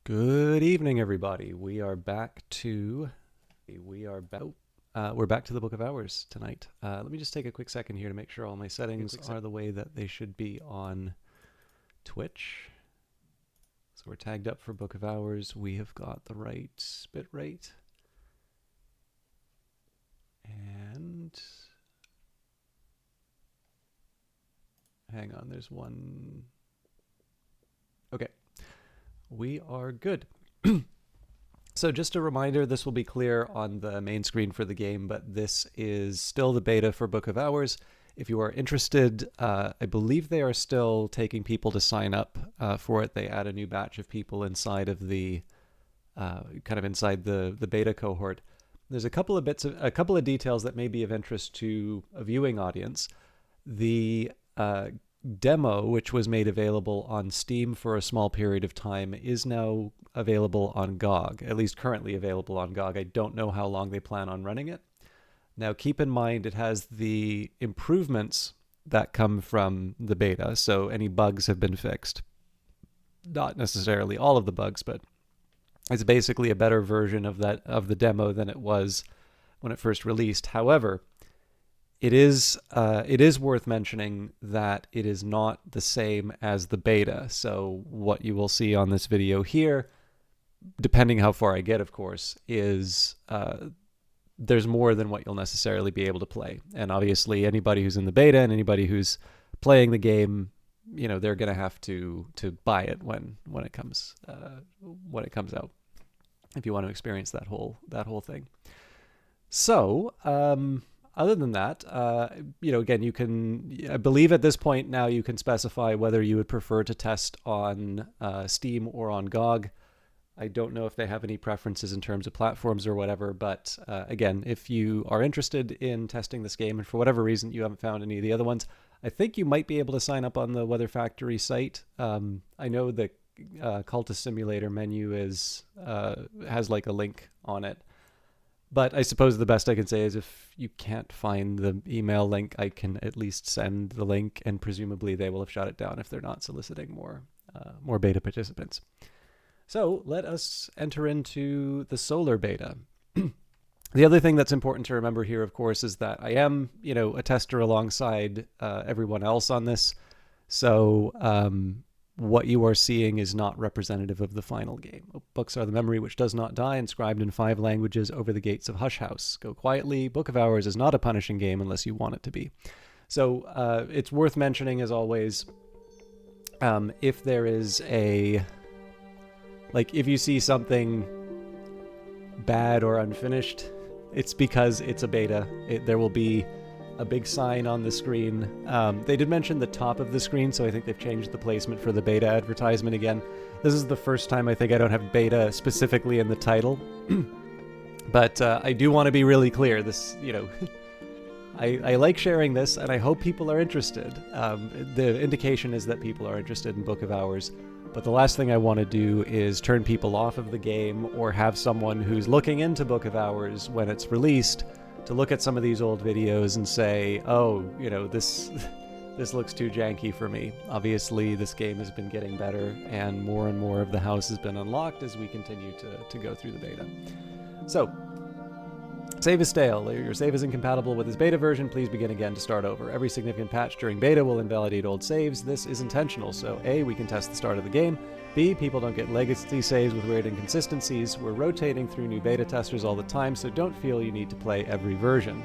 Good evening, everybody. We're back to the Book of Hours tonight. Let me just take a quick second here to make sure all my settings are the way that they should be on Twitch. So we're tagged up for Book of Hours. We have got the right bit rate. And hang on, there's one. Okay. We are good. So just a reminder, this will be clear on the main screen for the game, but this is still the beta for Book of Hours. If you are interested, I believe they are still taking people to sign up for it. They add a new batch of people inside of the inside the beta cohort. There's a couple of details that may be of interest to a viewing audience. The demo, which was made available on Steam for a small period of time, is now available on GOG, at least currently available on GOG. I don't know how long they plan on running it. Now, keep in mind, it has the improvements that come from the beta, so any bugs have been fixed. Not necessarily all of the bugs, but it's basically a better version of the demo than it was when it first released. However, it is worth mentioning that it is not the same as the beta. So what you will see on this video here, depending how far I get, of course, is there's more than what you'll necessarily be able to play. And obviously, anybody who's in the beta and anybody who's playing the game, they're going to have to buy it when it comes out, if you want to experience that whole thing. So. Other than that, again, you can, I believe at this point now you can specify whether you would prefer to test on Steam or on GOG. I don't know if they have any preferences in terms of platforms or whatever, but again, if you are interested in testing this game and for whatever reason you haven't found any of the other ones, I think you might be able to sign up on the Weather Factory site. I know the Cultist Simulator menu has like a link on it. But I suppose the best I can say is if you can't find the email link, I can at least send the link, and presumably they will have shut it down if they're not soliciting more beta participants. So let us enter into the Solar beta. The other thing that's important to remember here, of course, is that I am, a tester alongside everyone else on this. So what you are seeing is not representative of the final game. Books are the memory which does not die, inscribed in 5 languages over the gates of Hush House. Go quietly. Book of Hours is not a punishing game unless you want it to be. So it's worth mentioning, as always, if there is if you see something bad or unfinished, it's because it's a beta. There will be a big sign on the screen. They did mention the top of the screen, so I think they've changed the placement for the beta advertisement again. This is the first time I think I don't have beta specifically in the title. But I do want to be really clear. This, I like sharing this, and I hope people are interested. The indication is that people are interested in Book of Hours, but the last thing I want to do is turn people off of the game or have someone who's looking into Book of Hours when it's released to look at some of these old videos and say, oh, this looks too janky for me. Obviously, this game has been getting better, and more of the house has been unlocked as we continue to go through the beta. So, save is stale. Your save is incompatible with this beta version. Please begin again to start over. Every significant patch during beta will invalidate old saves. This is intentional, so A, we can test the start of the game. B, people don't get legacy saves with weird inconsistencies. We're rotating through new beta testers all the time, so don't feel you need to play every version.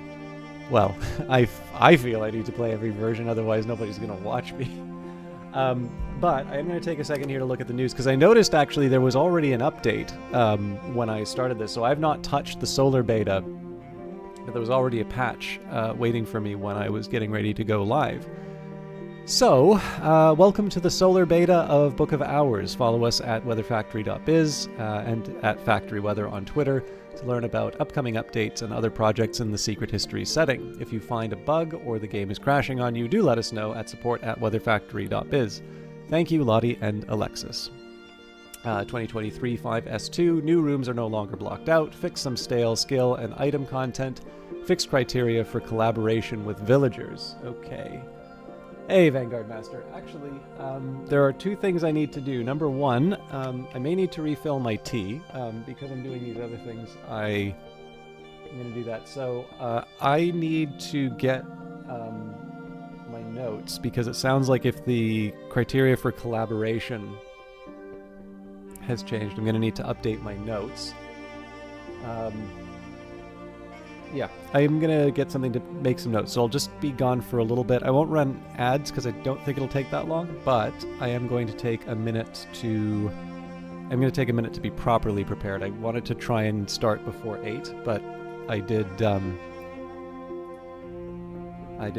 Well, I feel I need to play every version, otherwise nobody's going to watch me. But I am going to take a second here to look at the news, because I noticed actually there was already an update when I started this, so I've not touched the Solar beta, but there was already a patch waiting for me when I was getting ready to go live. So, welcome to the Solar beta of Book of Hours. Follow us at weatherfactory.biz and at Factory Weather on Twitter to learn about upcoming updates and other projects in the Secret History setting. If you find a bug or the game is crashing on you, do let us know at support@weatherfactory.biz. Thank you, Lottie and Alexis. 2023 5S2, new rooms are no longer blocked out. Fix some stale skill and item content. Fixed criteria for collaboration with villagers. Okay. Hey, Vanguard Master. Actually, there are two things I need to do. Number one, I may need to refill my tea. Because I'm doing these other things, I'm going to do that. So I need to get my notes, because it sounds like if the criteria for collaboration has changed, I'm going to need to update my notes. Yeah, I'm going to get something to make some notes, so I'll just be gone for a little bit. I won't run ads because I don't think it'll take that long, but I am going to take a minute to... I'm going to take a minute to be properly prepared. I wanted to try and start before 8, but I did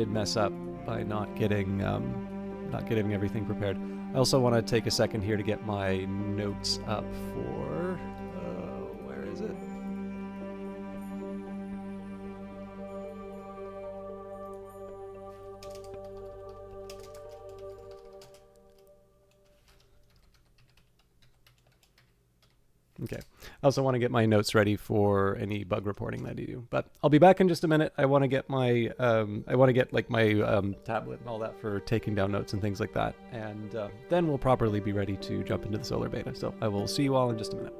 mess up by not getting everything prepared. I also want to take a second here to get my notes up for... where is it? Okay. I also want to get my notes ready for any bug reporting that I do. But I'll be back in just a minute. I want to get my tablet and all that for taking down notes and things like that. And then we'll properly be ready to jump into the solar beta. So I will see you all in just a minute.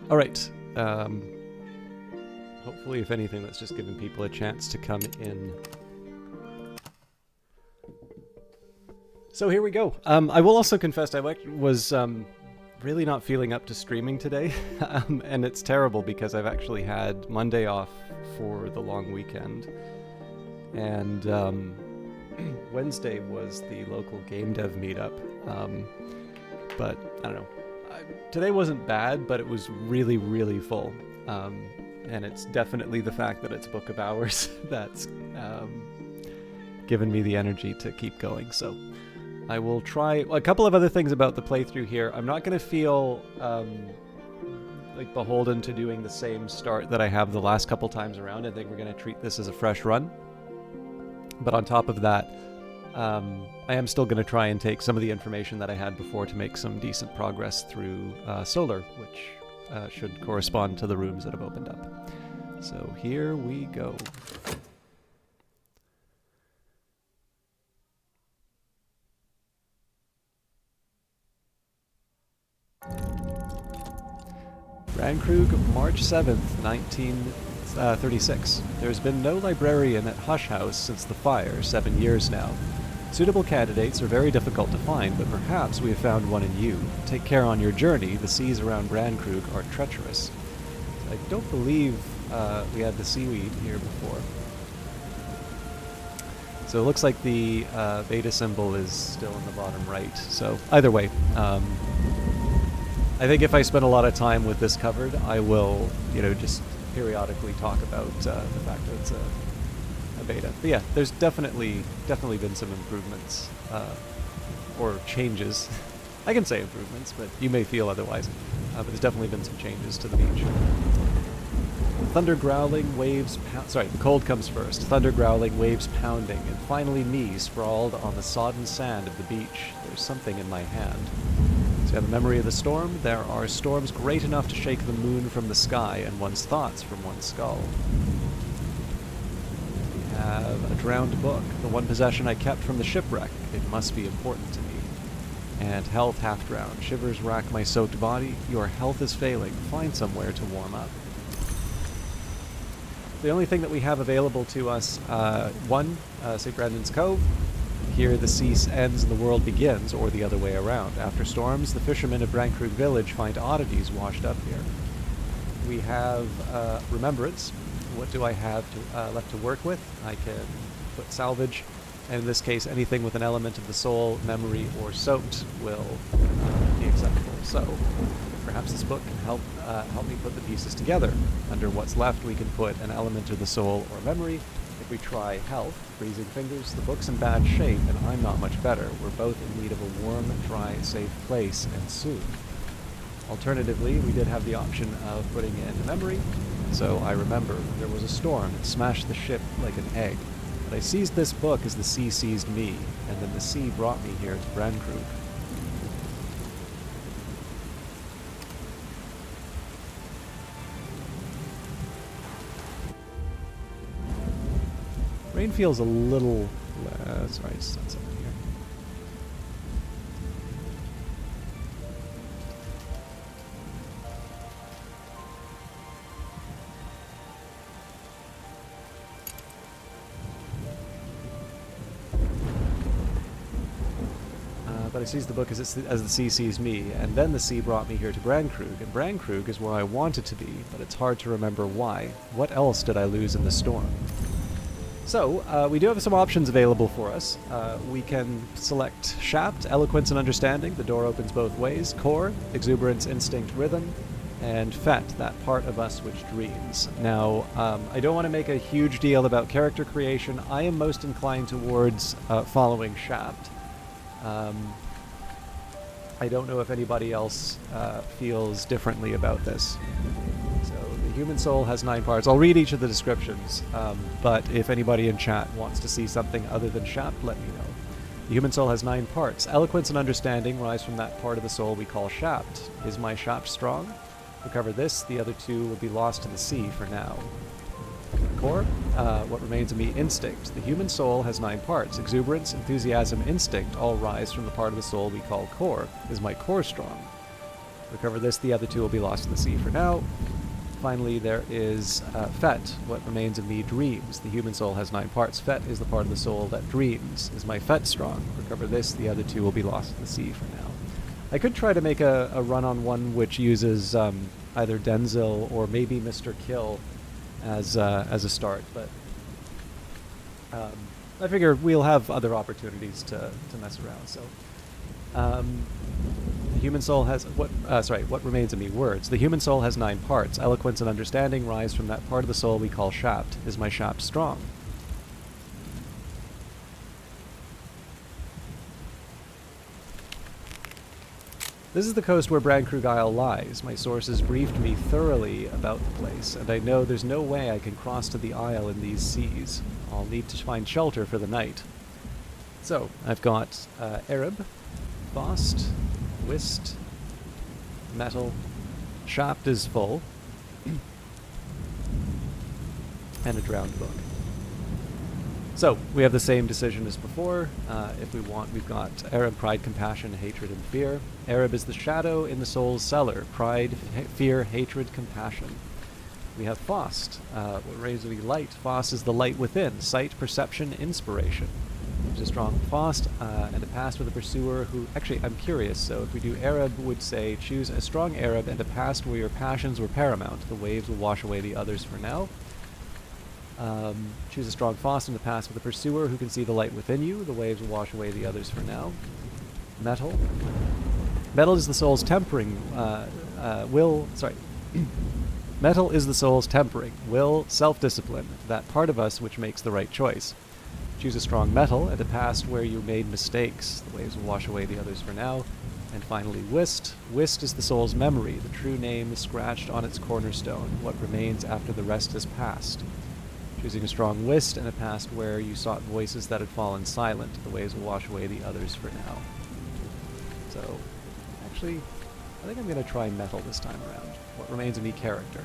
All right. Hopefully, if anything, that's just giving people a chance to come in. So here we go. I will also confess I was really not feeling up to streaming today, and it's terrible because I've actually had Monday off for the long weekend, and Wednesday was the local game dev meetup, but I don't know. Today wasn't bad, but it was really, really full, and it's definitely the fact that it's Book of Hours that's given me the energy to keep going, so I will try a couple of other things about the playthrough here. I'm not going to feel like beholden to doing the same start that I have the last couple times around. I think we're going to treat this as a fresh run. But on top of that, I am still going to try and take some of the information that I had before to make some decent progress through Solar, which should correspond to the rooms that have opened up. So here we go. Bran, Krug, March 7th, 1936. There's been no librarian at Hush House since the fire, 7 years now. Suitable candidates are very difficult to find, but perhaps we have found one in you. Take care on your journey. The seas around Bran, Krug are treacherous. I don't believe we had the seaweed here before. So it looks like the beta symbol is still in the bottom right. So either way, I think if I spend a lot of time with this covered, I will, just periodically talk about the fact that it's a beta. But yeah, there's definitely been some improvements, or changes. I can say improvements, but you may feel otherwise. But there's definitely been some changes to the beach. Thunder growling, waves the cold comes first. Thunder growling, waves pounding, and finally me sprawled on the sodden sand of the beach. There's something in my hand. So you have a memory of the storm. There are storms great enough to shake the moon from the sky and one's thoughts from one's skull. We have a drowned book, the one possession I kept from the shipwreck. It must be important to me. And health half drowned. Shivers rack my soaked body. Your health is failing. Find somewhere to warm up. The only thing that we have available to us, St. Brendan's Cove. Here the sea ends and the world begins, or the other way around. After storms, the fishermen of Bran, Krug village find oddities washed up here. We have Remembrance. What do I have left to work with? I can put Salvage, and in this case, anything with an element of the soul, memory, or soaked will be acceptable. So perhaps this book can help me put the pieces together. Under what's left, we can put an element of the soul or memory. If we try health, freezing fingers, the book's in bad shape, and I'm not much better. We're both in need of a warm, dry, safe place, and soon. Alternatively, we did have the option of putting in memory, so I remember there was a storm that smashed the ship like an egg. But I seized this book as the sea seized me, and then the sea brought me here to Bran, Krug. Rain feels a little less. Right, sunset here. But I seized the book as the sea sees me, and then the sea brought me here to Bran, Krug, and Bran, Krug is where I wanted to be, but it's hard to remember why. What else did I lose in the storm? So, we do have some options available for us. We can select Shapt, Eloquence and Understanding. The door opens both ways. Core, Exuberance, Instinct, Rhythm. And Fet, that part of us which dreams. Now, I don't want to make a huge deal about character creation. I am most inclined towards following Shapt. I don't know if anybody else feels differently about this. So the human soul has 9 parts. I'll read each of the descriptions, but if anybody in chat wants to see something other than Shapt, let me know. The human soul has 9 parts. Eloquence and understanding rise from that part of the soul we call Shapt. Is my Shapt strong? Recover this, the other 2 will be lost to the sea for now. Core, what remains of me, instinct. The human soul has 9 parts. Exuberance, enthusiasm, instinct all rise from the part of the soul we call core. Is my core strong? Recover this, the other 2 will be lost in the sea for now. Finally, there is Fet. What remains of me dreams. The human soul has 9 parts. Fet is the part of the soul that dreams. Is my Fet strong? Recover this. The other 2 will be lost in the sea for now. I could try to make a run on one which uses either Denzil or maybe Mr. Kill as a start, but I figure we'll have other opportunities to mess around. So, the human soul has what remains of me? Words. The human soul has 9 parts. Eloquence and understanding rise from that part of the soul we call shaft. Is my shaft strong? This is the coast where Bran Krug Isle lies. My sources briefed me thoroughly about the place, and I know there's no way I can cross to the isle in these seas. I'll need to find shelter for the night. So, I've got Arab, Bost, Whist, Metal, Shaft is full, and a drowned book. So, we have the same decision as before. If we want, we've got Arab, Pride, Compassion, Hatred, and Fear. Arab is the shadow in the soul's cellar. Pride, fear, hatred, compassion. We have Faust. What remains of me? Light. Faust is the light within. Sight, perception, inspiration. There's a strong Faust, and a past with a pursuer who... Actually, I'm curious. So if we do Arab, would say, choose a strong Arab and a past where your passions were paramount. The waves will wash away the others for now. Choose a strong Faust in the past with a pursuer who can see the light within you. The waves will wash away the others for now. Metal. Metal is the soul's tempering. Metal is the soul's tempering. Will, self-discipline. That part of us which makes the right choice. Choose a strong metal and a past where you made mistakes. The waves will wash away the others for now. And finally, Whist. Whist is the soul's memory. The true name scratched on its cornerstone. What remains after the rest is past. Choosing a strong Whist and a past where you sought voices that had fallen silent. The waves will wash away the others for now. So, actually, I think I'm going to try Metal this time around. What remains of me? Character.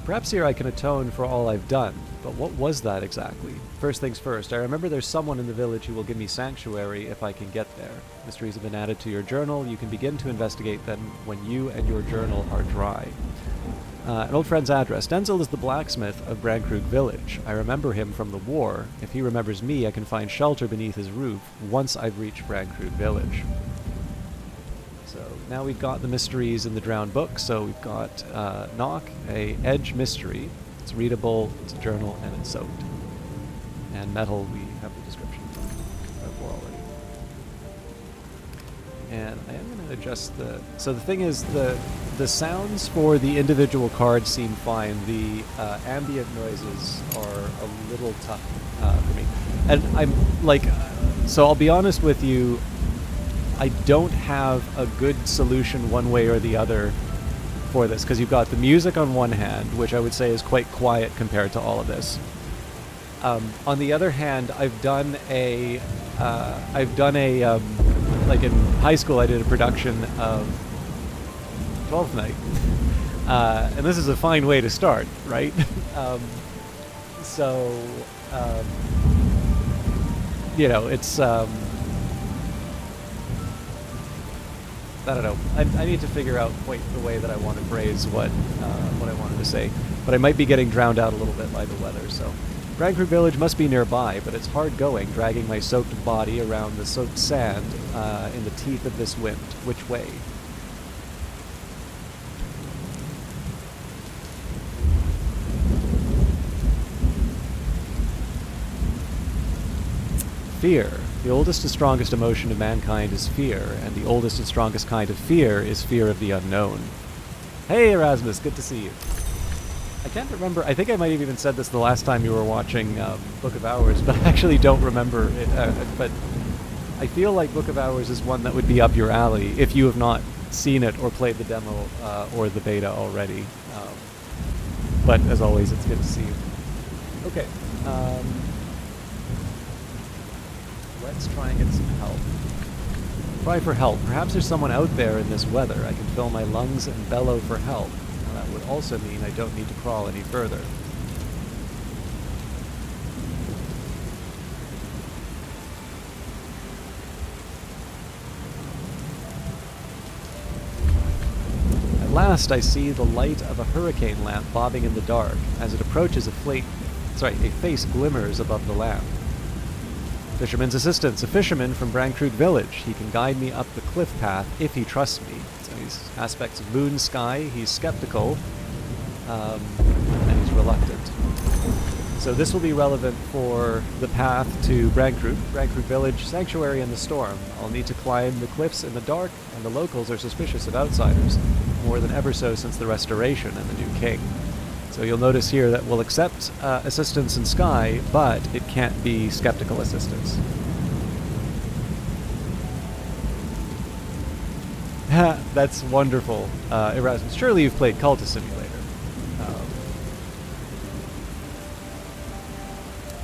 Perhaps here I can atone for all I've done, but what was that exactly? First things first, I remember there's someone in the village who will give me sanctuary if I can get there. Mysteries have been added to your journal. You can begin to investigate them when you and your journal are dry. An old friend's address. Denzil is the blacksmith of Bran Krug village. I remember him from the war. If he remembers me, I can find shelter beneath his roof once I've reached Bran Krug village. So now we've got the mysteries in the drowned book. So we've got Knock, a edge mystery. It's readable, it's a journal, and it's soaked. And Metal, we have the description for already. And I am going to adjust the... So the thing is, the sounds for the individual cards seem fine. The ambient noises are a little tough for me. And I'm like... So I'll be honest with you, I don't have a good solution one way or the other for this, because you've got the music on one hand, which I would say is quite quiet compared to all of this. On the other hand, I've done a like in high school, I did a production of 12th Night, and this is a fine way to start, right? You know, it's I don't know. I need to figure out quite the way that I want to phrase what I wanted to say, but I might be getting drowned out a little bit by the weather. So, Bran Krug village must be nearby, but it's hard going, dragging my soaked body around the soaked sand in the teeth of this wind. Which way? Fear. The oldest and strongest emotion of mankind is fear, and the oldest and strongest kind of fear is fear of the unknown. Hey, Erasmus, good to see you. I can't remember, I think I might have even said this the last time you were watching Book of Hours, but I actually don't remember it, but I feel like Book of Hours is one that would be up your alley if you have not seen it or played the demo or the beta already. But as always, it's good to see you. Okay. Let's try and get some help. Cry for help. Perhaps there's someone out there in this weather. I can fill my lungs and bellow for help. Now that would also mean I don't need to crawl any further. last I see the light of a hurricane lamp bobbing in the dark. As it approaches, a face glimmers above the lamp. Fisherman's assistance, a fisherman from Bran Krug village. He can guide me up the cliff path if he trusts me. So he's aspects of moon sky. He's skeptical, and he's reluctant. So this will be relevant for the path to Bran Krug village, sanctuary in the storm. I'll need to climb the cliffs in the dark, and the locals are suspicious of outsiders, more than ever so since the restoration and the new king. So you'll notice here that we'll accept assistance in Sky, but it can't be skeptical assistance. That's wonderful, Erasmus. Surely you've played Cultist Simulator.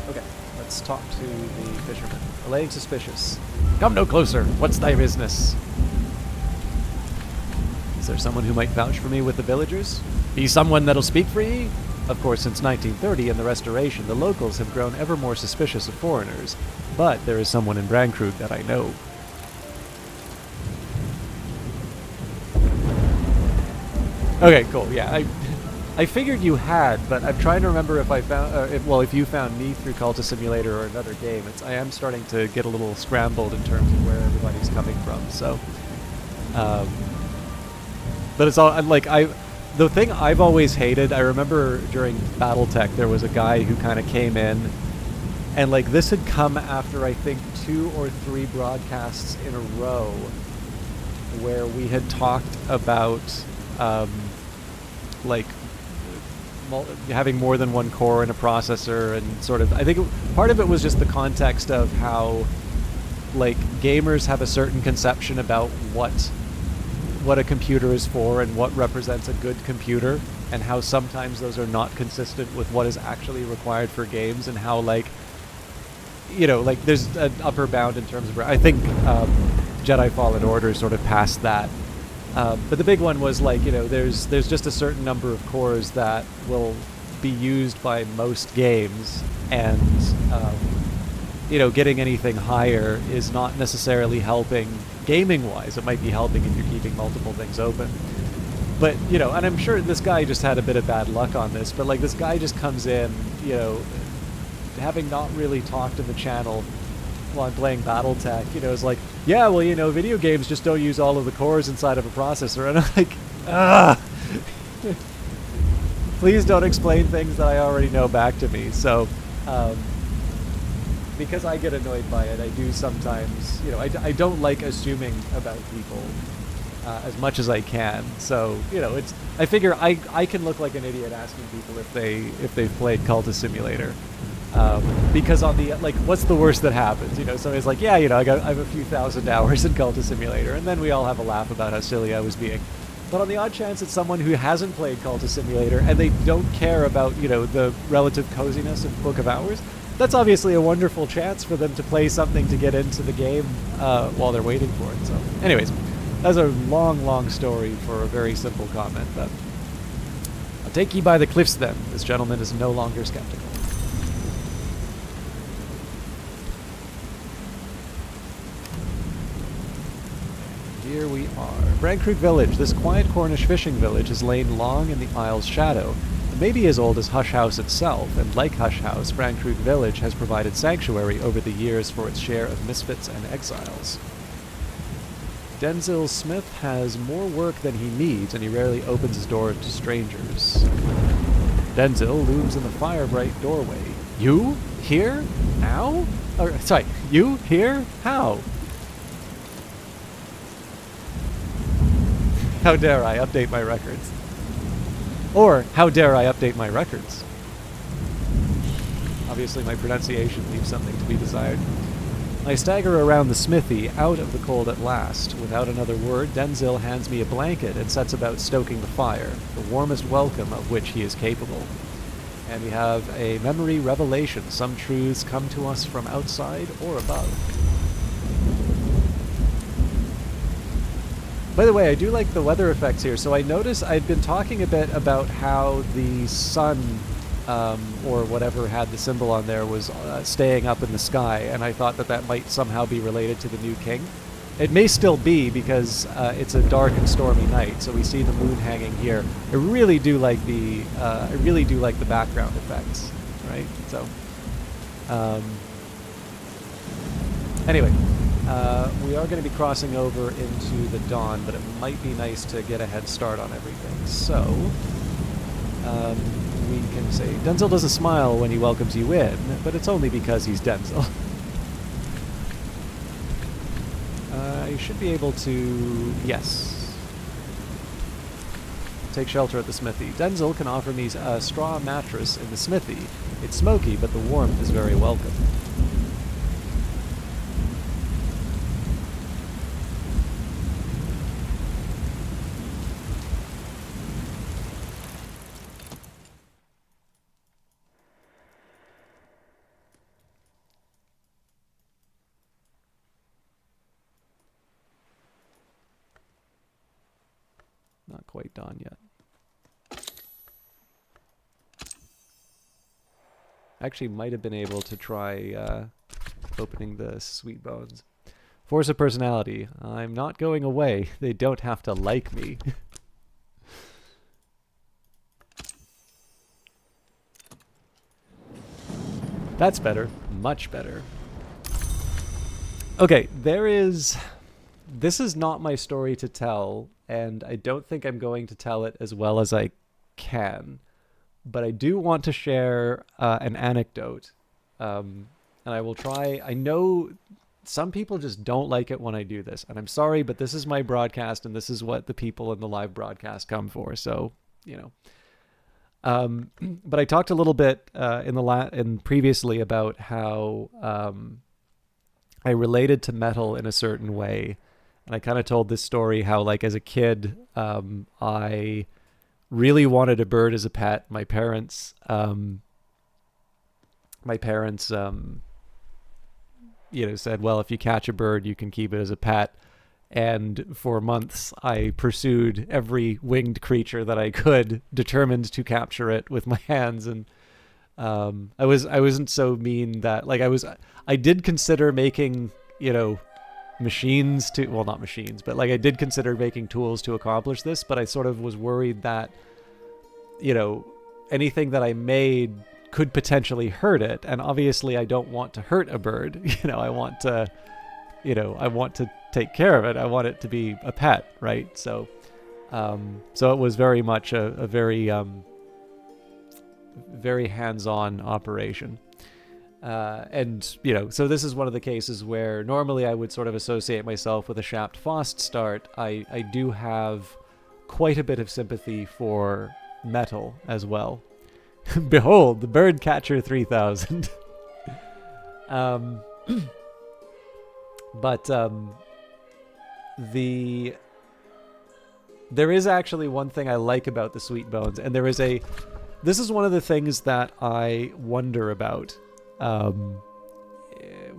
Okay, let's talk to the fisherman. Allaying suspicious. Come no closer. What's thy business? Is there someone who might vouch for me with the villagers? Be someone that'll speak for ye? Of course, since 1930 and the Restoration, the locals have grown ever more suspicious of foreigners. But there is someone in Bran Krug that I know. Okay, cool. Yeah, I figured you had, but I'm trying to remember if I found, if you found me through Cultist Simulator or another game. I am starting to get a little scrambled in terms of where everybody's coming from. So, but it's all like the thing I've always hated. I remember during BattleTech there was a guy who kind of came in, and like this had come after I think 2 or 3 broadcasts in a row where we had talked about like having more than one core in a processor, and sort of I think part of it was just the context of how like gamers have a certain conception about what a computer is for and what represents a good computer, and how sometimes those are not consistent with what is actually required for games, and how like, you know, like there's an upper bound in terms of, I think Jedi Fallen Order sort of passed that. But the big one was like, you know, there's just a certain number of cores that will be used by most games, and you know, getting anything higher is not necessarily helping gaming-wise. It might be helping if you're keeping multiple things open. But, you know, and I'm sure this guy just had a bit of bad luck on this, but like this guy just comes in, you know, having not really talked to the channel while I'm playing BattleTech, you know, is like, yeah, well, you know, video games just don't use all of the cores inside of a processor. And I'm like, ah! Please don't explain things that I already know back to me. So, because I get annoyed by it, I do sometimes, you know, I don't like assuming about people as much as I can. So, you know, I figure I can look like an idiot asking people if they've played Cultist Simulator. Because on the, like, what's the worst that happens? You know, somebody's like, yeah, you know, I have a few thousand hours in Cultist Simulator, and then we all have a laugh about how silly I was being. But on the odd chance it's someone who hasn't played Cultist Simulator and they don't care about, you know, the relative coziness of Book of Hours, that's obviously a wonderful chance for them to play something to get into the game while they're waiting for it. So, anyways, that's a long, long story for a very simple comment. But I'll take ye by the cliffs then. This gentleman is no longer skeptical. Here we are. Bran Krug village. This quiet Cornish fishing village has lain long in the Isle's shadow. Maybe as old as Hush House itself, and like Hush House, Bran Krug village has provided sanctuary over the years for its share of misfits and exiles. Denzil Smith has more work than he needs, and he rarely opens his door to strangers. Denzil looms in the fire-bright doorway. You? Here? Now? Sorry, you? Here? How? How dare I update my records? Or, how dare I update my records? Obviously my pronunciation leaves something to be desired. I stagger around the smithy, out of the cold at last. Without another word, Denzil hands me a blanket and sets about stoking the fire, the warmest welcome of which he is capable. And we have a memory revelation. Some truths come to us from outside or above. By the way, I do like the weather effects here. So I noticed I'd been talking a bit about how the sun, or whatever had the symbol on there, was staying up in the sky, and I thought that that might somehow be related to the new king. It may still be because it's a dark and stormy night, so we see the moon hanging here. I really do like the background effects, right? So, anyway, we are going to be crossing over into the dawn, but it might be nice to get a head start on everything. So, we can say Denzel doesn't smile when he welcomes you in, but it's only because he's Denzel. You should be able to, yes, take shelter at the smithy. Denzel can offer me a straw mattress in the smithy. It's smoky, but the warmth is very welcome. Not quite dawn yet. Actually, might have been able to try opening the sweet bones. Force of personality. I'm not going away. They don't have to like me. That's better. Much better. Okay, this is not my story to tell, and I don't think I'm going to tell it as well as I can. But I do want to share an anecdote, and I will try. I know some people just don't like it when I do this, and I'm sorry, but this is my broadcast, and this is what the people in the live broadcast come for. So, you know. But I talked a little bit in previously about how I related to metal in a certain way, and I kind of told this story how, like, as a kid, I really wanted a bird as a pet. My parents, you know, said, well, if you catch a bird, you can keep it as a pet. And for months, I pursued every winged creature that I could, determined to capture it with my hands. And I wasn't so mean that, like, I did consider making, you know, machines to, well, not machines, but like I did consider making tools to accomplish this, but I sort of was worried that, you know, anything that I made could potentially hurt it. And obviously I don't want to hurt a bird. You know, I want to take care of it. I want it to be a pet, right? So, so it was very much a very, very hands-on operation. And, you know, so this is one of the cases where normally I would sort of associate myself with a Shaft Faust start. I do have quite a bit of sympathy for metal as well. Behold, the Bird Catcher 3000. But there is actually one thing I like about the Sweet Bones, and this is one of the things that I wonder about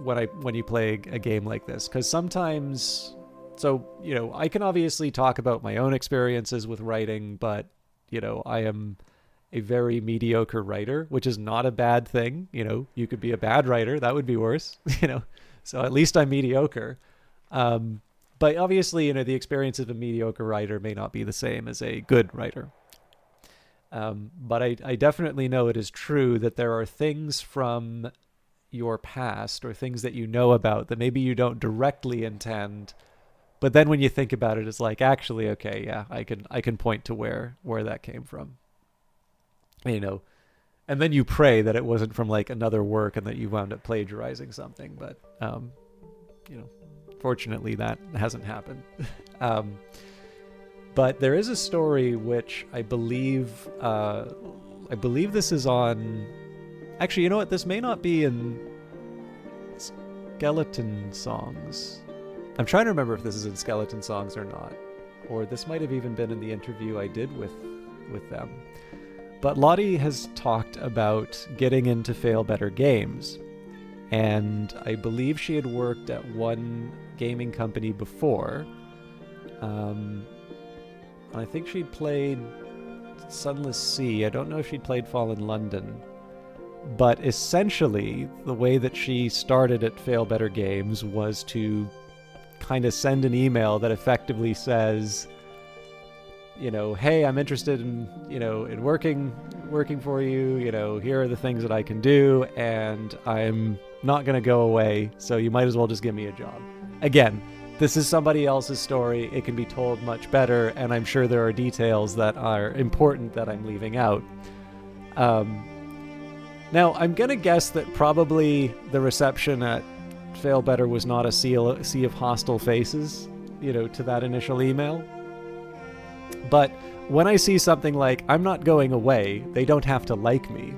when you play a game like this, because sometimes, so, you know, I can obviously talk about my own experiences with writing, but, you know, I am a very mediocre writer, which is not a bad thing. You know, you could be a bad writer, that would be worse, you know, so at least I'm mediocre. But obviously, you know, the experience of a mediocre writer may not be the same as a good writer. But I definitely know it is true that there are things from your past or things that you know about that maybe you don't directly intend, but then when you think about it, it's like, actually, okay, yeah, I can point to where that came from, you know, and then you pray that it wasn't from like another work and that you wound up plagiarizing something. But you know, fortunately that hasn't happened. But there is a story which I believe this is on. Actually, you know what? This may not be in Skeleton Songs. I'm trying to remember if this is in Skeleton Songs or not, or this might have even been in the interview I did with them. But Lottie has talked about getting into Fail Better Games, and I believe she had worked at one gaming company before. I think she'd played Sunless Sea. I don't know if she'd played Fallen London. But essentially, the way that she started at Fail Better Games was to kind of send an email that effectively says, you know, hey, I'm interested in, you know, in working for you, you know, here are the things that I can do, and I'm not going to go away, so you might as well just give me a job. Again, this is somebody else's story. It can be told much better, and I'm sure there are details that are important that I'm leaving out. Now, I'm going to guess that probably the reception at Fail Better was not a sea of hostile faces, you know, to that initial email. But when I see something like, I'm not going away, they don't have to like me,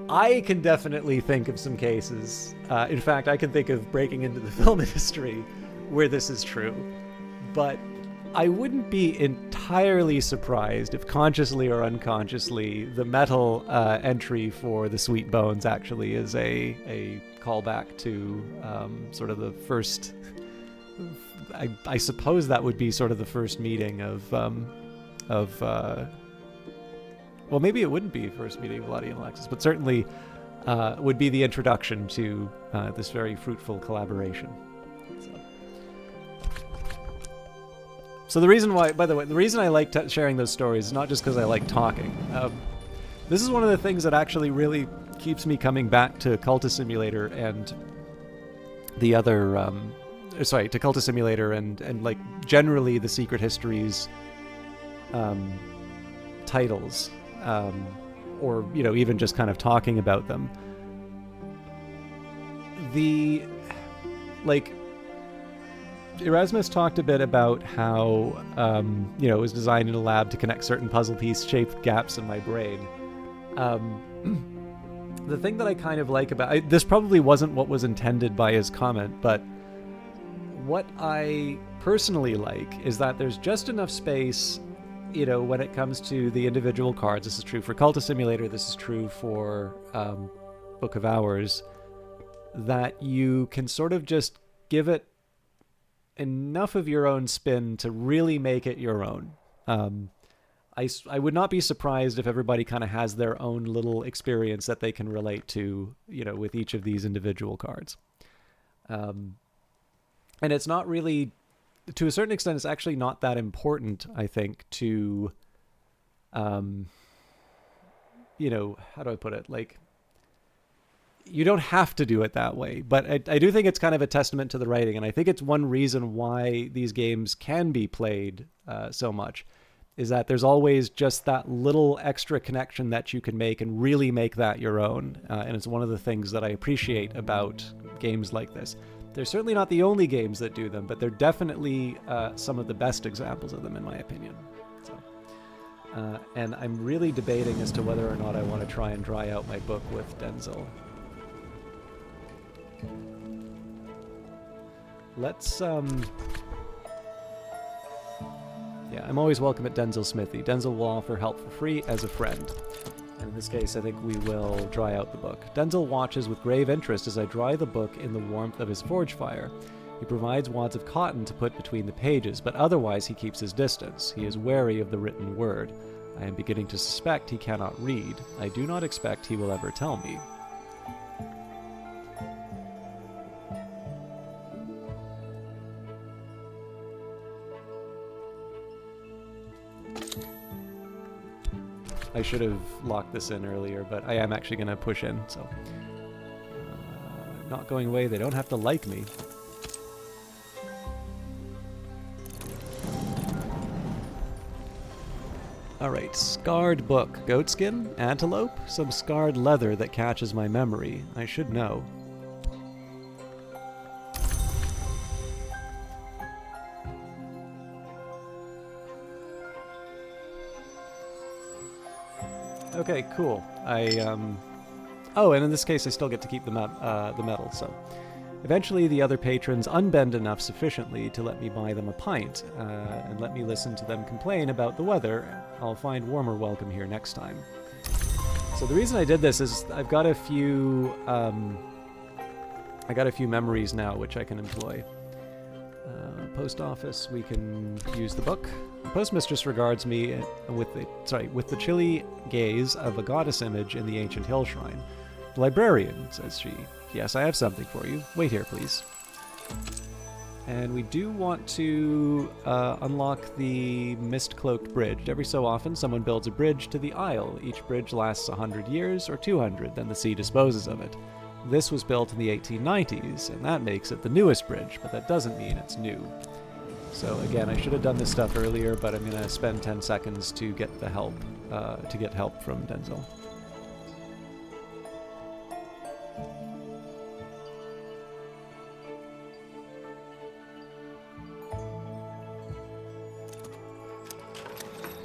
I can definitely think of some cases. In fact, I can think of breaking into the film industry where this is true. But I wouldn't be entirely surprised if consciously or unconsciously the metal entry for the Sweet Bones actually is a callback to sort of the first... I suppose that would be sort of the first meeting of well, maybe it wouldn't be first meeting of Lottie and Alexis, but certainly would be the introduction to this very fruitful collaboration. So the reason why, by the way, the reason I like sharing those stories is not just because I like talking. This is one of the things that actually really keeps me coming back to Cultist Simulator and the other, to Cultist Simulator and like generally the Secret Histories titles, or, you know, even just kind of talking about them. Erasmus talked a bit about how, you know, it was designed in a lab to connect certain puzzle piece-shaped gaps in my brain. The thing that I kind of like about... this probably wasn't what was intended by his comment, but what I personally like is that there's just enough space, you know, when it comes to the individual cards. This is true for Cultist Simulator, this is true for Book of Hours, that you can sort of just give it enough of your own spin to really make it your own. I would not be surprised if everybody kind of has their own little experience that they can relate to, you know, with each of these individual cards. And it's not really, to a certain extent, it's actually not that important, I think, to, you know, how do I put it? Like, you don't have to do it that way, but I do think it's kind of a testament to the writing, and I think it's one reason why these games can be played so much, is that there's always just that little extra connection that you can make and really make that your own, and it's one of the things that I appreciate about games like this. They're certainly not the only games that do them, but they're definitely some of the best examples of them, in my opinion. So, and I'm really debating as to whether or not I want to try and dry out my book with Denzel. Let's, yeah, I'm always welcome at Denzel's Smithy. Denzel will offer help for free as a friend. And in this case, I think we will dry out the book. Denzel watches with grave interest as I dry the book in the warmth of his forge fire. He provides wads of cotton to put between the pages, but otherwise he keeps his distance. He is wary of the written word. I am beginning to suspect he cannot read. I do not expect he will ever tell me. I should have locked this in earlier, but I am actually going to push in, so... not going away, they don't have to like me. Alright, scarred book. Goatskin? Antelope? Some scarred leather that catches my memory. I should know. Okay, cool. Oh, and in this case I still get to keep the medal, so... Eventually the other patrons unbend enough sufficiently to let me buy them a pint, and let me listen to them complain about the weather. I'll find warmer welcome here next time. So the reason I did this is I've got a few, memories now which I can employ. Post office, we can use the book. The postmistress regards me with the chilly gaze of a goddess image in the ancient hill shrine. The librarian, says she. Yes, I have something for you. Wait here, please. And we do want to unlock the Mist-Cloaked Bridge. Every so often, someone builds a bridge to the Isle. Each bridge lasts 100 years or 200, then the sea disposes of it. This was built in the 1890s, and that makes it the newest bridge, but that doesn't mean it's new. So again, I should have done this stuff earlier, but I'm going to spend 10 seconds to get the help, from Denzel.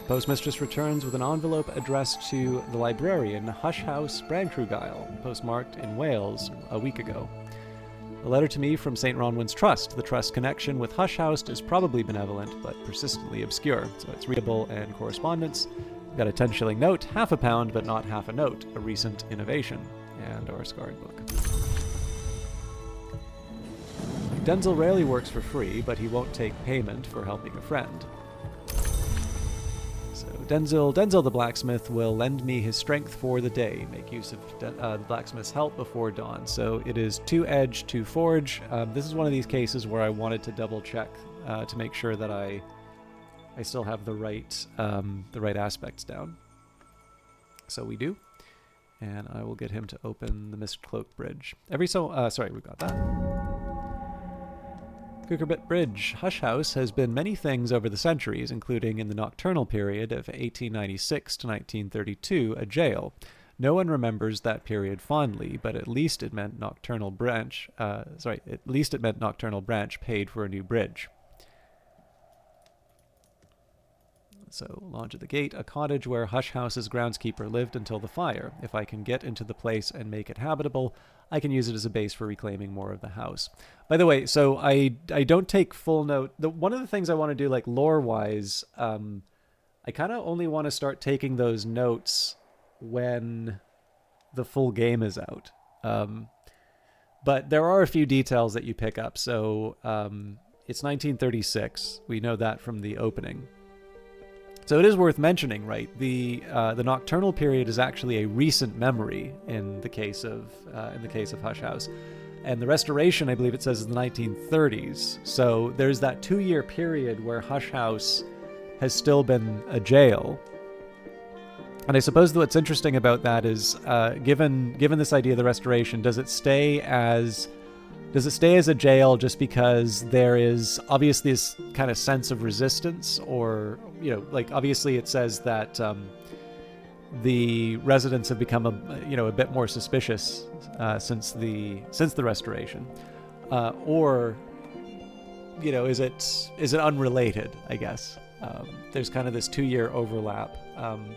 Postmistress returns with an envelope addressed to the librarian, Hush House, Bran, Krug, postmarked in Wales a week ago. A letter to me from St. Ronwin's Trust. The Trust connection with Hush House is probably benevolent, but persistently obscure, so it's readable and correspondence. We've got a 10-shilling note, half a pound, but not half a note, a recent innovation, and our scarred book. Denzel rarely works for free, but he won't take payment for helping a friend. Denzel the blacksmith will lend me his strength for the day. Make use of the blacksmith's help before dawn. So it is 2 edge, 2 forge. This is one of these cases where I wanted to double check to make sure that I still have the right aspects down. So we do, and I will get him to open the Mist-Cloaked Bridge. Sorry, we've got that. Cucurbit Bridge. Hush House has been many things over the centuries, including in the nocturnal period of 1896 to 1932, a jail. No one remembers that period fondly, but at least it meant nocturnal branch paid for a new bridge. So, launch at the gate, a cottage where Hush House's groundskeeper lived until the fire. If I can get into the place and make it habitable, I can use it as a base for reclaiming more of the house. By the way, so I don't take full note. One of the things I want to do, like lore-wise, I kind of only want to start taking those notes when the full game is out. But there are a few details that you pick up. So it's 1936. We know that from the opening. So it is worth mentioning, right? The nocturnal period is actually a recent memory in the case of Hush House, and the restoration, I believe it says, is the 1930s. So there's that 2-year period where Hush House has still been a jail. And I suppose what's interesting about that is, given this idea of the restoration, does it stay as a jail just because there is obviously this kind of sense of resistance, or, you know, like obviously it says that the residents have become a bit more suspicious since the restoration, or, you know, is it unrelated? I guess there's kind of this 2-year overlap,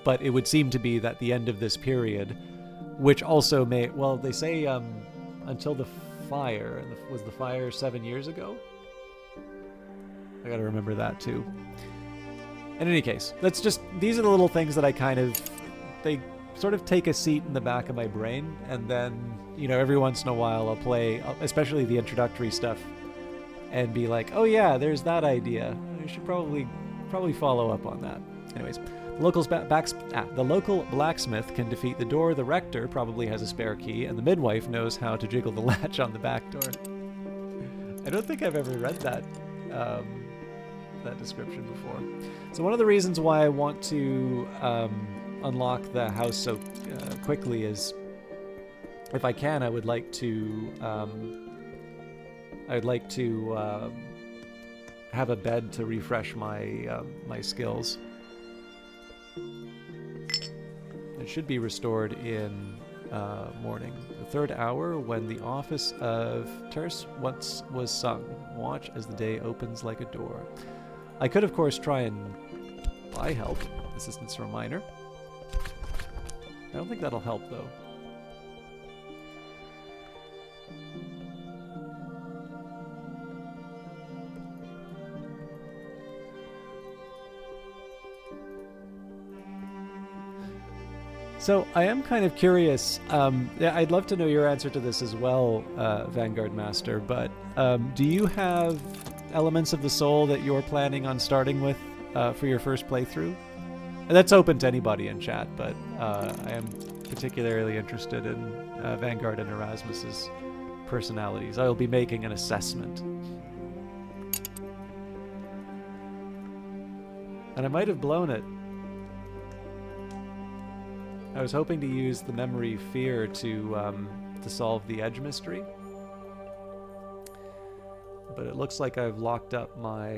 but it would seem to be that the end of this period, which also they say until the fire, and was the fire 7 years ago? I gotta remember that too. In any case, these are the little things that they sort of take a seat in the back of my brain, and then, you know, every once in a while I'll play, especially the introductory stuff, and be like, oh yeah, there's that idea. I should probably follow up on that. Anyways, the local blacksmith can defeat the door. The rector probably has a spare key, and the midwife knows how to jiggle the latch on the back door. I don't think I've ever read that description before. So one of the reasons why I want to unlock the house so quickly is, if I can, I would like to have a bed to refresh my skills. It should be restored in morning. The 3rd hour, when the office of Terse once was sung. Watch as the day opens like a door. I could, of course, try and buy help. Assistance from a miner. I don't think that'll help, though. So I am kind of curious. I'd love to know your answer to this as well, Vanguard Master, but do you have elements of the soul that you're planning on starting with for your first playthrough? And that's open to anybody in chat, but I am particularly interested in Vanguard and Erasmus's personalities. I will be making an assessment. And I might have blown it. I was hoping to use the memory fear to solve the edge mystery. But it looks like I've locked up my...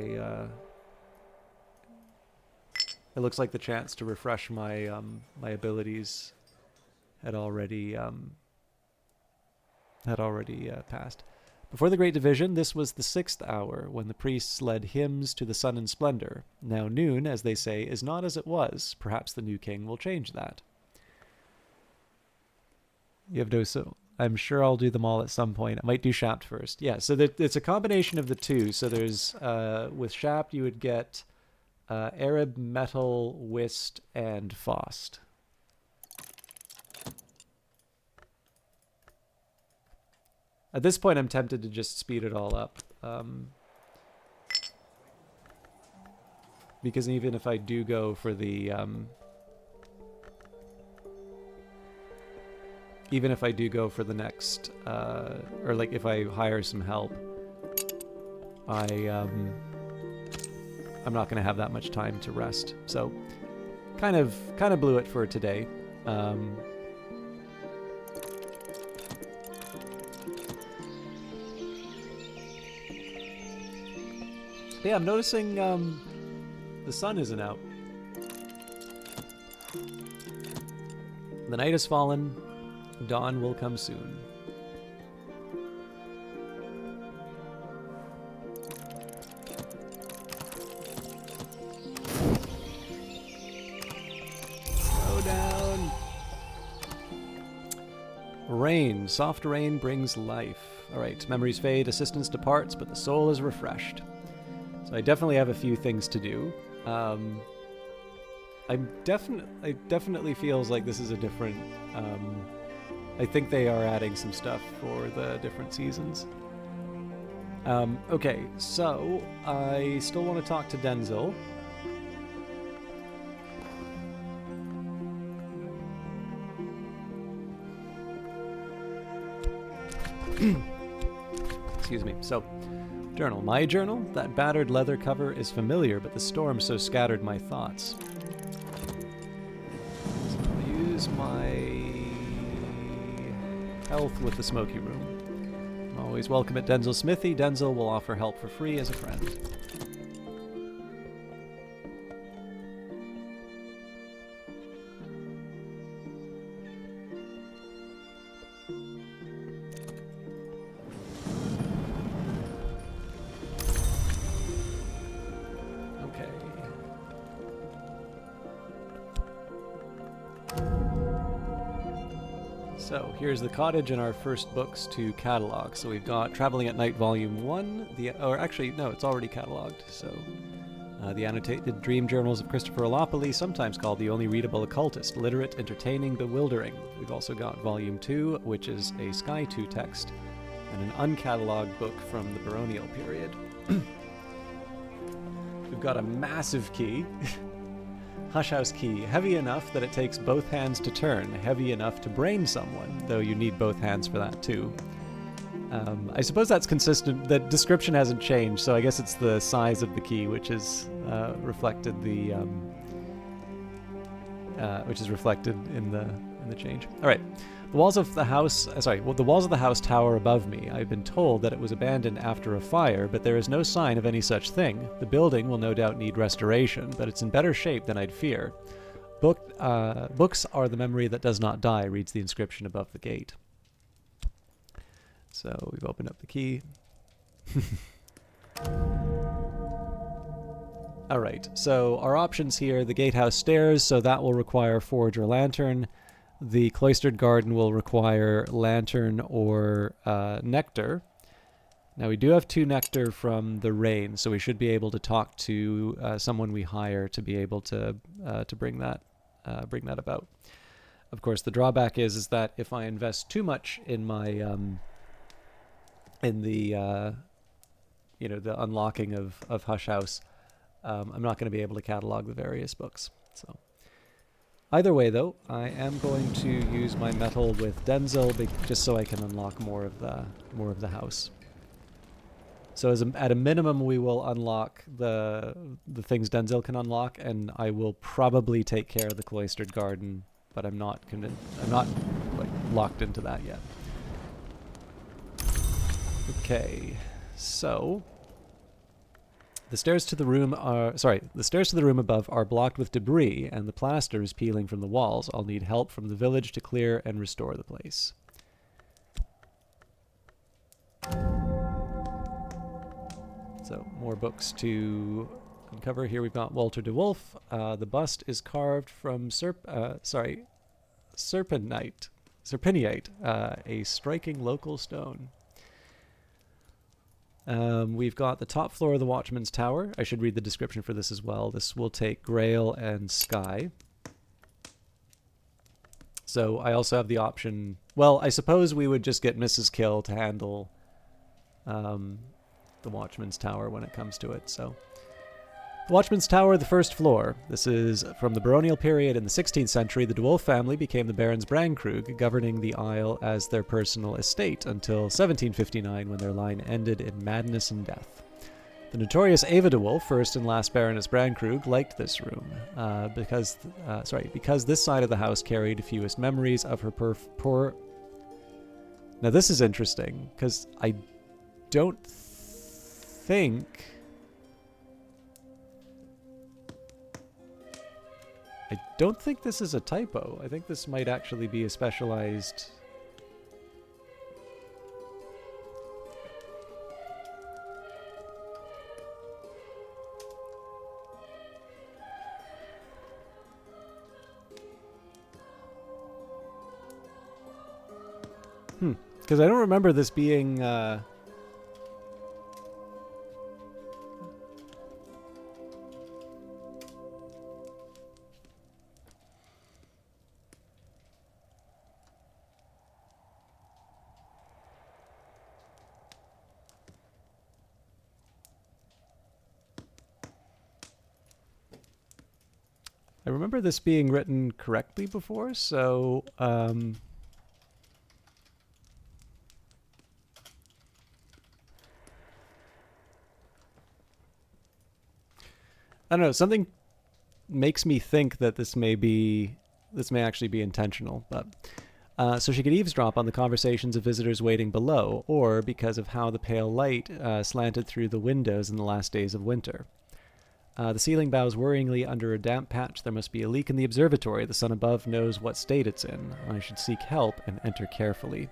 it looks like the chance to refresh my my abilities had already passed. Before the Great Division, this was the 6th hour, when the priests led hymns to the sun and splendor. Now noon, as they say, is not as it was. Perhaps the new king will change that. You have no so. I'm sure I'll do them all at some point. I might do Shapt first. Yeah, so it's a combination of the two. So there's, with Shapt, you would get Arab, Metal, Whist, and Faust. At this point, I'm tempted to just speed it all up. Because even if I do go for the... even if I do go for the next... or like if I hire some help, I'm not going to have that much time to rest. So kind of blew it for today. Yeah, I'm noticing the sun isn't out. The night has fallen. Dawn will come soon. Slow down. Rain. Soft rain brings life. All right, memories fade, assistance departs, but the soul is refreshed. So I definitely have a few things to do. I definitely feels like this is a different... I think they are adding some stuff for the different seasons. Okay, so I still want to talk to Denzel. Excuse me. So, journal. My journal? That battered leather cover is familiar, but the storm so scattered my thoughts. So I'll use my health with the smoky room. I'm always welcome at Denzel's smithy. Denzel will offer help for free as a friend. So here's the cottage and our first books to catalog. So we've got Traveling at Night Volume 1, or actually, no, it's already cataloged. So the annotated dream journals of Christopher Olopoli, sometimes called the only readable occultist, literate, entertaining, bewildering. We've also got Volume 2, which is a Sky 2 text, and an uncatalogued book from the baronial period. We've got a massive key. Hush House key, heavy enough that it takes both hands to turn, heavy enough to brain someone, though you need both hands for that too. I suppose that's consistent. The description hasn't changed, so I guess it's the size of the key which is reflected in the change. All right, the walls of the house. The walls of the house tower above me. I've been told that it was abandoned after a fire, but there is no sign of any such thing. The building will no doubt need restoration, but it's in better shape than I'd fear. Books are the memory that does not die, reads the inscription above the gate. So we've opened up the key. All right, so our options here, the gatehouse stairs, so that will require forge or lantern. The cloistered garden will require lantern or nectar. Now we do have 2 nectar from the rain, so we should be able to talk to someone we hire to be able to bring that about. Of course, the drawback is that if I invest too much in my the unlocking of Hush House, I'm not going to be able to catalog the various books. So either way, though, I am going to use my metal with Denzel just so I can unlock more of the house. So at a minimum, we will unlock the things Denzil can unlock, and I will probably take care of the cloistered garden, but I'm not convinced. I'm not like locked into that yet. Okay, so the stairs to the room above are blocked with debris, and the plaster is peeling from the walls. I'll need help from the village to clear and restore the place. So more books to uncover. Here we've got Walter de Wolf. The bust is carved from serpenite, a striking local stone. We've got the top floor of the Watchman's Tower. I should read the description for this as well. This will take Grail and Sky. So I also have the option... Well, I suppose we would just get Mrs. Kill to handle the Watchman's Tower when it comes to it. So the Watchman's Tower, the first floor. This is from the baronial period in the 16th century. The de Wolf family became the Barons Bran Krug, governing the Isle as their personal estate until 1759, when their line ended in madness and death. The notorious Ava de Wolf, first and last Baroness Bran Krug, liked this room because this side of the house carried fewest memories of her poor. Now this is interesting because I don't think this is a typo. I think this might actually be a specialized... Because I don't remember this being... I remember this being written correctly before, so I don't know, something makes me think that this may actually be intentional, but so she could eavesdrop on the conversations of visitors waiting below, or because of how the pale light slanted through the windows in the last days of winter. The ceiling bows worryingly under a damp patch. There must be a leak in the observatory. The sun above knows what state it's in. I should seek help and enter carefully.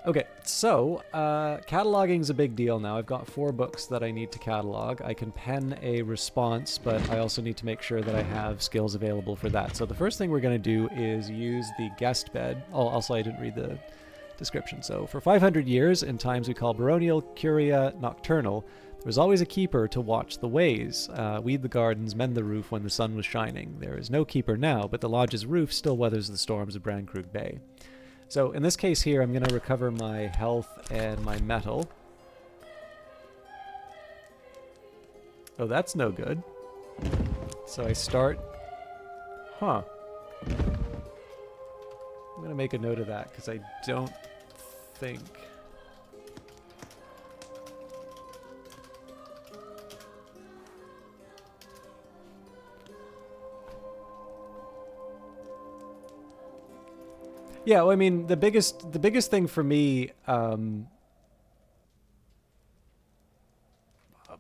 Okay, so cataloging is a big deal now. I've got 4 books that I need to catalog. I can pen a response, but I also need to make sure that I have skills available for that. So the first thing we're going to do is use the guest bed. Oh, also I didn't read the description. So for 500 years, in times we call baronial, curia, nocturnal, there was always a keeper to watch the ways, weed the gardens, mend the roof when the sun was shining. There is no keeper now, but the lodge's roof still weathers the storms of Bran Krug Bay. So in this case here, I'm going to recover my health and my metal. Oh, that's no good. So I start... Huh. I'm going to make a note of that, because I don't think... Yeah, well, I mean, the biggest thing for me,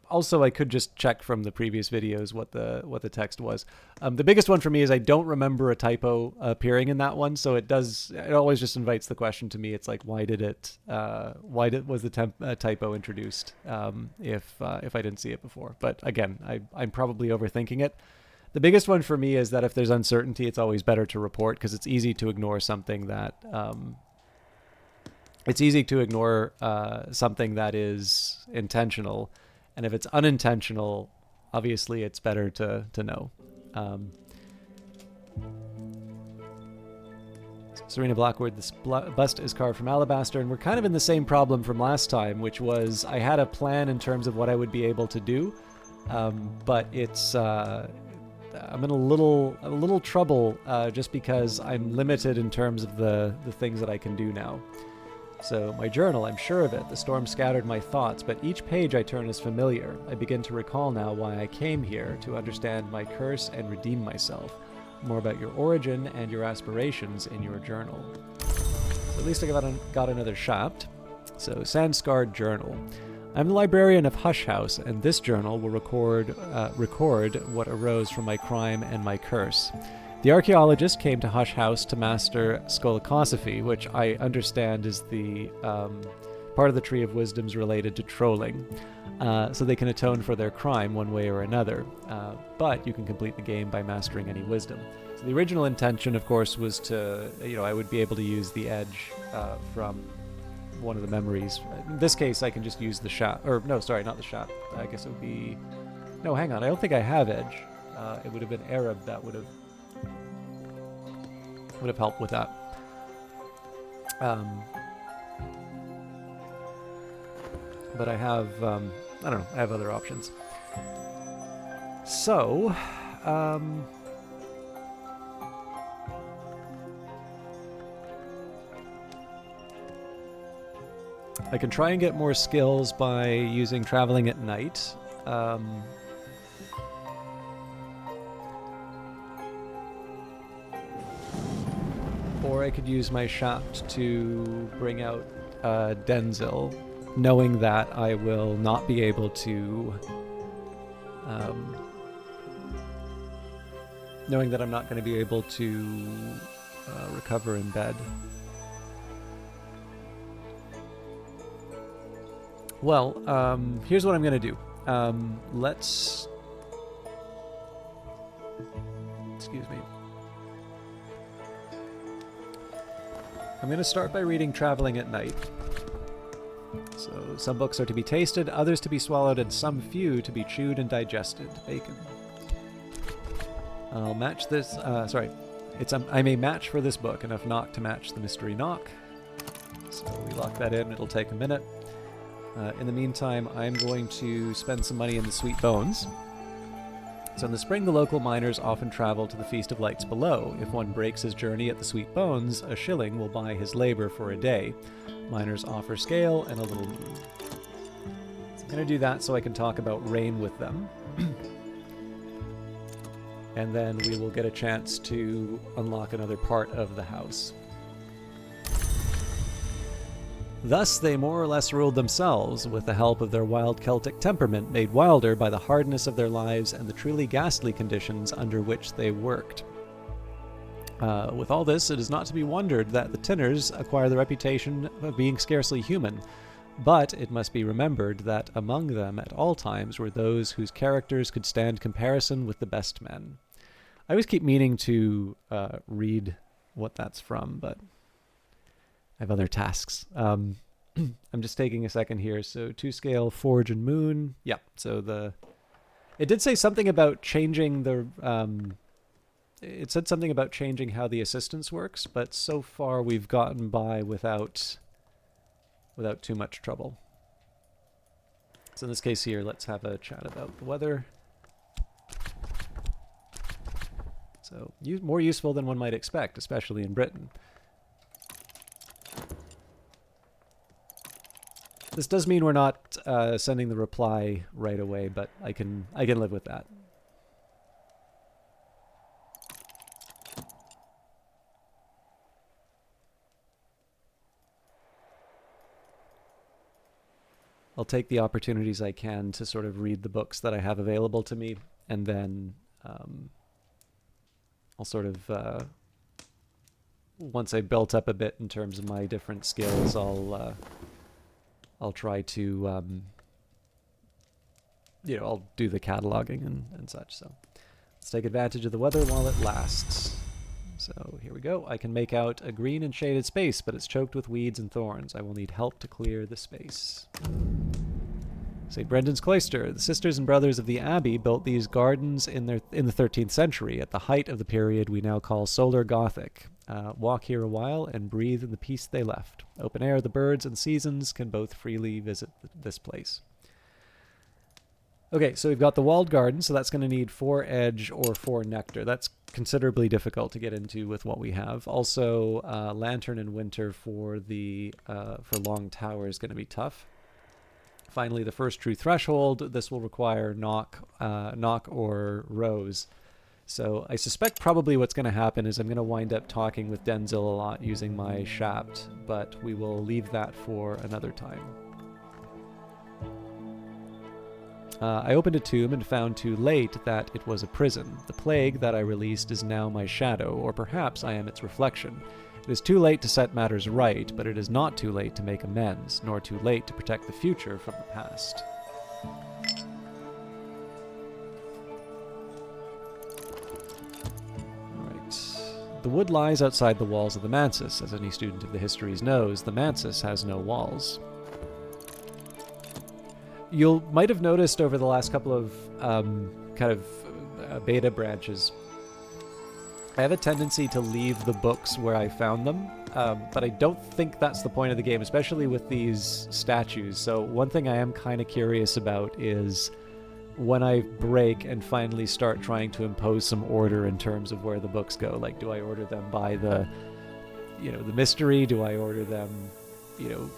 also I could just check from the previous videos what the text was. The biggest one for me is I don't remember a typo appearing in that one, so it always just invites the question to me. It's like, was the typo introduced if I didn't see it before? But again, I'm probably overthinking it. The biggest one for me is that if there's uncertainty, it's always better to report, because it's easy to ignore something that is intentional, and if it's unintentional, obviously it's better to know. Serena Blackwood, this bust is carved from alabaster, and we're kind of in the same problem from last time, which was I had a plan in terms of what I would be able to do, but it's... I'm in a little trouble just because I'm limited in terms of the things that I can do now. So my journal, I'm sure of it. The storm scattered my thoughts, but each page I turn is familiar. I begin to recall now why I came here, to understand my curse and redeem myself. More about your origin and your aspirations in your journal. So at least I got another shaft. So, Sand-Scarred Journal. I'm the librarian of Hush House, and this journal will record what arose from my crime and my curse. The archaeologist came to Hush House to master skolakosophy, which I understand is the part of the Tree of Wisdoms related to trolling, so they can atone for their crime one way or another. But you can complete the game by mastering any wisdom. So the original intention, of course, was to, I would be able to use the edge from one of the memories. In this case, I can just use the shot. Or, no, sorry, not the shot. I guess it would be... No, hang on. I don't think I have edge. It would have been Arab that would have helped with that. But I have, I don't know, I have other options. So, I can try and get more skills by using traveling at night. Or I could use my shaft to bring out Denzil, knowing that I will not be able to... knowing that I'm not going to be able to recover in bed. Well, here's what I'm going to do. Let's... Excuse me. I'm going to start by reading Traveling at Night. So, some books are to be tasted, others to be swallowed, and some few to be chewed and digested. Bacon. I'll match this... sorry. I'm a match for this book. Enough knock to match the mystery knock. So we lock that in. It'll take a minute. In the meantime, I'm going to spend some money in the Sweet Bones. So in the spring, the local miners often travel to the Feast of Lights below. If one breaks his journey at the Sweet Bones, a shilling will buy his labor for a day. Miners offer scale and a little moon. So I'm going to do that so I can talk about rain with them. And then we will get a chance to unlock another part of the house. Thus, they more or less ruled themselves, with the help of their wild Celtic temperament made wilder by the hardness of their lives and the truly ghastly conditions under which they worked. With all this, it is not to be wondered that the Tinners acquire the reputation of being scarcely human, but it must be remembered that among them at all times were those whose characters could stand comparison with the best men. I always keep meaning to read what that's from, but I have other tasks. I'm just taking a second here. So 2-scale, Forge and Moon. Yeah, so it did say something about changing the... it said something about changing how the assistance works, but so far we've gotten by without too much trouble. So in this case here, let's have a chat about the weather. So more useful than one might expect, especially in Britain. This does mean we're not sending the reply right away, but I can live with that. I'll take the opportunities I can to sort of read the books that I have available to me, and then I'll sort of once I built up a bit in terms of my different skills, I'll try to, I'll do the cataloging and such. So let's take advantage of the weather while it lasts. So here we go. I can make out a green and shaded space, but it's choked with weeds and thorns. I will need help to clear the space. St. Brendan's Cloister. The sisters and brothers of the Abbey built these gardens in the 13th century, at the height of the period we now call Solar Gothic. Walk here a while and breathe in the peace they left. Open air, the birds and seasons can both freely visit this place. Okay, so we've got the walled garden, so that's going to need 4 edge or 4 nectar. That's considerably difficult to get into with what we have. Also, lantern in winter for the for long tower is going to be tough. Finally, the first true threshold. This will require knock or rose. So I suspect probably what's going to happen is I'm going to wind up talking with Denzil a lot using my shaft, but we will leave that for another time. I opened a tomb and found too late that it was a prison. The plague that I released is now my shadow, or perhaps I am its reflection. It is too late to set matters right, but it is not too late to make amends, nor too late to protect the future from the past. The wood lies outside the walls of the Mansis. As any student of the histories knows, the Mansis has no walls. You might have noticed over the last couple of beta branches, I have a tendency to leave the books where I found them, but I don't think that's the point of the game, especially with these statues. So one thing I am kind of curious about is when I break and finally start trying to impose some order in terms of where the books go. Like, do I order them by the mystery? Do I order them,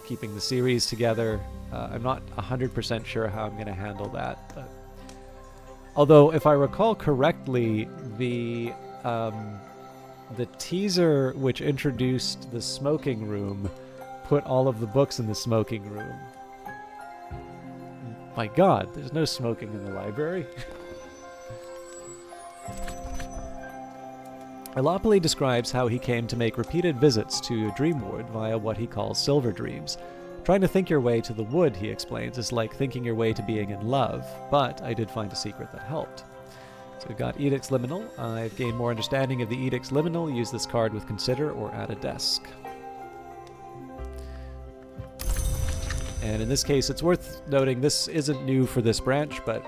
keeping the series together? I'm not 100% sure how I'm going to handle that. But although, if I recall correctly, the teaser which introduced the smoking room put all of the books in the smoking room. My God, there's no smoking in the library. Elopoli describes how he came to make repeated visits to Dreamwood via what he calls silver dreams. Trying to think your way to the wood, he explains, is like thinking your way to being in love, but I did find a secret that helped. So we've got Edict's Liminal. I've gained more understanding of the Edict's Liminal. Use this card with Consider or at a desk. And in this case, it's worth noting this isn't new for this branch, but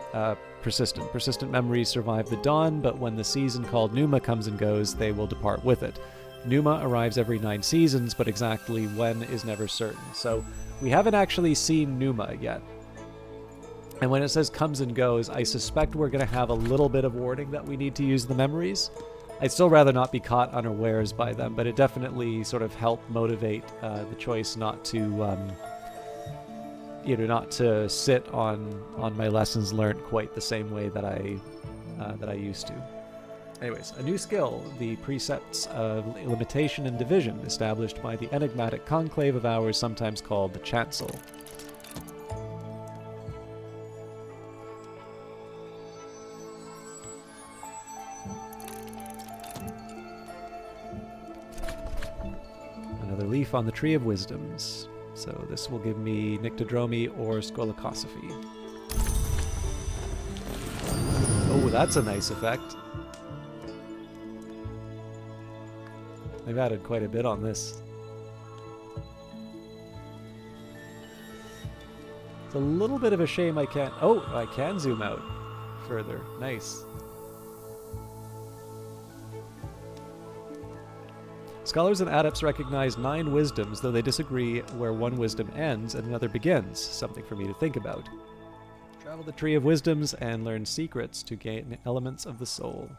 persistent. Persistent memories survive the dawn, but when the season called Numa comes and goes, they will depart with it. Numa arrives every 9 seasons, but exactly when is never certain. So we haven't actually seen Numa yet. And when it says comes and goes, I suspect we're going to have a little bit of warning that we need to use the memories. I'd still rather not be caught unawares by them, but it definitely sort of helped motivate the choice not to, not to sit on my lessons learned quite the same way that I used to. Anyways, a new skill, the precepts of limitation and division, established by the enigmatic conclave of ours, sometimes called the Chancel. Another leaf on the Tree of Wisdoms. So this will give me Nyctodromy or Skolakosophy. Oh, that's a nice effect. They've added quite a bit on this. It's a little bit of a shame I can't... Oh, I can zoom out further. Nice. Scholars and adepts recognize 9 wisdoms, though they disagree where one wisdom ends and another begins. Something for me to think about. Travel the Tree of Wisdoms and learn secrets to gain elements of the soul.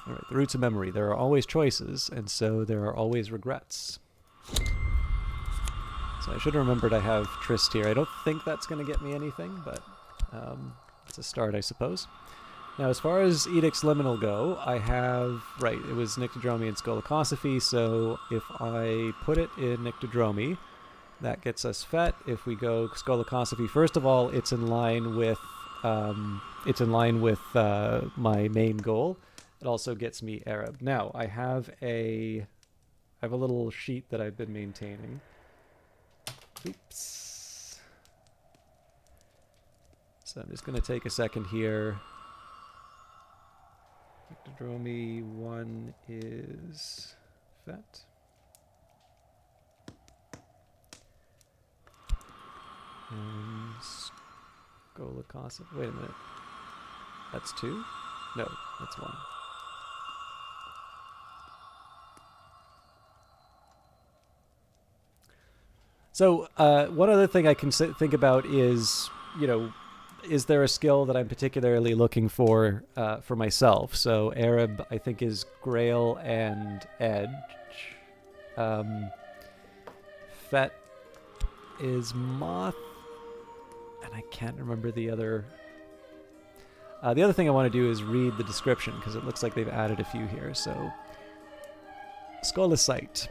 Alright, the roots of memory. There are always choices, and so there are always regrets. So I should have remembered I have Tryst here. I don't think that's going to get me anything, but it's a start, I suppose. Now, as far as Edict's Liminal go, I have... Right, it was Nyctodromy and Skolakosophy, so if I put it in Nyctodromy, that gets us Fet. If we go Skolakosophy, first of all, it's in line with my main goal. It also gets me Arab. Now, I have a little sheet that I've been maintaining. Oops. So I'm just going to take a second here. Nyctodromy 1 is Fet. And Skolakosophy. Wait a minute. That's 2? No, that's 1. So one other thing I can think about is, is there a skill that I'm particularly looking for myself? So Arab, I think, is Grail and Edge. Fet is Moth, and I can't remember the other. The other thing I want to do is read the description, because it looks like they've added a few here. So, Solaren't.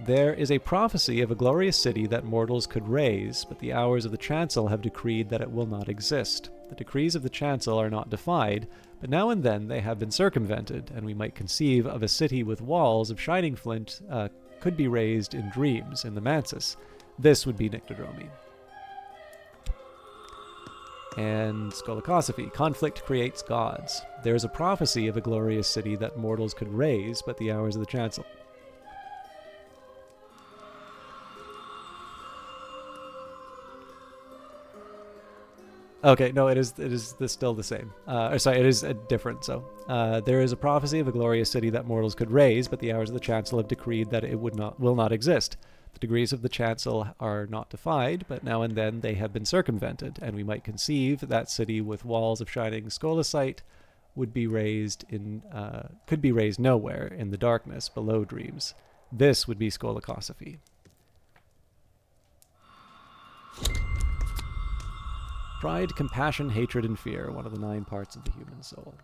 There is a prophecy of a glorious city that mortals could raise, but the hours of the chancel have decreed that it will not exist. The decrees of the chancel are not defied, but now and then they have been circumvented, and we might conceive of a city with walls of shining flint could be raised in dreams in the Mansis. This would be Nyctodromy. And Skolakosophy. Conflict creates gods. There is a prophecy of a glorious city that mortals could raise, but the hours of the chancel. Okay, no, it is still the same. It is different. So, there is a prophecy of a glorious city that mortals could raise, but the hours of the chancel have decreed that it will not exist. The degrees of the chancel are not defied, but now and then they have been circumvented, and we might conceive that city with walls of shining scolasite could be raised nowhere in the darkness below dreams. This would be Skolakosophy. Pride, compassion, hatred, and fear, one of the 9 parts of the human soul.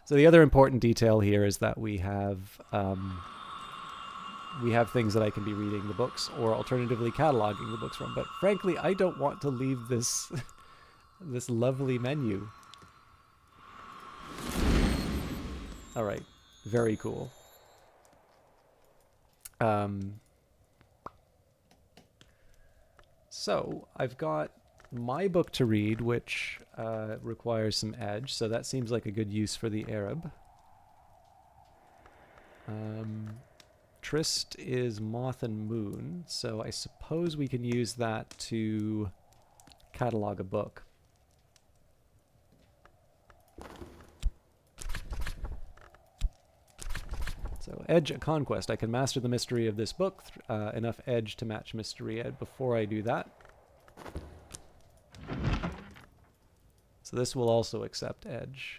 So the other important detail here is that we have things that I can be reading the books, or alternatively cataloging the books from. But frankly, I don't want to leave this this lovely menu. All right, very cool. So I've got my book to read, which requires some edge, so that seems like a good use for the Arab. Trist is Moth and Moon, so I suppose we can use that to catalog a book. So edge, a conquest. I can master the mystery of this book, enough edge to match mystery ed. Before I do that, so this will also accept edge,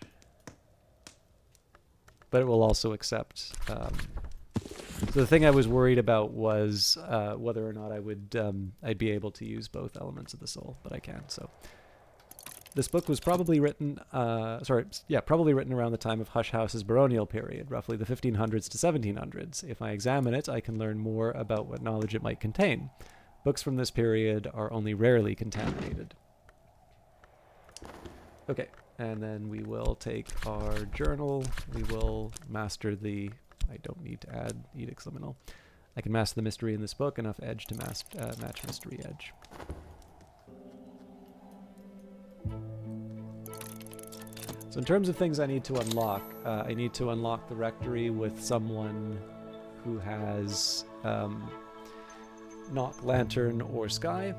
but it will also accept. So the thing I was worried about was whether or not I'd be able to use both elements of the soul, but I can. So this book was probably written, probably written around the time of Hush House's baronial period, roughly the 1500s to 1700s. If I examine it, I can learn more about what knowledge it might contain. Books from this period are only rarely contaminated. Okay, and then we will take our journal. We will master the... I don't need to add Edict Liminal. I can master the mystery in this book, enough edge to match mystery edge. So in terms of things I need to unlock the rectory with someone who has Knock, Lantern, or Sky.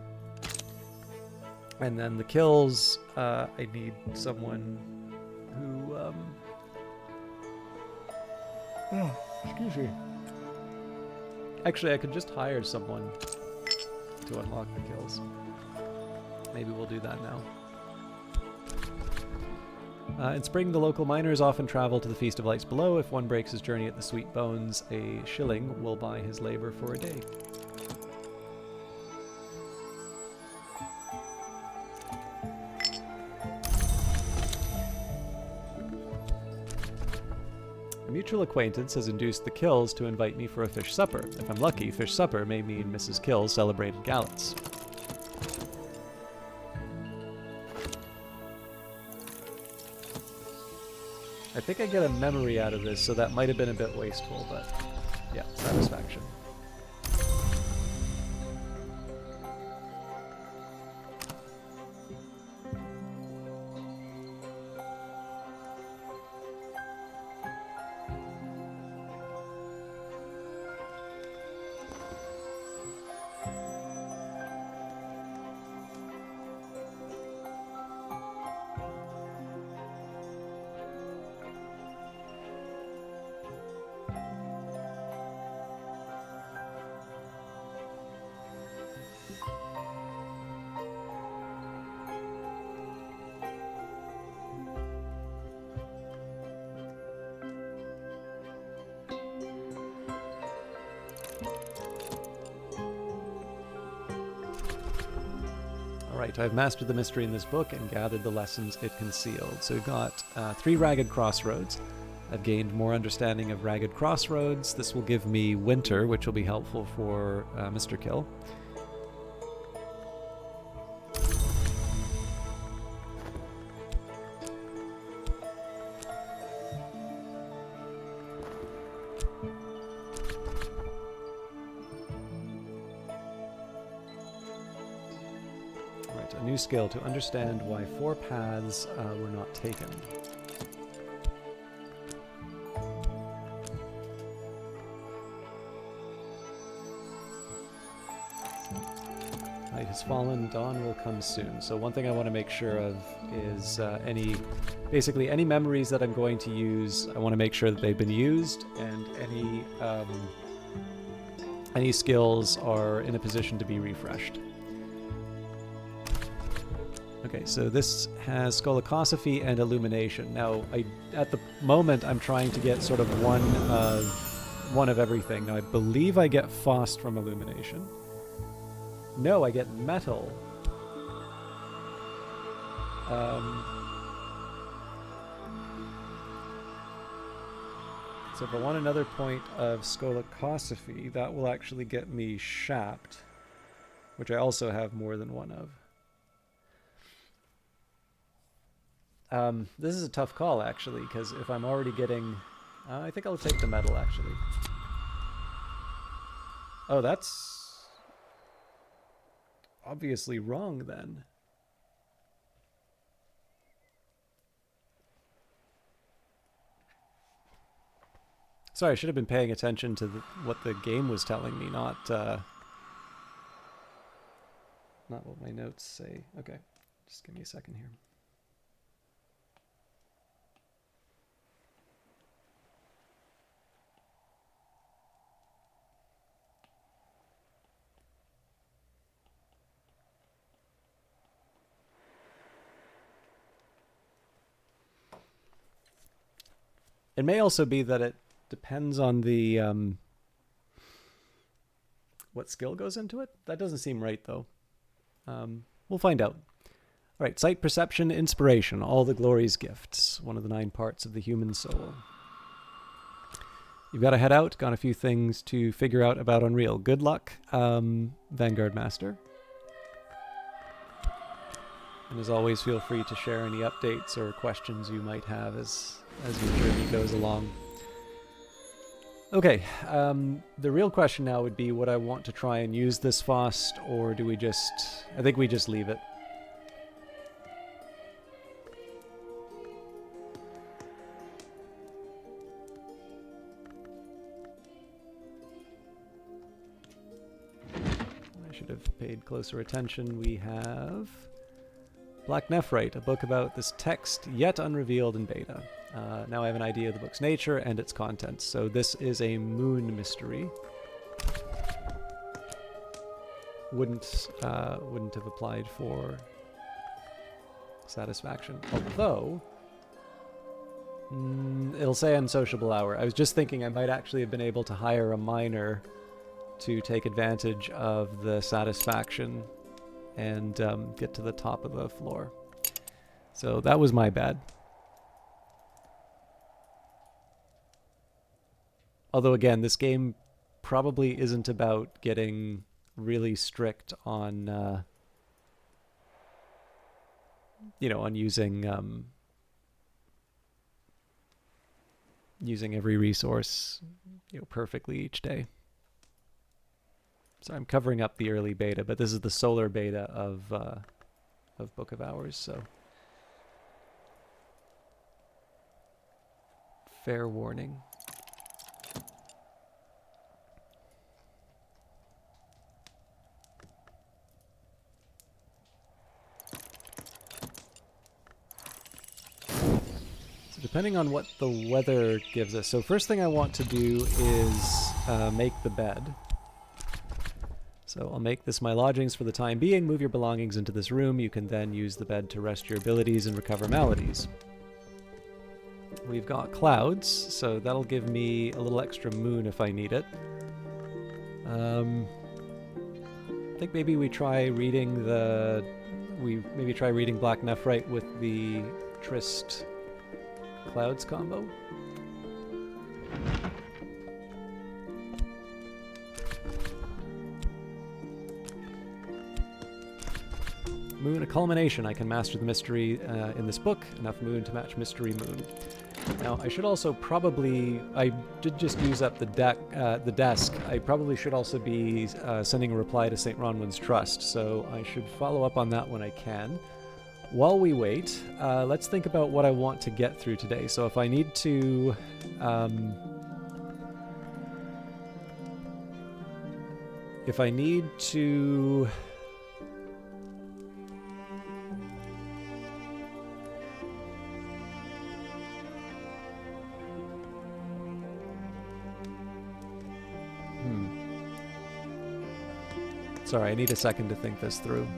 And then the kills, I need someone who... excuse me. Actually, I could just hire someone to unlock the kills. Maybe we'll do that now. In spring, the local miners often travel to the Feast of Lights below. If one breaks his journey at the Sweet Bones, a shilling will buy his labor for a day. A mutual acquaintance has induced the Kills to invite me for a fish supper. If I'm lucky, fish supper may mean Mrs. Kill's celebrated gallants. I think I get a memory out of this, so that might have been a bit wasteful, but yeah, satisfaction. Alright, I've mastered the mystery in this book and gathered the lessons it concealed. So we've got 3 Ragged Crossroads. I've gained more understanding of Ragged Crossroads. This will give me Winter, which will be helpful for Mr. Kill. A new skill to understand why 4 paths were not taken. Night has fallen, dawn will come soon. So one thing I want to make sure of is basically any memories that I'm going to use, I want to make sure that they've been used, and any skills are in a position to be refreshed. Okay, so this has Scolacosophy and Illumination. Now, at the moment, I'm trying to get sort of one of everything. Now, I believe I get Faust from Illumination. No, I get Metal. So if I want another point of Scolacosophy, that will actually get me Shapt, which I also have more than one of. This is a tough call, actually, because if I'm already getting... I think I'll take the Metal, actually. Oh, that's... obviously wrong, then. Sorry, I should have been paying attention to what the game was telling me, not what my notes say. Okay, just give me a second here. It may also be that it depends on the what skill goes into it. That doesn't seem right, though. We'll find out. All right, sight, perception, inspiration, all the glory's gifts, one of the 9 parts of the human soul. You've got to head out, got a few things to figure out about Unreal. Good luck, Vanguard Master. And as always, feel free to share any updates or questions you might have as your journey goes along. Okay, the real question now would be, would I want to try and use this Faust, or do we just... I think we just leave it. I should have paid closer attention. We have Black Nephrite, a book about this text yet unrevealed in beta. Now I have an idea of the book's nature and its contents. So this is a moon mystery. Wouldn't have applied for satisfaction. Although it'll say unsociable hour. I was just thinking I might actually have been able to hire a miner to take advantage of the satisfaction and get to the top of the floor. So that was my bad. Although, again, this game probably isn't about getting really strict on, on using every resource, perfectly each day. So I'm covering up the early beta, but this is the solar beta of Book of Hours, so fair warning. Depending on what the weather gives us. So first thing I want to do is make the bed. So I'll make this my lodgings for the time being. Move your belongings into this room. You can then use the bed to rest your abilities and recover maladies. We've got clouds, so that'll give me a little extra moon if I need it. I think maybe we try reading Black Nephrite with the Trist Clouds combo. Moon, a culmination. I can master the mystery in this book. Enough moon to match mystery moon. Now, I should also probably... I did just use up the desk. I probably should also be sending a reply to St. Ronwin's Trust, so I should follow up on that when I can. While we wait, let's think about what I want to get through today. So if I need to... Sorry, I need a second to think this through.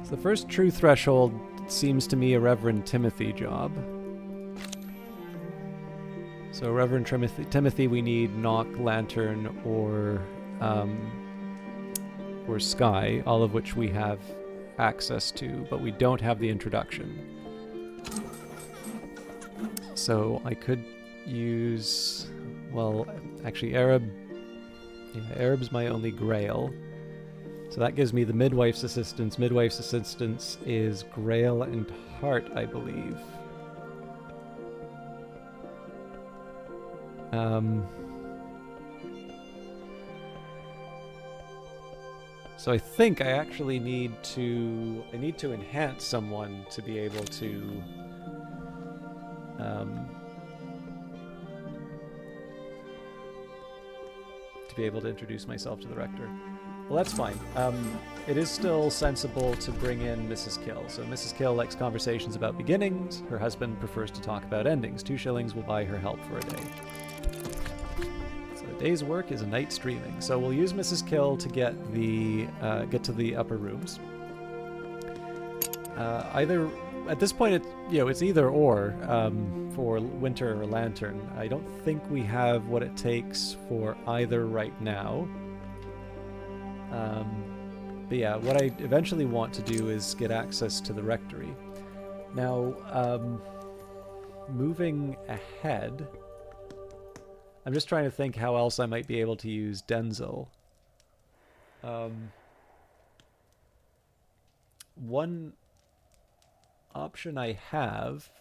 So the first true threshold seems to me a Reverend Timothy job. So Reverend Timothy, we need Knock, Lantern, or Sky, all of which we have access to, but we don't have the introduction. So I could use, well, actually Arab. Yeah, Arab's my only Grail. So that gives me the Midwife's Assistance. Midwife's Assistance is Grail and Heart, I believe. So I think I actually need to enhance someone to be able to introduce myself to the Rector. Well, that's fine. It is still sensible to bring in Mrs. Kill. So Mrs. Kill likes conversations about beginnings. Her husband prefers to talk about endings. 2 shillings will buy her help for a day. So a day's work is a night's dreaming. So we'll use Mrs. Kill to get to the upper rooms. Either at this point, it's either or for Winter or Lantern. I don't think we have what it takes for either right now. But yeah, what I eventually want to do is get access to the Rectory. Now, moving ahead, I'm just trying to think how else I might be able to use Denzel. One option I have,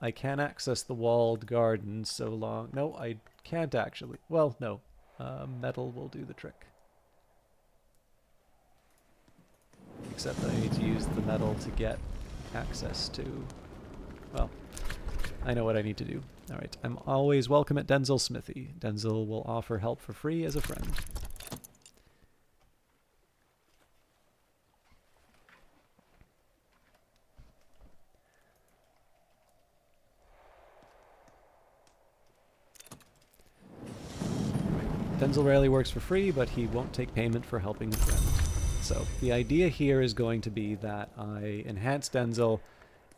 I can access the walled garden so long... No, I can't actually. Well, no. Metal will do the trick. Except that I need to use the metal to get access to... Well, I know what I need to do. Alright, I'm always welcome at Denzel's Smithy. Denzel will offer help for free as a friend. Denzel rarely works for free, but he won't take payment for helping a friend. So the idea here is going to be that I enhance Denzel.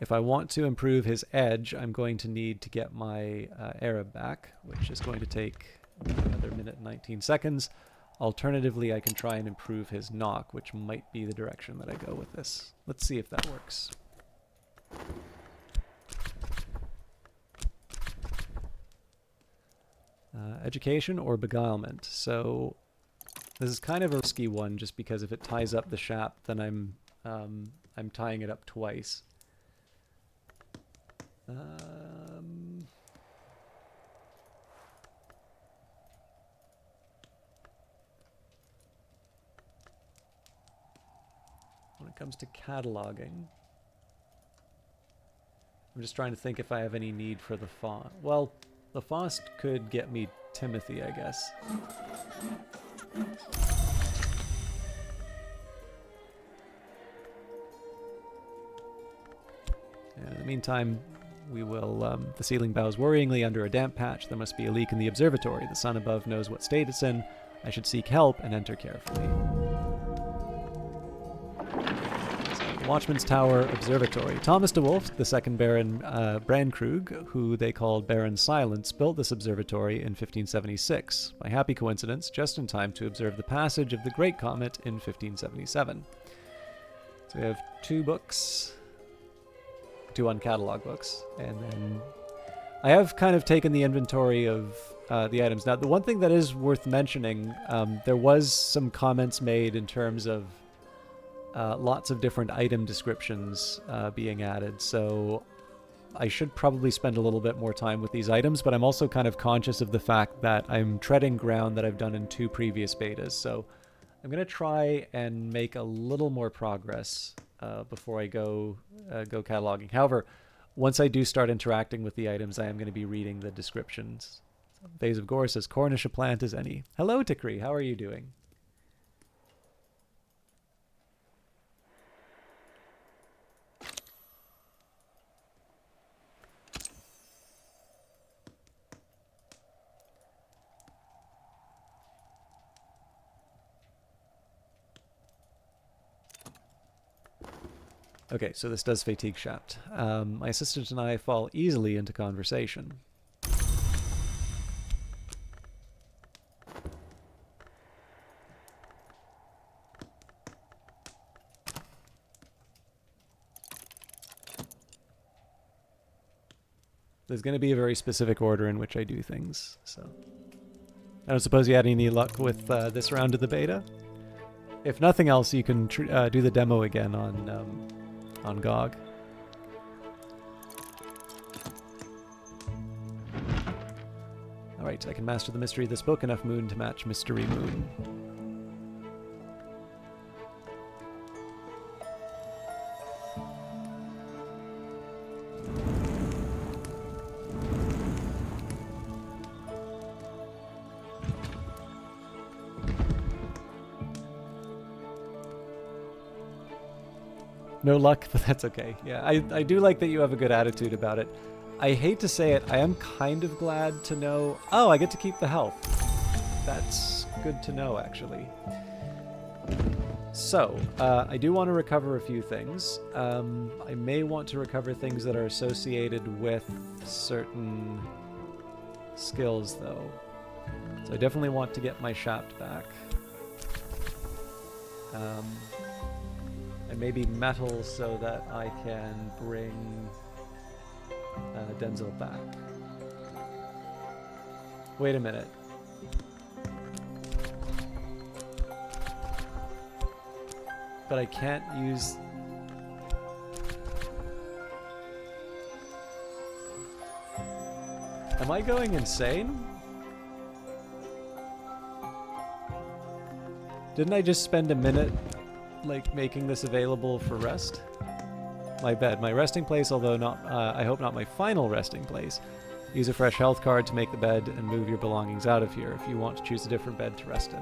If I want to improve his edge, I'm going to need to get my Arab back, which is going to take another minute and 19 seconds. Alternatively, I can try and improve his knock, which might be the direction that I go with this. Let's see if that works. Education or beguilement. So this is kind of a risky one, just because if it ties up the shaft, then I'm tying it up twice. When it comes to cataloging, I'm just trying to think if I have any need for the font. Well, the Faust could get me Timothy, I guess. Yeah, in the meantime, We will, the ceiling bows worryingly under a damp patch. There must be a leak in the observatory. The sun above knows what state it's in. I should seek help and enter carefully. Watchman's Tower Observatory. Thomas de Wolf, the second Baron Bran Krug, who they called Baron Silence, built this observatory in 1576, by happy coincidence, just in time to observe the passage of the Great Comet in 1577. So we have 2 books, 2 uncataloged books, and then I have kind of taken the inventory of the items. Now, the one thing that is worth mentioning, there was some comments made in terms of lots of different item descriptions being added, so I should probably spend a little bit more time with these items, but I'm also kind of conscious of the fact that I'm treading ground that I've done in 2 previous betas, so I'm going to try and make a little more progress before I go cataloging. However, once I do start interacting with the items, I am going to be reading the descriptions. Vase of Gore says, Cornish a plant as any. Hello, Tikri. How are you doing? Okay, so this does fatigue Shaft. My assistant and I fall easily into conversation. There's going to be a very specific order in which I do things, so... I don't suppose you had any luck with this round of the beta? If nothing else, you can do the demo again on GOG. Alright, I can master the mystery of this book. Enough moon to match Mystery Moon. No luck, but that's okay. Yeah, I do like that you have a good attitude about it. I hate to say it, I am kind of glad to know... Oh, I get to keep the health. That's good to know, actually. So, I do want to recover a few things. I may want to recover things that are associated with certain skills, though. So I definitely want to get my shaft back. And maybe metal so that I can bring Denzel back. Wait a minute. But I can't use... Am I going insane? Didn't I just spend a minute like making this available for rest? My bed, my resting place, although not, I hope not my final resting place. Use a fresh health card to make the bed and move your belongings out of here if you want to choose a different bed to rest in.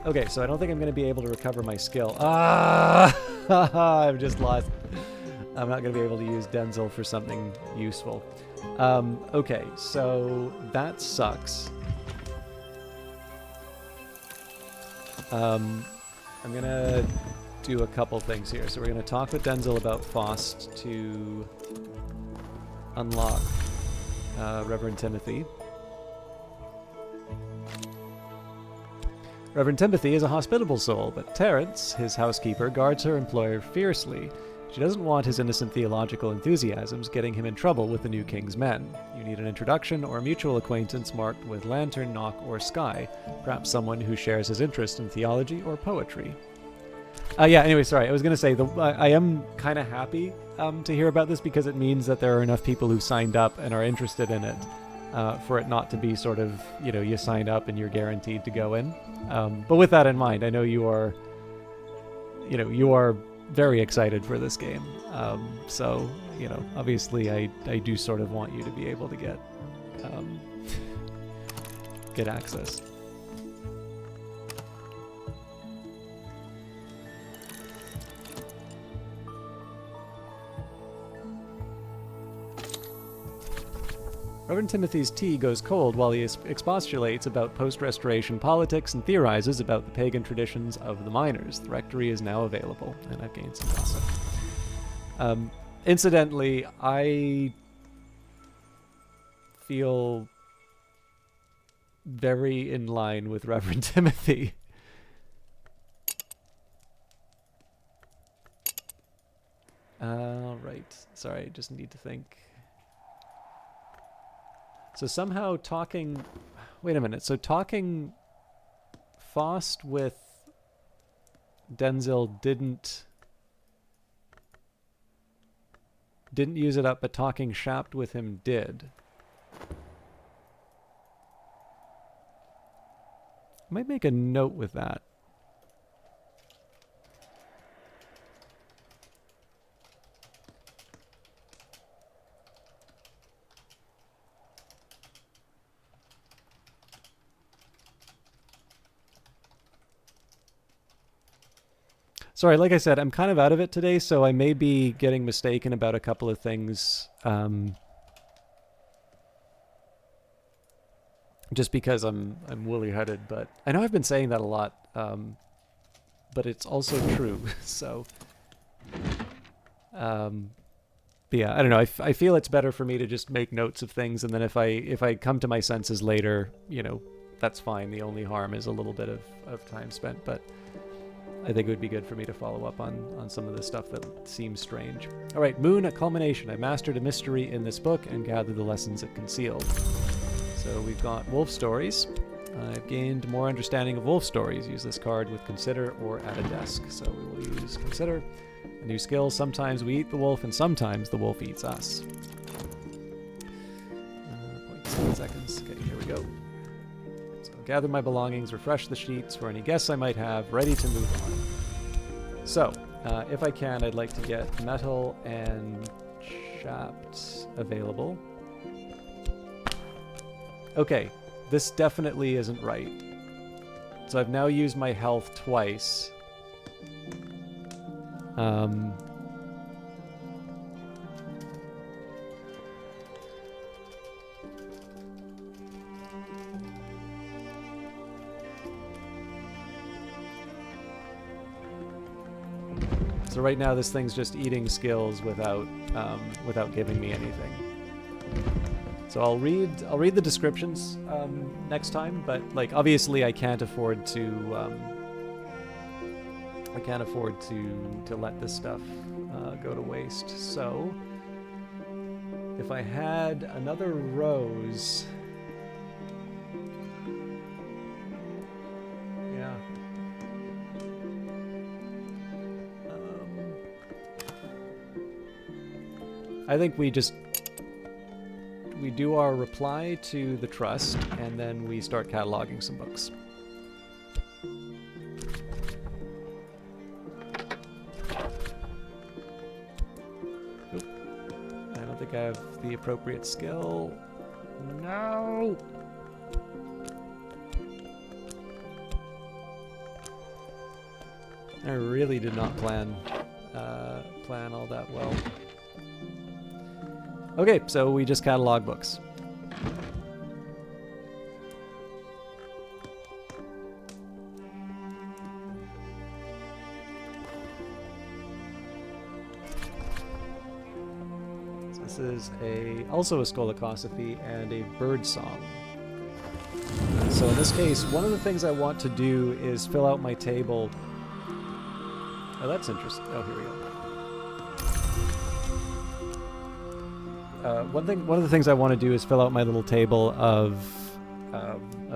Okay, so I don't think I'm going to be able to recover my skill. Ah! I've just lost. I'm not going to be able to use Denzel for something useful. Okay, so that sucks. I'm going to do a couple things here. So we're going to talk with Denzel about Faust to unlock Reverend Timothy. Reverend Timothy is a hospitable soul, but Terence, his housekeeper, guards her employer fiercely. She doesn't want his innocent theological enthusiasms getting him in trouble with the new king's men. You need an introduction or a mutual acquaintance marked with lantern, knock, or sky, perhaps someone who shares his interest in theology or poetry. Yeah, anyway, sorry, I was going to say, I am kind of happy to hear about this because it means that there are enough people who signed up and are interested in it for it not to be sort of, you know, you signed up and you're guaranteed to go in. But with that in mind, I know you are very excited for this game. So, you know, obviously I do sort of want you to be able to get access. Reverend Timothy's tea goes cold while he expostulates about post-restoration politics and theorizes about the pagan traditions of the miners. The rectory is now available, and I've gained some gossip. Incidentally, I feel very in line with Reverend Timothy. Right. Sorry, I just need to think. So somehow talking... Wait a minute. So talking Faust with Denzil didn't use it up, but talking Shapt with him did. I might make a note with that. Sorry, like I said, I'm kind of out of it today, so I may be getting mistaken about a couple of things. Just because I'm woolly-headed, but I know I've been saying that a lot, but it's also true. So, but yeah, I don't know. I feel it's better for me to just make notes of things, and then if I come to my senses later, you know, that's fine. The only harm is a little bit of time spent, but I think it would be good for me to follow up on some of the stuff that seems strange. All right, Moon, a culmination. I mastered a mystery in this book and gathered the lessons it concealed. So we've got wolf stories. I've gained more understanding of wolf stories. Use this card with consider or at a desk. So we will use consider. A new skill. Sometimes we eat the wolf and sometimes the wolf eats us. 0.7 seconds. Okay, here we go. So gather my belongings, refresh the sheets for any guests I might have, ready to move on. So, if I can, I'd like to get metal and Shapt available. Okay, this definitely isn't right. So I've now used my health twice. So right now this thing's just eating skills without giving me anything. So I'll read the descriptions next time, but like obviously I can't afford to let this stuff go to waste. So if I had another rose, yeah. I think we do our reply to the trust, and then we start cataloging some books. Oop. I don't think I have the appropriate skill. No! I really did not plan all that well. Okay, so we just catalog books. So this is also a skolakosophy and a bird song. So in this case, one of the things I want to do is fill out my table. Oh, that's interesting. Oh, here we go. One of the things I want to do is fill out my little table of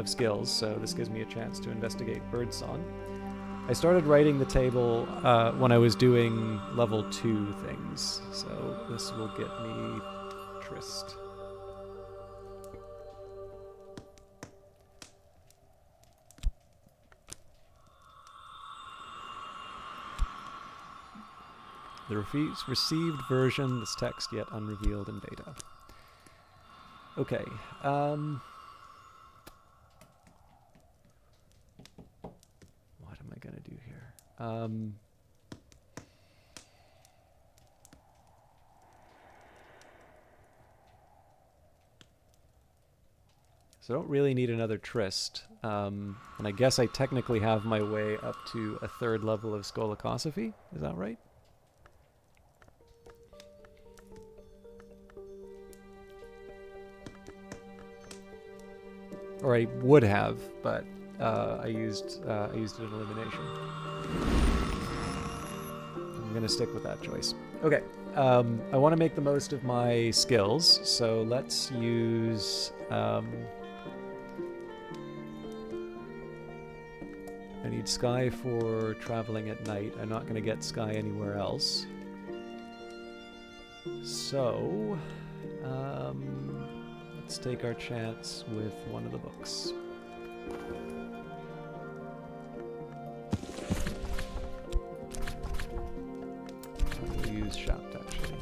skills, so this gives me a chance to investigate birdsong. I started writing the table when I was doing level 2 things, so this will get me Trist. The received version, this text yet unrevealed in beta. Okay. What am I going to do here? So I don't really need another tryst. And I guess I technically have my way up to a 3rd level of Skolakosophy. Is that right? Or I would have, but I used it in elimination. I'm gonna stick with that choice. Okay, I want to make the most of my skills, so let's use. I need Sky for traveling at night. I'm not gonna get Sky anywhere else. So, let's take our chance with one of the books. We'll use Shaft, actually.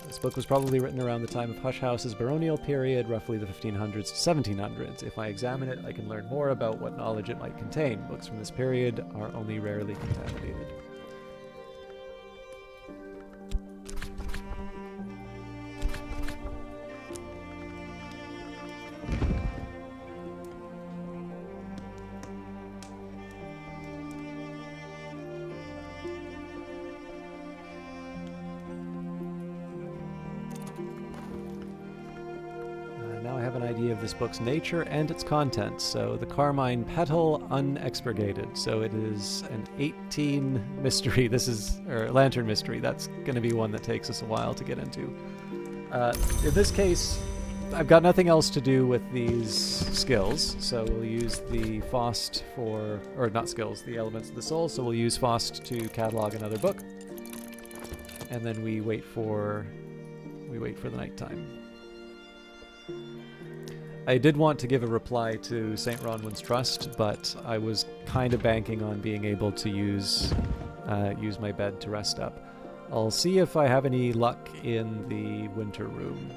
This book was probably written around the time of Hush House's baronial period, roughly the 1500s to 1700s. If I examine it, I can learn more about what knowledge it might contain. Books from this period are only rarely contaminated. Of this book's nature and its contents. So the Carmine Petal unexpurgated. So it is an 18 mystery. This is, or lantern mystery. That's going to be one that takes us a while to get into. In this case, I've got nothing else to do with these skills. So we'll use the Faust for, or not skills, the elements of the soul. So we'll use Faust to catalog another book. And then we wait for the nighttime. I did want to give a reply to St. Ronwin's Trust, but I was kind of banking on being able to use my bed to rest up. I'll see if I have any luck in the winter room,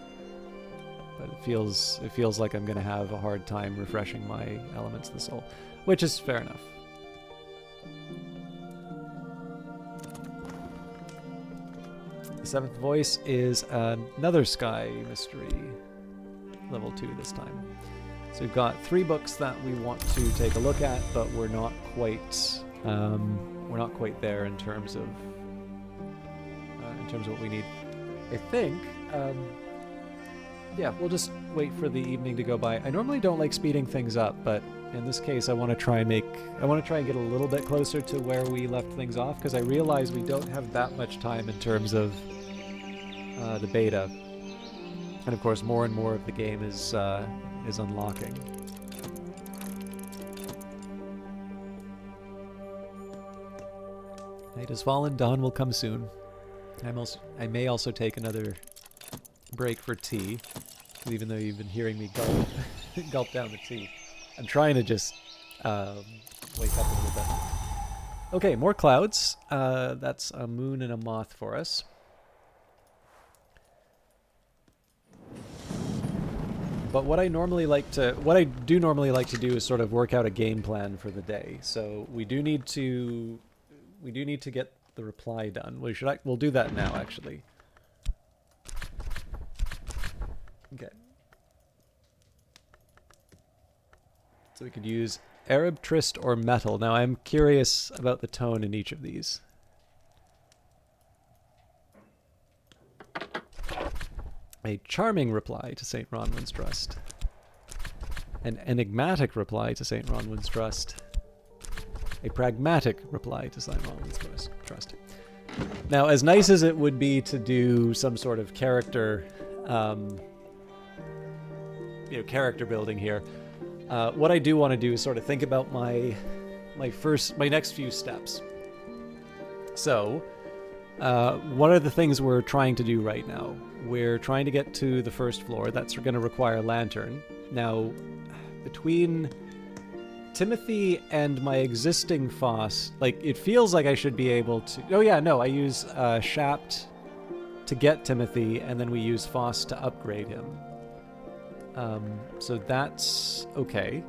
but it feels like I'm going to have a hard time refreshing my elements of the soul, which is fair enough. The 7th voice is another Sky mystery. Level 2 this time. So we've got 3 books that we want to take a look at, but we're not quite there in terms of what we need. I think yeah, we'll just wait for the evening to go by. I normally don't like speeding things up, but in this case I want to try and get a little bit closer to where we left things off, because I realize we don't have that much time in terms of the beta. And of course, more and more of the game is unlocking. Night has fallen, dawn will come soon. I may also take another break for tea, even though you've been hearing me gulp down the tea. I'm trying to just wake up a little bit. Okay, more clouds. That's a moon and a moth for us. But what I do normally like to do is sort of work out a game plan for the day. So we do need to get the reply done. We'll do that now, actually. Okay. So we could use Arab, Tryst, or Metal. Now I'm curious about the tone in each of these. A charming reply to St. Ronwin's Trust. An enigmatic reply to St. Ronwin's Trust. A pragmatic reply to St. Ronwin's Trust. Now, as nice as it would be to do some sort of character, character building here, what I do want to do is sort of think about my next few steps. So, what are the things we're trying to do right now? We're trying to get to the 1st floor. That's going to require a lantern. Now, between Timothy and my existing Foss, it feels like I should be able to... Oh yeah, no, I use Shapt to get Timothy, and then we use Foss to upgrade him. So that's okay.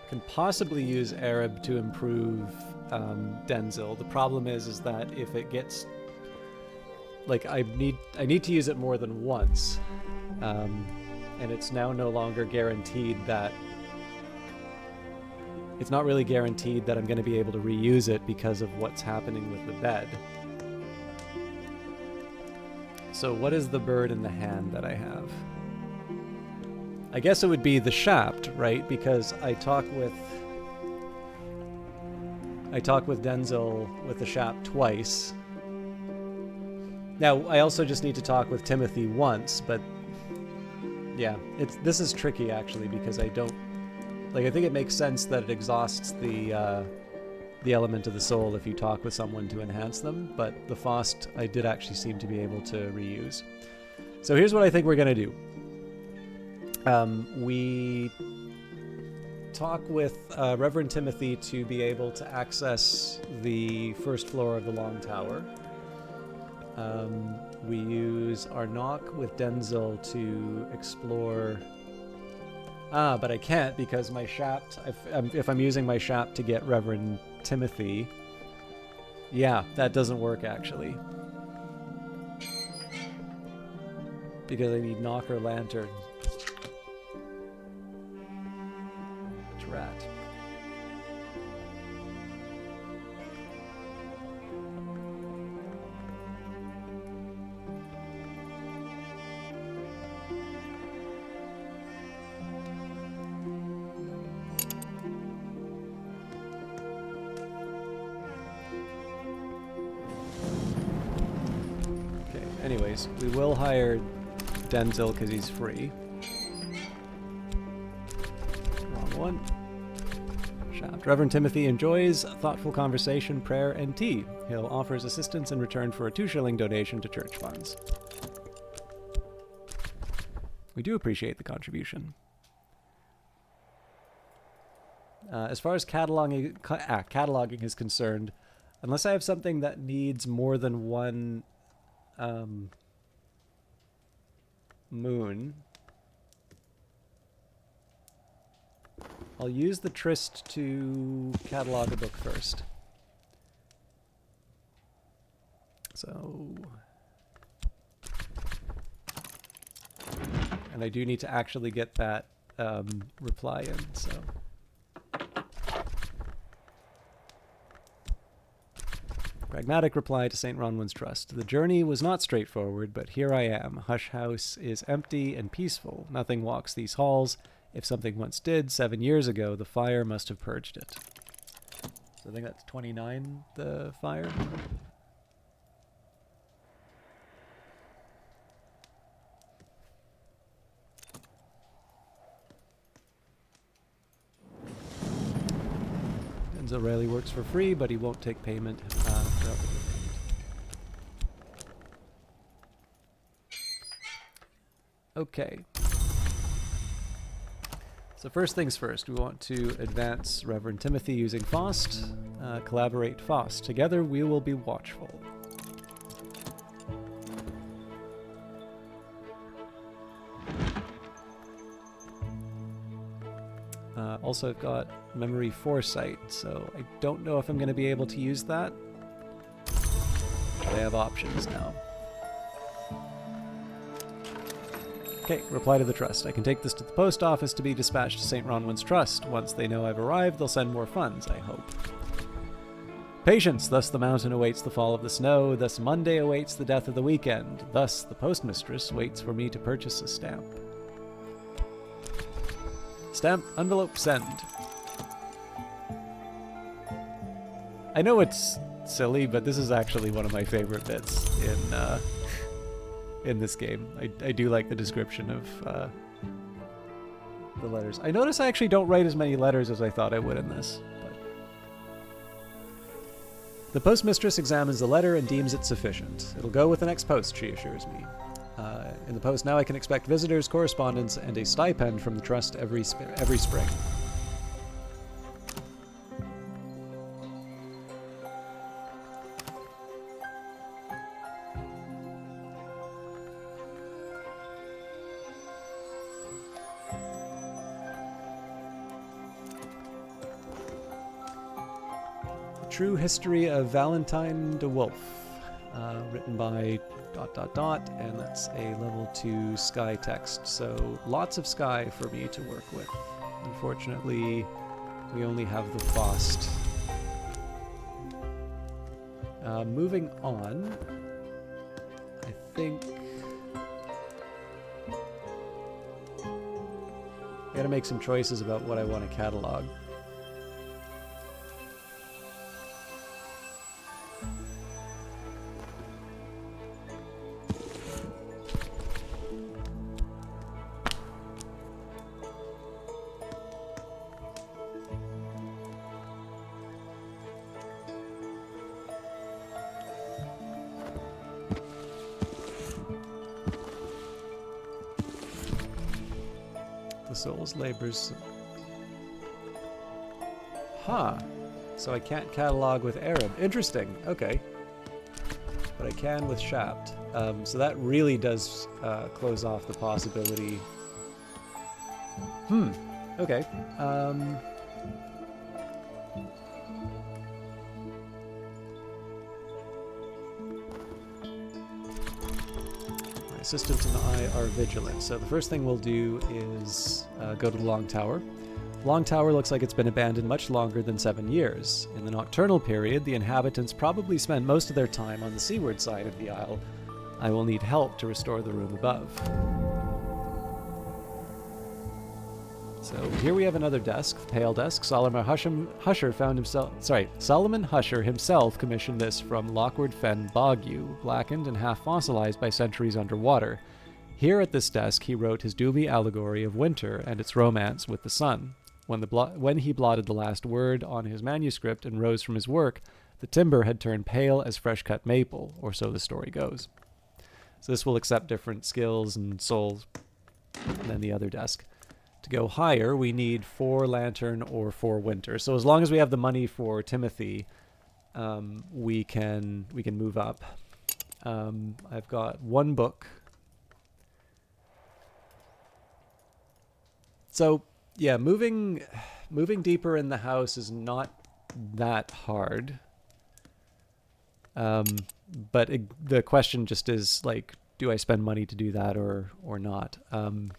can possibly use Arab to improve Denzil. The problem is that if it gets like I need to use it more than once, and it's now no longer guaranteed that it's not really guaranteed that I'm going to be able to reuse it because of what's happening with the bed. So what is the bird in the hand that I have? I guess it would be the Shaft, right? Because I talk with Denzil with the Shaft twice. Now, I also just need to talk with Timothy once, but yeah, this is tricky actually because I don't I think it makes sense that it exhausts the element of the soul if you talk with someone to enhance them, but the Faust I did actually seem to be able to reuse. So here's what I think we're gonna do. We talk with Reverend Timothy to be able to access the first floor of the Long Tower. We use our knock with Denzil to explore... but I can't because my Shaft... If I'm using my Shaft to get Reverend Timothy... Yeah, that doesn't work actually. Because I need knock or lantern. Rat. Okay, anyways, we will hire Denzil because he's free. Wrong one. Shaft. Reverend Timothy enjoys thoughtful conversation, prayer, and tea. He'll offer his assistance in return for a 2-shilling donation to church funds. We do appreciate the contribution. As far as cataloging is concerned, unless I have something that needs more than one moon, I'll use the Tryst to catalog a book first. So... And I do need to actually get that reply in, so... Pragmatic reply to St. Ronwin's Trust. The journey was not straightforward, but here I am. Hush House is empty and peaceful. Nothing walks these halls. If something once did, 7 years ago, the fire must have purged it. So I think that's 29, the fire. Denzil rarely works for free, but he won't take payment throughout the weekend. Okay. So first things first, we want to advance Reverend Timothy using Faust. Collaborate Faust. Together we will be watchful. Also, I've got Memory Foresight, so I don't know if I'm going to be able to use that. But I have options now. Okay, reply to the Trust. I can take this to the post office to be dispatched to St. Ronwin's Trust. Once they know I've arrived, they'll send more funds, I hope. Patience! Thus the mountain awaits the fall of the snow. Thus Monday awaits the death of the weekend. Thus the postmistress waits for me to purchase a stamp. Stamp, envelope, send. I know it's silly, but this is actually one of my favorite bits in this game. I do like the description of the letters. I notice I actually don't write as many letters as I thought I would in this. But. The postmistress examines the letter and deems it sufficient. It'll go with the next post, she assures me. In the post now I can expect visitors, correspondence, and a stipend from the Trust every spring. True History of Valentine de Wolf, written by ... and that's a level 2 sky text, so lots of sky for me to work with. Unfortunately, we only have the Faust. Moving on, I think I gotta make some choices about what I want to catalog. Soul's Labors. Huh. So I can't catalog with Arab. Interesting. Okay. But I can with Shapt. So that really does close off the possibility. Okay. Assistants and I are vigilant. So the first thing we'll do is go to the Long Tower. Long Tower looks like it's been abandoned much longer than 7 years. In the nocturnal period, the inhabitants probably spend most of their time on the seaward side of the isle. I will need help to restore the room above. So here we have another desk, the Pale Desk. Solomon Husher himself commissioned this from Lockwood Fen Boggu, blackened and half fossilized by centuries underwater. Here at this desk he wrote his Doobie allegory of winter and its romance with the sun. When he blotted the last word on his manuscript and rose from his work, the timber had turned pale as fresh-cut maple, or so the story goes. So this will accept different skills and souls than the other desk. To go higher, we need 4 lantern or 4 winter. So as long as we have the money for Timothy, we can move up. I've got 1 book. So yeah, moving deeper in the house is not that hard. But the question just is like, do I spend money to do that or not? I'm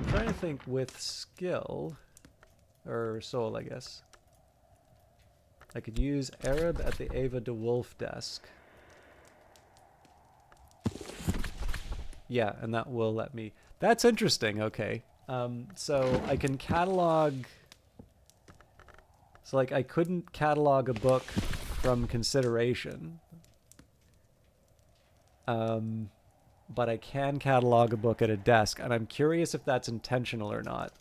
trying to think with skill, or soul, I guess. I could use Arab at the Ava de Wolf desk. Yeah, and that will let me... That's interesting, okay. So I can catalog... So, like, I couldn't catalog a book from consideration. But I can catalog a book at a desk, and I'm curious if that's intentional or not.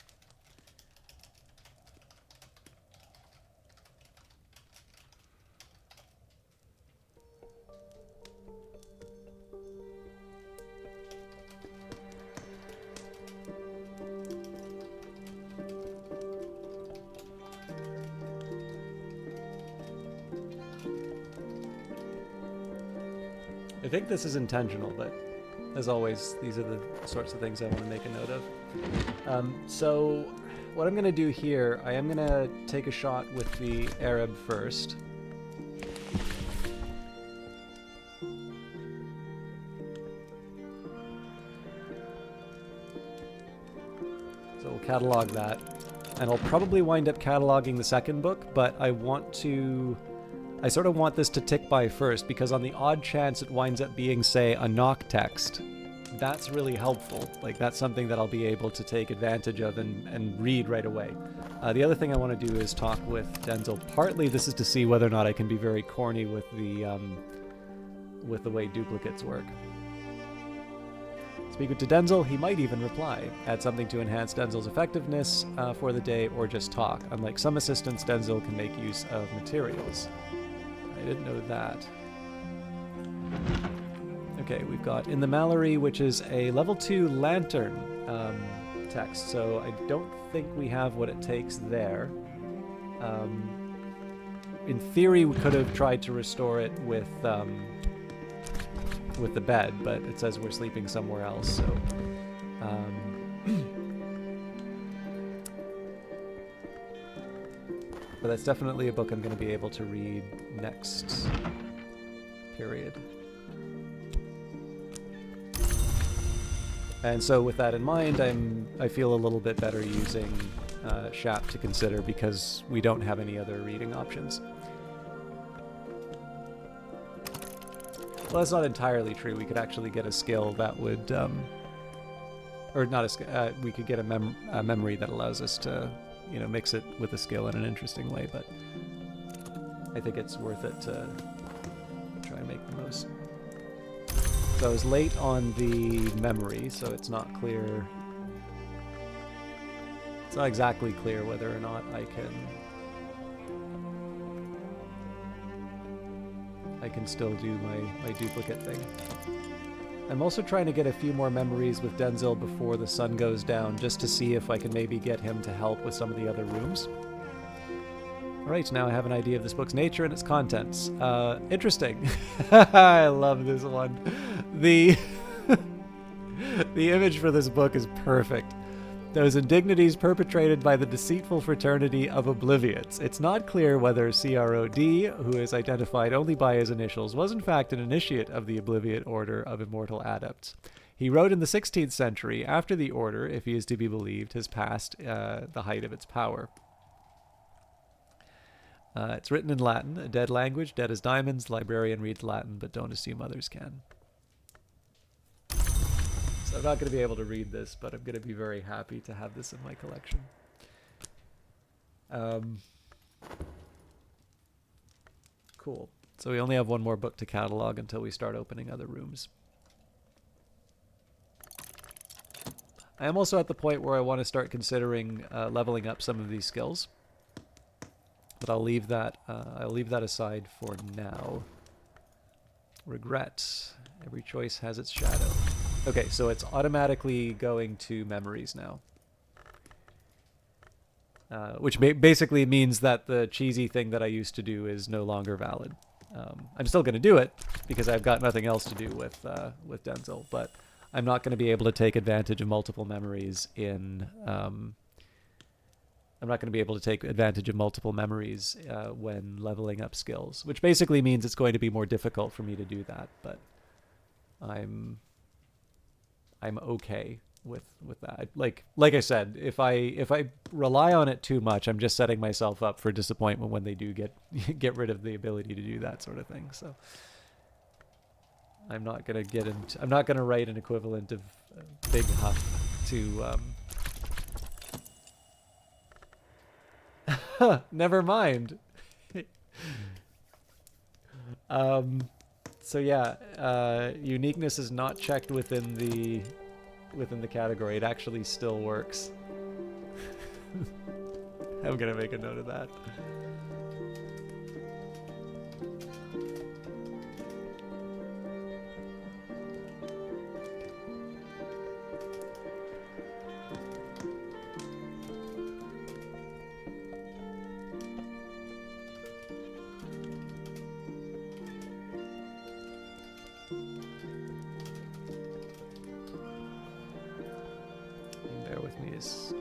I think this is intentional, but as always, these are the sorts of things I want to make a note of. So what I'm going to do here, I am going to take a shot with the Arab first. So we'll catalog that. And I'll probably wind up cataloging the second book, but I sort of want this to tick by first, because on the odd chance it winds up being, say, a knock text, that's really helpful. Like, that's something that I'll be able to take advantage of and read right away. The other thing I want to do is talk with Denzel. Partly this is to see whether or not I can be very corny with the way duplicates work. Speak to Denzel, he might even reply. Add something to enhance Denzel's effectiveness for the day, or just talk. Unlike some assistants, Denzel can make use of materials. I didn't know that. Okay, we've got In the Mallory, which is a level 2 lantern text, so I don't think we have what it takes there. In theory, we could have tried to restore it with with the bed, but it says we're sleeping somewhere else, so but that's definitely a book I'm going to be able to read next period. And so with that in mind, I feel a little bit better using Shap to consider, because we don't have any other reading options. Well, that's not entirely true. We could actually get a skill that would, or not a skill, we could get a memory that allows us to, you know, mix it with a skill in an interesting way, but I think it's worth it to try and make the most. So I was late on the memory, so it's not clear. It's not exactly clear whether or not I can still do my duplicate thing. I'm also trying to get a few more memories with Denzil before the sun goes down, just to see if I can maybe get him to help with some of the other rooms. Alright, now I have an idea of this book's nature and its contents. Interesting. I love this one. The image for this book is perfect. Those indignities perpetrated by the deceitful fraternity of Obliviates. It's not clear whether CROD, who is identified only by his initials, was in fact an initiate of the Obliviate Order of Immortal Adepts. He wrote in the 16th century, after the order, if he is to be believed, has passed the height of its power. It's written in Latin, a dead language, dead as diamonds. Librarian reads Latin, but don't assume others can. So I'm not going to be able to read this, but I'm going to be very happy to have this in my collection. Cool. So we only have one more book to catalog until we start opening other rooms. I am also at the point where I want to start considering leveling up some of these skills. But I'll leave that aside for now. Regret. Every choice has its shadow. Okay, so it's automatically going to memories now. Which basically means that the cheesy thing that I used to do is no longer valid. I'm still going to do it, because I've got nothing else to do with Denzil, but I'm not going to be able to take advantage of multiple memories in... I'm not going to be able to take advantage of multiple memories when leveling up skills, which basically means it's going to be more difficult for me to do that, but I'm okay with that. Like I said, if I rely on it too much, I'm just setting myself up for disappointment when they do get rid of the ability to do that sort of thing. So I'm not going to write an equivalent of Big Huff to never mind. So yeah, uniqueness is not checked within the category. It actually still works. I'm gonna make a note of that.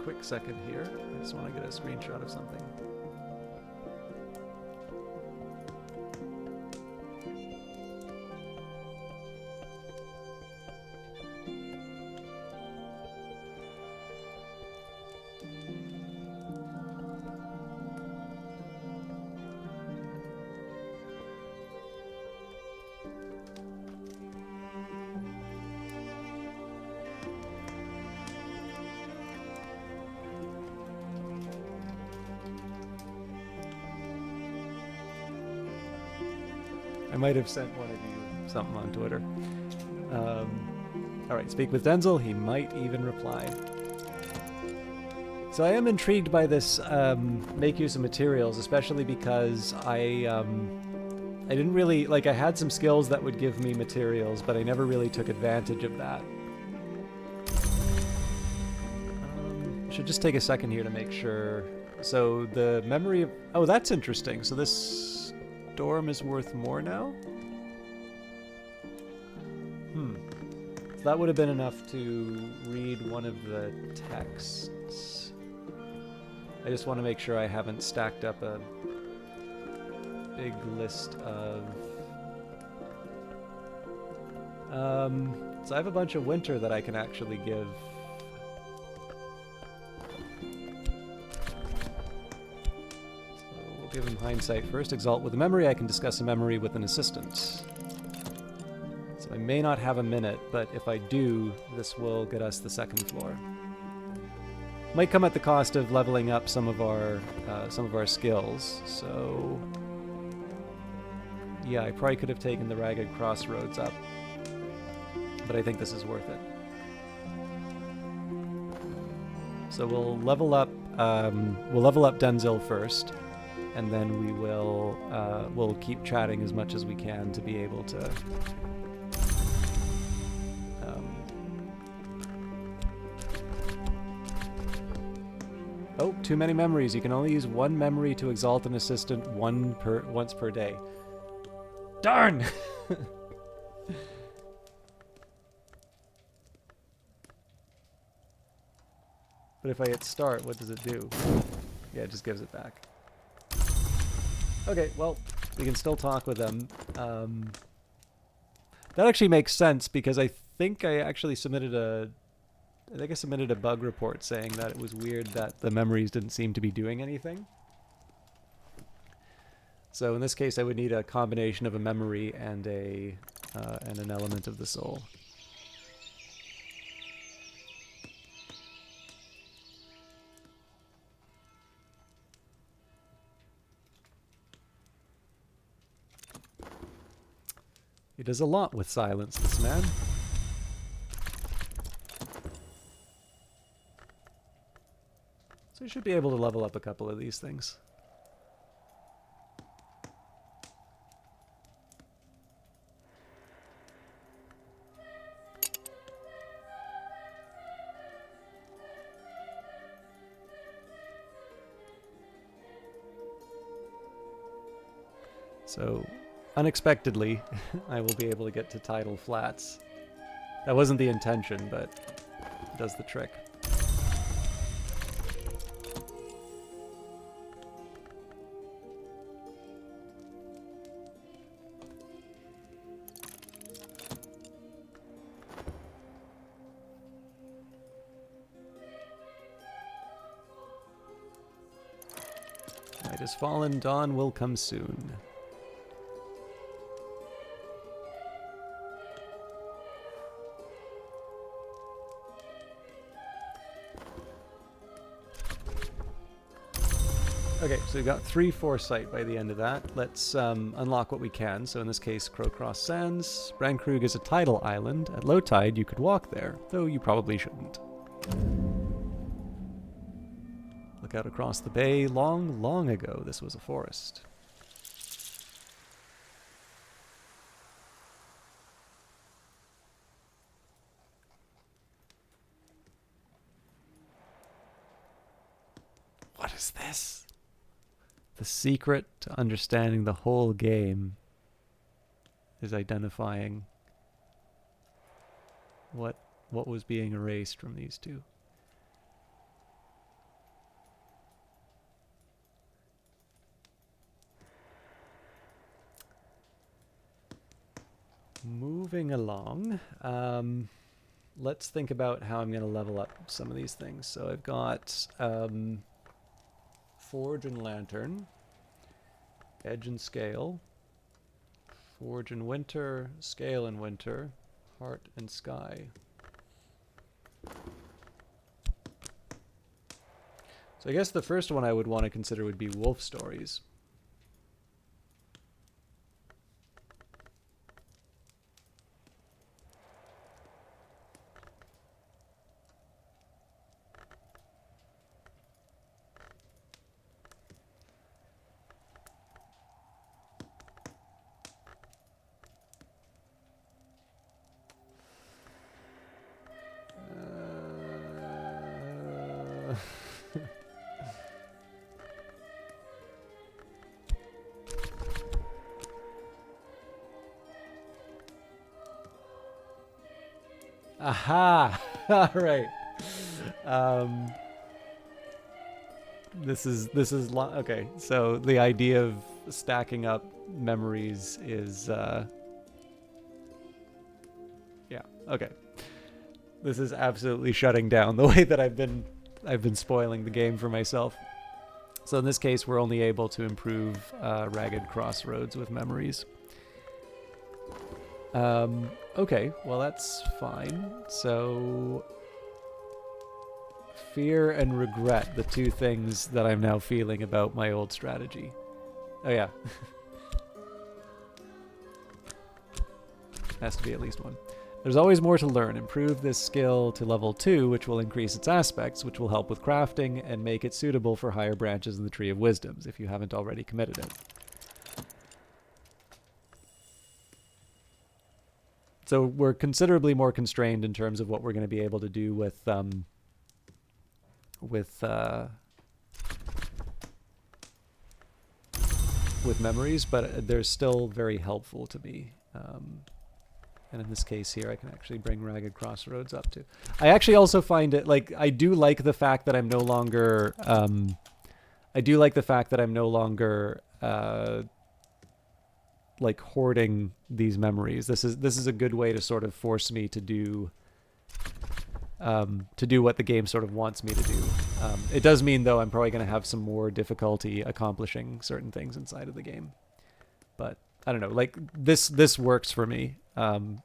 Quick second here. I just want to get a screenshot of something. I might have sent one of you something on Twitter. Alright, speak with Denzil. He might even reply. So I am intrigued by this make use of materials, especially because I didn't really... Like, I had some skills that would give me materials, but I never really took advantage of that. Should just take a second here to make sure. So the memory of... Oh, that's interesting. So this... Storm is worth more now? So that would have been enough to read one of the texts. I just want to make sure I haven't stacked up a big list of... so I have a bunch of winter that I can actually give. So we'll give him hindsight first. Exalt with a memory. I can discuss a memory with an assistant. So I may not have a minute, but if I do, this will get us the second floor. Might come at the cost of leveling up some of our skills. So yeah, I probably could have taken the Ragged Crossroads up, but I think this is worth it. So we'll level up Denzil first, and then we'll keep chatting as much as we can to be able to. Oh, too many memories. You can only use one memory to exalt an assistant once per day. Darn! But if I hit start, what does it do? Yeah, it just gives it back. Okay, well, we can still talk with them. That actually makes sense because I think I actually submitted a bug report saying that it was weird that the memories didn't seem to be doing anything. So in this case, I would need a combination of a memory and an element of the soul. He does a lot with silence, this man. So we should be able to level up a couple of these things. So, unexpectedly, I will be able to get to tidal flats. That wasn't the intention, but it does the trick. Night has fallen, dawn will come soon. Okay, so we've got 3 foresight by the end of that. Let's unlock what we can. So in this case, Crowcross Sands. Bran Krug is a tidal island. At low tide, you could walk there, though you probably shouldn't. Look out across the bay. Long, long ago, this was a forest. What is this? The secret to understanding the whole game is identifying what was being erased from these two. Moving along, let's think about how I'm going to level up some of these things. So I've got Forge and Lantern, Edge and Scale, Forge and Winter, Scale and Winter, Heart and Sky. So I guess the first one I would want to consider would be Wolf Stories. Aha! All right. This is okay. So the idea of stacking up memories is yeah, okay. This is absolutely shutting down the way that I've been spoiling the game for myself. So in this case, we're only able to improve Ragged Crossroads with memories. Okay, well that's fine. So fear and regret, the two things that I'm now feeling about my old strategy. Oh yeah. Has to be at least one. There's always more to learn. Improve this skill to level 2, which will increase its aspects, which will help with crafting and make it suitable for higher branches in the Tree of Wisdoms, if you haven't already committed it. So we're considerably more constrained in terms of what we're going to be able to do with memories, but they're still very helpful to me. And in this case here, I can actually bring Ragged Crossroads up to. I actually also find it, like, I do like the fact that I'm no longer, like, hoarding these memories. This is a good way to sort of force me to do what the game sort of wants me to do. It does mean, though, I'm probably going to have some more difficulty accomplishing certain things inside of the game. But I don't know, like, this works for me.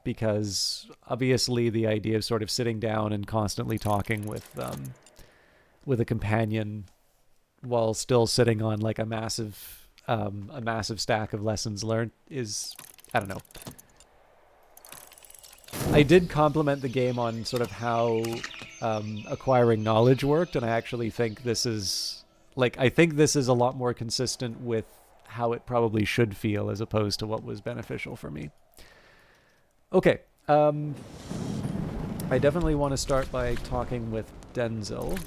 Because obviously the idea of sort of sitting down and constantly talking with a companion while still sitting on like a massive stack of lessons learned is, I don't know. I did compliment the game on sort of how acquiring knowledge worked, and I actually think this is a lot more consistent with how it probably should feel as opposed to what was beneficial for me. Okay, I definitely want to start by talking with Denzel.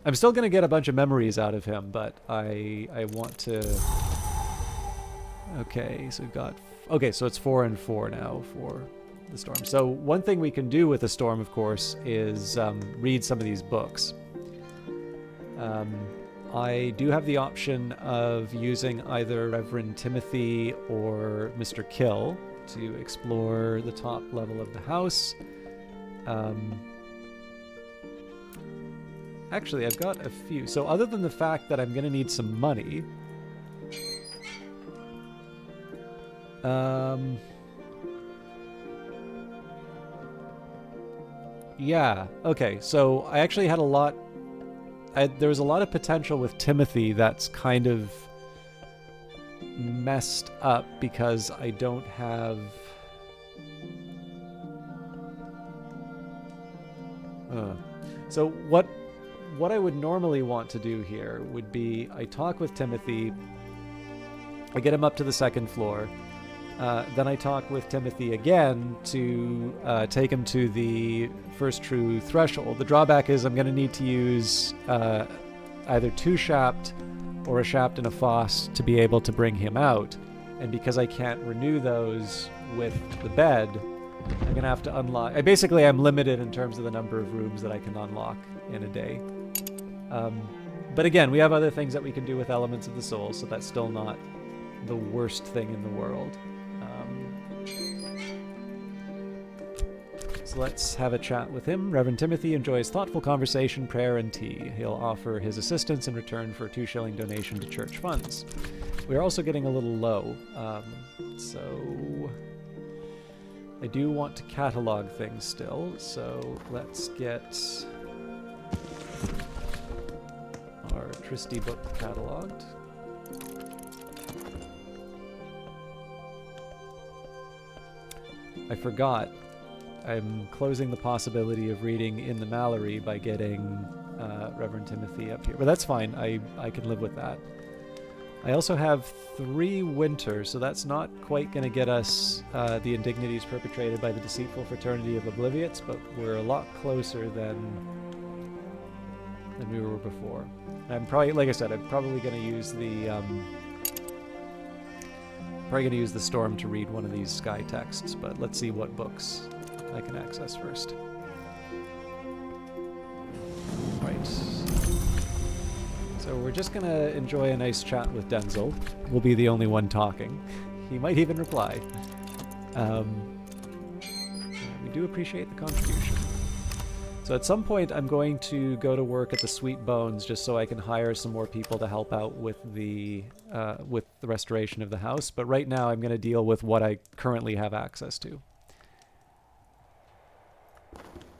I'm still going to get a bunch of memories out of him, but I want to... Okay, so we've got... Okay, so it's 4 and 4 now for the storm. So one thing we can do with the storm, of course, is read some of these books. I do have the option of using either Reverend Timothy or Mr. Kill to explore the top level of the house. Actually, I've got a few. So other than the fact that I'm going to need some money... yeah, okay. So I actually had a lot... there was a lot of potential with Timothy that's kind of messed up because I don't have... So what I would normally want to do here would be I talk with Timothy, I get him up to the second floor, then I talk with Timothy again to take him to the first true threshold. The drawback is I'm going to need to use either 2 shapt or a shapt and a foss to be able to bring him out. And because I can't renew those with the bed, I'm going to have to unlock... I'm limited in terms of the number of rooms that I can unlock in a day. But again, we have other things that we can do with Elements of the Soul, so that's still not the worst thing in the world. So let's have a chat with him. Reverend Timothy enjoys thoughtful conversation, prayer, and tea. He'll offer his assistance in return for a 2 shilling donation to church funds. We're also getting a little low, so I do want to catalog things still, so let's get our Tristy book cataloged. I forgot. I'm closing the possibility of reading In the Mallory by getting Reverend Timothy up here. But that's fine. I can live with that. I also have 3 winter, so that's not quite going to get us the indignities perpetrated by the deceitful fraternity of Obliviots, but we're a lot closer than we were before. I'm probably, like I said, I'm probably going to use the storm to read one of these sky texts, but let's see what books I can access first. Right. So we're just gonna enjoy a nice chat with Denzel. We'll be the only one talking. He might even reply. We do appreciate the contribution. So at some point, I'm going to go to work at the Sweet Bones just so I can hire some more people to help out with the restoration of the house. But right now, I'm going to deal with what I currently have access to.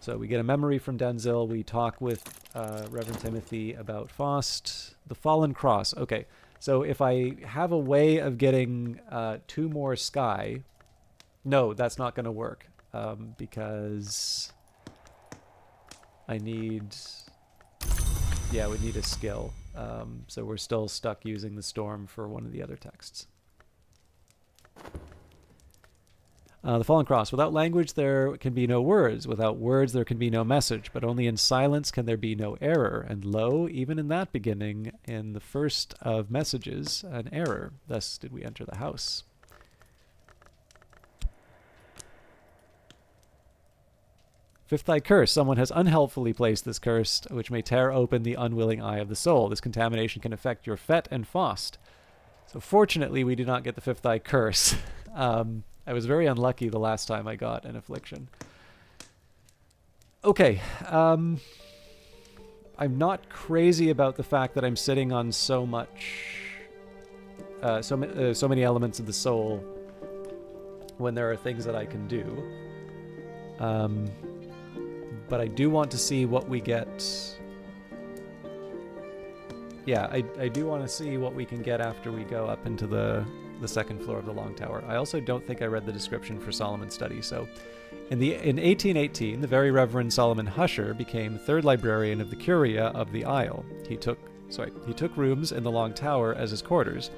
So we get a memory from Denzel. We talk with Reverend Timothy about Faust. The Fallen Cross. Okay, so if I have a way of getting 2 more sky... No, that's not going to work because... I need... Yeah, we need a skill. So we're still stuck using the storm for one of the other texts. The Fallen Cross. Without language, there can be no words. Without words, there can be no message. But only in silence can there be no error. And lo, even in that beginning, in the first of messages, an error. Thus did we enter the house. Fifth eye curse. Someone has unhelpfully placed this curse, which may tear open the unwilling eye of the soul. This contamination can affect your Fet and Faust. So fortunately, we do not get the fifth eye curse. I was very unlucky the last time I got an affliction. Okay. I'm not crazy about the fact that I'm sitting on so much... so many elements of the soul when there are things that I can do. But I do want to see what we get. Yeah, I do want to see what we can get after we go up into the second floor of the Long Tower. I also don't think I read the description for Solomon's study. So in 1818, the Very Reverend Solomon Husher became third librarian of the Curia of the Isle. He took rooms in the Long Tower as his quarters.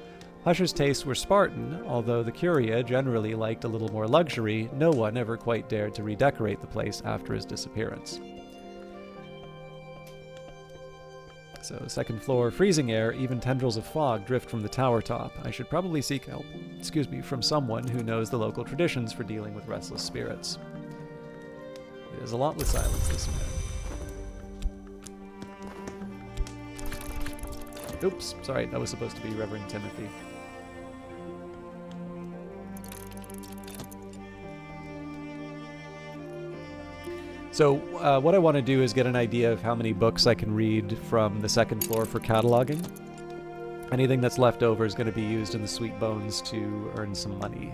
Husher's tastes were Spartan, although the Curia generally liked a little more luxury. No one ever quite dared to redecorate the place after his disappearance. So, second floor, freezing air, even tendrils of fog drift from the tower top. I should probably seek help, from someone who knows the local traditions for dealing with restless spirits. It is a lot with silence, this man. Oops, sorry, that was supposed to be Reverend Timothy. So what I want to do is get an idea of how many books I can read from the second floor for cataloging. Anything that's left over is going to be used in the Sweet Bones to earn some money.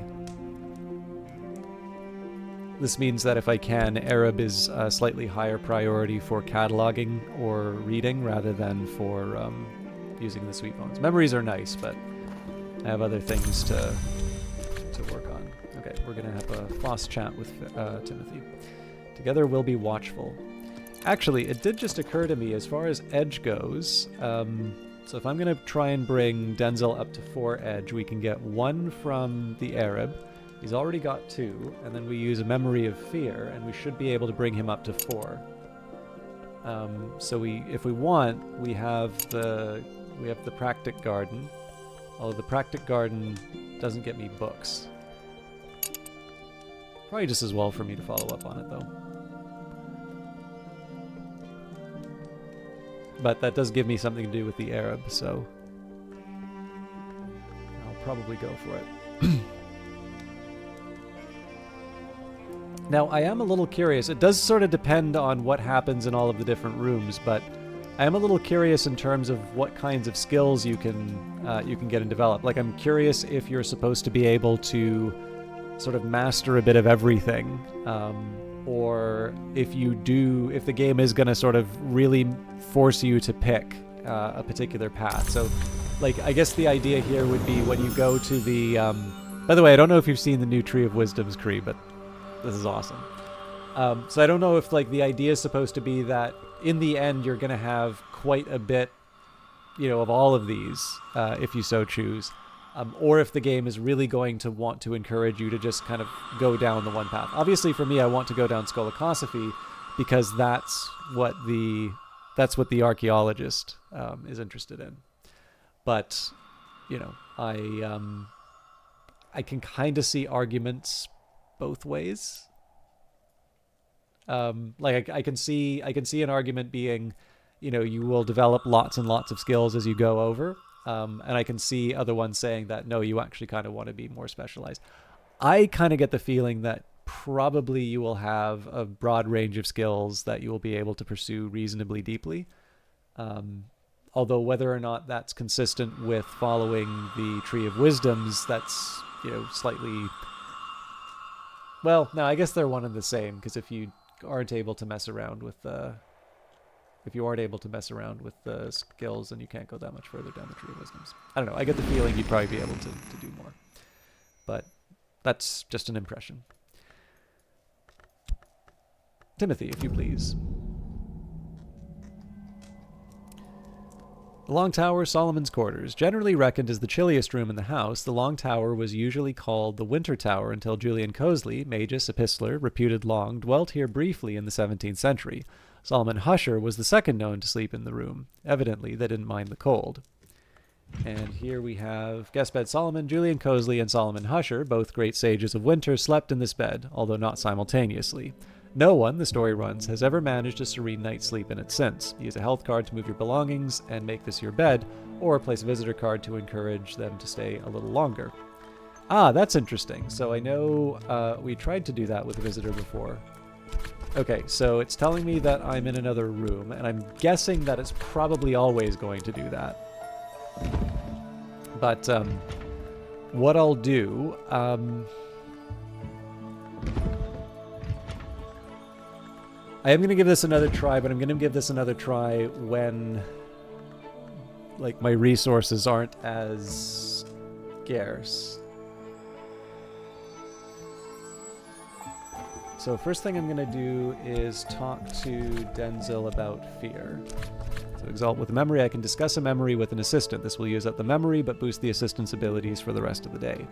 This means that if I can, Arab is a slightly higher priority for cataloging or reading rather than for using the Sweet Bones. Memories are nice, but I have other things to work on. Okay, we're going to have a Foss chat with Timothy. Together we'll be watchful. Actually, it did just occur to me, as far as edge goes, so if I'm going to try and bring Denzel up to 4 edge, we can get 1 from the Arab. He's already got 2, and then we use a Memory of Fear, and we should be able to bring him up to 4. So if we want, we have the Practic Garden, although the Practic Garden doesn't get me books. Probably just as well for me to follow up on it, though. But that does give me something to do with the Arab, so I'll probably go for it. Now, I am a little curious. It does sort of depend on what happens in all of the different rooms, but I am a little curious in terms of what kinds of skills you can get and develop. Like, I'm curious if you're supposed to be able to sort of master a bit of everything, or if the game is going to sort of really force you to pick a particular path. So, like, I guess the idea here would be when you go to the... by the way, I don't know if you've seen the new Tree of Wisdom's Cree, but this is awesome. So I don't know if, like, the idea is supposed to be that in the end you're going to have quite a bit, of all of these, if you so choose. Or if the game is really going to want to encourage you to just kind of go down the one path. Obviously, for me, I want to go down Skolakosophy because that's what the archaeologist is interested in. But, I can kind of see arguments both ways. Like I can see an argument being, you know, you will develop lots and lots of skills as you go over. And I can see other ones saying that, no, you actually kind of want to be more specialized. I kind of get the feeling that probably you will have a broad range of skills that you will be able to pursue reasonably deeply. Although whether or not that's consistent with following the Tree of Wisdoms, that's, you know, slightly... Well, no, I guess they're one and the same, because if you aren't able to mess around with the... If you aren't able to mess around with the skills, then you can't go that much further down the Tree of Wisdoms. I don't know. I get the feeling you'd probably be able to do more. But that's just an impression. Timothy, if you please. The Long Tower, Solomon's Quarters. Generally reckoned as the chilliest room in the house, the Long Tower was usually called the Winter Tower until Julian Cosley, magus, epistler, reputed long, dwelt here briefly in the 17th century. Solomon Husher was the second known to sleep in the room. Evidently, they didn't mind the cold. And here we have Guestbed Solomon, Julian Cosley, and Solomon Husher, both great sages of winter, slept in this bed, although not simultaneously. No one, the story runs, has ever managed a serene night's sleep in it since. Use a health card to move your belongings and make this your bed, or place a visitor card to encourage them to stay a little longer. Ah, that's interesting. So I know we tried to do that with a visitor before. Okay, so it's telling me that I'm in another room, and I'm guessing that it's probably always going to do that. But what I'll do... I am going to give this another try, but I'm going to give this another try when, like, my resources aren't as scarce. So first thing I'm going to do is talk to Denzil about fear. So exalt with a memory. I can discuss a memory with an assistant. This will use up the memory, but boost the assistant's abilities for the rest of the day.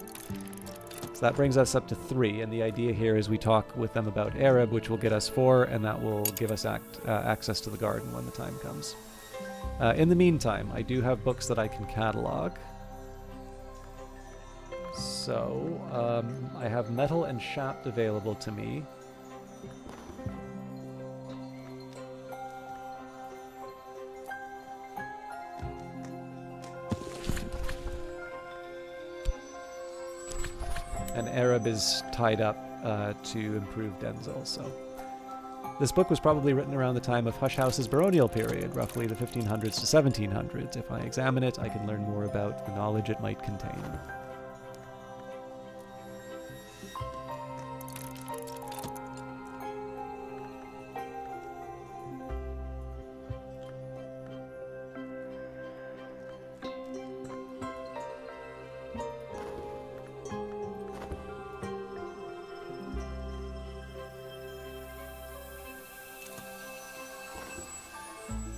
So that brings us up to 3, and the idea here is we talk with them about Arab, which will get us 4, and that will give us access to the garden when the time comes. In the meantime, I do have books that I can catalog. So, I have Metal and Shapt available to me. And Arab is tied up to improve Denzil, so... This book was probably written around the time of Hush House's baronial period, roughly the 1500s to 1700s. If I examine it, I can learn more about the knowledge it might contain.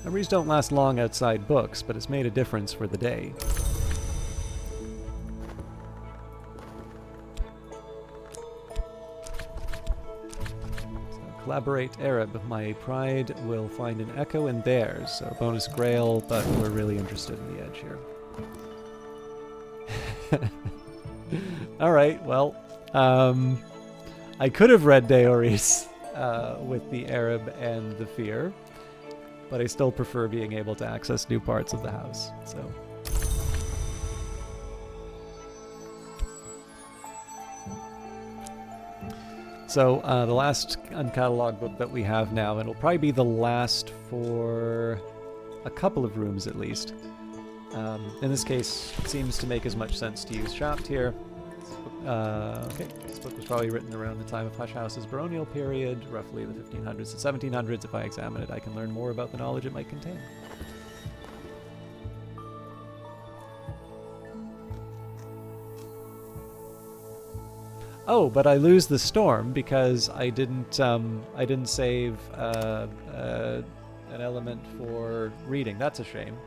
Memories don't last long outside books, but it's made a difference for the day. So collaborate Arab. My pride will find an echo in theirs. So bonus grail, but we're really interested in the edge here. Alright, well, I could have read Deoris with the Arab and the fear, but I still prefer being able to access new parts of the house, so... So, the last uncatalogued book that we have now, and it'll probably be the last for a couple of rooms at least. In this case, it seems to make as much sense to use Shapt here. Okay, this book was probably written around the time of Hush House's baronial period, roughly the 1500s to 1700s. If I examine it, I can learn more about the knowledge it might contain. Oh, but I lose the storm because I didn't save an element for reading. That's a shame.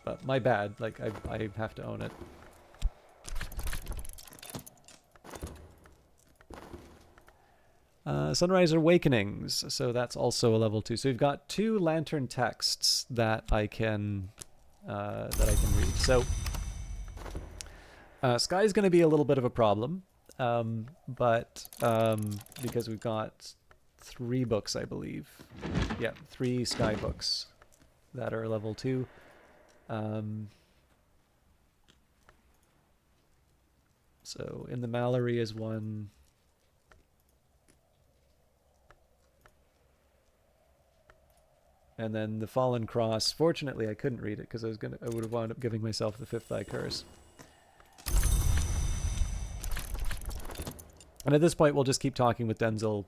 But my bad, like, I have to own it. Sunrise Awakenings, so that's also a level 2. So we've got 2 lantern texts that I can read. So Sky's going to be a little bit of a problem, but because we've got 3 books, I believe. Yeah, 3 Sky books that are level 2. So in the Mallory is one. And then the Fallen Cross. Fortunately, I couldn't read it because I would have wound up giving myself the 5th Eye Curse. And at this point, we'll just keep talking with Denzel.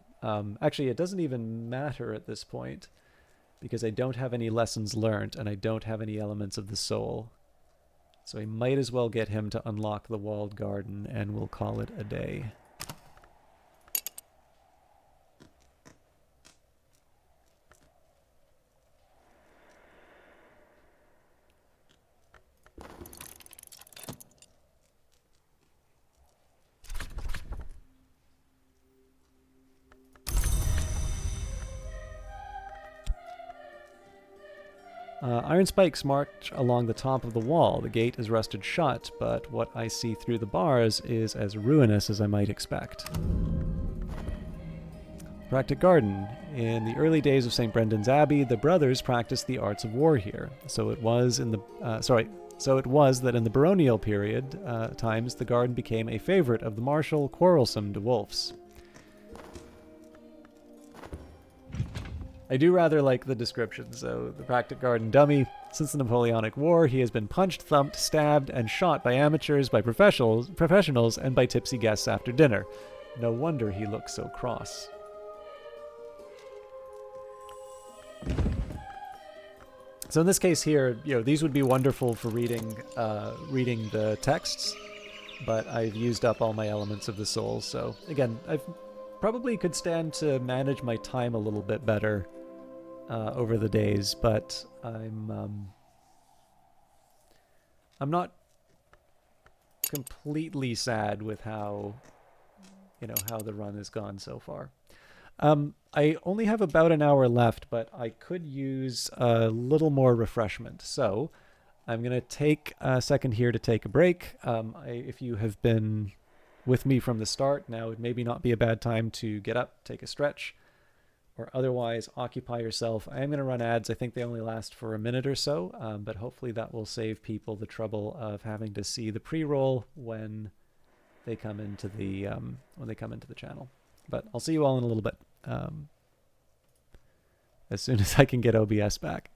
Actually, it doesn't even matter at this point because I don't have any lessons learned and I don't have any elements of the soul. So I might as well get him to unlock the walled garden and we'll call it a day. Iron spikes march along the top of the wall. The gate is rusted shut, but what I see through the bars is as ruinous as I might expect. Practic Garden. In the early days of St. Brendan's Abbey, the brothers practiced the arts of war here. So it was that in the baronial period times, the garden became a favorite of the martial, quarrelsome de Wolfs. I do rather like the description. So, the Practic Garden dummy. Since the Napoleonic War, he has been punched, thumped, stabbed, and shot by amateurs, by professionals, and by tipsy guests after dinner. No wonder he looks so cross. So in this case here, these would be wonderful for reading the texts, but I've used up all my elements of the soul. So again, I probably could stand to manage my time a little bit better over the days, but I'm not completely sad with how the run has gone so far. I only have about an hour left, but I could use a little more refreshment. So I'm going to take a second here to take a break. If you have been with me from the start, now would maybe not be a bad time to get up, take a stretch, or otherwise occupy yourself. I am going to run ads. I think they only last for a minute or so, but hopefully that will save people the trouble of having to see the pre-roll when they come into the channel. But I'll see you all in a little bit, as soon as I can get OBS back.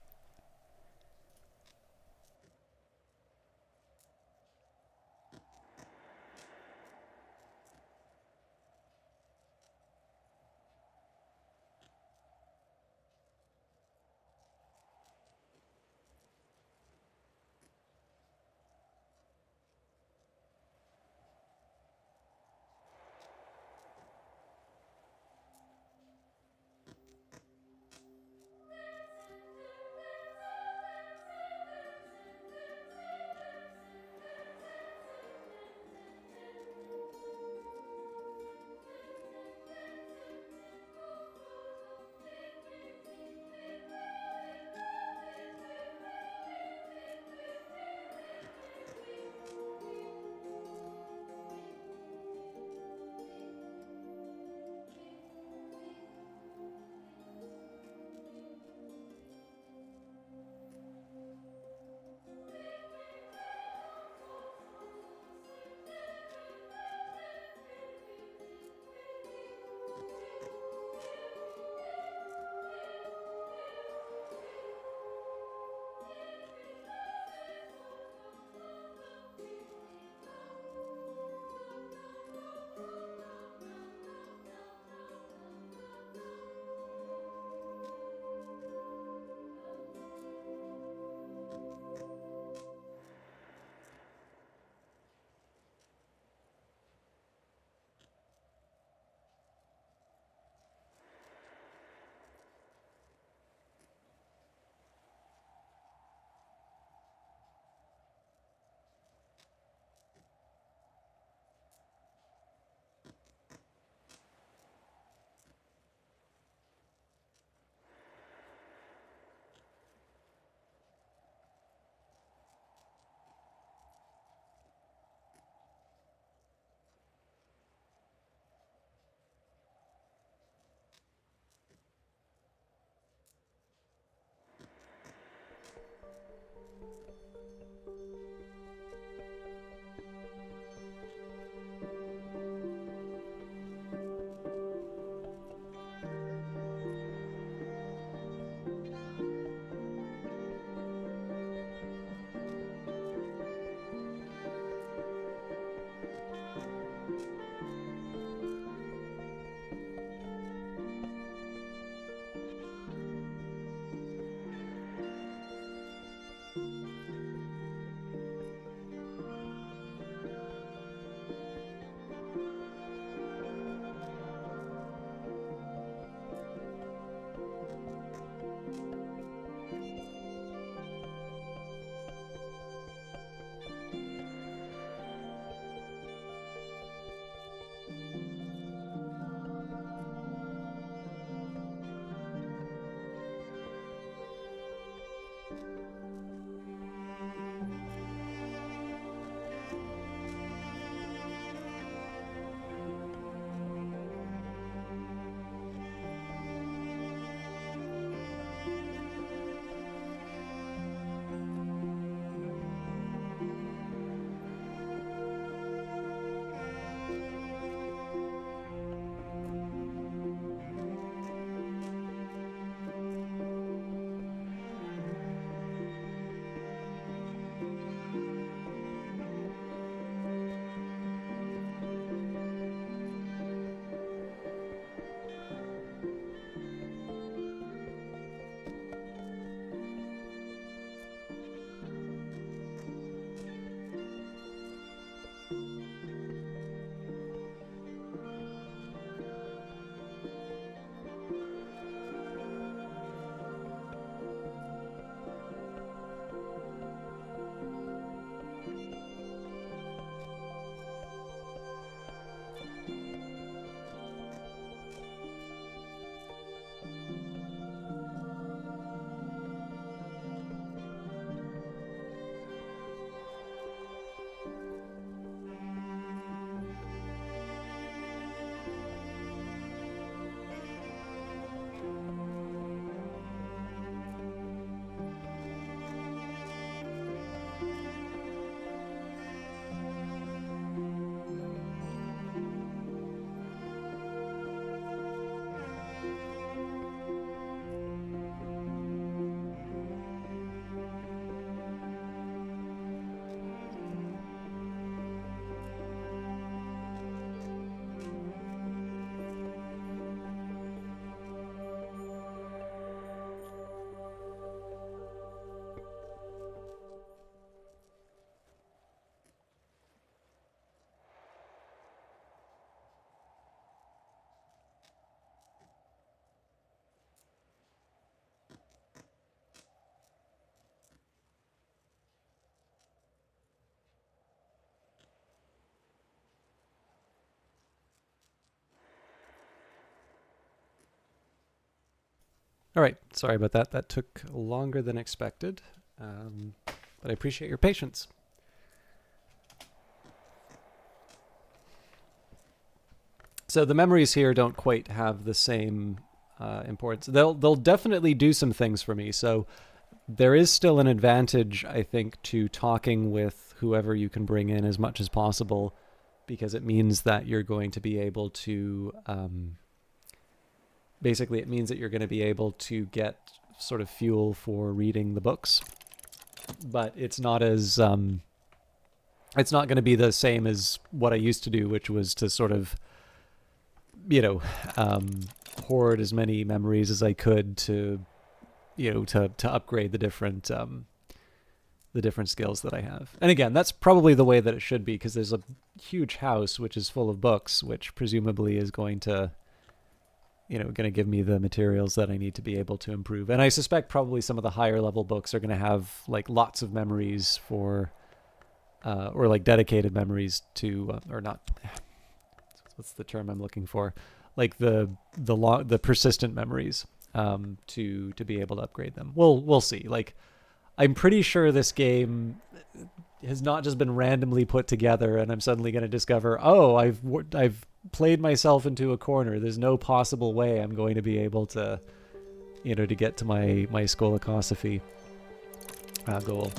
All right, sorry about that. That took longer than expected, but I appreciate your patience. So the memories here don't quite have the same importance. They'll definitely do some things for me. So there is still an advantage, I think, to talking with whoever you can bring in as much as possible, because it means that you're going to be able to basically it means that you're going to be able to get sort of fuel for reading the books, but it's not as it's not going to be the same as what I used to do, which was to sort of hoard as many memories as I could to to upgrade the different skills that I have. And again, that's probably the way that it should be, because there's a huge house which is full of books, which presumably is going to going to give me the materials that I need to be able to improve. And I suspect probably some of the higher level books are going to have like lots of memories for or like dedicated memories to or not, what's the term I'm looking for, like the persistent memories to be able to upgrade them. We'll see. Like, I'm pretty sure this game has not just been randomly put together and I'm suddenly going to discover, oh, I've played myself into a corner. There's no possible way I'm going to be able to to get to my Skolakosophy goal.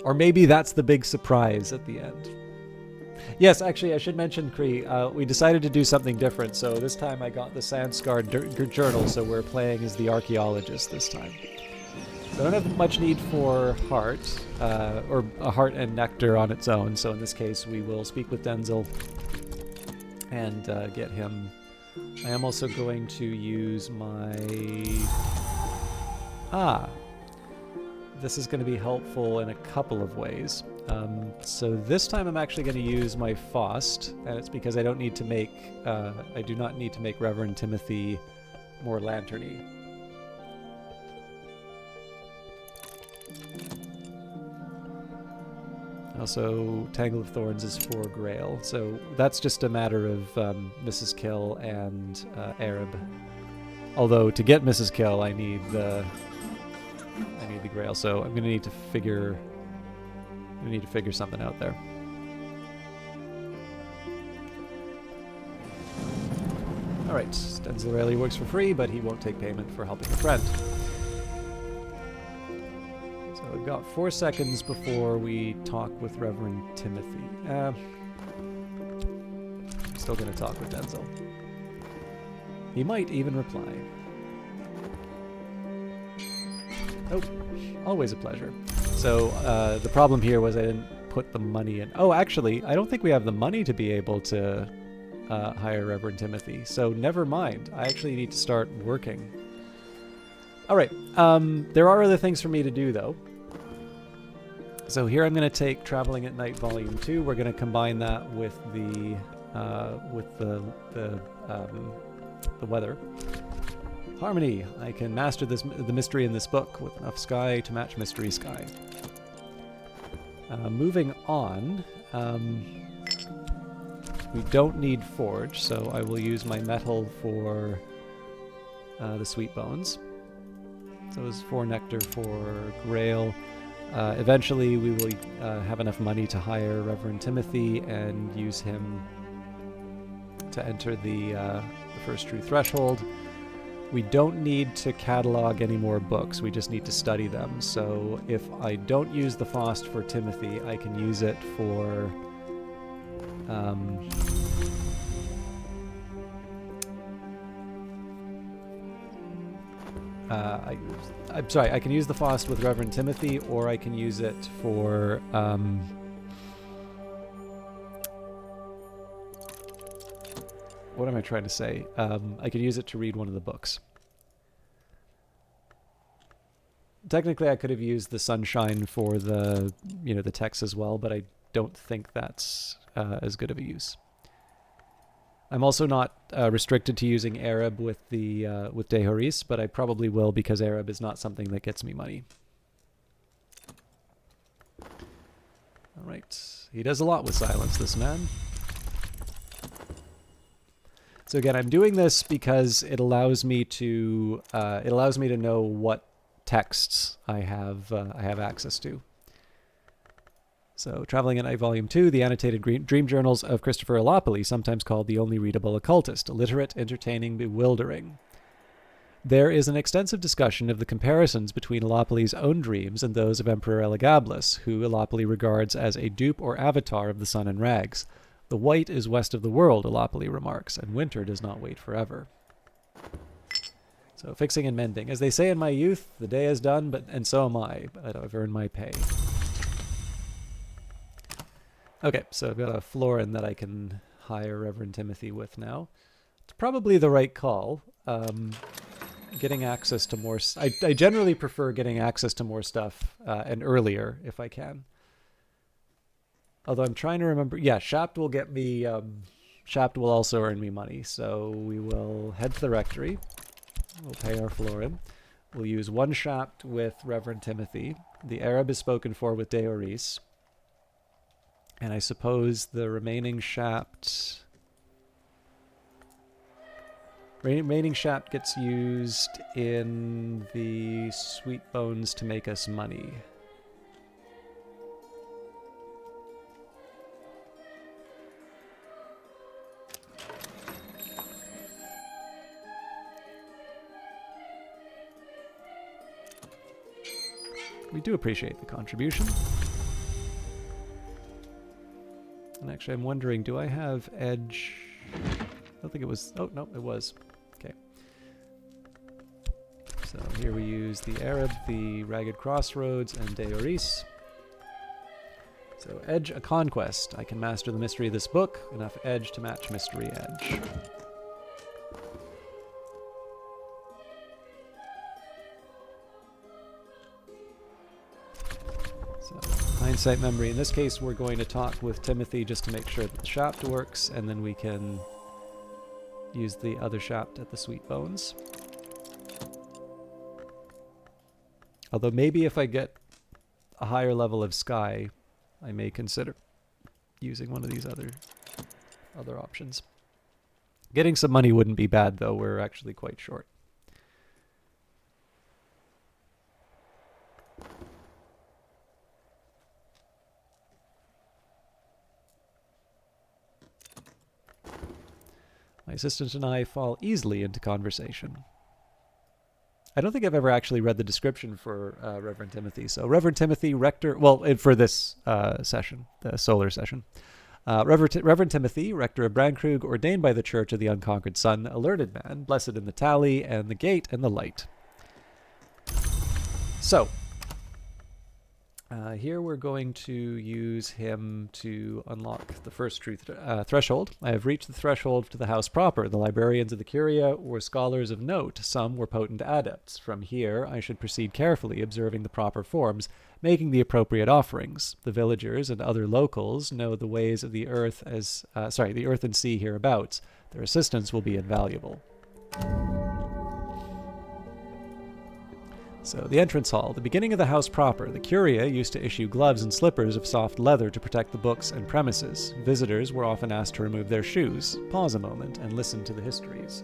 Or maybe that's the big surprise at the end. Yes, actually, I should mention, Kree, we decided to do something different. So this time I got the Sandscar journal, so we're playing as the archaeologist this time. So I don't have much need for heart, or a heart and nectar on its own. So in this case, we will speak with Denzel and get him. I am also going to use my... This is going to be helpful in a couple of ways. So this time I'm actually going to use my Faust, and it's because I don't need to make, I do not need to make Reverend Timothy more lanterny. Also, Tangle of Thorns is for Grail, so that's just a matter of Mrs. Kill and Arab. Although to get Mrs. Kill, I need the Grail, so I'm gonna need to figure something out there. All right, Denzel rarely works for free, but he won't take payment for helping a friend. So we've got 4 seconds before we talk with Reverend Timothy. Still gonna talk with Denzel. He might even reply. Nope. Always a pleasure. So the problem here was I didn't put the money in. Oh, actually, I don't think we have the money to be able to hire Reverend Timothy. So never mind. I actually need to start working. All right. There are other things for me to do, though. So here I'm going to take Traveling at Night Volume 2. We're going to combine that with the weather. Harmony. I can master the mystery in this book with enough sky to match Mystery Sky. Moving on, we don't need Forge, so I will use my metal for the Sweet Bones. So it's 4 nectar for Grail. Eventually we will have enough money to hire Reverend Timothy and use him to enter the first true threshold. We don't need to catalog any more books, we just need to study them. So if I don't use the Faust for Timothy, I can use it for... I'm sorry, I can use the Faust with Reverend Timothy, or I can use it for... what am I trying to say? I could use it to read one of the books. Technically, I could have used the Sunshine for the, the text as well, but I don't think that's as good of a use. I'm also not restricted to using Arab with the with Dehoris, but I probably will because Arab is not something that gets me money. All right, he does a lot with silence, this man. So again, I'm doing this because it allows me to know what texts I have access to. So, Traveling at Night, Volume 2, the annotated dream journals of Christopher Allopoli, sometimes called the only readable occultist, illiterate, entertaining, bewildering. There is an extensive discussion of the comparisons between Allopoli's own dreams and those of Emperor Elagabalus, who Allopoli regards as a dupe or avatar of the sun in rags. The white is west of the world, Allopoli remarks, and winter does not wait forever. So, fixing and mending. As they say in my youth, the day is done, and so am I, but I've earned my pay. Okay, so I've got a Florin that I can hire Reverend Timothy with now. It's probably the right call. Getting access to more... I generally prefer getting access to more stuff and earlier, if I can. Although I'm trying to remember... Yeah, Shapt will get me... Shapt will also earn me money, so we will head to the rectory. We'll pay our Florin. We'll use one Shapt with Reverend Timothy. The Arab is spoken for with Deoris. And I suppose the remaining Shapt... Remaining Shapt gets used in the Sweet Bones to make us money. We do appreciate the contribution. And actually, I'm wondering, do I have Edge? I don't think it was... Oh, no, it was. Okay. So here we use the Arab, the Ragged Crossroads, and Deoris. So Edge, a conquest. I can master the mystery of this book. Enough Edge to match mystery Edge. Hindsight memory. In this case, we're going to talk with Timothy just to make sure that the Shapt works, and then we can use the other Shapt at the Sweet Bones. Although maybe if I get a higher level of Sky, I may consider using one of these other options. Getting some money wouldn't be bad, though. We're actually quite short. My assistant and I fall easily into conversation. I don't think I've ever actually read the description for Reverend Timothy. So Reverend Timothy, rector, well, for this session, the solar session. Reverend Timothy, rector of Bran, Krug, ordained by the Church of the Unconquered Sun, alerted man, blessed in the tally and the gate and the light. So, here we're going to use him to unlock the first truth threshold. I have reached the threshold to the house proper. The librarians of the Curia were scholars of note. Some were potent adepts. From here, I should proceed carefully, observing the proper forms, making the appropriate offerings. The villagers and other locals know the ways of the earth the earth and sea hereabouts. Their assistance will be invaluable. So, the entrance hall, the beginning of the house proper. The Curia used to issue gloves and slippers of soft leather to protect the books and premises. Visitors were often asked to remove their shoes. Pause a moment and listen to the histories.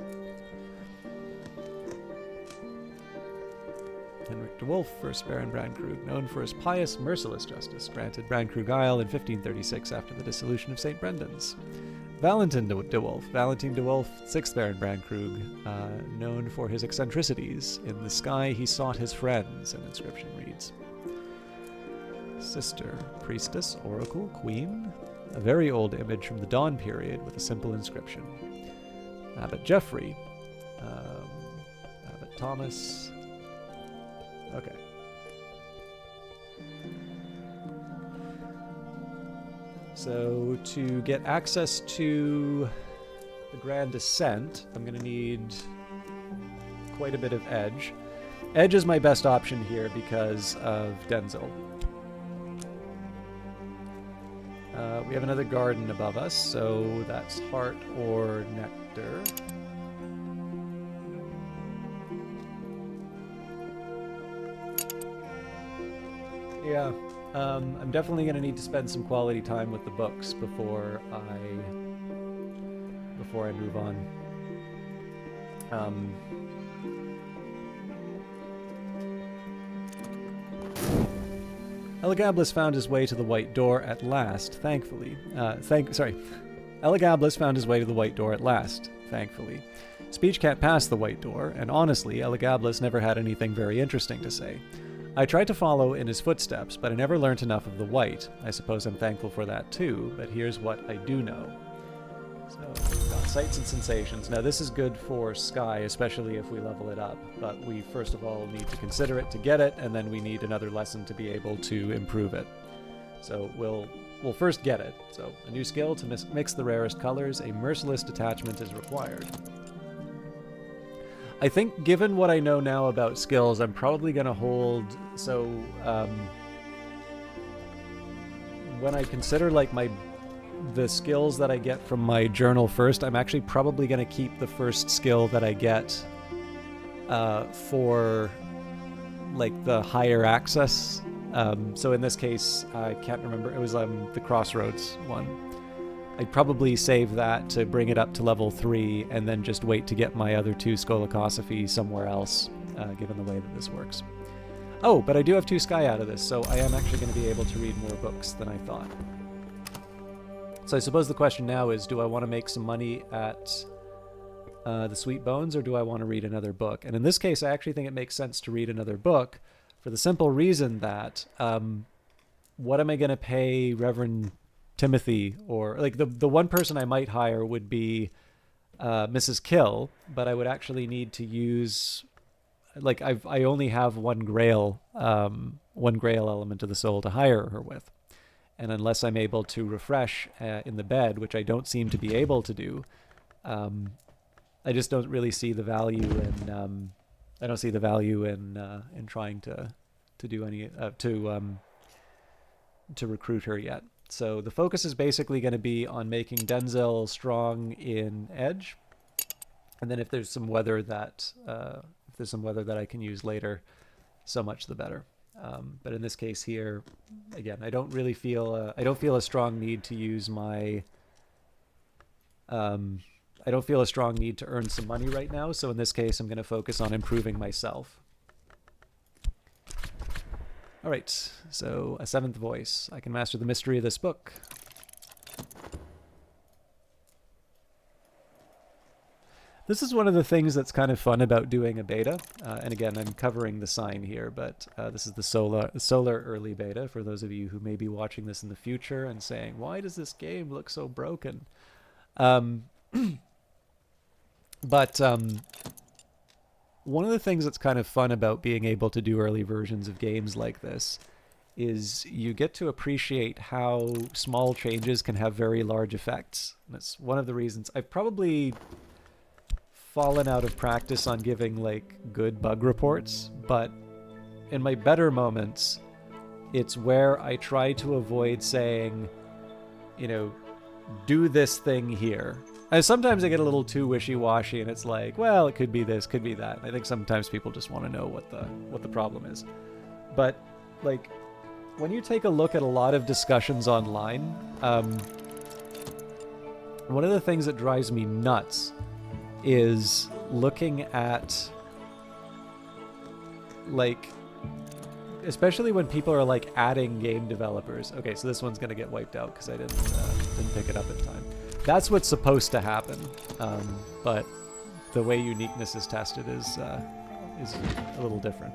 Henrik de Wolf, first Baron Bran Krug, known for his pious, merciless justice, granted Bran Krug Isle in 1536 after the dissolution of St. Brendan's. Valentine de Wolf, 6th Baron Bran Krug, known for his eccentricities. In the sky he sought his friends, an inscription reads. Sister, priestess, oracle, queen. A very old image from the Dawn period with a simple inscription. Abbot Geoffrey, Abbot Thomas. Okay. So to get access to the Grand Descent, I'm going to need quite a bit of Edge. Edge is my best option here because of Denzel. We have another garden above us, so that's heart or nectar. Yeah. I'm definitely going to need to spend some quality time with the books before I move on. Um, Elagabalus found his way to the White Door at last, thankfully. Elagabalus found his way to the White Door at last, thankfully. Speech can't pass the White Door, and honestly, Elagabalus never had anything very interesting to say. I tried to follow in his footsteps, but I never learnt enough of the White. I suppose I'm thankful for that too, but here's what I do know. So, we've got sights and sensations. Now, this is good for Sky, especially if we level it up, but we first of all need to consider it to get it, and then we need another lesson to be able to improve it. So we'll first get it. So, a new skill to mix the rarest colors. A merciless detachment is required. I think, given what I know now about skills, I'm probably going to hold... So, when I consider, like, the skills that I get from my journal first, I'm actually probably going to keep the first skill that I get for, like, the higher access. So in this case, I can't remember, it was the Crossroads one. I'd probably save that to bring it up to level 3 and then just wait to get my other 2 Skolakosophy somewhere else, given the way that this works. Oh, but I do have 2 Sky out of this, so I am actually going to be able to read more books than I thought. So I suppose the question now is, do I want to make some money at the Sweet Bones, or do I want to read another book? And in this case, I actually think it makes sense to read another book for the simple reason that what am I going to pay Reverend Timothy, or like the one person I might hire would be Mrs. Kill, but I would actually need to use, like, I only have one Grail element of the soul to hire her with. And unless I'm able to refresh in the bed, which I don't seem to be able to do, I just don't really see the value in. I don't see the value in trying to do any to recruit her yet. So the focus is basically going to be on making Denzel strong in Edge, and then if there's some weather that I can use later, so much the better. But in this case here, again, I don't really feel a strong need to use my. I don't feel a strong need to earn some money right now. So in this case, I'm going to focus on improving myself. All right. So a 7th voice. I can master the mystery of this book. This is one of the things that's kind of fun about doing a beta. And again, I'm covering the sign here, but this is the Solar early beta for those of you who may be watching this in the future and saying, why does this game look so broken? But one of the things that's kind of fun about being able to do early versions of games like this is you get to appreciate how small changes can have very large effects. And that's one of the reasons I've probably fallen out of practice on giving like good bug reports, but in my better moments, it's where I try to avoid saying, you know, do this thing here. And sometimes I get a little too wishy-washy and it's like, well, it could be this, could be that. And I think sometimes people just want to know what the problem is. But like when you take a look at a lot of discussions online, one of the things that drives me nuts is looking at, like, especially when people are like adding game developers. Okay, so this one's gonna get wiped out because I didn't pick it up in time. That's what's supposed to happen, but the way uniqueness is tested is a little different.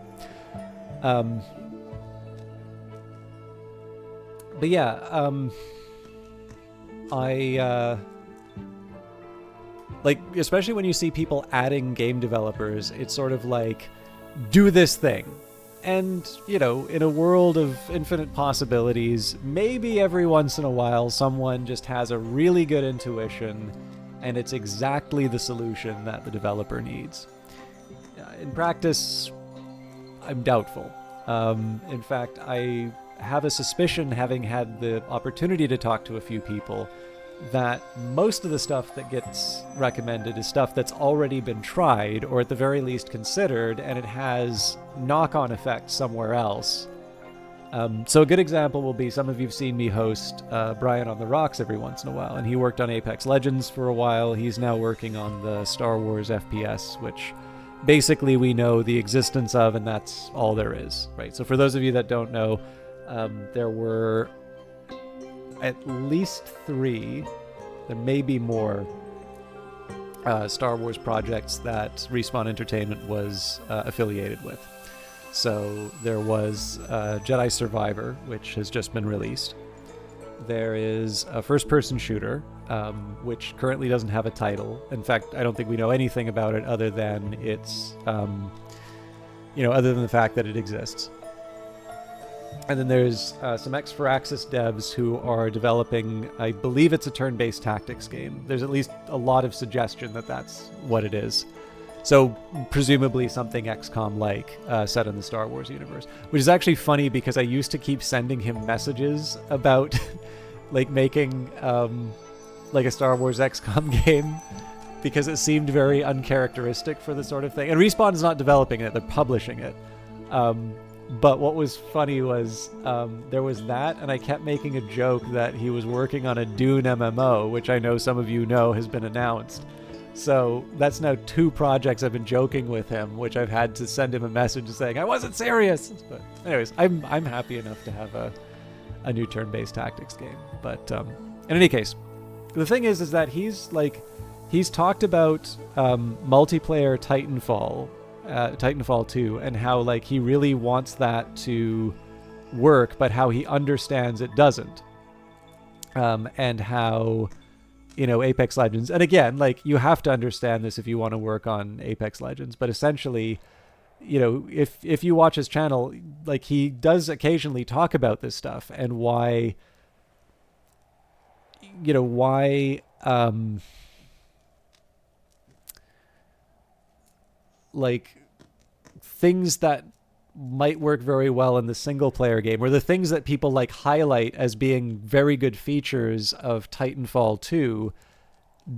But yeah, like, especially when you see people adding game developers, it's sort of like, do this thing. And, you know, in a world of infinite possibilities, maybe every once in a while someone just has a really good intuition and it's exactly the solution that the developer needs. In practice, I'm doubtful. In fact, I have a suspicion, having had the opportunity to talk to a few people, that most of the stuff that gets recommended is stuff that's already been tried, or at the very least considered, and it has knock-on effects somewhere else So a good example will be, some of you've seen me host Brian on the Rocks every once in a while, and he worked on Apex Legends for a while. He's now working on the Star Wars FPS, which basically we know the existence of, and that's all there is, right? So for those of you that don't know, there were at least 3, there may be more, Star Wars projects that Respawn Entertainment was affiliated with. So there was Jedi Survivor, which has just been released. There is a first-person shooter, which currently doesn't have a title. In fact, I don't think we know anything about it other than it's, other than the fact that it exists. And then there's some X4Axis devs who are developing, I believe it's a turn-based tactics game. There's at least a lot of suggestion that that's what it is. So presumably something XCOM-like set in the Star Wars universe, which is actually funny because I used to keep sending him messages about like making like a Star Wars XCOM game because it seemed very uncharacteristic for the sort of thing. And Respawn is not developing it, they're publishing it. But what was funny was there was that, and I kept making a joke that he was working on a Dune MMO, which I know some of you know has been announced. So that's now 2 projects I've been joking with him, which I've had to send him a message saying I wasn't serious. But anyways, I'm happy enough to have a new turn-based tactics game. But in any case, the thing is that he's talked about multiplayer Titanfall 2, and how like he really wants that to work, but how he understands it doesn't, and how, Apex Legends, and again, like, you have to understand this if you want to work on Apex Legends, but essentially, if you watch his channel, like, he does occasionally talk about this stuff and why like things that might work very well in the single player game, or the things that people like highlight as being very good features of Titanfall 2,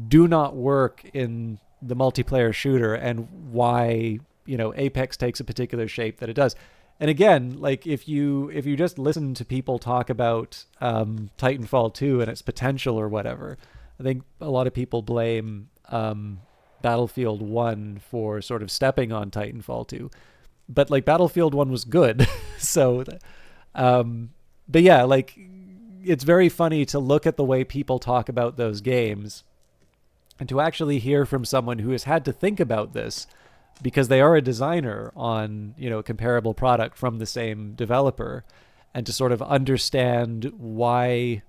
do not work in the multiplayer shooter, and why, Apex takes a particular shape that it does. And again, like, if you just listen to people talk about Titanfall 2 and its potential or whatever, I think a lot of people blame Battlefield 1 for sort of stepping on Titanfall 2. But like, Battlefield 1 was good. So, but yeah, like, it's very funny to look at the way people talk about those games and to actually hear from someone who has had to think about this, because they are a designer on, a comparable product from the same developer, and to sort of understand why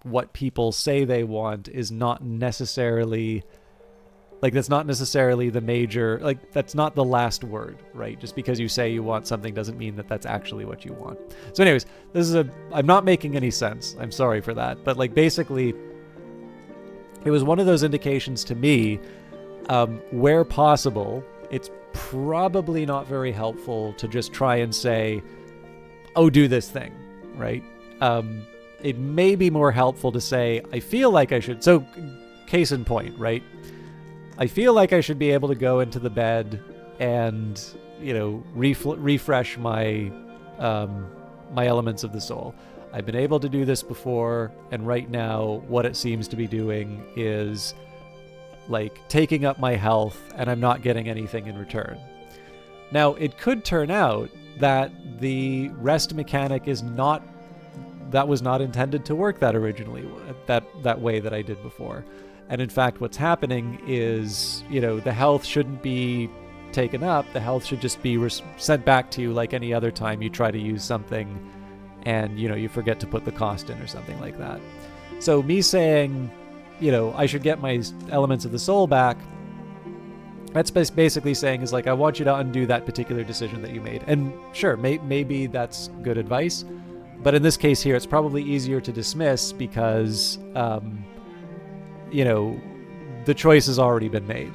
what people say they want is not necessarily, like, that's not necessarily the major, like, that's not the last word, right? Just because you say you want something doesn't mean that that's actually what you want. So anyways, I'm not making any sense. I'm sorry for that. But like, basically, it was one of those indications to me, where possible, it's probably not very helpful to just try and say, oh, do this thing, right? It may be more helpful to say, I feel like I should. So case in point, right? I feel like I should be able to go into the bed and, refresh my my elements of the soul. I've been able to do this before, and right now what it seems to be doing is like taking up my health, and I'm not getting anything in return. Now, it could turn out that the rest mechanic was not intended to work that originally, that way that I did before. And in fact, what's happening is, the health shouldn't be taken up. The health should just be sent back to you like any other time you try to use something and, you forget to put the cost in or something like that. So me saying, I should get my elements of the soul back, that's basically saying is like, I want you to undo that particular decision that you made. And sure, maybe that's good advice. But in this case here, it's probably easier to dismiss because, the choice has already been made.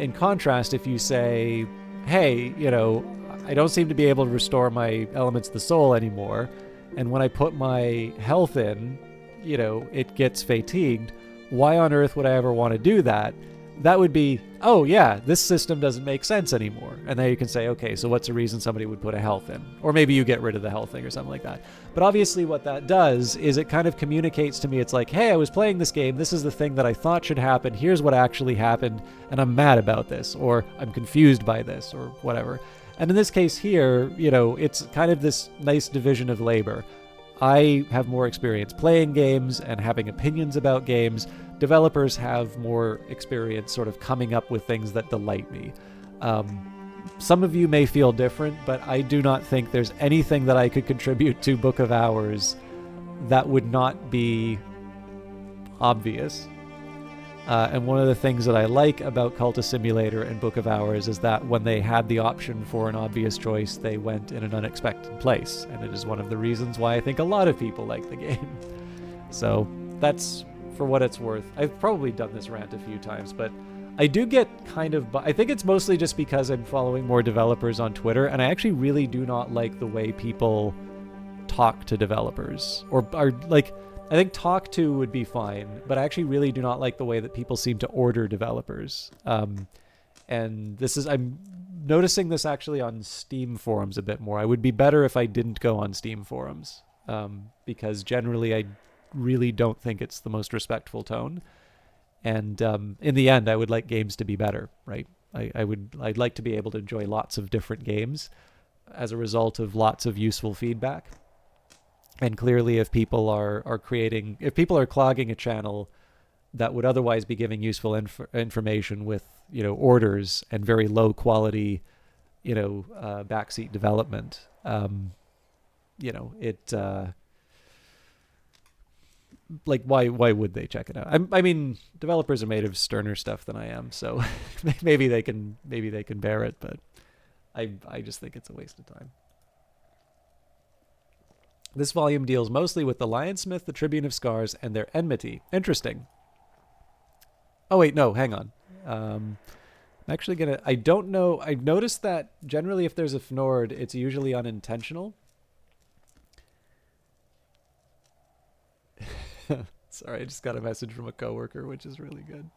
In contrast, if you say, hey, I don't seem to be able to restore my elements of the soul anymore, and when I put my health in, it gets fatigued, why on earth would I ever want to do that? that would be, oh yeah, this system doesn't make sense anymore. And then you can say, okay, so what's a reason somebody would put a health in? Or maybe you get rid of the health thing or something like that. But obviously what that does is it kind of communicates to me, it's like, hey, I was playing this game, this is the thing that I thought should happen, here's what actually happened, and I'm mad about this, or I'm confused by this, or whatever. And in this case here, you know, it's kind of this nice division of labor. I have more experience playing games and having opinions about games. Developers have more experience sort of coming up with things that delight me. Some of you may feel different, but I do not think there's anything that I could contribute to Book of Hours that would not be obvious. And one of the things that I like about Cultist Simulator and Book of Hours is that when they had the option for an obvious choice, they went in an unexpected place. And it is one of the reasons why I think a lot of people like the game. So that's for what it's worth. I've probably done this rant a few times, but I do get kind of... I think it's mostly just because I'm following more developers on Twitter, and I actually really do not like the way people talk to developers. Or are like... I think talk to would be fine, but I actually really do not like the way that people seem to order developers. And this is, I'm noticing this actually on Steam forums a bit more. I would be better if I didn't go on Steam forums, because generally I really don't think it's the most respectful tone. And in the end, I would like games to be better, right? I'd like to be able to enjoy lots of different games as a result of lots of useful feedback. And clearly, if people are clogging a channel that would otherwise be giving useful information with, you know, orders and very low quality, you know, backseat development, you know, it like why would they check it out? I mean, developers are made of sterner stuff than I am, so maybe they can bear it, but I just think it's a waste of time. This volume deals mostly with the Lionsmith, the Tribune of Scars, and their enmity. Interesting. Oh, wait, no, hang on. I'm actually going to... I don't know... I've noticed that generally if there's a Fnord, it's usually unintentional. Sorry, I just got a message from a coworker, which is really good.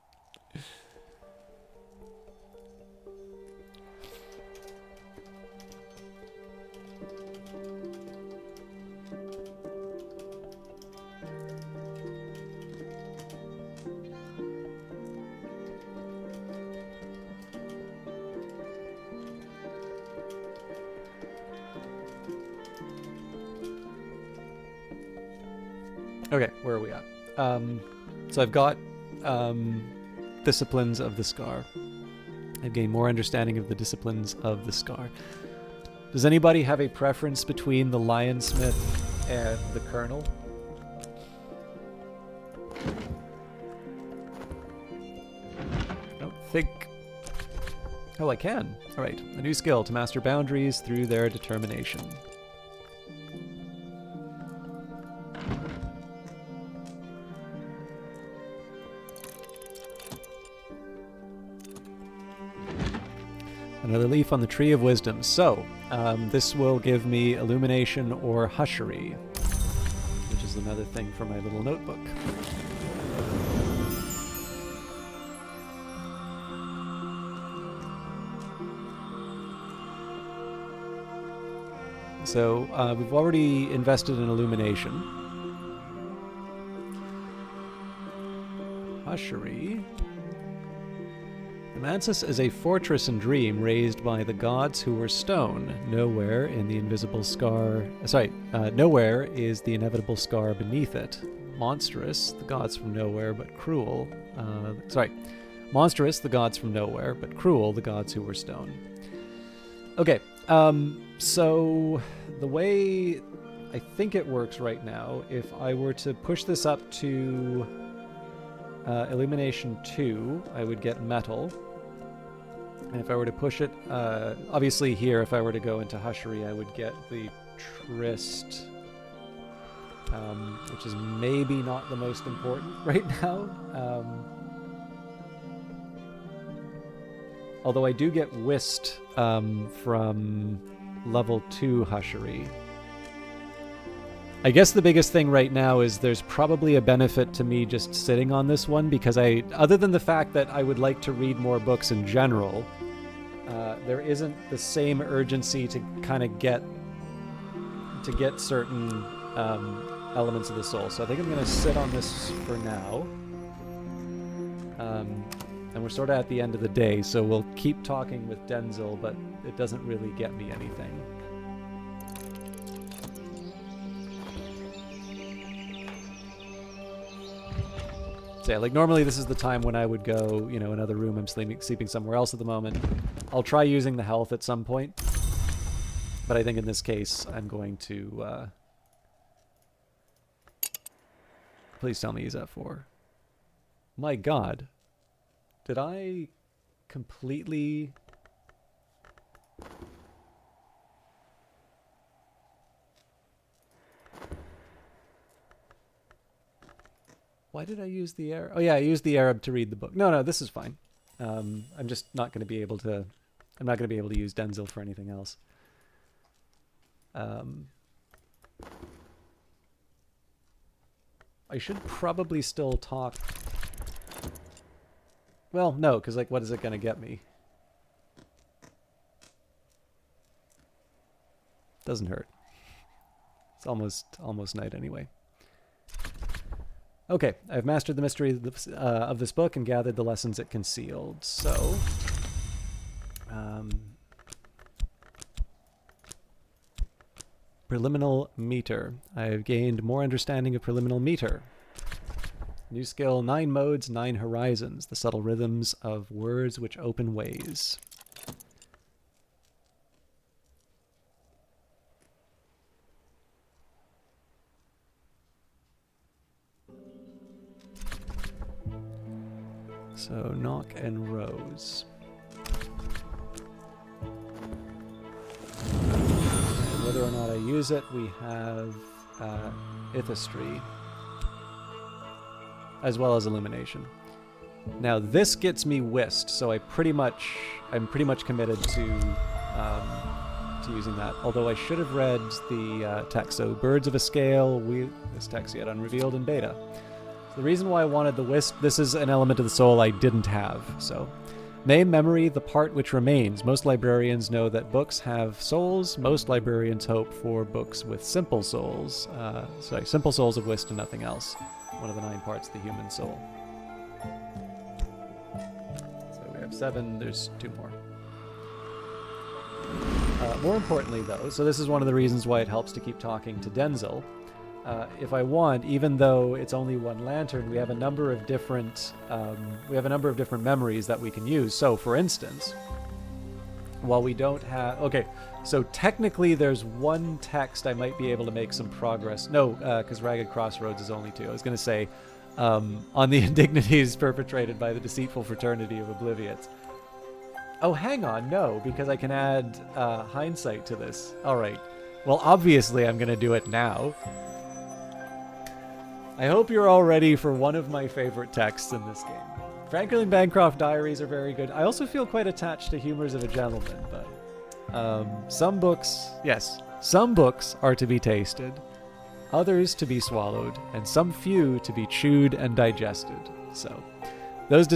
Okay, where are we at? So I've got disciplines of the Scar. I've gained more understanding of the disciplines of the Scar. Does anybody have a preference between the Lionsmith and the Colonel? I don't think... Oh, I can. All right, a new skill to master boundaries through their determination. Another leaf on the Tree of Wisdom. So, this will give me Illumination or Hushery, which is another thing for my little notebook. So, we've already invested in Illumination. Hushery. Mansus is a fortress and dream raised by the gods who were stone. Nowhere in the invisible scar... nowhere is the inevitable scar beneath it. Monstrous, the gods from nowhere, but cruel. Monstrous, the gods from nowhere, but cruel, the gods who were stone. Okay, so the way I think it works right now, if I were to push this up to Illumination 2, I would get Metal. And if I were to push it, obviously here, if I were to go into Hushery, I would get the Tryst, which is maybe not the most important right now. Although I do get Whist from level 2 Hushery. I guess the biggest thing right now is there's probably a benefit to me just sitting on this one because other than the fact that I would like to read more books in general, there isn't the same urgency to kind of get certain elements of the soul. So I think I'm going to sit on this for now. And we're sort of at the end of the day, so we'll keep talking with Denzel, but it doesn't really get me anything. So yeah, like normally this is the time when I would go, you know, another room. I'm sleeping somewhere else at the moment. I'll try using the health at some point. But I think in this case, I'm going to... Please tell me he's at 4. My god. Did I completely... Why did I use the Arab? Oh yeah, I used the Arab to read the book. No, this is fine. I'm just not going to be able to... I'm not going to be able to use Denzel for anything else. I should probably still talk... Well, no, because like, what is it going to get me? Doesn't hurt. It's almost night anyway. Okay, I've mastered the mystery of this book and gathered the lessons it concealed. So, preliminal meter. I've gained more understanding of preliminal meter. New skill, 9 modes, 9 horizons. The subtle rhythms of words which open ways. So, knock and rose. And whether or not I use it, we have Ithistry, as well as illumination. Now this gets me whist, so I'm pretty much committed to using that. Although I should have read the text. So birds of a scale, this text yet unrevealed in beta. The reason why I wanted the wisp, this is an element of the soul I didn't have. So, name memory the part which remains. Most librarians know that books have souls. Most librarians hope for books with simple souls. Simple souls of whist and nothing else. One of the 9 parts of the human soul. So we have 7, there's 2 more. More importantly though, so this is one of the reasons why it helps to keep talking to Denzel. If I want, even though it's only 1 lantern, we have a number of different memories that we can use. So for instance, while we don't have... Okay, so technically there's 1 text I might be able to make some progress. No, because Ragged Crossroads is only 2. I was going to say, on the indignities perpetrated by the deceitful fraternity of Obliviates. Oh, hang on, no, because I can add hindsight to this. All right. Well, obviously I'm going to do it now. I hope you're all ready for one of my favorite texts in this game. Franklin Bancroft diaries are very good. I also feel quite attached to Humors of a Gentleman, but some books are to be tasted, others to be swallowed, and some few to be chewed and digested. So, those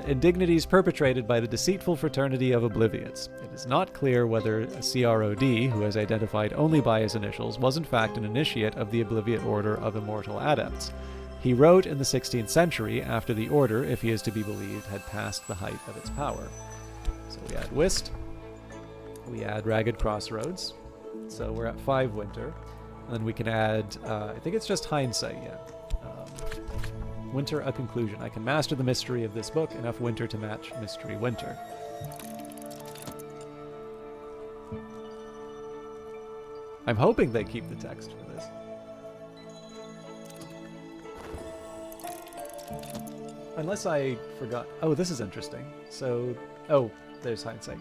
indignities perpetrated by the deceitful fraternity of Obliviates. It is not clear whether a CROD, who is identified only by his initials, was in fact an initiate of the Obliviate Order of Immortal Adepts. He wrote in the 16th century, after the order, if he is to be believed, had passed the height of its power. So we add Whist, we add Ragged Crossroads, so we're at 5 winter, and then we can add, I think it's just hindsight, yeah. Winter, a conclusion. I can master the mystery of this book, enough winter to match mystery winter. I'm hoping they keep the text for this. Unless I forgot. Oh, this is interesting. So, oh, there's hindsight.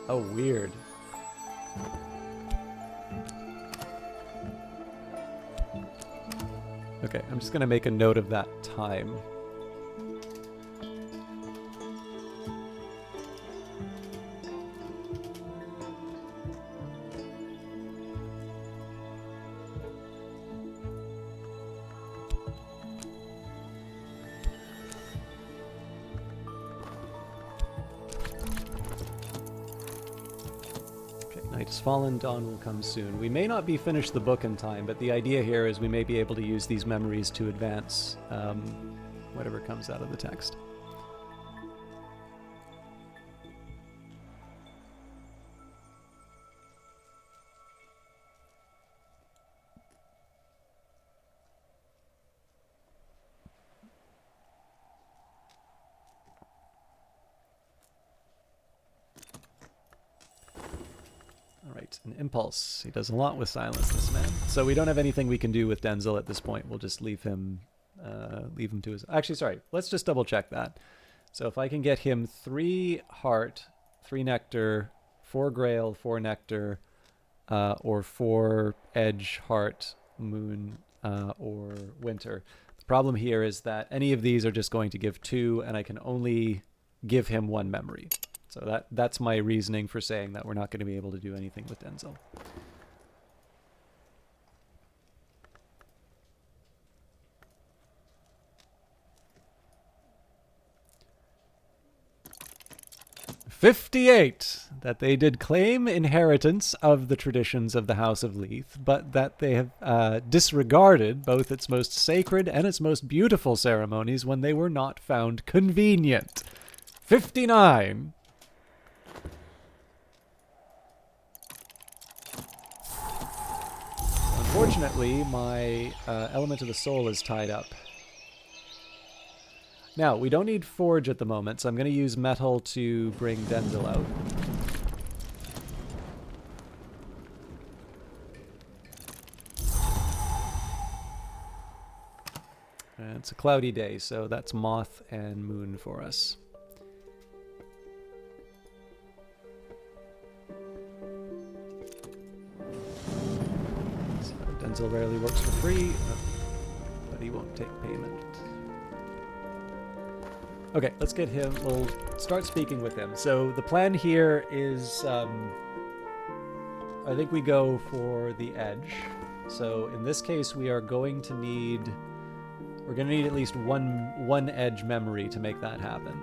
Oh, weird. Okay, I'm just going to make a note of that time. Night has fallen, dawn will come soon. We may not be finished the book in time, but the idea here is we may be able to use these memories to advance whatever comes out of the text. An impulse. He does a lot with silence, this man. So we don't have anything we can do with Denzel at this point. We'll just leave him to his... Actually, sorry. Let's just double check that. So if I can get him 3 heart, 3 nectar, 4 grail, 4 nectar, or 4 edge, heart, moon, or winter. The problem here is that any of these are just going to give 2, and I can only give him 1 memory. So that's my reasoning for saying that we're not going to be able to do anything with Denzel. "58, that they did claim inheritance of the traditions of the House of Leith, but that they have disregarded both its most sacred and its most beautiful ceremonies when they were not found convenient." 59. Unfortunately, my element of the soul is tied up. Now, we don't need forge at the moment, so I'm going to use metal to bring Denzel out. And it's a cloudy day, so that's moth and moon for us. Denzel rarely works for free, but he won't take payment. Okay, let's get him. We'll start speaking with him. So the plan here is, I think we go for the edge. So in this case, we're going to need at least one edge memory to make that happen.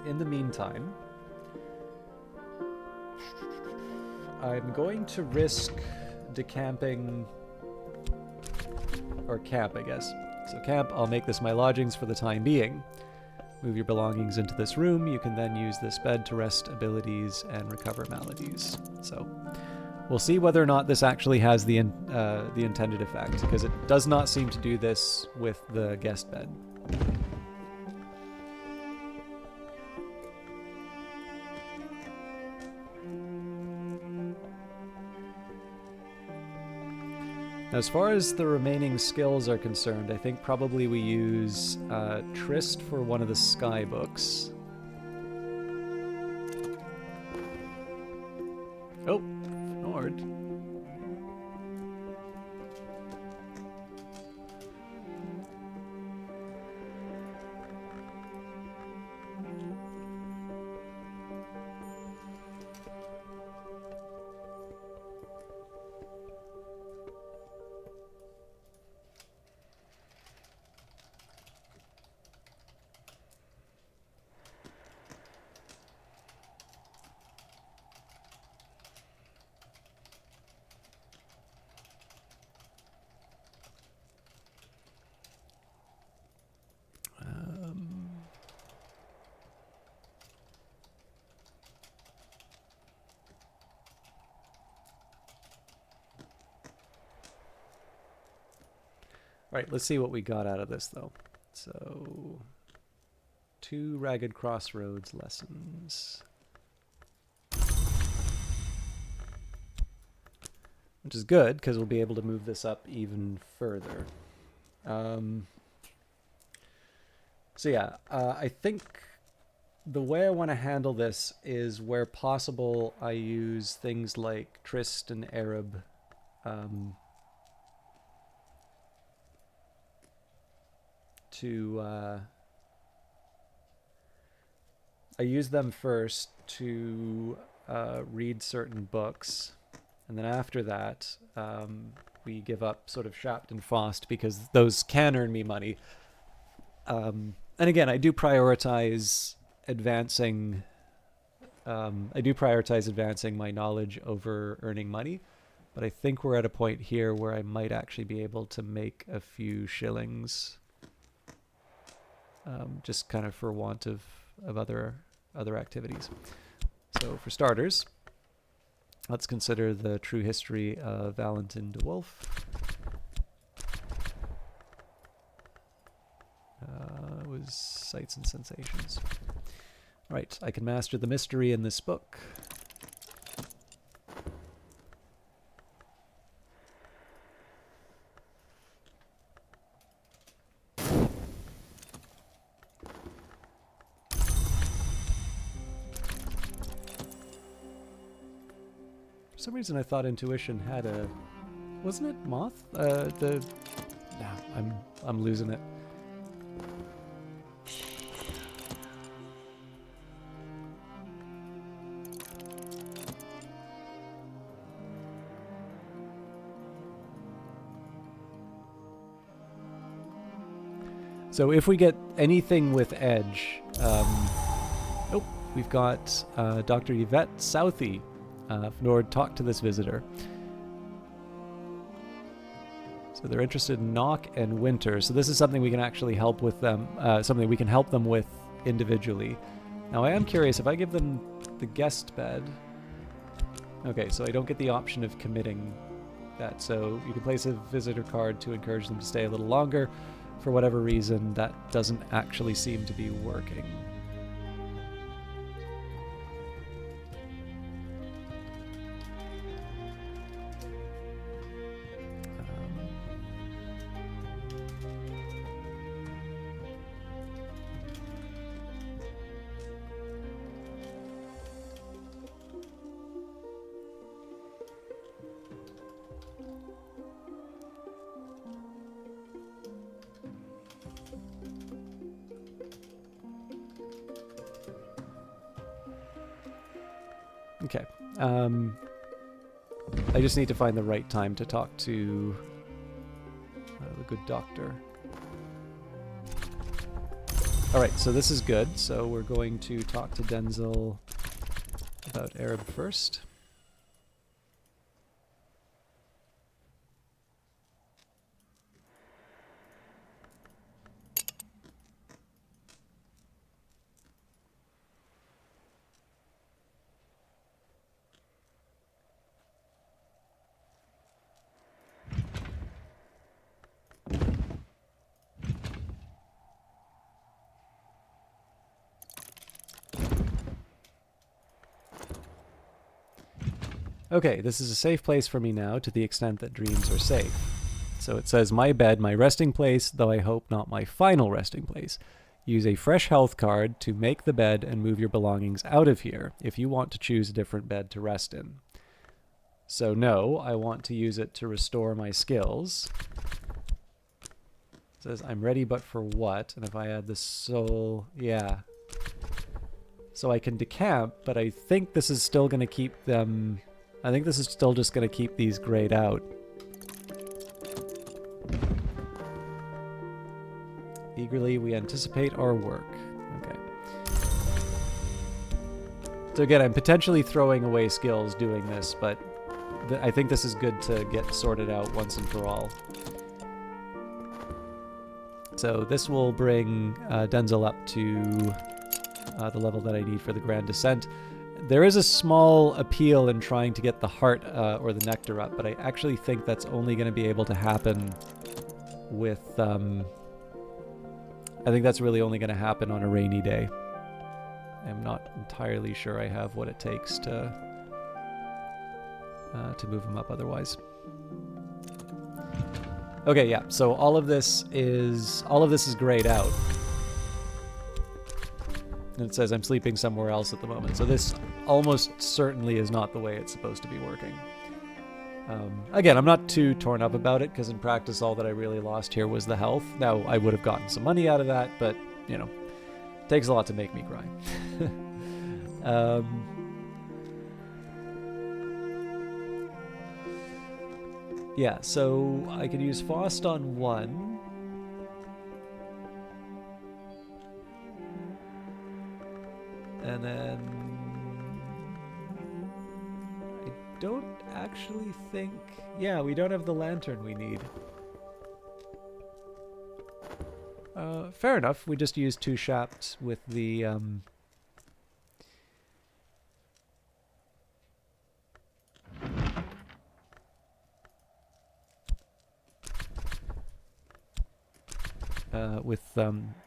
In the meantime, I'm going to risk decamping, or camp, I guess. So camp, I'll make this my lodgings for the time being. Move your belongings into this room. You can then use this bed to rest abilities and recover maladies. So we'll see whether or not this actually has the intended effect, because it does not seem to do this with the guest bed. As far as the remaining skills are concerned, I think probably we use Trist for one of the sky books. Oh, Nord. Right, let's see what we got out of this, though. So, 2 Ragged Crossroads lessons. Which is good, because we'll be able to move this up even further. So yeah, I think the way I want to handle this is where possible I use things like Trist and Arab I use them first to read certain books, and then after that we give up sort of Shapt and Faust because those can earn me money. And again, I do prioritize advancing I do prioritize advancing my knowledge over earning money, but I think we're at a point here where I might actually be able to make a few shillings, just kind of for want of other activities. So for starters, let's consider the true history of Valentin de Wolf. It was Sights and Sensations. Right, I can master the mystery in this book. For some reason I thought intuition had a... Wasn't it moth? No, I'm losing it. So if we get anything with edge, nope, we've got Dr. Yvette Southey. Nord, talk to this visitor. So they're interested in Nock and Winter. So this is something we can actually help with them, something we can help them with individually. Now I am curious, if I give them the guest bed... Okay, so I don't get the option of committing that. So you can place a visitor card to encourage them to stay a little longer. For whatever reason, that doesn't actually seem to be working. Okay. I just need to find the right time to talk to the good doctor. Alright, so this is good. So we're going to talk to Denzel about Arab first. Okay, this is a safe place for me now to the extent that dreams are safe. So it says, my bed, my resting place, though I hope not my final resting place. Use a fresh health card to make the bed and move your belongings out of here if you want to choose a different bed to rest in. So no, I want to use it to restore my skills. It says, I'm ready, but for what? And if I add the soul, yeah. So I can decamp, but I think this is still going to keep them... I think this is still just going to keep these grayed out. Eagerly, we anticipate our work. Okay. So again, I'm potentially throwing away skills doing this, but I think this is good to get sorted out once and for all. So this will bring Denzel up to the level that I need for the Grand Descent. There is a small appeal in trying to get the heart or the nectar up, but I actually think that's only going to be able to happen with... I think that's really only going to happen on a rainy day. I'm not entirely sure I have what it takes to move him up otherwise. Okay, yeah, so all of this is grayed out. And it says I'm sleeping somewhere else at the moment. So this almost certainly is not the way it's supposed to be working. Again, I'm not too torn up about it, because in practice all that I really lost here was the health. Now, I would have gotten some money out of that, but, you know, it takes a lot to make me cry. Yeah, so I could use Faust on one. And then don't actually think... Yeah, we don't have the lantern we need. Fair enough. We just used 2 shafts with the...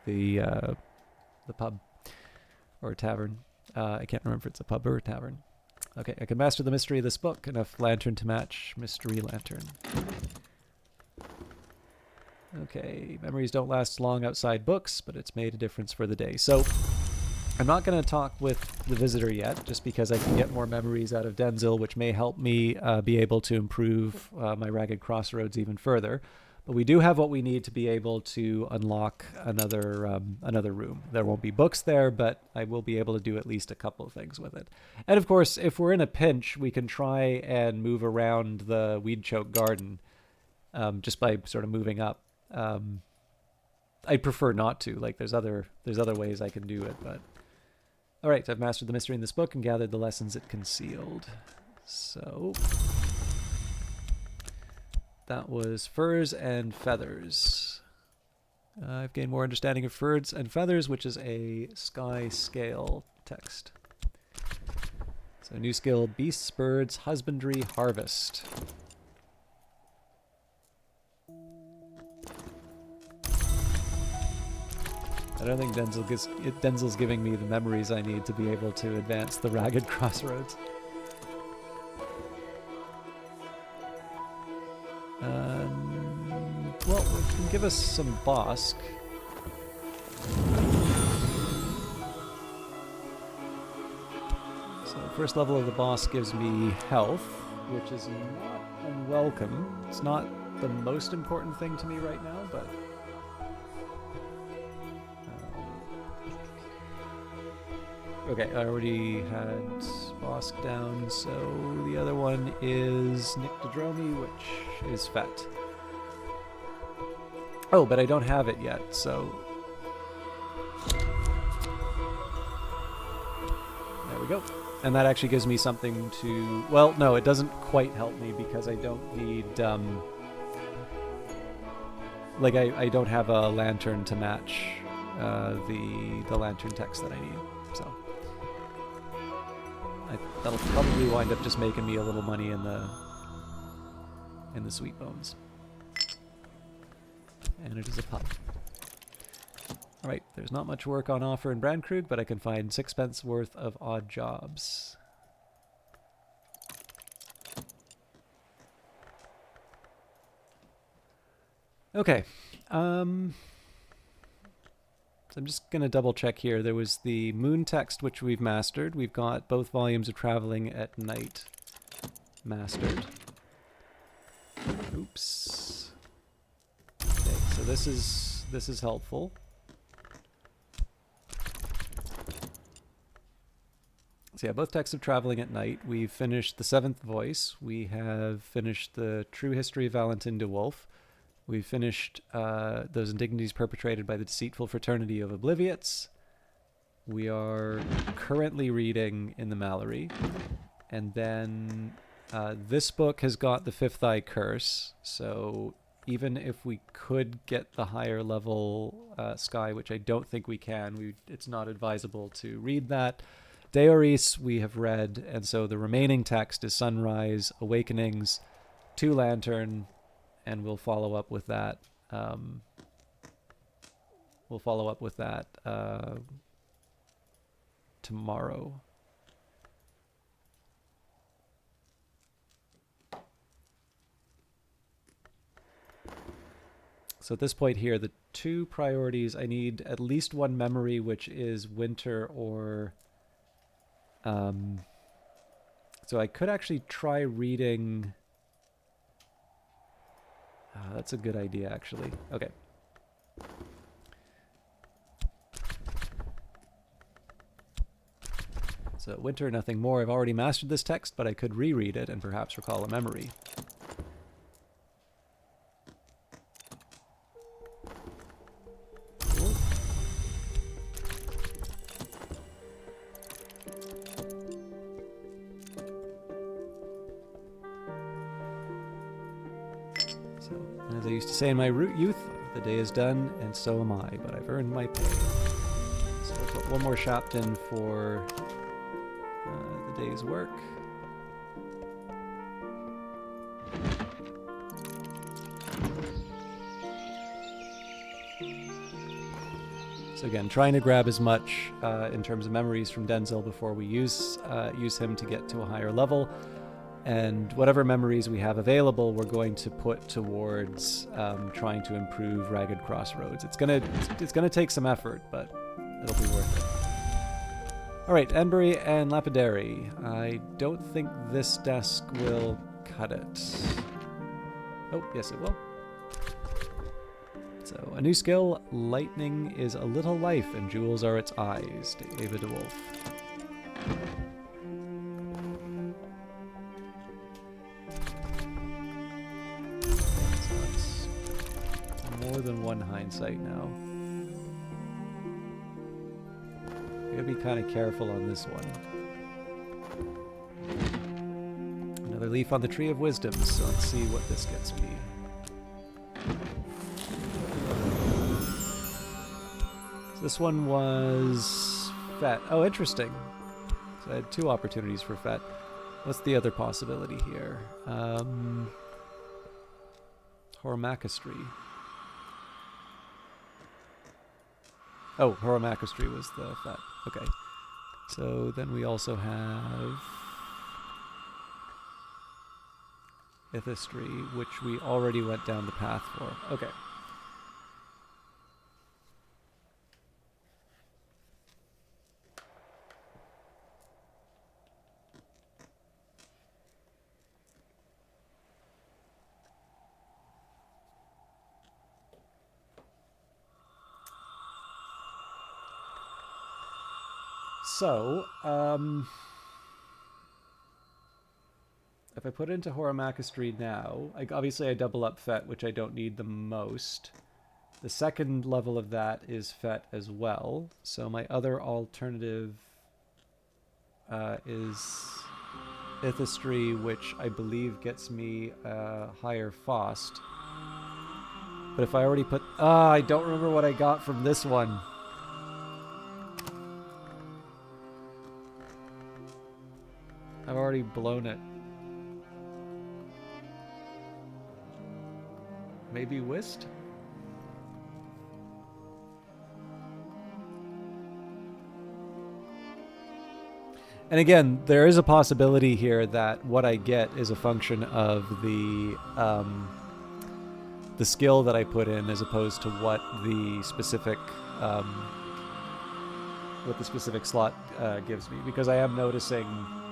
the pub or tavern. I can't remember if it's a pub or a tavern. Okay, I can master the mystery of this book. Enough lantern to match mystery lantern. Okay, memories don't last long outside books, but it's made a difference for the day. So I'm not going to talk with the visitor yet, just because I can get more memories out of Denzil, which may help me be able to improve my Ragged Crossroads even further. But we do have what we need to be able to unlock another another room. There won't be books there, but I will be able to do at least a couple of things with it. And of course, if we're in a pinch, we can try and move around the weed choke garden just by sort of moving up. I'd prefer not to. Like, there's other ways I can do it, but all right. I've mastered the mystery in this book and gathered the lessons it concealed. So. That was furs and feathers. I've gained more understanding of furs and feathers, which is a sky scale text. So new skill, beasts, birds, husbandry, harvest. I don't think Denzil's giving me the memories I need to be able to advance the Ragged Crossroads. Well, it can give us some Bosk. So first level of the Bosk gives me health, which is not unwelcome. It's not the most important thing to me right now, but... okay, I already had Bosk down, so the other one is Nyctodromi, which is Fet. Oh, but I don't have it yet, so... there we go. And that actually gives me something to... well, no, it doesn't quite help me because I don't need... like, I don't have a lantern to match the lantern text that I need, so... that'll probably wind up just making me a little money in the sweet bones. And it is a pub. Alright, there's not much work on offer in Bran Krug, but I can find 6 worth of odd jobs. Okay. So I'm just going to double check here. There was the moon text, which we've mastered. We've got both volumes of Traveling at Night mastered. Oops. Okay, so this is helpful. So yeah, both texts of Traveling at Night. We've finished the 7th voice. We have finished the True History of Valentin de Wolf. We've finished those indignities perpetrated by the deceitful fraternity of Obliviots. We are currently reading In the Mallory. And then this book has got the Fifth Eye Curse. So even if we could get the higher level Sky, which I don't think we can, it's not advisable to read that. Deoris we have read, and so the remaining text is Sunrise, Awakenings, 2 Lantern, and we'll follow up with that. Tomorrow. So at this point here, the 2 priorities, I need at least 1 memory, which is Winter or... so I could actually try reading... that's a good idea, actually. Okay. So Winter, Nothing More. I've already mastered this text, but I could reread it and perhaps recall a memory. Cool. So, as I used to say in my youth, the day is done, and so am I, but I've earned my pay. So we'll put one more Shapton for the day's work. So again, trying to grab as much in terms of memories from Denzel before we use him to get to a higher level. And whatever memories we have available, we're going to put towards trying to improve Ragged Crossroads. It's gonna take some effort, but it'll be worth it. All right, Enbury and Lapidary. I don't think this desk will cut it. Oh, yes it will. So, a new skill, lightning is a little life and jewels are its eyes. David DeWolf. So that's more than one hindsight now. Gotta be kind of careful on this one. Another leaf on the Tree of Wisdom, so let's see what this gets me. This one was Fet. Oh, interesting. So I had 2 opportunities for Fet. What's the other possibility here? Horomachistry. Oh, Horomachistry was the Fet. Okay. So then we also have Ithistry, which we already went down the path for. Okay. So, if I put it into Horomachistry now, obviously I double up Fet, which I don't need the most. The second level of that is Fet as well. So my other alternative is Ithistry, which I believe gets me a higher Faust. But if I already put... I don't remember what I got from this one. I've already blown it. Maybe Whist? And again, there is a possibility here that what I get is a function of the skill that I put in, as opposed to what the specific slot gives me. Because I am noticing,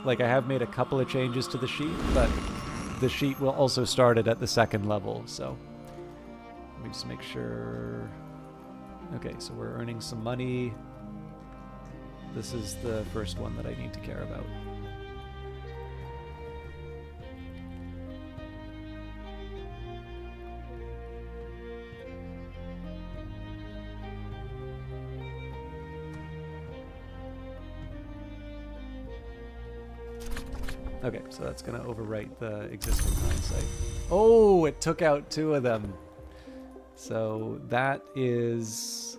like, I have made a couple of changes to the sheet, but the sheet will also start it at the second level. So let me just make sure. Okay, so we're earning some money. This is the first one that I need to care about. Okay, so that's going to overwrite the existing hindsight. Oh, it took out 2 of them. So that is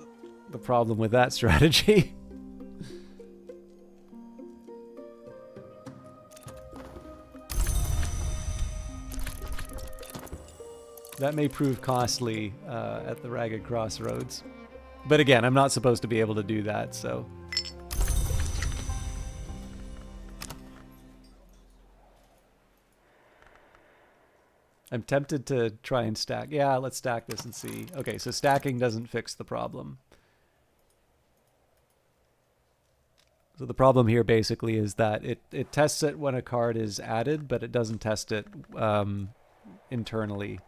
the problem with that strategy. That may prove costly at the Ragged Crossroads. But again, I'm not supposed to be able to do that, so... I'm tempted to try and stack. Yeah, let's stack this and see. Okay, so stacking doesn't fix the problem. So the problem here basically is that it tests it when a card is added, but it doesn't test it internally.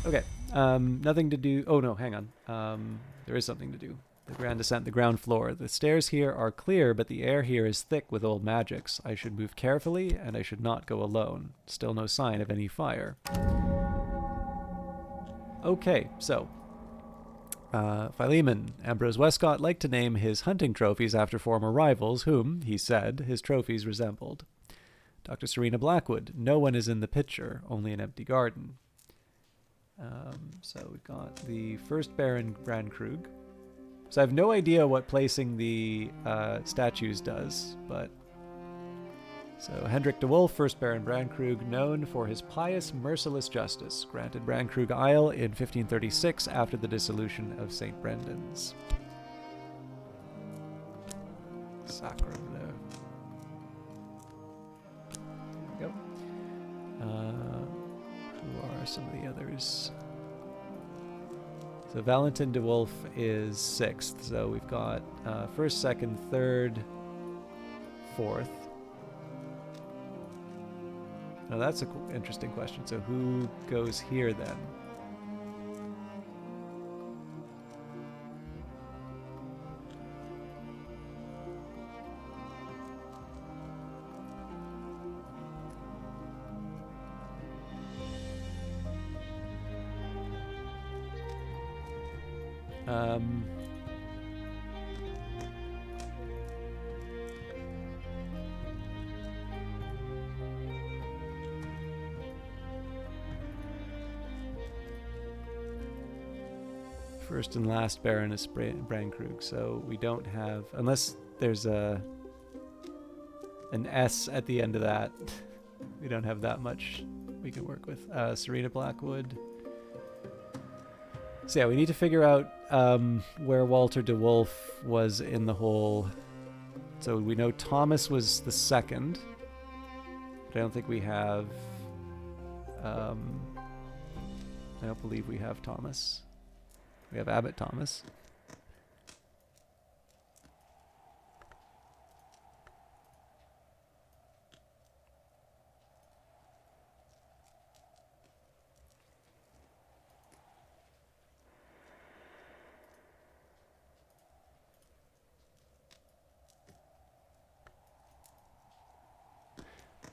Okay, nothing to do. Oh no, hang on. There is something to do. The Grand Descent, the ground floor. The stairs here are clear, but the air here is thick with old magics. I should move carefully, and I should not go alone. Still no sign of any fire. Okay, so Philemon. Ambrose Westcott liked to name his hunting trophies after former rivals whom, he said, his trophies resembled. Dr. Serena Blackwood. No one is in the picture, only an empty garden. So we've got the first Baron Bran Krug. So I have no idea what placing the statues does, but... So Hendrik de Wolf, first Baron Bran Krug, known for his pious, merciless justice, granted Bran Krug Isle in 1536 after the dissolution of St. Brendan's. Sacre bleu. There we go. Who are some of the others? So Valentin de Wolf is 6th. So we've got 1st, 2nd, 3rd, 4th. Now that's an interesting question. So who goes here then? First and last Baron is Bran Krug, so we don't have, unless there's an S at the end of that, we don't have that much we can work with. Serena Blackwood. So yeah, we need to figure out where Walter de Wolf was in the whole. So we know Thomas was the 2nd, but I don't think we have. I don't believe we have Thomas. We have Abbot Thomas.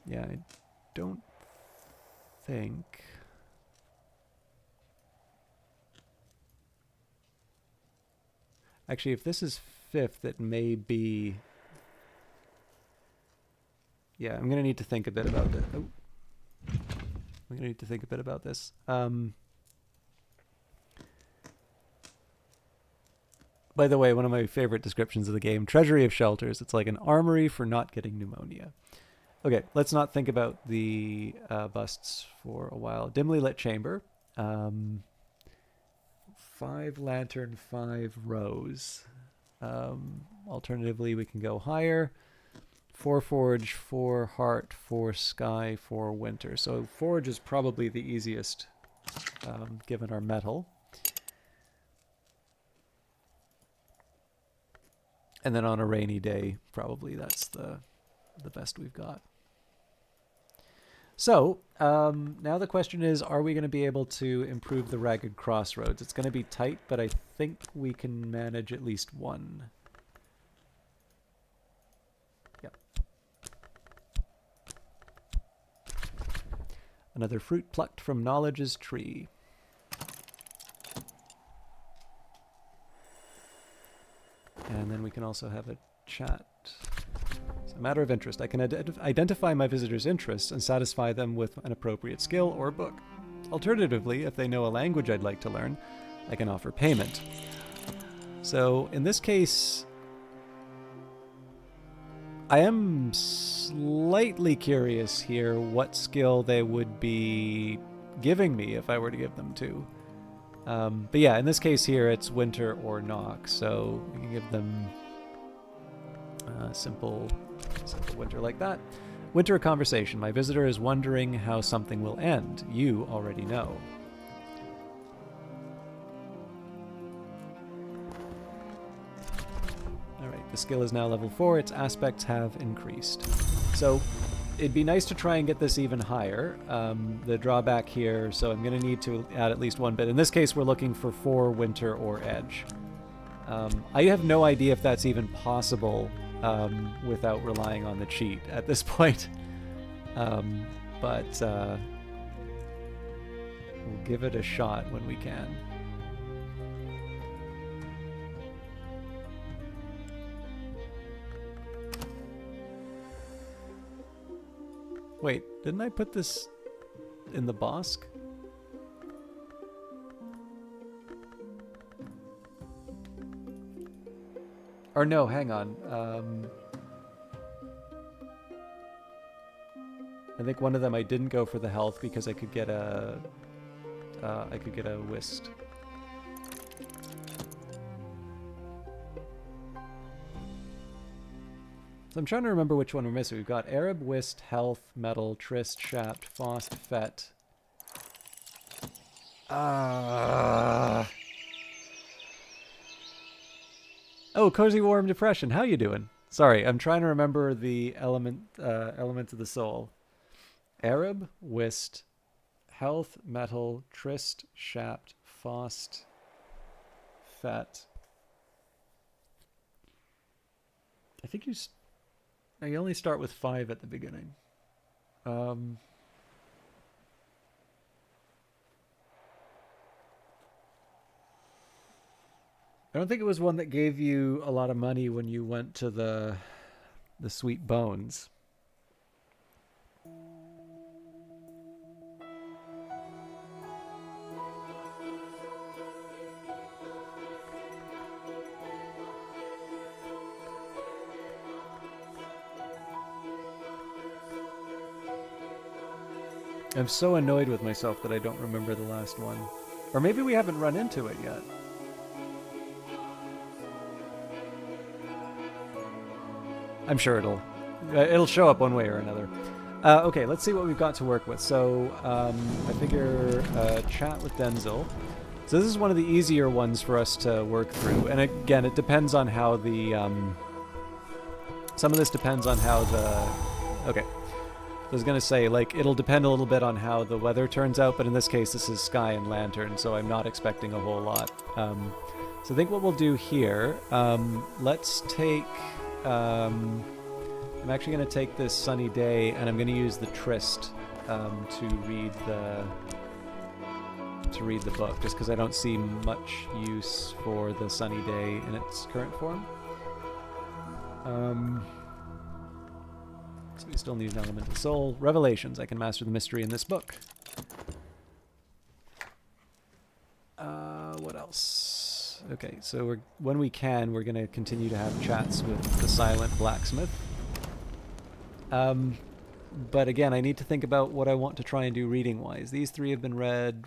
Yeah, I don't think... Actually, if this is 5th, it may be... Yeah, I'm going to need to think a bit about it. Oh. I'm going to need to think a bit about this. By the way, one of my favorite descriptions of the game, Treasury of Shelters. It's like an armory for not getting pneumonia. Okay, let's not think about the busts for a while. Dimly lit chamber. 5 lantern, 5 rose. Alternatively, we can go higher. 4 forge, 4 heart, 4 sky, 4 winter. So forge is probably the easiest, given our metal. And then on a rainy day, probably that's the best we've got. So, now the question is, are we going to be able to improve the ragged crossroads? It's going to be tight, but I think we can manage at least one. Yep. Another fruit plucked from knowledge's tree. And then we can also have a chat. It's a matter of interest. I can identify my visitors' interests and satisfy them with an appropriate skill or book. Alternatively, if they know a language I'd like to learn, I can offer payment. So in this case, I am slightly curious here what skill they would be giving me if I were to give them to. But yeah, in this case here, it's winter or knock, so we can give them simple winter like that. Winter a conversation. My visitor is wondering how something will end. You already know. Alright, the skill is now level 4. Its aspects have increased. So it'd be nice to try and get this even higher. The drawback here, so I'm going to need to add at least one bit. In this case, we're looking for 4 winter or edge. I have no idea if that's even possible without relying on the cheat at this point. But we'll give it a shot when we can. Wait, didn't I put this in the Bosque? Or no, hang on. I think one of them I didn't go for the health because I could get a whist. So I'm trying to remember which one we're missing. We've got Arab, Whist, Health, Metal, Trist, Shapt, Fost, Fet. Oh, Cozy Warm Depression. How you doing? Sorry, I'm trying to remember the element of the soul. Arab, Whist, Health, Metal, Trist, Shapt, Fost, Fet. I think you only start with 5 at the beginning. I don't think it was one that gave you a lot of money when you went to the Sweet Bones. I'm so annoyed with myself that I don't remember the last one. Or maybe we haven't run into it yet. I'm sure it'll show up one way or another. Okay, let's see what we've got to work with. So I figure chat with Denzel. So this is one of the easier ones for us to work through. And again, it depends on how the... some of this depends on how the... Okay. I was going to say, like, it'll depend a little bit on how the weather turns out, but in this case, this is sky and lantern, so I'm not expecting a whole lot. So I think what we'll do here, let's take... I'm actually going to take this sunny day, and I'm going to use the Trist to read the book, just because I don't see much use for the sunny day in its current form. So we still need an element of soul. Revelations. I can master the mystery in this book. What else? Okay, so when we can, we're going to continue to have chats with the silent blacksmith. But again, I need to think about what I want to try and do reading-wise. These 3 have been read.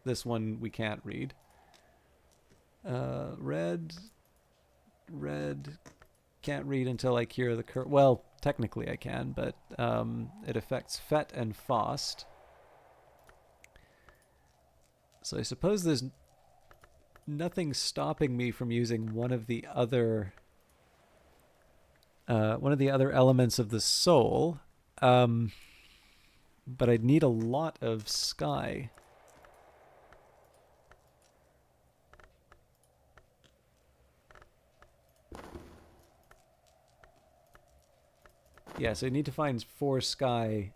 This one we can't read. Red, can't read until I cure the curse. Well, technically I can, but it affects Fet and Fost. So I suppose there's nothing stopping me from using one of the other elements of the soul, but I'd need a lot of sky. Yeah, so you need to find 4 sky.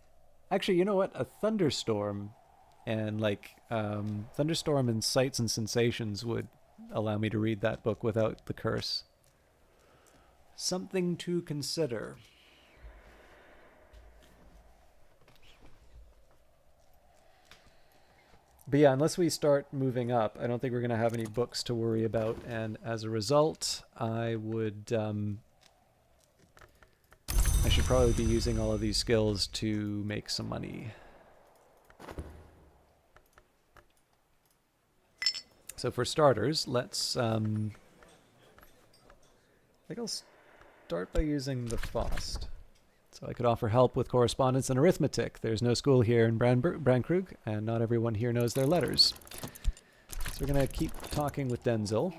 Actually, you know what? A thunderstorm and thunderstorm and sights and sensations would allow me to read that book without the curse. Something to consider. But yeah, unless we start moving up, I don't think we're going to have any books to worry about. And as a result, I would... I should probably be using all of these skills to make some money. So for starters, let's... I think I'll start by using the Fost. So I could offer help with correspondence and arithmetic. There's no school here in Bran Krug, and not everyone here knows their letters. So we're going to keep talking with Denzel.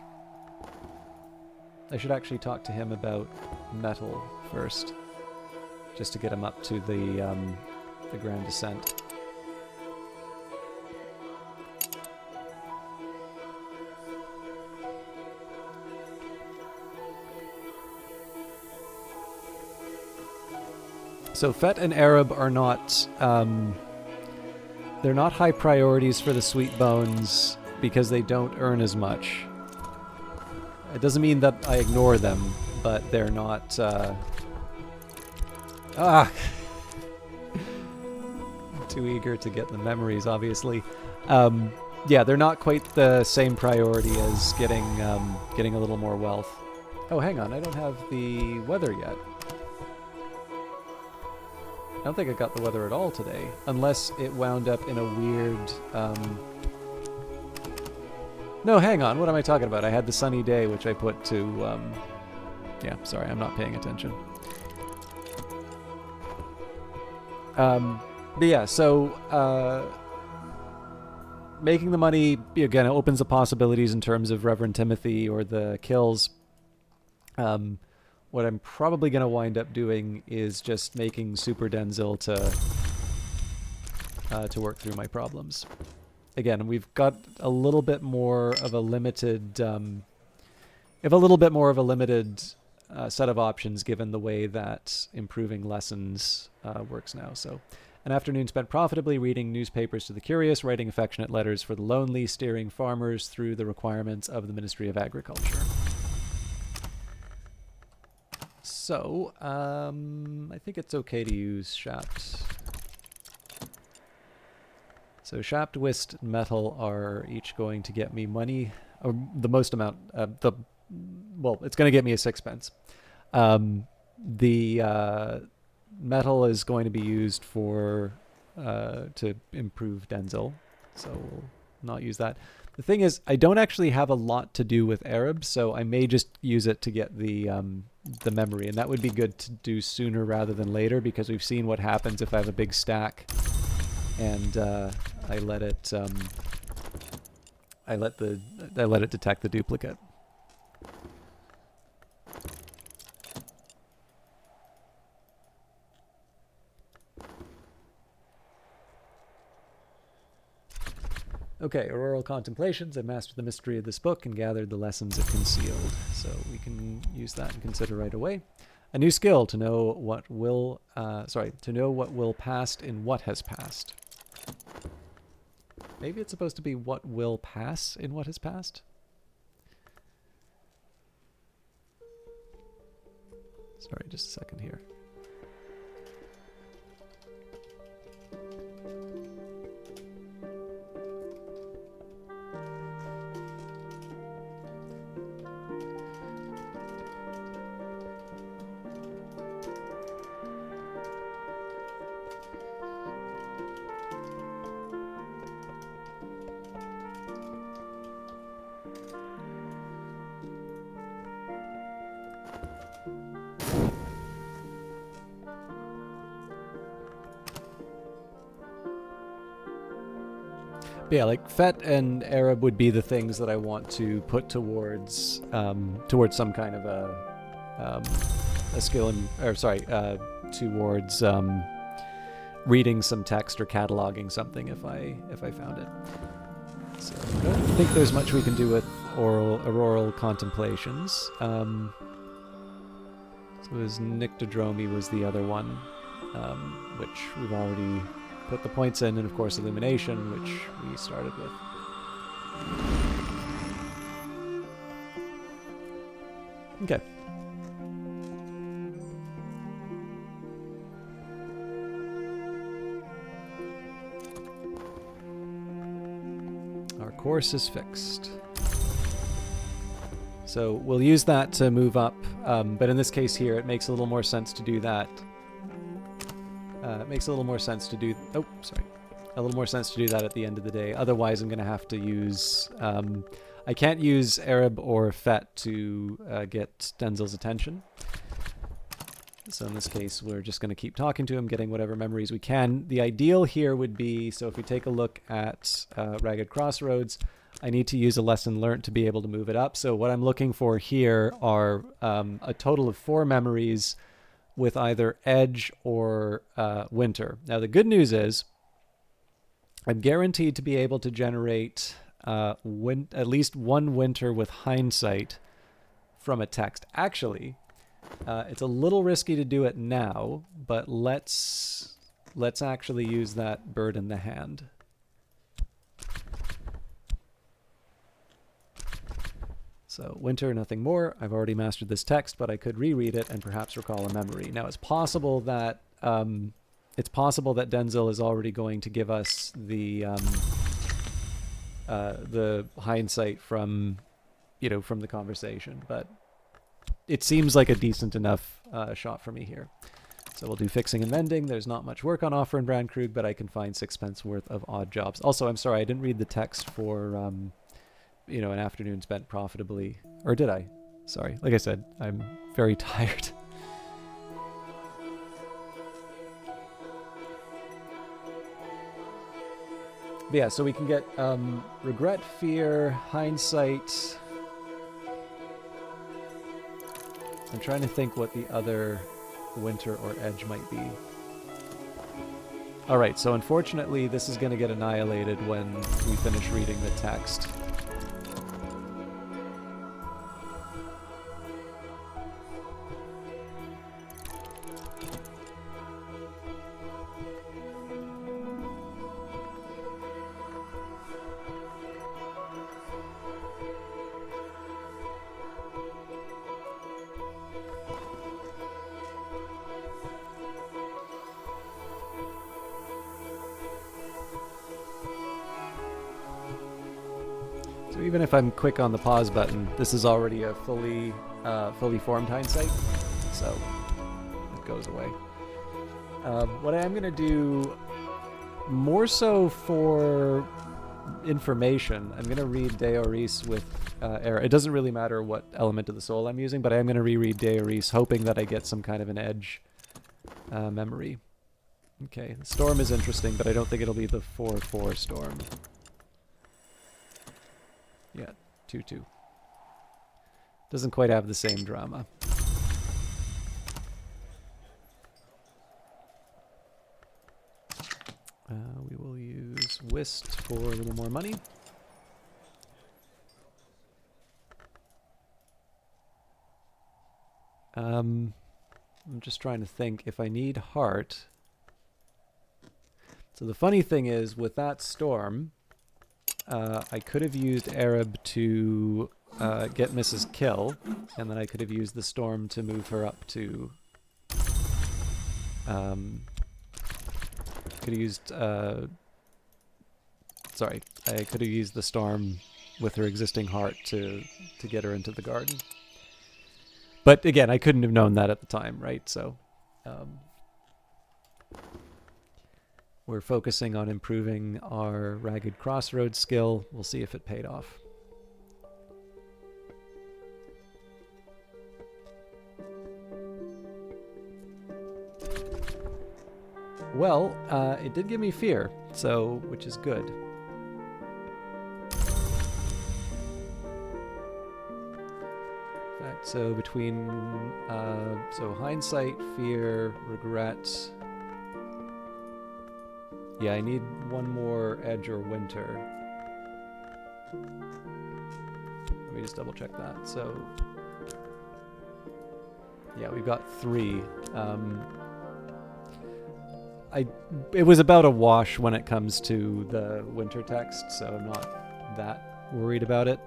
I should actually talk to him about metal first, just to get him up to the Grand Descent. So Fet and Arab are not, they're not high priorities for the Sweet Bones because they don't earn as much. It doesn't mean that I ignore them, but they're not... too eager to get the memories, obviously. Yeah, they're not quite the same priority as getting a little more wealth. Oh, hang on, I don't have the weather yet. I don't think I got the weather at all today, unless it wound up in a weird... No, hang on, what am I talking about? I had the sunny day, which I put to... Yeah, sorry, I'm not paying attention. But yeah, so... making the money, again, it opens the possibilities in terms of Reverend Timothy or the kills. What I'm probably going to wind up doing is just making Super Denzil to work through my problems. Again, we've got a little bit more of a limited, set of options given the way that improving lessons works now. So, an afternoon spent profitably reading newspapers to the curious, writing affectionate letters for the lonely, steering farmers through the requirements of the Ministry of Agriculture. So, I think it's okay to use Shapt. So Shapt, Whist, and Metal are each going to get me money, or the most amount, well, it's going to get me a sixpence. The Metal is going to be used for, to improve Denzil, so we'll not use that. The thing is, I don't actually have a lot to do with Arab, so I may just use it to get the memory, and that would be good to do sooner rather than later, because we've seen what happens if I have a big stack and I let it detect the duplicate. Okay, Auroral Contemplations. I mastered the mystery of this book and gathered the lessons it concealed. So we can use that and consider right away. A new skill, to know what will, passed in what has passed. Maybe it's supposed to be what will pass in what has passed? Sorry, just a second here. But yeah, like Fet and Arab would be the things that I want to put towards some kind of a skill towards reading some text or cataloging something if I found it. So I don't think there's much we can do with Auroral Contemplations. So it was Nyctodromy was the other one, which we've already put the points in, and of course Illumination, which we started with. Okay. Our course is fixed. So we'll use that to move up, but in this case here, it makes a little more sense to do that. It makes a little more sense to do... Oh, sorry. A little more sense to do that at the end of the day. Otherwise, I'm going to have to use... I can't use Arab or Fet to get Denzil's attention. So in this case, we're just going to keep talking to him, getting whatever memories we can. The ideal here would be... So if we take a look at Ragged Crossroads, I need to use a lesson learnt to be able to move it up. So what I'm looking for here are a total of 4 memories with either Edge or Winter. Now, the good news is I'm guaranteed to be able to generate at least 1 Winter with Hindsight from a text. Actually, it's a little risky to do it now, but let's actually use that bird in the hand. So winter, nothing more. I've already mastered this text, but I could reread it and perhaps recall a memory. Now it's possible that Denzel is already going to give us the hindsight from the conversation, but it seems like a decent enough shot for me here. So we'll do fixing and mending. There's not much work on offer in Bran Krug, but I can find 6 pence worth of odd jobs. Also, I'm sorry, I didn't read the text for an afternoon spent profitably. Or did I? Sorry. Like I said, I'm very tired. But yeah, so we can get regret, fear, hindsight. I'm trying to think what the other winter or edge might be. Alright, so unfortunately this is going to get annihilated when we finish reading the text. So even if I'm quick on the pause button, this is already a fully formed hindsight, so it goes away. What I am going to do, more so for information, I'm going to read Deoris with error. It doesn't really matter what element of the soul I'm using, but I am going to reread Deoris, hoping that I get some kind of an edge memory. Okay, the storm is interesting, but I don't think it'll be the 4/4 storm. Yeah, 2/2. Doesn't quite have the same drama. We will use Whist for a little more money. I'm just trying to think if I need heart. So the funny thing is, with that storm, I could have used Arab to get Mrs. Kill, and then I could have used the storm to move her up to... could have used... sorry, I could have used the storm with her existing heart to get her into the garden. But again, I couldn't have known that at the time, right? So we're focusing on improving our Ragged Crossroads skill. We'll see if it paid off. Well, it did give me fear, so which is good. So between, so hindsight, fear, regret. Yeah, I need one more edge or winter. Let me just double check that. So, yeah, we've got 3. It was about a wash when it comes to the winter text, so I'm not that worried about it.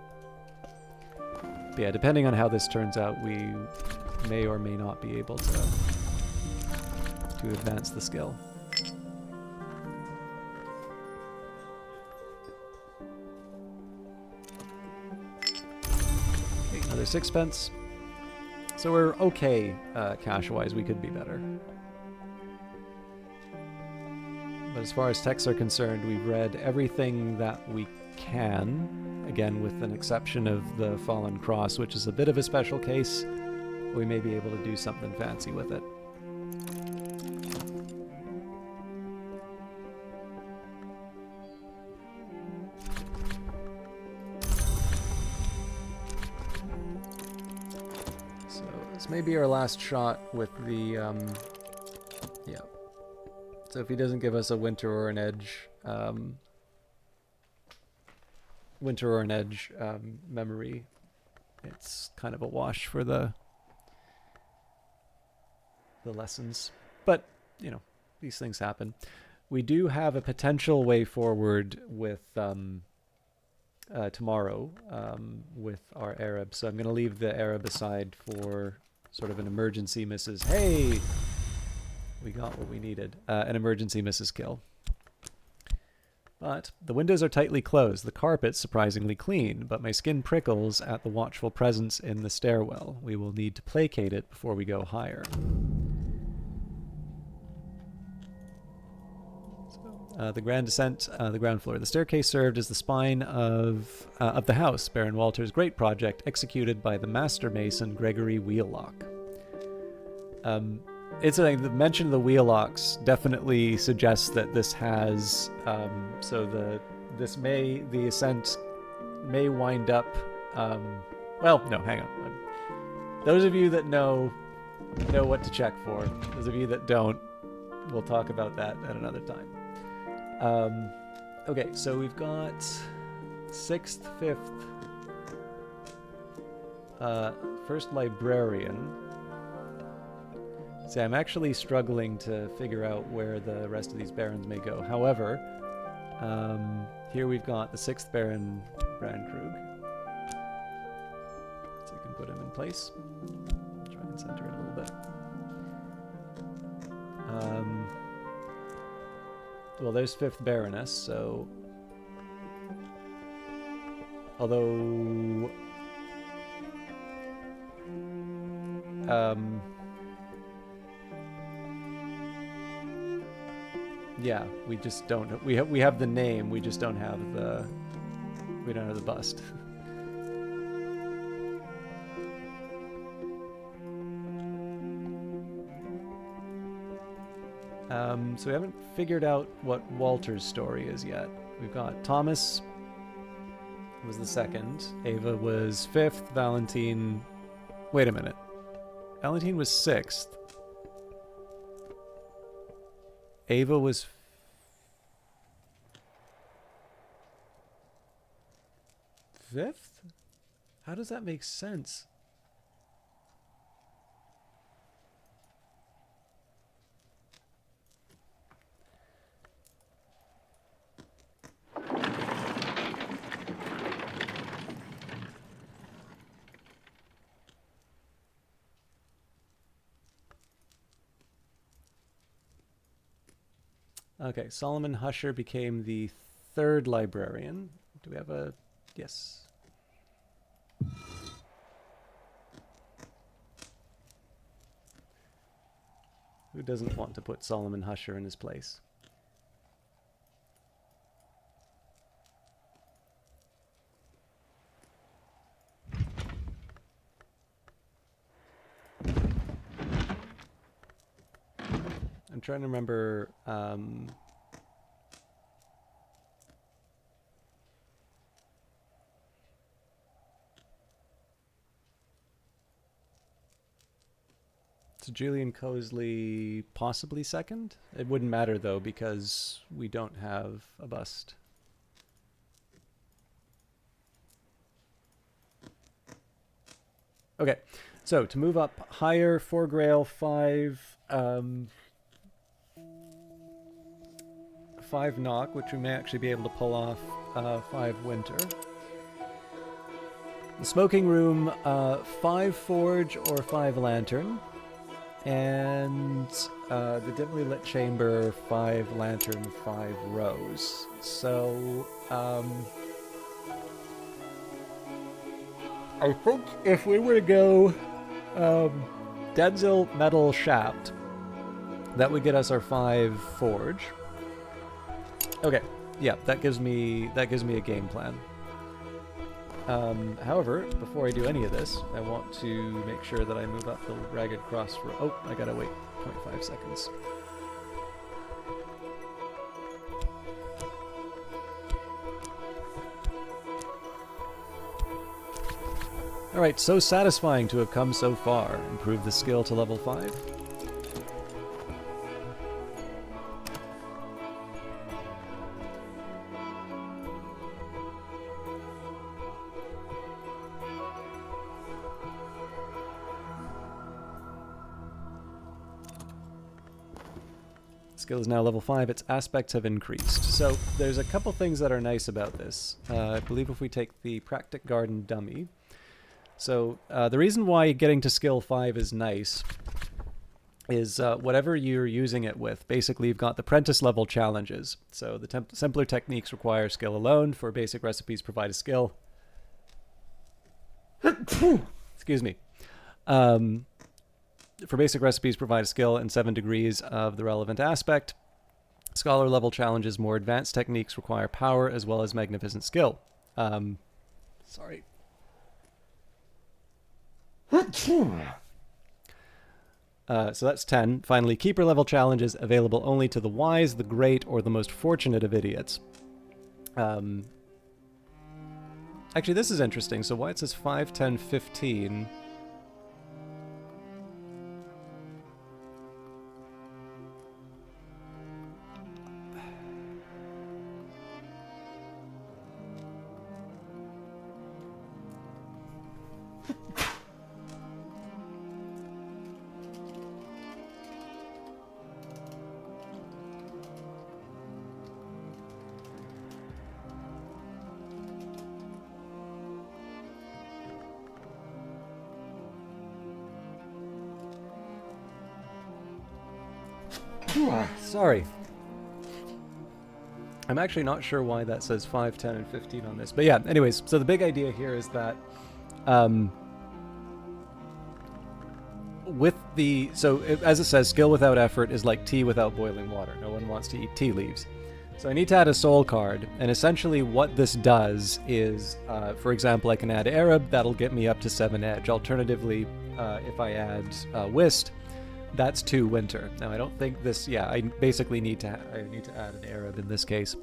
But yeah, depending on how this turns out, we may or may not be able to advance the skill. Okay, another 6 pence. So we're okay cash-wise. We could be better. But as far as texts are concerned, we've read everything that we can. Again, with an exception of the Fallen Cross, which is a bit of a special case. We may be able to do something fancy with it. So this may be our last shot with the, yeah. So if he doesn't give us a winter or an edge, memory, it's kind of a wash for the lessons. But, you know, these things happen. We do have a potential way forward with tomorrow with our Arab. So I'm going to leave the Arab aside for sort of an emergency Mrs. Hey! We got what we needed. An emergency Mrs. Kill. But the windows are tightly closed, the carpet's surprisingly clean, but my skin prickles at the watchful presence in the stairwell. We will need to placate it before we go higher. The grand descent, the ground floor. The staircase served as the spine of the house, Baron Walter's great project, executed by the master mason Gregory Wheelock. It's the mention of the wheelocks definitely suggests that this has the ascent may wind up well, no, hang on. Those of you that know what to check for. Those of you that don't, we'll talk about that at another time. Okay, so we've got 6th, 5th, first librarian. See, I'm actually struggling to figure out where the rest of these barons may go. However, here we've got the 6th Baron, Bran Krug. So I can put him in place. Try and center it a little bit. Well, there's 5th Baroness, so... Although... yeah, we just don't... We have the name, we just don't have the... We don't have the bust. So we haven't figured out what Walter's story is yet. We've got Thomas was the 2nd, Ava was 5th, Valentine... Wait a minute. Valentine was 6th. Ava was... Fifth? How does that make sense? Okay, Solomon Husher became the 3rd librarian. Do we have a... Yes. Who doesn't want to put Solomon Husher in his place? I'm trying to remember... So Julian Cosley possibly 2nd? It wouldn't matter though because we don't have a bust. Okay, so to move up higher, 4 Grail, 5 Knock, which we may actually be able to pull off 5 Winter. The smoking room, 5 Forge or 5 Lantern. And the dimly lit chamber, 5 Lantern, 5 Rose. So, I think if we were to go Denzel Metal Shaft, that would get us our 5 Forge. Okay, yeah, that gives me a game plan. However, before I do any of this, I want to make sure that I move up the Ragged Cross for... Oh, I gotta wait 0.5 seconds. Alright, so satisfying to have come so far. Improve the skill to level 5. Skill is now level 5. Its aspects have increased. So there's a couple things that are nice about this. I believe if we take the Practic Garden dummy. So the reason why getting to skill 5 is nice is whatever you're using it with. Basically, you've got the apprentice level challenges. So the simpler techniques require skill alone. For basic recipes, provide a skill. Excuse me. For basic recipes, provide a skill and 7 degrees of the relevant aspect. Scholar level challenges, more advanced techniques require power as well as magnificent skill. Sorry. So that's 10. Finally, keeper level challenges available only to the wise, the great, or the most fortunate of idiots. Actually, this is interesting. So why it says 5, 10, 15... Sorry. I'm actually not sure why that says 5, 10, and 15 on this. But yeah, anyways, so the big idea here is that with the... So as it says, skill without effort is like tea without boiling water. No one wants to eat tea leaves. So I need to add a soul card. And essentially what this does is, for example, I can add Arab. That'll get me up to 7 edge. Alternatively, if I add Whist, that's 2 winter. Now I don't think this... Yeah, I basically need to add an Arab in this case.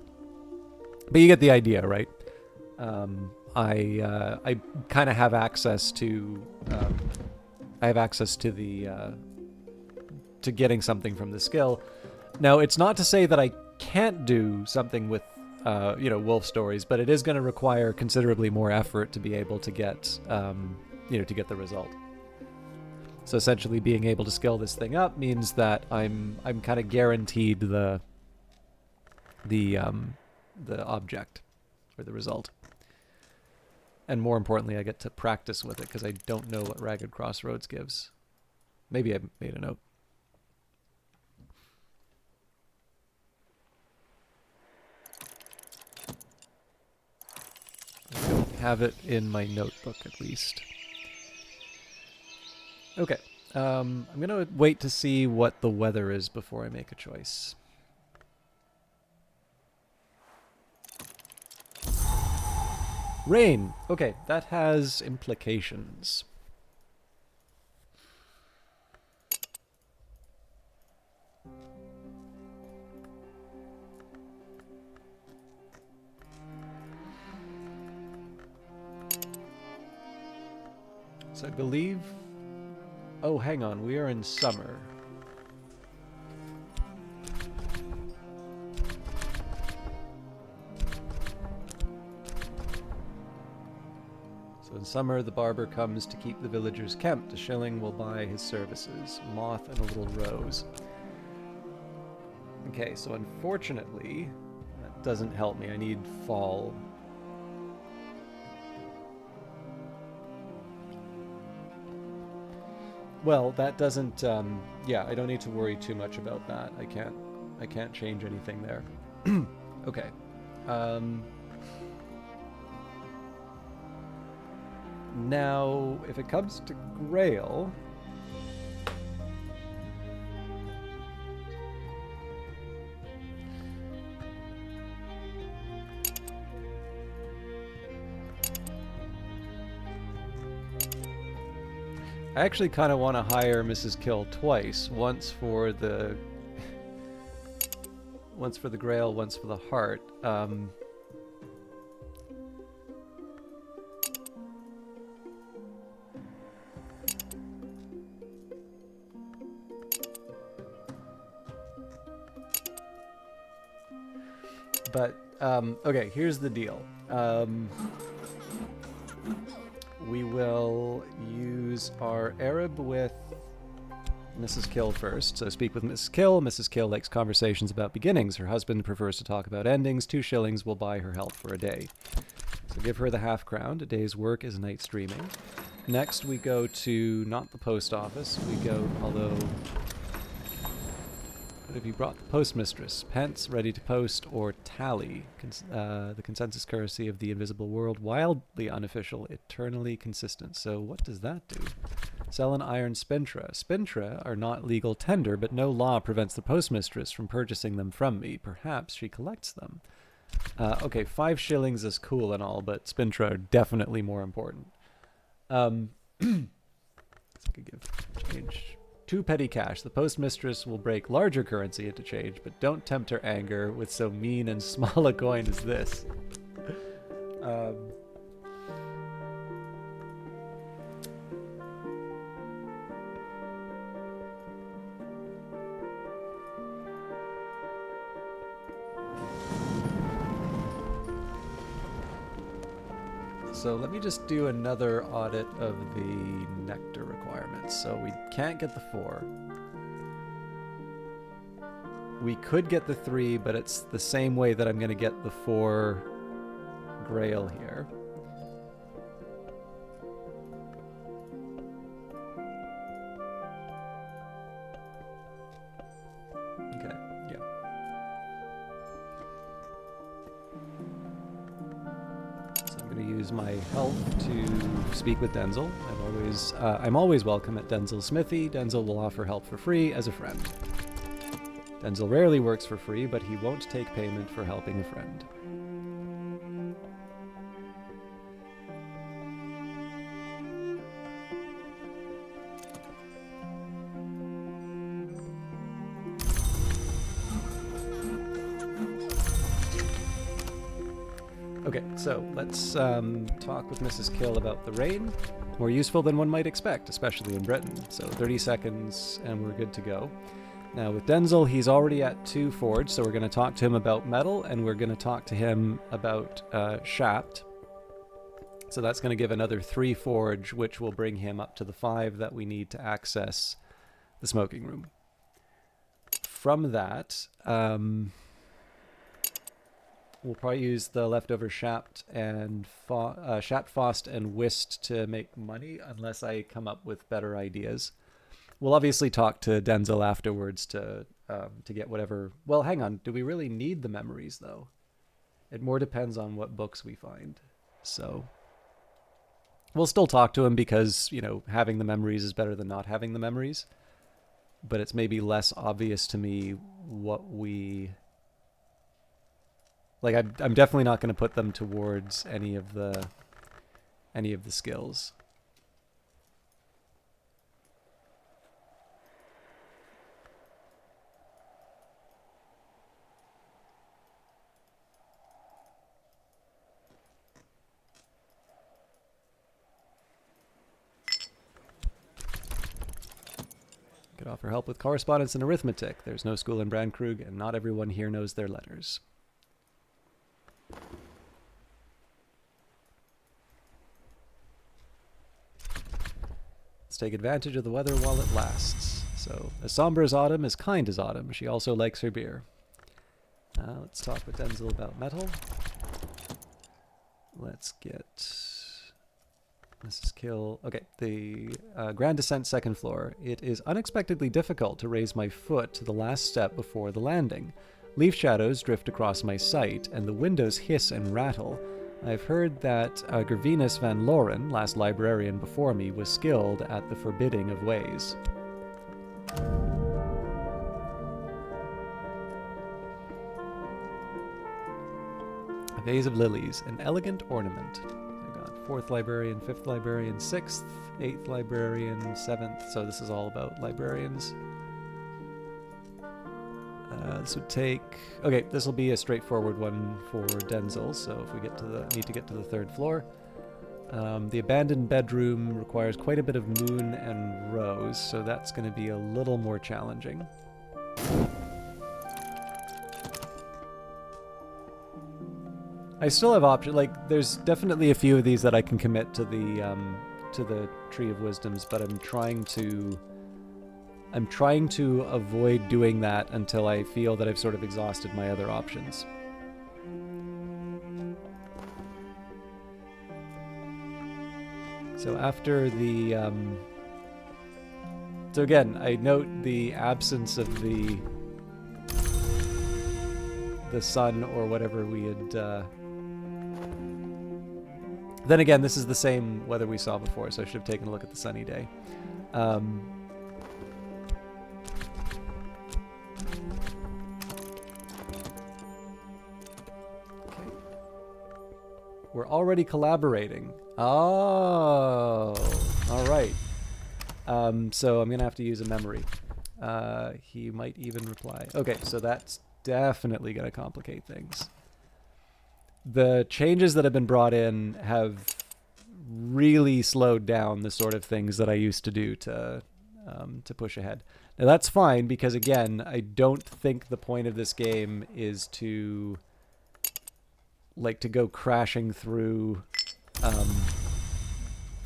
But you get the idea, right? I kind of have access to... I have access to the... to getting something from the skill. Now, it's not to say that I can't do something with, you know, wolf stories, but it is going to require considerably more effort to be able to get, you know, to get the result. So essentially, being able to scale this thing up means that I'm kind of guaranteed the object or the result, and more importantly, I get to practice with it because I don't know what Ragged Crossroads gives. Maybe I made a note. I don't have it in my notebook, at least. Okay, I'm going to wait to see what the weather is before I make a choice. Rain! Okay, that has implications. So I believe... Oh, hang on. We are in summer. So in summer, the barber comes to keep the villagers kept. A shilling will buy his services. Moth and a little rose. Okay, so unfortunately, that doesn't help me. I need fall. Well, that doesn't, yeah, I don't need to worry too much about that. I can't change anything there. Okay. Now, if it comes to Grail... I actually kind of want to hire Mrs. Kill twice. Once for the Grail, once for the Heart. But okay, here's the deal. We will use our Arab with Mrs. Kill first. So speak with Mrs. Kill. Mrs. Kill likes conversations about beginnings. Her husband prefers to talk about endings. 2 shillings will buy her help for a day. So give her the half-crown. A day's work is night streaming. Next we go to, not the post office, we go, although... What have you brought? The postmistress. Pence, ready to post, or tally. The consensus currency of the invisible world. Wildly unofficial, eternally consistent. So what does that do? Sell an iron spintra. Spintra are not legal tender, but no law prevents the postmistress from purchasing them from me. Perhaps she collects them. Okay, 5 shillings is cool and all, but spintra are definitely more important. So I could give change. 2 petty cash. The postmistress will break larger currency into change, but don't tempt her anger with so mean and small a coin as this. So let me just do another audit of the nectar requirements. So we can't get the 4. We could get the 3, but it's the same way that I'm going to get the 4 grail here. Okay, yeah. Use my health to speak with Denzel. I'm always welcome at Denzel's smithy. Denzel will offer help for free as a friend. Denzel rarely works for free, but he won't take payment for helping a friend. Okay, so let's talk with Mrs. Kill about the rain. More useful than one might expect, especially in Britain. So 30 seconds and we're good to go. Now with Denzel, he's already at 2 forge, so we're going to talk to him about metal, and we're going to talk to him about shaft. So that's going to give another 3 forge, which will bring him up to the 5 that we need to access the smoking room. From that... we'll probably use the leftover Shaft and Shaft, Fost, and Whist to make money, unless I come up with better ideas. We'll obviously talk to Denzel afterwards to get whatever... Well, hang on. Do we really need the memories, though? It more depends on what books we find. So we'll still talk to him because, you know, having the memories is better than not having the memories. But it's maybe less obvious to me what we... Like, I'm definitely not going to put them towards any of the skills. Could offer help with correspondence and arithmetic. There's no school in Bran, Krug, and not everyone here knows their letters. Let's take advantage of the weather while it lasts. So, as somber as autumn, as kind as autumn. She also likes her beer. Let's talk with Denzel about metal. Let's get Mrs. Kill. Okay, the Grand Descent, 2nd floor. It is unexpectedly difficult to raise my foot to the last step before the landing. Leaf shadows drift across my sight, and the windows hiss and rattle. I've heard that Gervinus van Loren, last librarian before me, was skilled at the forbidding of ways. A vase of lilies, an elegant ornament. I got 4th librarian, 5th librarian, 6th, 8th librarian, 7th, so this is all about librarians. This would take... Okay, this will be a straightforward one for Denzel, so if we need to get to the 3rd floor. The abandoned bedroom requires quite a bit of moon and rose, so that's going to be a little more challenging. I still have options. Like, there's definitely a few of these that I can commit to the Tree of Wisdoms, but I'm trying to I'm trying to avoid doing that until I feel that I've sort of exhausted my other options. So after the... so again, I note the absence of the sun or whatever we had... Then again, this is the same weather we saw before, so I should have taken a look at the sunny day. Okay. We're already collaborating. Oh, all right. So I'm going to have to use a memory. He might even reply. Okay, so that's definitely going to complicate things. The changes that have been brought in have really slowed down the sort of things that I used to do to push ahead. Now that's fine because, again, I don't think the point of this game is to go crashing through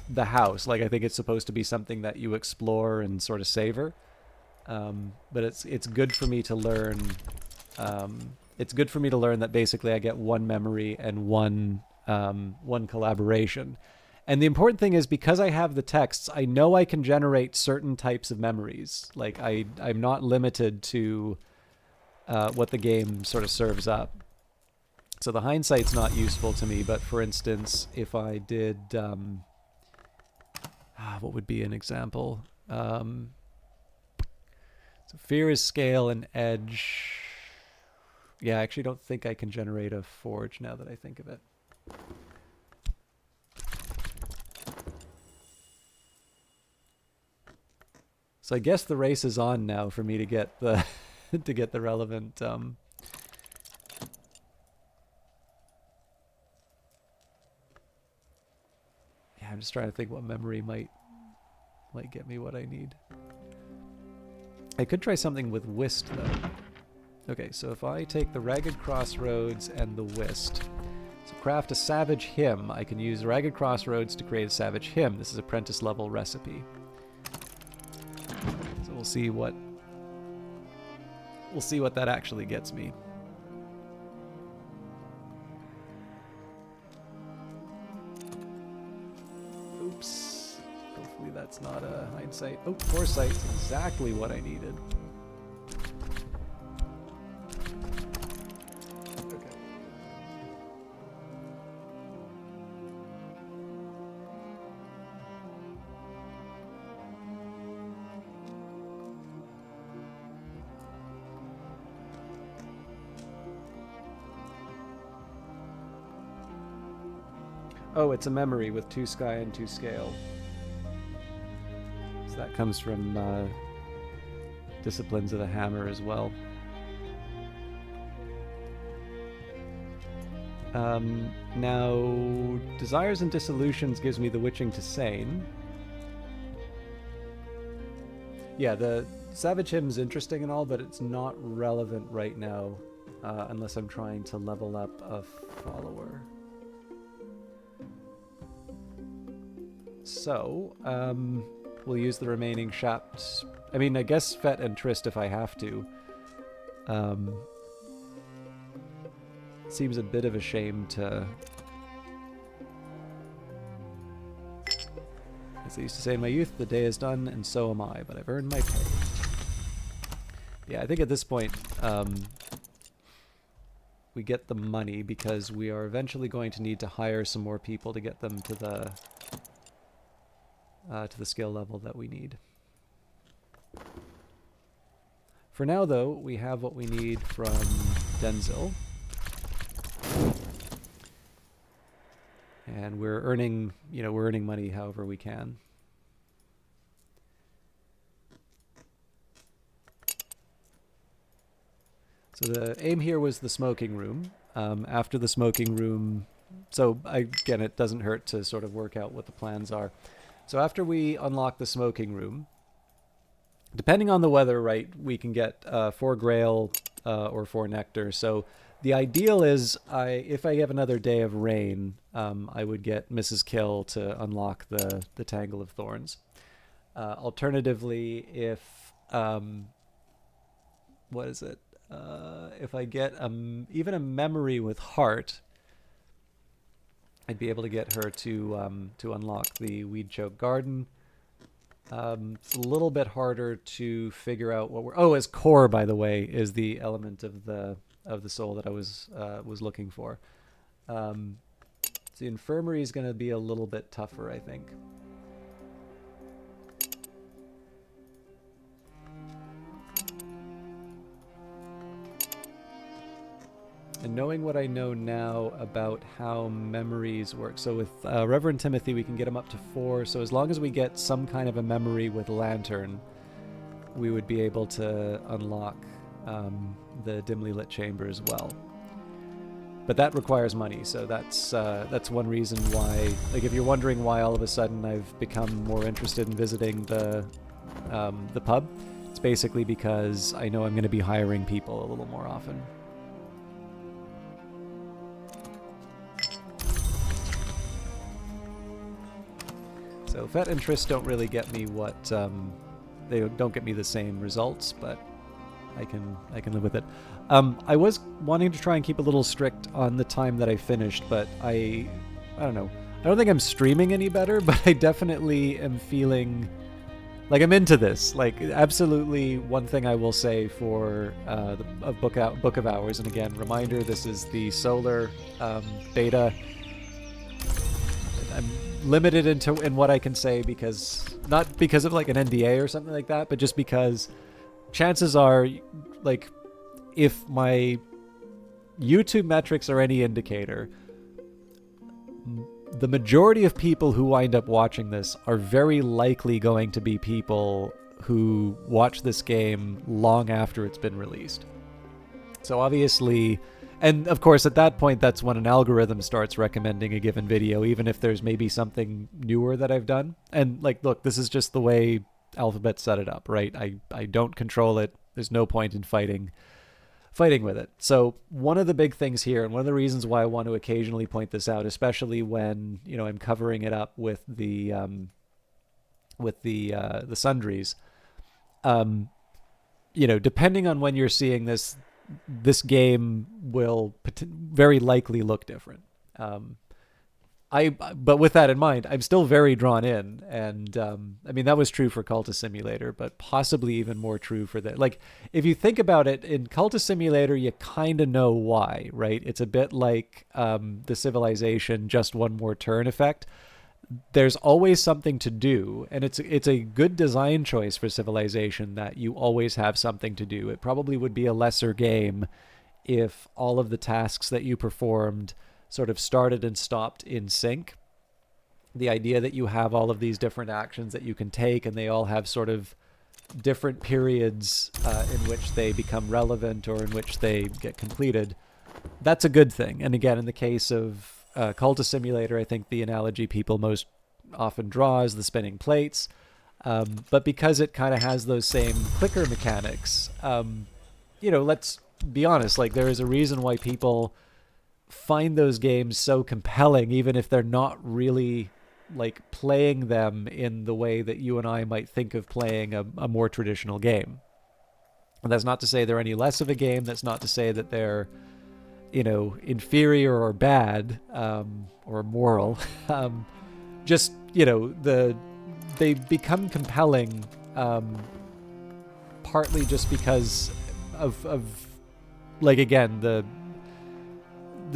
the house. Like, I think it's supposed to be something that you explore and sort of savor. But it's good for me to learn. It's good for me to learn that basically I get one memory and one collaboration. And the important thing is, because I have the texts, I know I can generate certain types of memories. Like, I'm not limited to what the game sort of serves up. So the hindsight's not useful to me, but for instance, if I did... what would be an example? So fear is scale and edge. Yeah, I actually don't think I can generate a forge now that I think of it. So I guess the race is on now for me to get the to get the relevant yeah, I'm just trying to think what memory might get me what I need. I could try something with whist though. Okay, so if I take the Ragged Crossroads and the whist, so craft a savage hymn. I can use Ragged Crossroads to create a savage hymn. This is apprentice level recipe. So we'll see what that actually gets me. Oops. Hopefully that's not a hindsight. Oh, foresight's exactly what I needed. Oh, it's a memory with 2 sky and 2 scale. So that comes from Disciplines of the Hammer as well. Now, Desires and Dissolutions gives me the Witching to Sane. Yeah, the Savage Hymn's interesting and all, but it's not relevant right now unless I'm trying to level up a follower. So, we'll use the remaining Shapt. I mean, I guess Fet and Trist if I have to. Seems a bit of a shame to... As they used to say in my youth, the day is done and so am I, but I've earned my pay. Yeah, I think at this point, we get the money because we are eventually going to need to hire some more people to get them to the skill level that we need. For now, though, we have what we need from Denzil. And we're earning, we're earning money however we can. So the aim here was the smoking room. After the smoking room, so again, it doesn't hurt to sort of work out what the plans are. So after we unlock the smoking room, depending on the weather, right, we can get 4 Grail or 4 Nectar. So the ideal is, if I have another day of rain, I would get Mrs. Kill to unlock the Tangle of Thorns. Alternatively, if what is it? If I get even a memory with heart, I'd be able to get her to unlock the Weed Choke Garden. It's a little bit harder to figure out what we're. Oh, as core, by the way, is the element of the soul that I was looking for. So the infirmary is going to be a little bit tougher, I think. And knowing what I know now about how memories work. So with Reverend Timothy, we can get him up to 4. So as long as we get some kind of a memory with Lantern, we would be able to unlock the dimly lit chamber as well. But that requires money, so that's one reason why. Like, if you're wondering why all of a sudden I've become more interested in visiting the pub, it's basically because I know I'm going to be hiring people a little more often. So Fet and Triss don't really get me what they don't get me the same results, but I can live with it. I was wanting to try and keep a little strict on the time that I finished, but I don't know. I don't think I'm streaming any better, but I definitely am feeling like I'm into this. Like, absolutely, one thing I will say for the Book of Hours, and again, reminder, this is the Solar beta. I'm limited in what I can say, because not because of like an NDA or something like that, but just because chances are, like, if my YouTube metrics are any indicator, the majority of people who wind up watching this are very likely going to be people who watch this game long after it's been released. So obviously, and of course at that point, that's when an algorithm starts recommending a given video, even if there's maybe something newer that I've done. And like, look, this is just the way Alphabet set it up, right? I don't control it. There's no point in fighting with it. So one of the big things here, and one of the reasons why I want to occasionally point this out, especially when, you know, I'm covering it up with the sundries, you know, depending on when you're seeing this game will very likely look different. But with that in mind, I'm still very drawn in, and I mean, that was true for Cultist Simulator, but possibly even more true for that. Like, if you think about it, in Cultist Simulator, you kind of know why, right? It's a bit like the Civilization Just One More Turn effect. There's always something to do, and it's a good design choice for Civilization that you always have something to do. It probably would be a lesser game if all of the tasks that you performed sort of started and stopped in sync. The idea that you have all of these different actions that you can take, and they all have sort of different periods in which they become relevant or in which they get completed, that's a good thing. And again, in the case of Cultist Simulator, I think the analogy people most often draw is the spinning plates. But because it kind of has those same clicker mechanics, you know, let's be honest, like, there is a reason why people find those games so compelling, even if they're not really like playing them in the way that you and I might think of playing a more traditional game. And that's not to say they're any less of a game. That's not to say that they're, you know, inferior or bad or immoral. Just, you know, they become compelling partly just because of like, again, the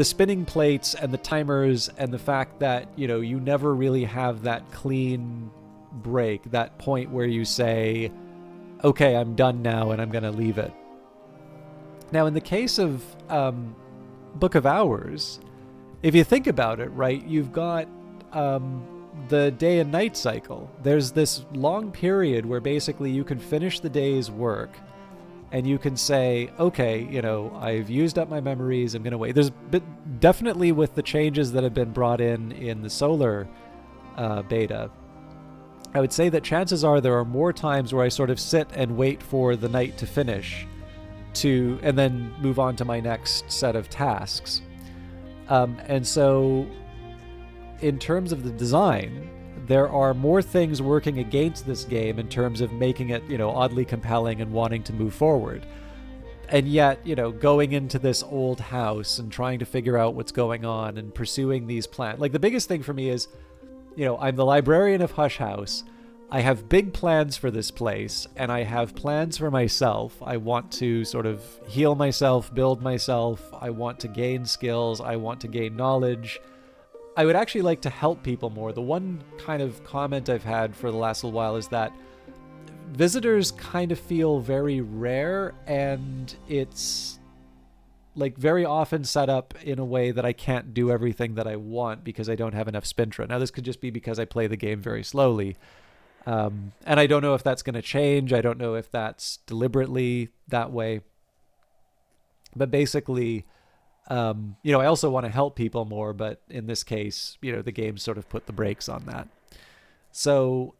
spinning plates and the timers, and the fact that, you know, you never really have that clean break, that point where you say, okay, I'm done now and I'm going to leave it. Now, in the case of Book of Hours, if you think about it, right, you've got the day and night cycle. There's this long period where basically you can finish the day's work and you can say, okay, you know, I've used up my memories, I'm going to wait. There's definitely, with the changes that have been brought in the Solar beta, I would say that chances are there are more times where I sort of sit and wait for the night to finish and then move on to my next set of tasks. And so in terms of the design, there are more things working against this game in terms of making it, oddly compelling and wanting to move forward. And yet, going into this old house and trying to figure out what's going on and pursuing these plans. Like, the biggest thing for me is, I'm the librarian of Hush House. I have big plans for this place, and I have plans for myself. I want to sort of heal myself, build myself. I want to gain skills. I want to gain knowledge. I would actually like to help people more. The one kind of comment I've had for the last little while is that visitors kind of feel very rare, and it's like very often set up in a way that I can't do everything that I want because I don't have enough Spintra. Now, this could just be because I play the game very slowly. And I don't know if that's going to change. I don't know if that's deliberately that way. But basically, I also want to help people more, but in this case, the game sort of put the brakes on that. So,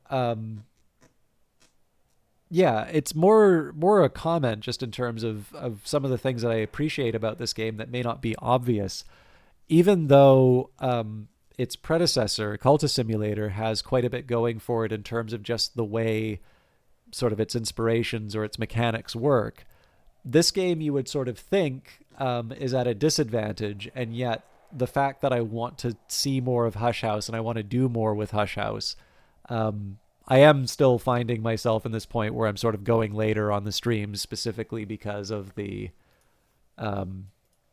yeah, it's more a comment just in terms of some of the things that I appreciate about this game that may not be obvious, even though its predecessor, Cultist Simulator, has quite a bit going for it in terms of just the way sort of its inspirations or its mechanics work. This game, you would sort of think, is at a disadvantage, and yet the fact that I want to see more of Hush House and I want to do more with Hush House, I am still finding myself in this point where I'm sort of going later on the streams specifically because of the,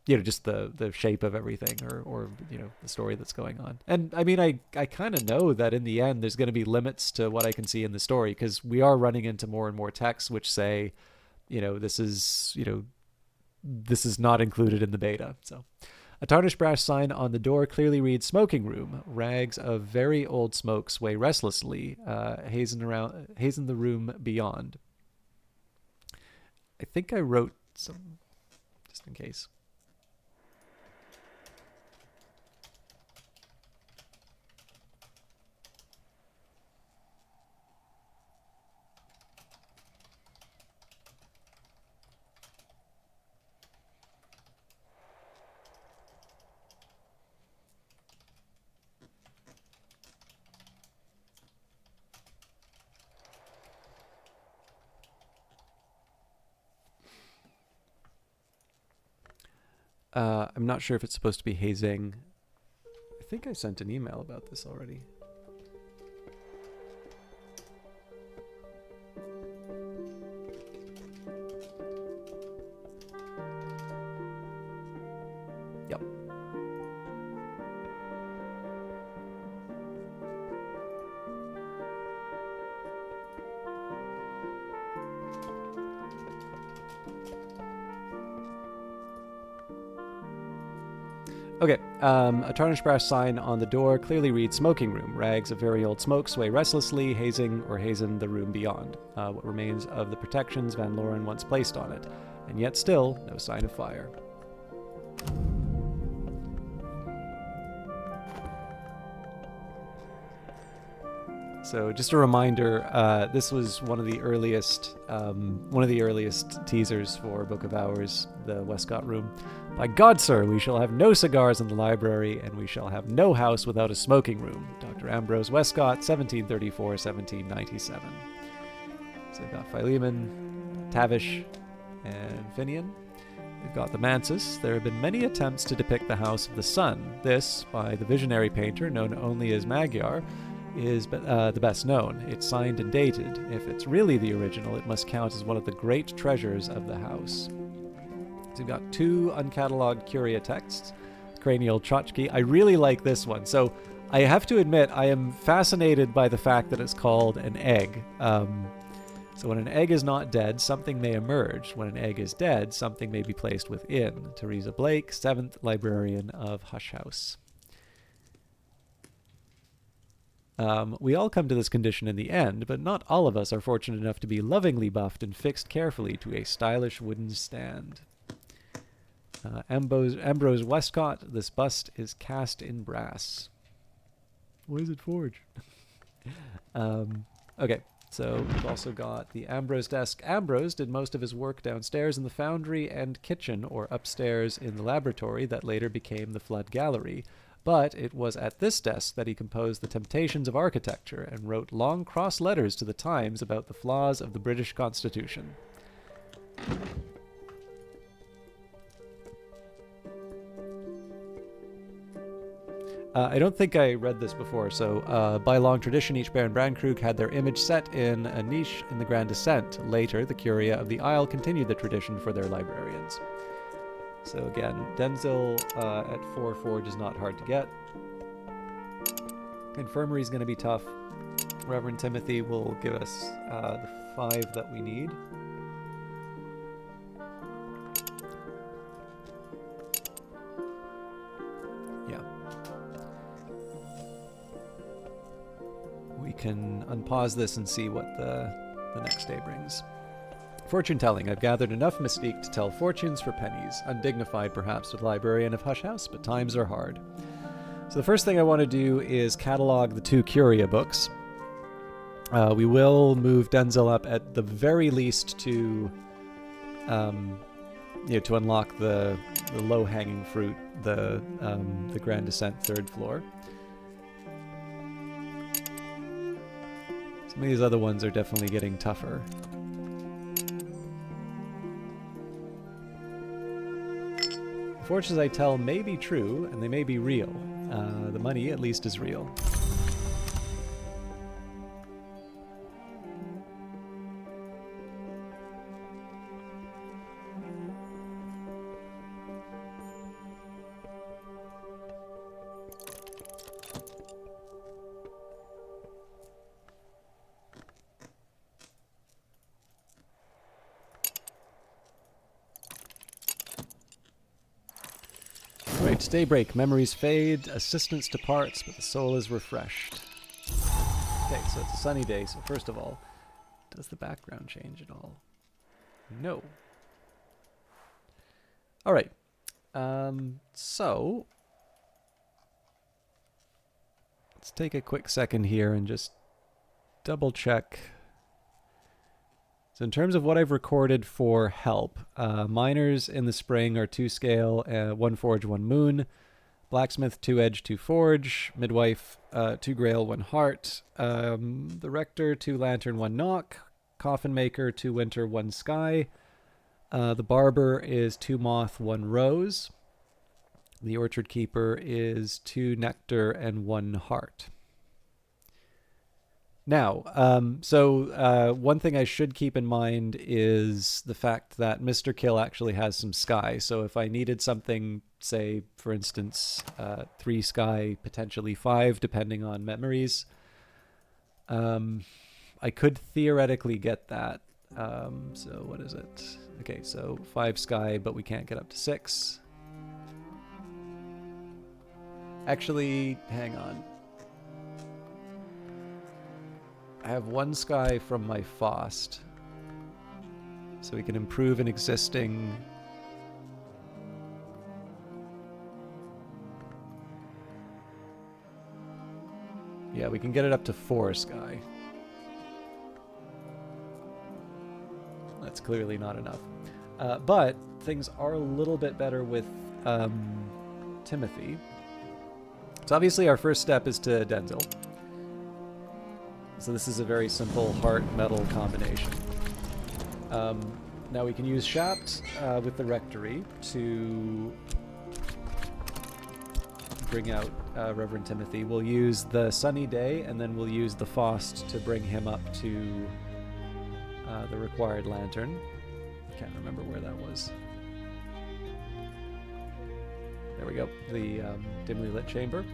just the shape of everything or the story that's going on. And I mean, I kind of know that in the end, there's going to be limits to what I can see in the story because we are running into more and more texts which say, this is not included in the beta. So a tarnished brass sign on the door clearly reads smoking room. Rags of very old smoke sway restlessly, hazing the room beyond. I think I wrote some, just in case. I'm not sure if it's supposed to be hazing. I think I sent an email about this already. Yep. Okay, a tarnished brass sign on the door clearly reads smoking room. Rags of very old smoke sway restlessly, hazing or hazen the room beyond. What remains of the protections Van Loren once placed on it. And yet still, no sign of fire. So just a reminder, this was one of the earliest teasers for Book of Hours, the Westcott Room. By God, sir, we shall have no cigars in the library, and we shall have no house without a smoking room. Dr. Ambrose Westcott, 1734-1797. So we've got Philemon, Tavish, and Finian. We've got the Mansus. There have been many attempts to depict the House of the Sun. This, by the visionary painter known only as Magyar, is the best known. It's signed and dated. If it's really the original, it must count as one of the great treasures of the house. So we've got two uncatalogued curia texts, Cranial Tchotchke. I really like this one. So I have to admit, I am fascinated by the fact that it's called an egg. So when an egg is not dead, something may emerge. When an egg is dead, something may be placed within. Teresa Blake, 7th Librarian of Hush House. We all come to this condition in the end, but not all of us are fortunate enough to be lovingly buffed and fixed carefully to a stylish wooden stand. Ambrose Westcott, this bust is cast in brass. What is it forged? Okay, so we've also got the Ambrose desk. Ambrose did most of his work downstairs in the foundry and kitchen, or upstairs in the laboratory that later became the Flood Gallery. But it was at this desk that he composed The Temptations of Architecture and wrote long cross letters to the Times about the flaws of the British Constitution. I don't think I read this before, so by long tradition, each Baron Bran Krug had their image set in a niche in the Grand Descent. Later, the Curia of the Isle continued the tradition for their librarians. So again, Denzil at 4 Forge is not hard to get. Infirmary is going to be tough. Reverend Timothy will give us the 5 that we need. Yeah. We can unpause this and see what the next day brings. Fortune telling. I've gathered enough mystique to tell fortunes for pennies. Undignified, perhaps, to the librarian of Hush House, but times are hard. So the first thing I want to do is catalog the 2 Curia books. We will move Denzil up at the very least to, to unlock the low-hanging fruit, the Grand Descent 3rd floor. Some of these other ones are definitely getting tougher. The fortunes I tell may be true, and they may be real. The money, at least, is real. Right, daybreak, memories fade, assistance departs, but the soul is refreshed. Okay, so it's a sunny day, so first of all, does the background change at all? No. Alright, so let's take a quick second here and just double check. So in terms of what I've recorded for help, miners in the spring are 2 scale, 1 forge, 1 moon. Blacksmith, 2 edge, 2 forge. Midwife, 2 grail, 1 heart. The rector, 2 lantern, 1 knock. Coffin maker, 2 winter, 1 sky. The barber is 2 moth, 1 rose. The orchard keeper is 2 nectar and 1 heart. Now, one thing I should keep in mind is the fact that Mr. Kill actually has some sky. So if I needed something, say, for instance, 3 sky, potentially 5, depending on memories, I could theoretically get that. So what is it? Okay, so 5 sky, but we can't get up to 6. Actually, hang on. I have 1 sky from my Faust, so we can improve an existing. Yeah, we can get it up to 4 sky. That's clearly not enough. But things are a little bit better with Timothy. So obviously our first step is to Denzil. So this is a very simple heart-metal combination. Now we can use Shapt with the Rectory to bring out Reverend Timothy. We'll use the Sunny Day, and then we'll use the Faust to bring him up to the required lantern. Can't remember where that was. There we go. The dimly lit chamber.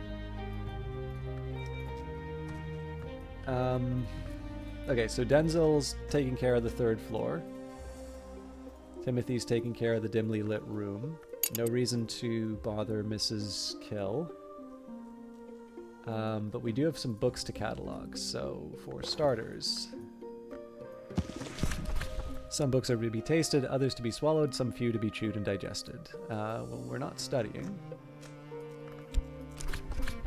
Okay, so Denzil's taking care of the 3rd floor. Timothy's taking care of the dimly lit room. No reason to bother Mrs. Kill. But we do have some books to catalog, so for starters, some books are to be tasted, others to be swallowed, some few to be chewed and digested. Well, we're not studying.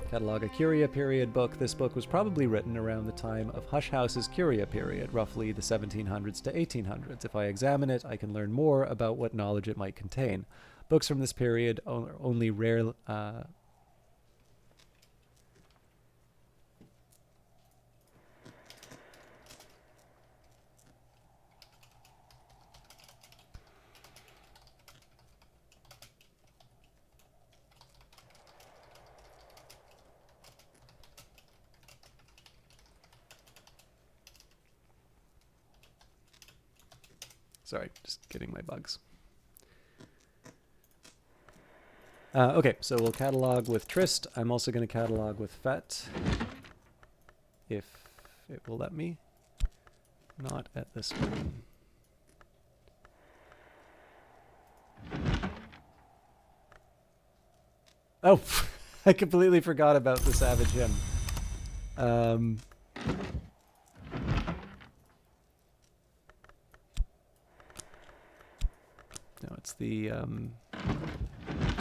Catalog a Curia period book. This book was probably written around the time of Hush House's Curia period, roughly the 1700s to 1800s. If I examine it, I can learn more about what knowledge it might contain. Books from this period only rarely Sorry, just getting my bugs. Okay, so we'll catalog with Trist. I'm also going to catalog with Fet, if it will let me. Not at this one. Oh, I completely forgot about the Savage Hymn. No, it's the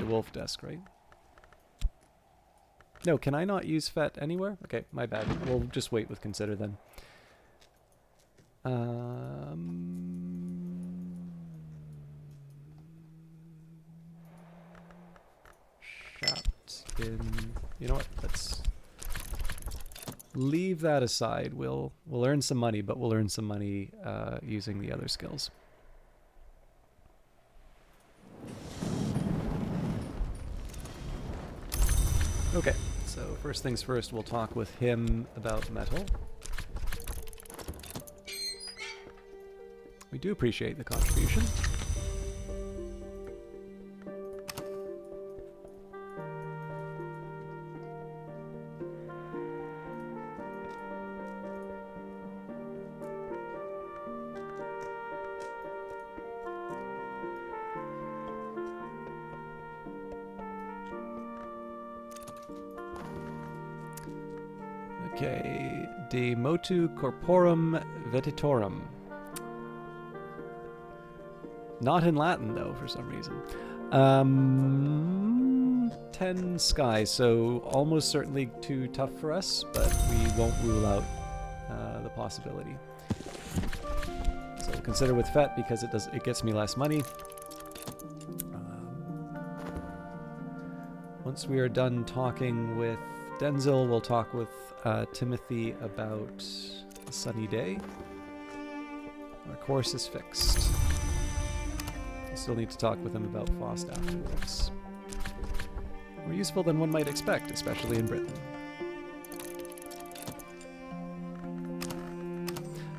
wolf desk, right? No, can I not use Fet anywhere? Okay, my bad. We'll just wait with consider then. Shaft in. You know what? Let's leave that aside. We'll earn some money, but we'll earn some money using the other skills. Okay, so first things first, we'll talk with him about metal. We do appreciate the contribution. Okay, de motu corporum vetitorum. Not in Latin, though, for some reason. 10 sky, so almost certainly too tough for us, but we won't rule out the possibility. So we'll consider with Fet because it gets me less money. Once we are done talking with Denzil, we'll talk with Timothy about a sunny day. Our course is fixed. I still need to talk with him about Faust afterwards. More useful than one might expect, especially in Britain.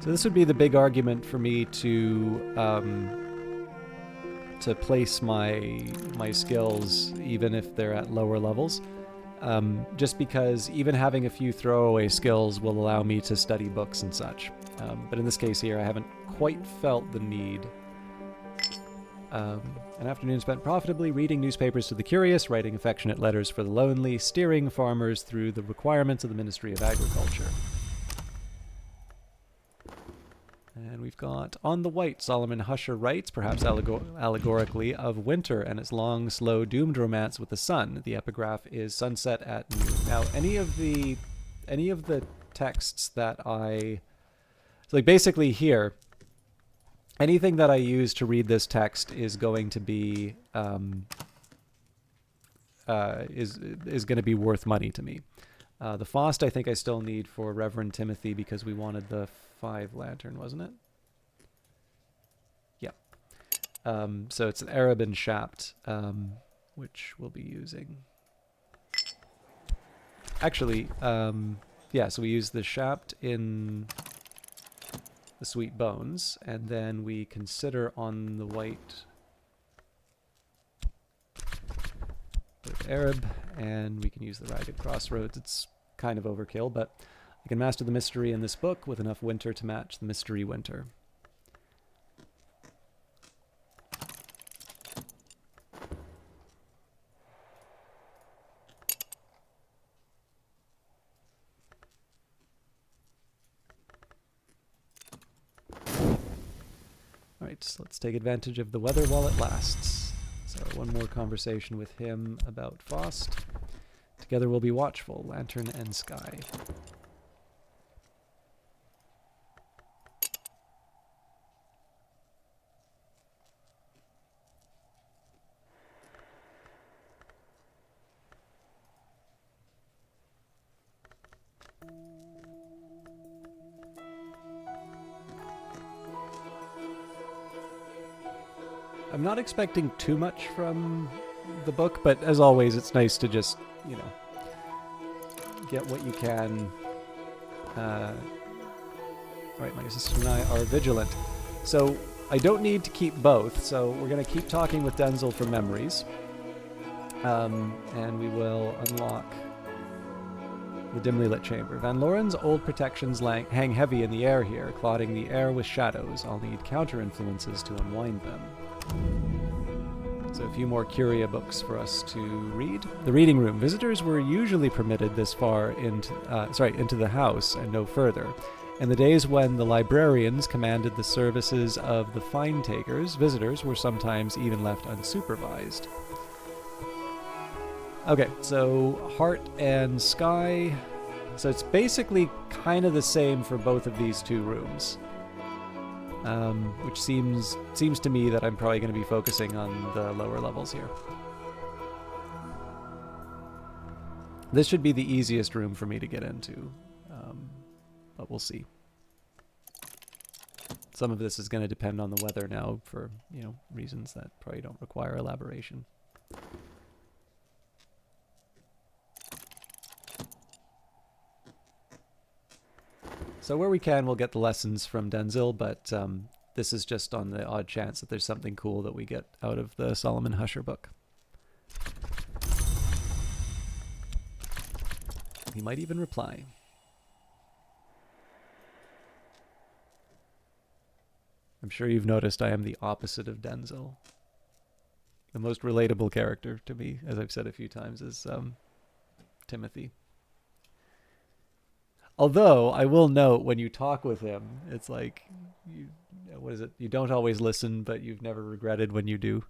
So this would be the big argument for me to place my skills, even if they're at lower levels. Just because even having a few throwaway skills will allow me to study books and such. But in this case here, I haven't quite felt the need. An afternoon spent profitably reading newspapers to the curious, writing affectionate letters for the lonely, steering farmers through the requirements of the Ministry of Agriculture. And we've got On the White, Solomon Husher writes, perhaps allegorically, of winter and its long, slow, doomed romance with the sun. The epigraph is sunset at noon. Now, any of the texts that like basically here, anything that I use to read this text is going to be is going to be worth money to me. The Faust I think I still need for Reverend Timothy because we wanted the 5 lantern, wasn't it? Yeah. So it's an Arab and Shapt, which we'll be using. Actually, yeah, so we use the Shapt in the Sweet Bones, and then we consider On the White with Arab, and we can use the Ragged Crossroads. It's kind of overkill, but I can master the mystery in this book with enough winter to match the mystery winter. Alright, so let's take advantage of the weather while it lasts. So one more conversation with him about Faust. Together we'll be watchful, lantern and sky. I'm not expecting too much from the book, but as always, it's nice to just, you know, get what you can. Alright, my sister and I are vigilant. So I don't need to keep both, so we're going to keep talking with Denzel for memories. And we will unlock the dimly lit chamber. Van Loren's old protections hang heavy in the air here, clouding the air with shadows. I'll need counter-influences to unwind them. So a few more Curia books for us to read. The reading room. Visitors were usually permitted this far into the house and no further. In the days when the librarians commanded the services of the fine-takers, visitors were sometimes even left unsupervised. Okay, so Heart and Sky. So it's basically kind of the same for both of these two rooms. Which seems to me that I'm probably going to be focusing on the lower levels here. This should be the easiest room for me to get into, but we'll see. Some of this is going to depend on the weather now for, reasons that probably don't require elaboration. So where we can, we'll get the lessons from Denzel, but this is just on the odd chance that there's something cool that we get out of the Solomon Husher book. He might even reply. I'm sure you've noticed I am the opposite of Denzel. The most relatable character to me, as I've said a few times, is Timothy. Although, I will note, when you talk with him, it's like, you don't always listen, but you've never regretted when you do.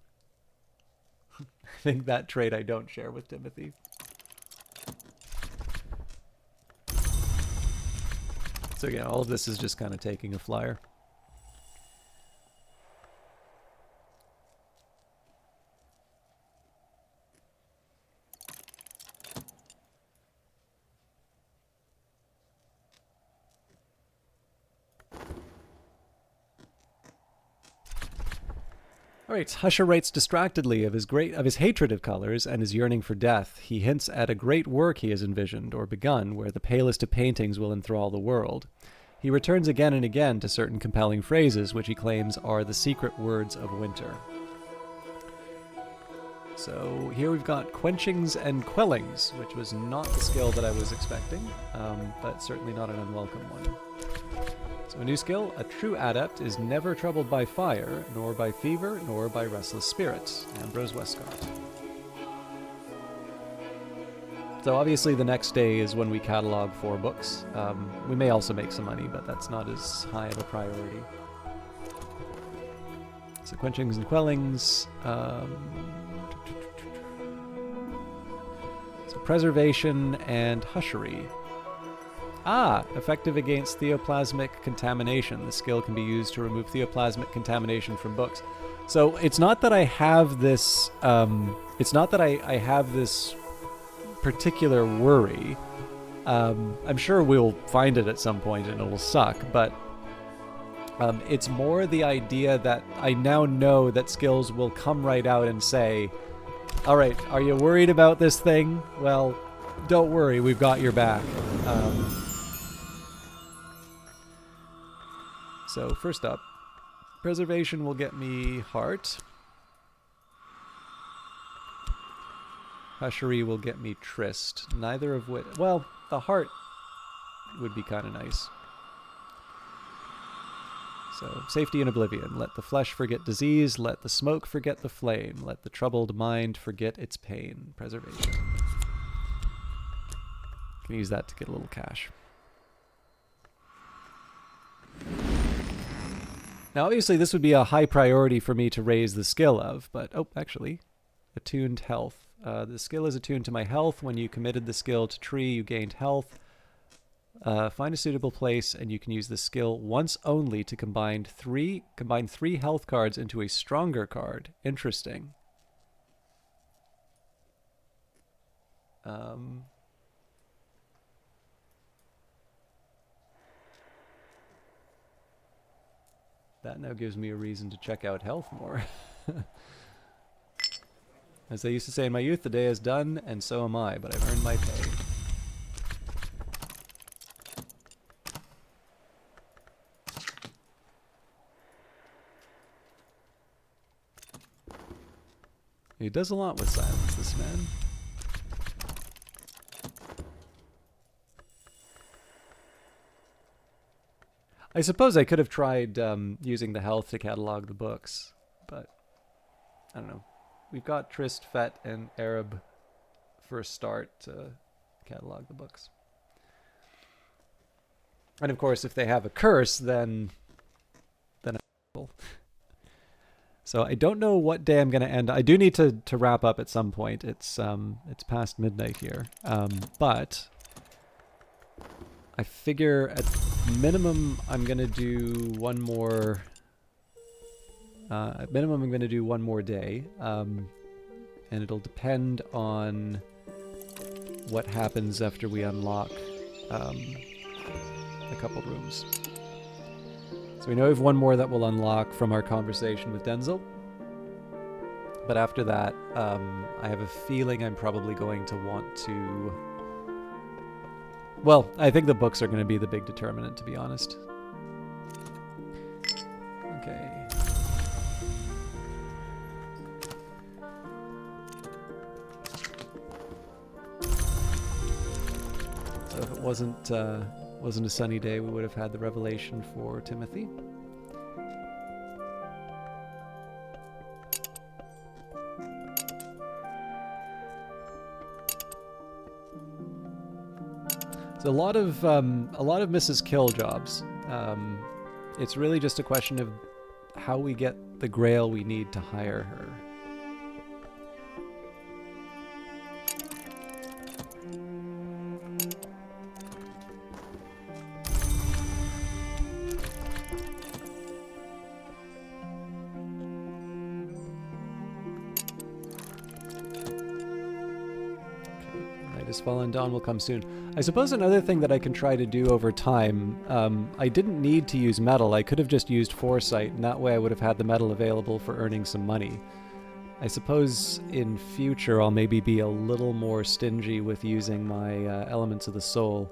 I think that trait I don't share with Timothy. So yeah, all of this is just kind of taking a flyer. Alright, Husher writes distractedly of his hatred of colors and his yearning for death. He hints at a great work he has envisioned, or begun, where the palest of paintings will enthrall the world. He returns again and again to certain compelling phrases, which he claims are the secret words of winter. So here we've got quenchings and quellings, which was not the skill that I was expecting, but certainly not an unwelcome one. So a new skill, a true adept is never troubled by fire, nor by fever, nor by restless spirits. Ambrose Westcott. So obviously the next day is when we catalog 4 books. We may also make some money, but that's not as high of a priority. So quenchings and quellings. So preservation and hushery. Effective against theoplasmic contamination. The skill can be used to remove theoplasmic contamination from books. So it's not that I have this. It's not that I have this particular worry. I'm sure we'll find it at some point and it'll suck. But it's more the idea that I now know that skills will come right out and say, "All right, are you worried about this thing? Well, don't worry, we've got your back." So first up, preservation will get me heart. Hushery will get me tryst. Neither of which, well, the heart would be kind of nice. So safety and oblivion. Let the flesh forget disease. Let the smoke forget the flame. Let the troubled mind forget its pain. Preservation. Can use that to get a little cash. Now, obviously, this would be a high priority for me to raise the skill of, but, actually, attuned health. The skill is attuned to my health. When you committed the skill to tree, you gained health. Find a suitable place, and you can use the skill once only to combine three health cards into a stronger card. Interesting. That now gives me a reason to check out health more. As they used to say in my youth, the day is done, and so am I, but I've earned my pay. He does a lot with silence, this man. I suppose I could have tried using the health to catalog the books, but I don't know. We've got Trist, Fet, and Arab for a start to catalog the books. And of course, if they have a curse, then so I don't know what day I'm going to end. I do need to wrap up at some point. It's past midnight here, but I figure at minimum I'm going to do one more. At minimum, I'm going to do one more day, and it'll depend on what happens after we unlock a couple rooms. So we know we have one more that will unlock from our conversation with Denzel. But after that, I have a feeling I'm probably going to want to... Well, I think the books are going to be the big determinant, to be honest. Okay. So if it wasn't a sunny day, we would have had the revelation for Timothy. So a lot of Mrs. Kill jobs. It's really just a question of how we get the grail we need to hire her. Fallen Dawn will come soon. I suppose another thing that I can try to do over time, I didn't need to use metal. I could have just used foresight, and that way I would have had the metal available for earning some money. I suppose in future I'll maybe be a little more stingy with using my elements of the soul.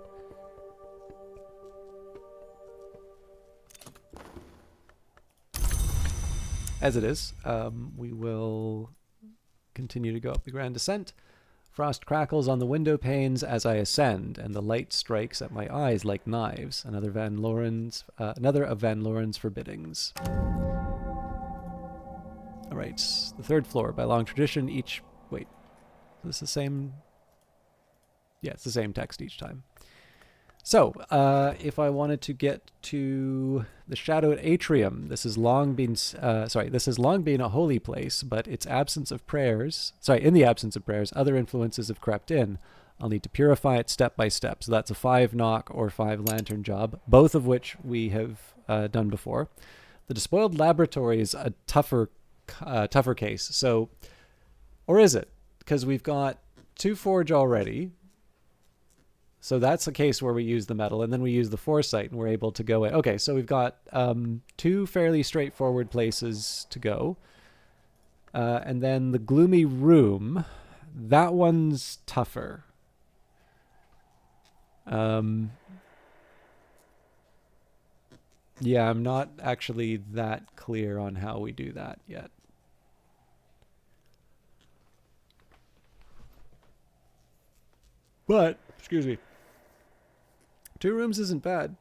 As it is, we will continue to go up the Grand Descent. Frost crackles on the window panes as I ascend, and the light strikes at my eyes like knives. Another of Van Loren's forbiddings. All right, the third floor. By long tradition, each... Wait, is this the same? Yeah, it's the same text each time. So, if I wanted to get to the Shadowed Atrium, this has long been a holy place, but in the absence of prayers, other influences have crept in. I'll need to purify it step by step. So that's a 5 knock or 5 lantern job, both of which we have done before. The Despoiled Laboratory is a tougher case. So, or is it? Because we've got 2 forge already. So that's a case where we use the metal, and then we use the foresight, and we're able to go in. Okay, so we've got 2 fairly straightforward places to go. And then the Gloomy Room, that one's tougher. Yeah, I'm not actually that clear on how we do that yet. But, excuse me. 2 rooms isn't bad.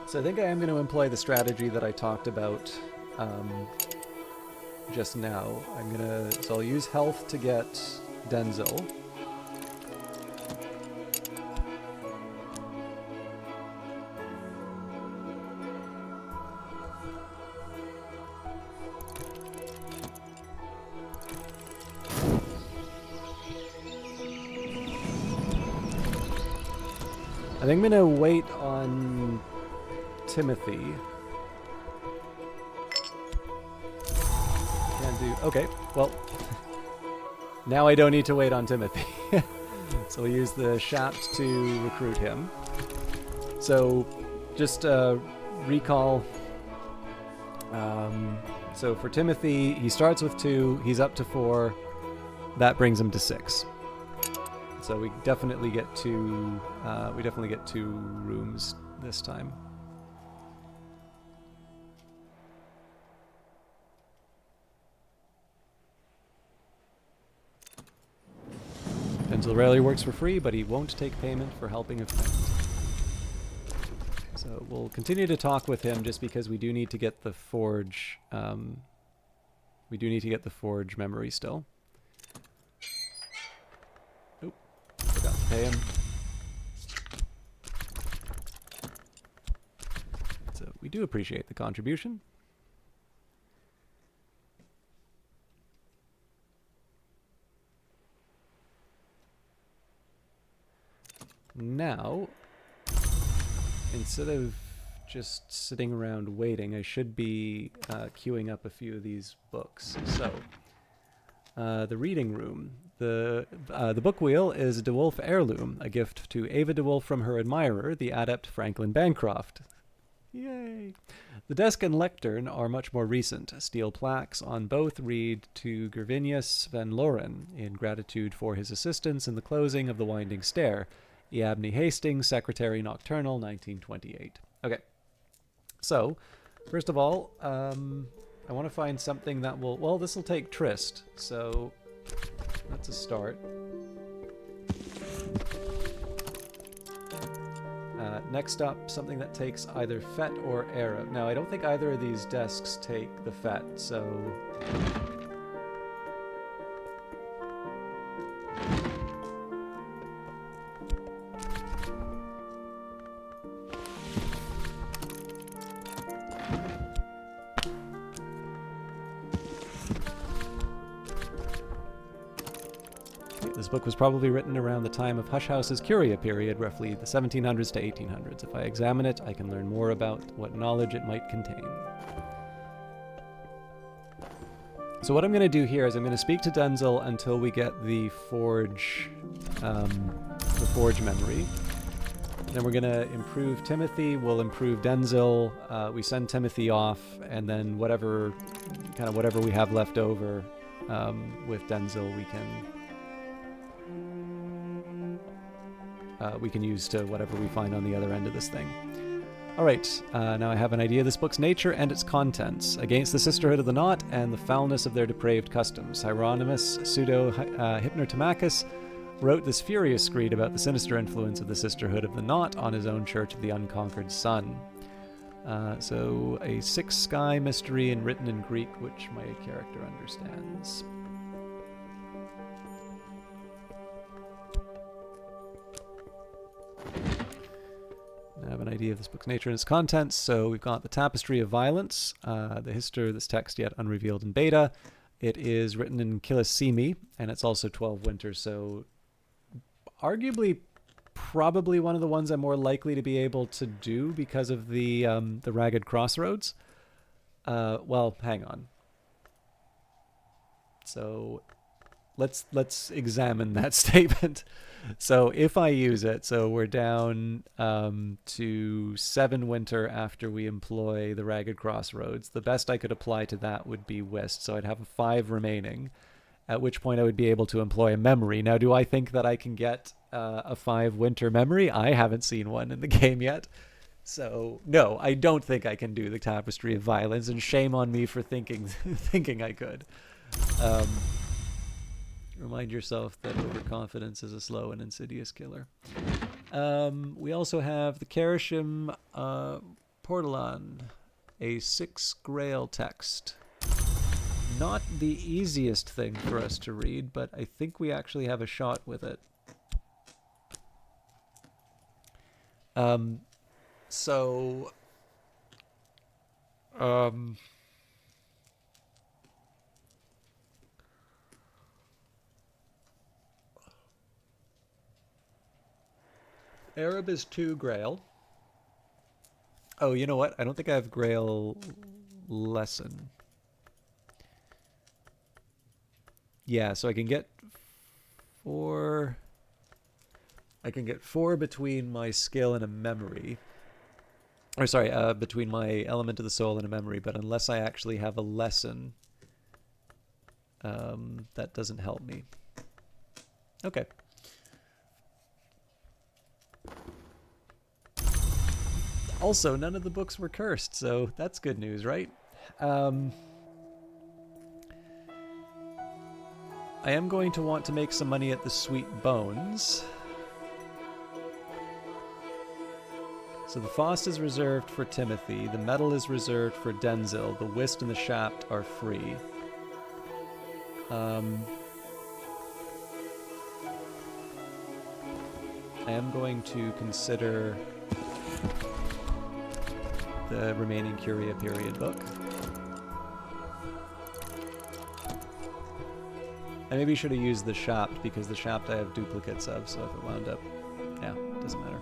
So I think I am going to employ the strategy that I talked about just now. So I'll use health to get Denzel. I think I'm going to wait on Timothy. Okay, well, now I don't need to wait on Timothy. So we'll use the shaft to recruit him. So just recall. So for Timothy, he starts with 2. He's up to 4. That brings him to 6. So we definitely get 2. We definitely get 2 rooms this time. Denzel rarely works for free, but he won't take payment for helping a friend. So we'll continue to talk with him just because we do need to get the forge. We do need to get the forge memory still. Oop, forgot to pay him. So we do appreciate the contribution. Now, instead of just sitting around waiting, I should be queuing up a few of these books. So, the reading room. The book wheel is a DeWolf heirloom, a gift to Ava DeWolf from her admirer, the adept Franklin Bancroft. Yay! The desk and lectern are much more recent. Steel plaques on both read to Gervinius Van Loren in gratitude for his assistance in the closing of the Winding Stair. Eabney Hastings, Secretary Nocturnal, 1928. Okay. So, first of all, I want to find something that will... Well, this will take Trist, so that's a start. Next up, something that takes either Fet or Arab. Now, I don't think either of these desks take the Fet, so... This book was probably written around the time of Hush House's Curia period, roughly the 1700s to 1800s. If I examine it, I can learn more about what knowledge it might contain. So what I'm going to do here is I'm going to speak to Denzel until we get the forge memory. Then we're going to improve Timothy. We'll improve Denzel. We send Timothy off, and then whatever we have left over with Denzel, we can use to whatever we find on the other end of this thing. All right, now I have an idea of this book's nature and its contents. Against the Sisterhood of the Knot and the foulness of their depraved customs, Hieronymus Pseudo-Hypnotimachus wrote this furious screed about the sinister influence of the Sisterhood of the Knot on his own Church of the Unconquered Sun. So a 6 sky mystery and written in Greek, which my character understands. I have an idea of this book's nature and its contents. So we've got the Tapestry of Violence, the history of this text yet unrevealed in beta. It is written in Kilisimi, and it's also 12 winters, so arguably probably one of the ones I'm more likely to be able to do because of the Ragged Crossroads. Well, hang on. So let's examine that statement. So if I use it, so we're down to 7 winter after we employ the Ragged Crossroads. The best I could apply to that would be Whist, so I'd have 5 remaining, at which point I would be able to employ a memory. Now, do I think that I can get a 5 winter memory? I haven't seen one in the game yet. So, no, I don't think I can do the Tapestry of Violence, and shame on me for thinking I could. Remind yourself that overconfidence is a slow and insidious killer. We also have the Kerishim Portalan, a 6 Grail text. Not the easiest thing for us to read, but I think we actually have a shot with it. Arab is 2 Grail. Oh, you know what? I don't think I have Grail lesson. Yeah, so I can get 4. I can get 4 between my skill and a memory. or sorry, between my element of the soul and a memory, but unless I actually have a lesson, that doesn't help me. Okay. Also, none of the books were cursed, so that's good news, right? I am going to want to make some money at the Sweet Bones. So the Faust is reserved for Timothy, the metal is reserved for Denzil, the Whist and the Shaft are free. I am going to consider the remaining Curia period book. I maybe should have used the Shaft, because the Shaft I have duplicates of, so if it wound up... yeah, doesn't matter.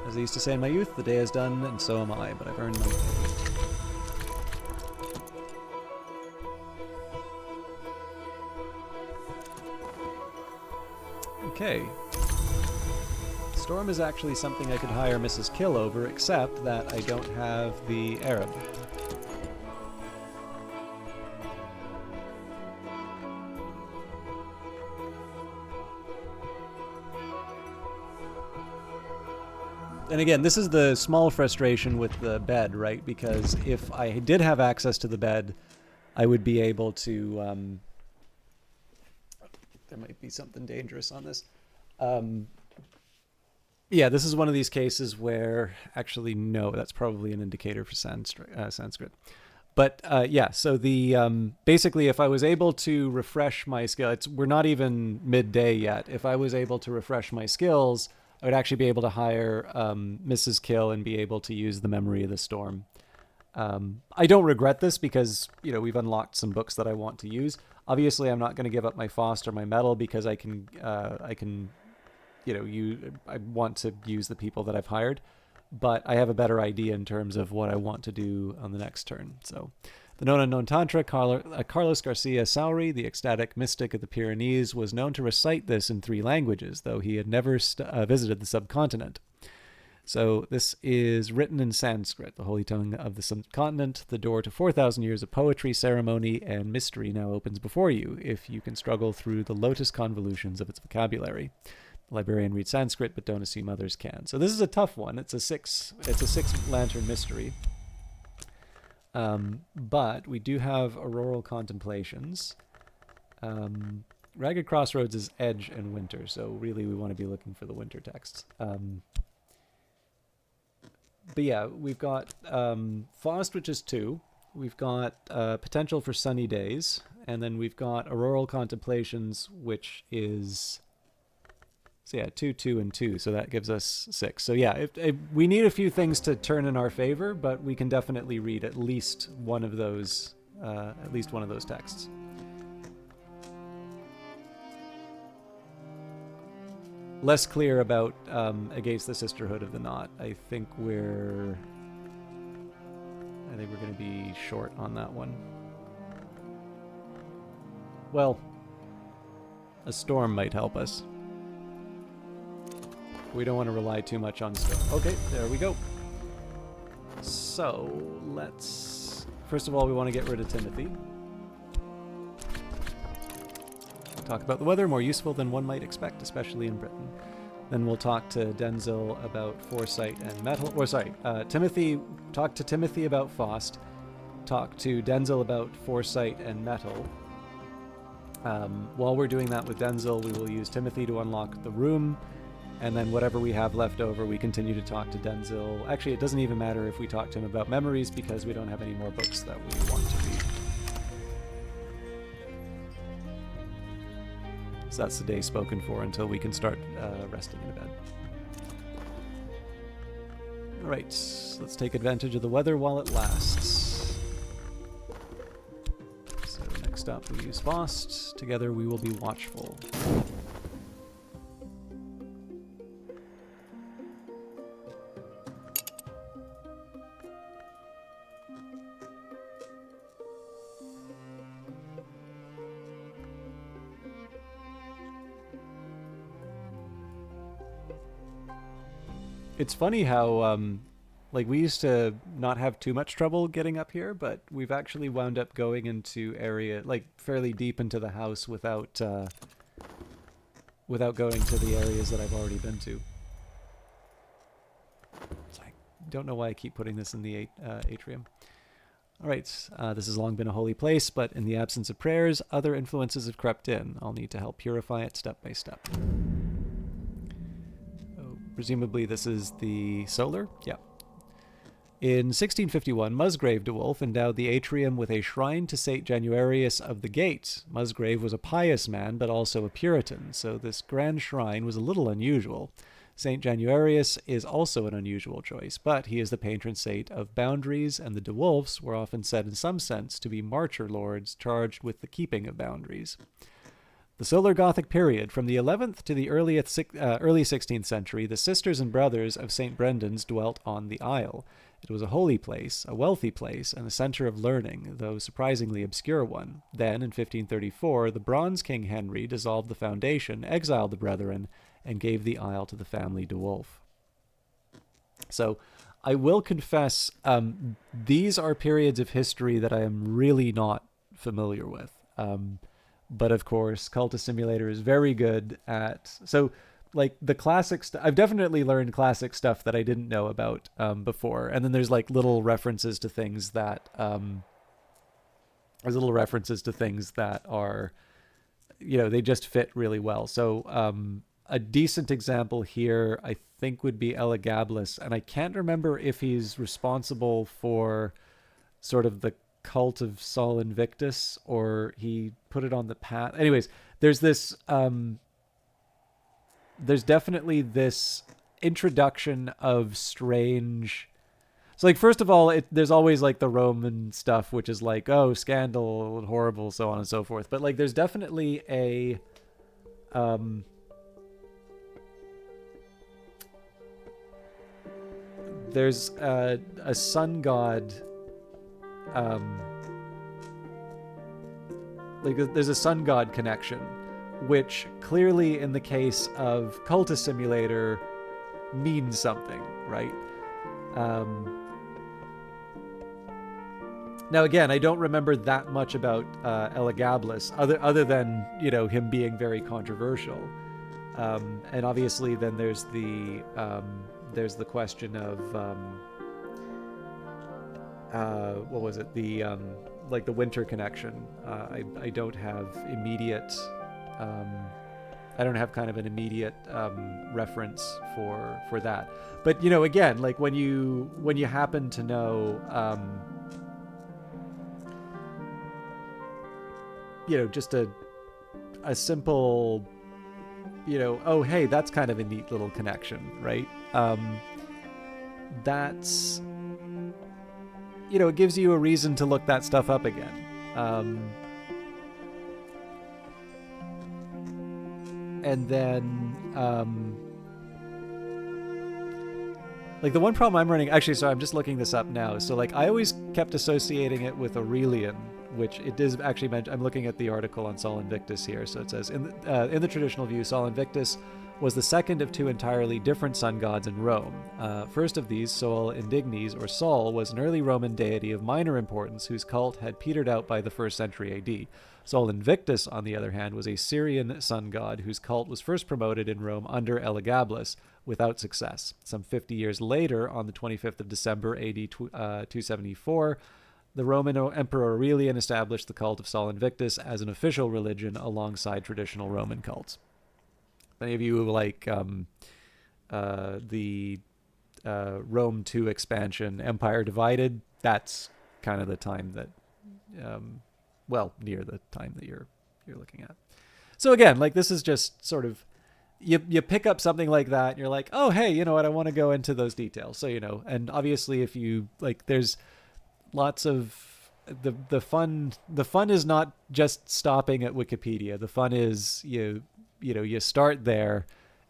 As I used to say in my youth, the day is done, and so am I, but I've earned my pay. Okay. Storm is actually something I could hire Mrs. Kill over, except that I don't have the Arab. And again, this is the small frustration with the bed, right? Because if I did have access to the bed, I would be able to... there might be something dangerous on this. Yeah, this is one of these cases where... actually, no, that's probably an indicator for Sanskrit. But yeah, so the basically, if I was able to refresh my skill... we're not even midday yet. If I was able to refresh my skills... I would actually be able to hire Mrs. Kill and be able to use the Memory of the Storm. I don't regret this because, you know, we've unlocked some books that I want to use. Obviously, I'm not going to give up my Faust or my metal because I can, you know, I want to use the people that I've hired. But I have a better idea in terms of what I want to do on the next turn. So, the known unknown Tantra, Carlos Garcia Sauri, the ecstatic mystic of the Pyrenees, was known to recite this in 3 languages, though he had never visited the subcontinent. So this is written in Sanskrit, the holy tongue of the subcontinent. The door to 4,000 years of poetry, ceremony, and mystery now opens before you, if you can struggle through the lotus convolutions of its vocabulary. The librarian reads Sanskrit, but don't assume others can. So this is a tough one. It's a six lantern mystery. But we do have Auroral Contemplations. Ragged Crossroads is Edge and Winter, so really we want to be looking for the winter texts. But yeah, we've got Faust, which is 2. We've got Potential for Sunny Days, and then we've got Auroral Contemplations, which is... so yeah, 2, 2, and 2, so that gives us 6. So yeah, if we need a few things to turn in our favor, but we can definitely read at least one of those texts. Less clear about Against the Sisterhood of the Knot. I think we're going to be short on that one. Well, a storm might help us. We don't want to rely too much on storm. Okay, there we go. So, let's... first of all, we want to get rid of Timothy. Talk about the weather, more useful than one might expect, especially in Britain. Then we'll talk to Denzil about foresight and metal. Or sorry, talk to Timothy about Faust. Talk to Denzil about foresight and metal. While we're doing that with Denzil, we will use Timothy to unlock the room. And then whatever we have left over, we continue to talk to Denzil. Actually, it doesn't even matter if we talk to him about memories because we don't have any more books that we want to read. So that's the day spoken for until we can start resting in bed. All right, let's take advantage of the weather while it lasts. So next up, we use Faust. Together, we will be watchful. It's funny how like we used to not have too much trouble getting up here, but we've actually wound up going into area like fairly deep into the house without going to the areas that I've already been to. So I don't know why I keep putting this in the atrium. All right, this has long been a holy place, but in the absence of prayers, other influences have crept in. I'll need to help purify it step by step. Oh, presumably this is the solar? Yeah. In 1651, Musgrave de Wolf endowed the atrium with a shrine to St. Januarius of the Gate. Musgrave was a pious man, but also a Puritan, so this grand shrine was a little unusual. St. Januarius is also an unusual choice, but he is the patron saint of boundaries, and the de Wolfs were often said in some sense to be marcher lords charged with the keeping of boundaries. The Solar Gothic period, from the 11th to the early 16th century, the sisters and brothers of St. Brendan's dwelt on the Isle. It was a holy place, a wealthy place, and a center of learning, though surprisingly obscure one. Then, in 1534, the Bronze King Henry dissolved the foundation, exiled the brethren, and gave the Isle to the family de Wolf. So, I will confess, these are periods of history that I am really not familiar with. But of course, Cultist Simulator is very good at... So, like, the classic stuff... I've definitely learned classic stuff that I didn't know about before. And then there's, like, little references to things that... there's little references to things that are... You know, they just fit really well. So, a decent example here, I think, would be Elagabalus. And I can't remember if he's responsible for sort of the cult of Sol Invictus, or he put it on the path. Anyways, there's this there's definitely this introduction of strange... So, like, first of all, there's always, like, the Roman stuff, which is like, oh, scandal and horrible, so on and so forth. But, like, there's definitely a... there's a sun god... like, there's a sun god connection, which clearly in the case of Cultist Simulator means something, right? Now again, I don't remember that much about Elagabalus, other than, you know, him being very controversial, and obviously then there's the question of what was it, the like the winter connection. I don't have immediate I don't have kind of an immediate reference for that. But, you know, again, like when you happen to know you know, just a simple, you know, oh hey, that's kind of a neat little connection, right? That's, you know, it gives you a reason to look that stuff up again. And then, like, the one problem I'm running... Actually, so I'm just looking this up now. So, like, I always kept associating it with Aurelian, which it does actually mention... I'm looking at the article on Sol Invictus here. So it says, in the traditional view, Sol Invictus was the second of two entirely different sun gods in Rome. First of these, Sol Indignes, or Sol, was an early Roman deity of minor importance whose cult had petered out by the 1st century AD. Sol Invictus, on the other hand, was a Syrian sun god whose cult was first promoted in Rome under Elagabalus, without success. Some 50 years later, on the 25th of December AD 274, the Roman Emperor Aurelian established the cult of Sol Invictus as an official religion alongside traditional Roman cults. Many of you like the Rome 2 expansion, Empire Divided. That's kind of the time that, well, near the time that you're looking at. So again, like, this is just sort of, you pick up something like that and you're like, oh, hey, you know what? I want to go into those details. So, you know, and obviously if you like, there's lots of the fun is not just stopping at Wikipedia. The fun is you start there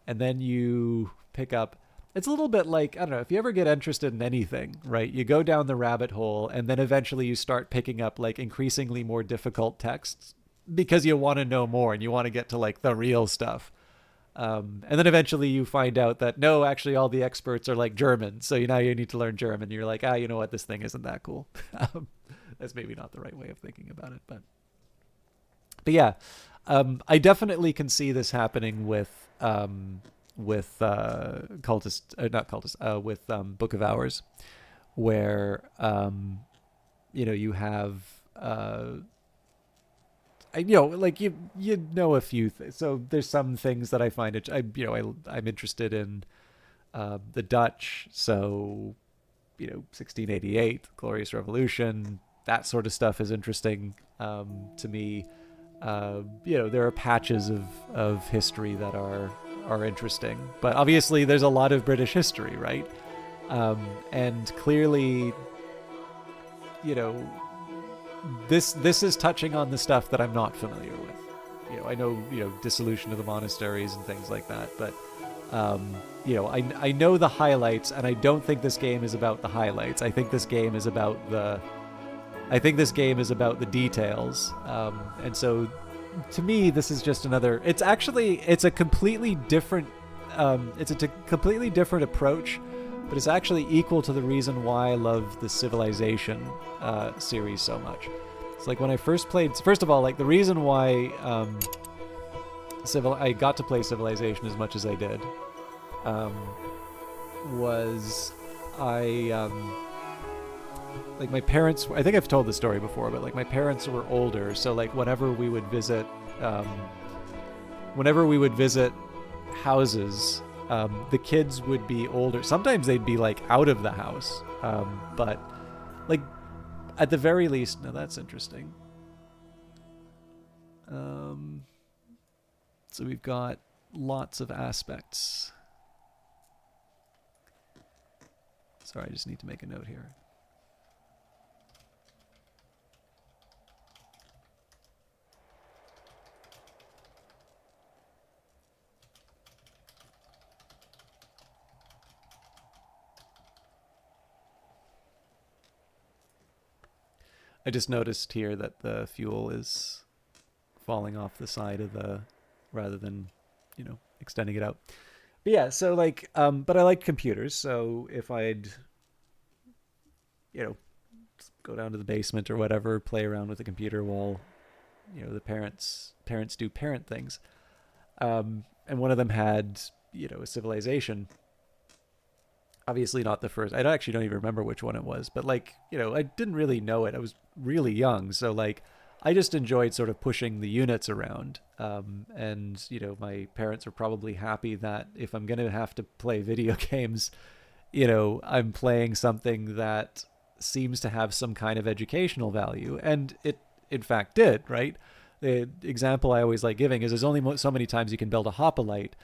and then you pick up. It's a little bit like, I don't know, if you ever get interested in anything, right? You go down the rabbit hole and then eventually you start picking up like increasingly more difficult texts because you want to know more and you want to get to like the real stuff. And then eventually you find out that no, actually all the experts are like German. So now you need to learn German. You're like, you know what? This thing isn't that cool. That's maybe not the right way of thinking about it, but yeah, I definitely can see this happening with cultist, not cultist, with Book of Hours, where you have like you know a few so there's some things that I find it I'm interested in the Dutch, so 1688, Glorious Revolution, that sort of stuff is interesting to me. There are patches of history that are interesting, but obviously there's a lot of British history, right? And clearly, this is touching on the stuff that I'm not familiar with. I know dissolution of the monasteries and things like that, but I know the highlights, and I don't think this game is about the highlights. I think this game is about the details. And so, to me, this is just another. It's a completely different. It's a completely different approach, but it's actually equal to the reason why I love the Civilization series so much. It's like when I first played. First of all, like the reason why I got to play Civilization as much as I did was like my parents, I think I've told this story before, but like my parents were older, so like whenever we would visit houses, the kids would be older. Sometimes they'd be like out of the house, but like at the very least, no, that's interesting. So we've got lots of aspects. Sorry, I just need to make a note here. I just noticed here that the fuel is falling off the side of the, rather than, extending it out. But yeah, so like, but I like computers. So if I'd, go down to the basement or whatever, play around with the computer while, the parents do parent things. And one of them had, a Civilization. Obviously not the first. I actually don't even remember which one it was, but like, I didn't really know it. I was really young. So like, I just enjoyed sort of pushing the units around. And, my parents were probably happy that if I'm going to have to play video games, I'm playing something that seems to have some kind of educational value. And it, in fact, did, right? The example I always like giving is there's only so many times you can build a hoplite.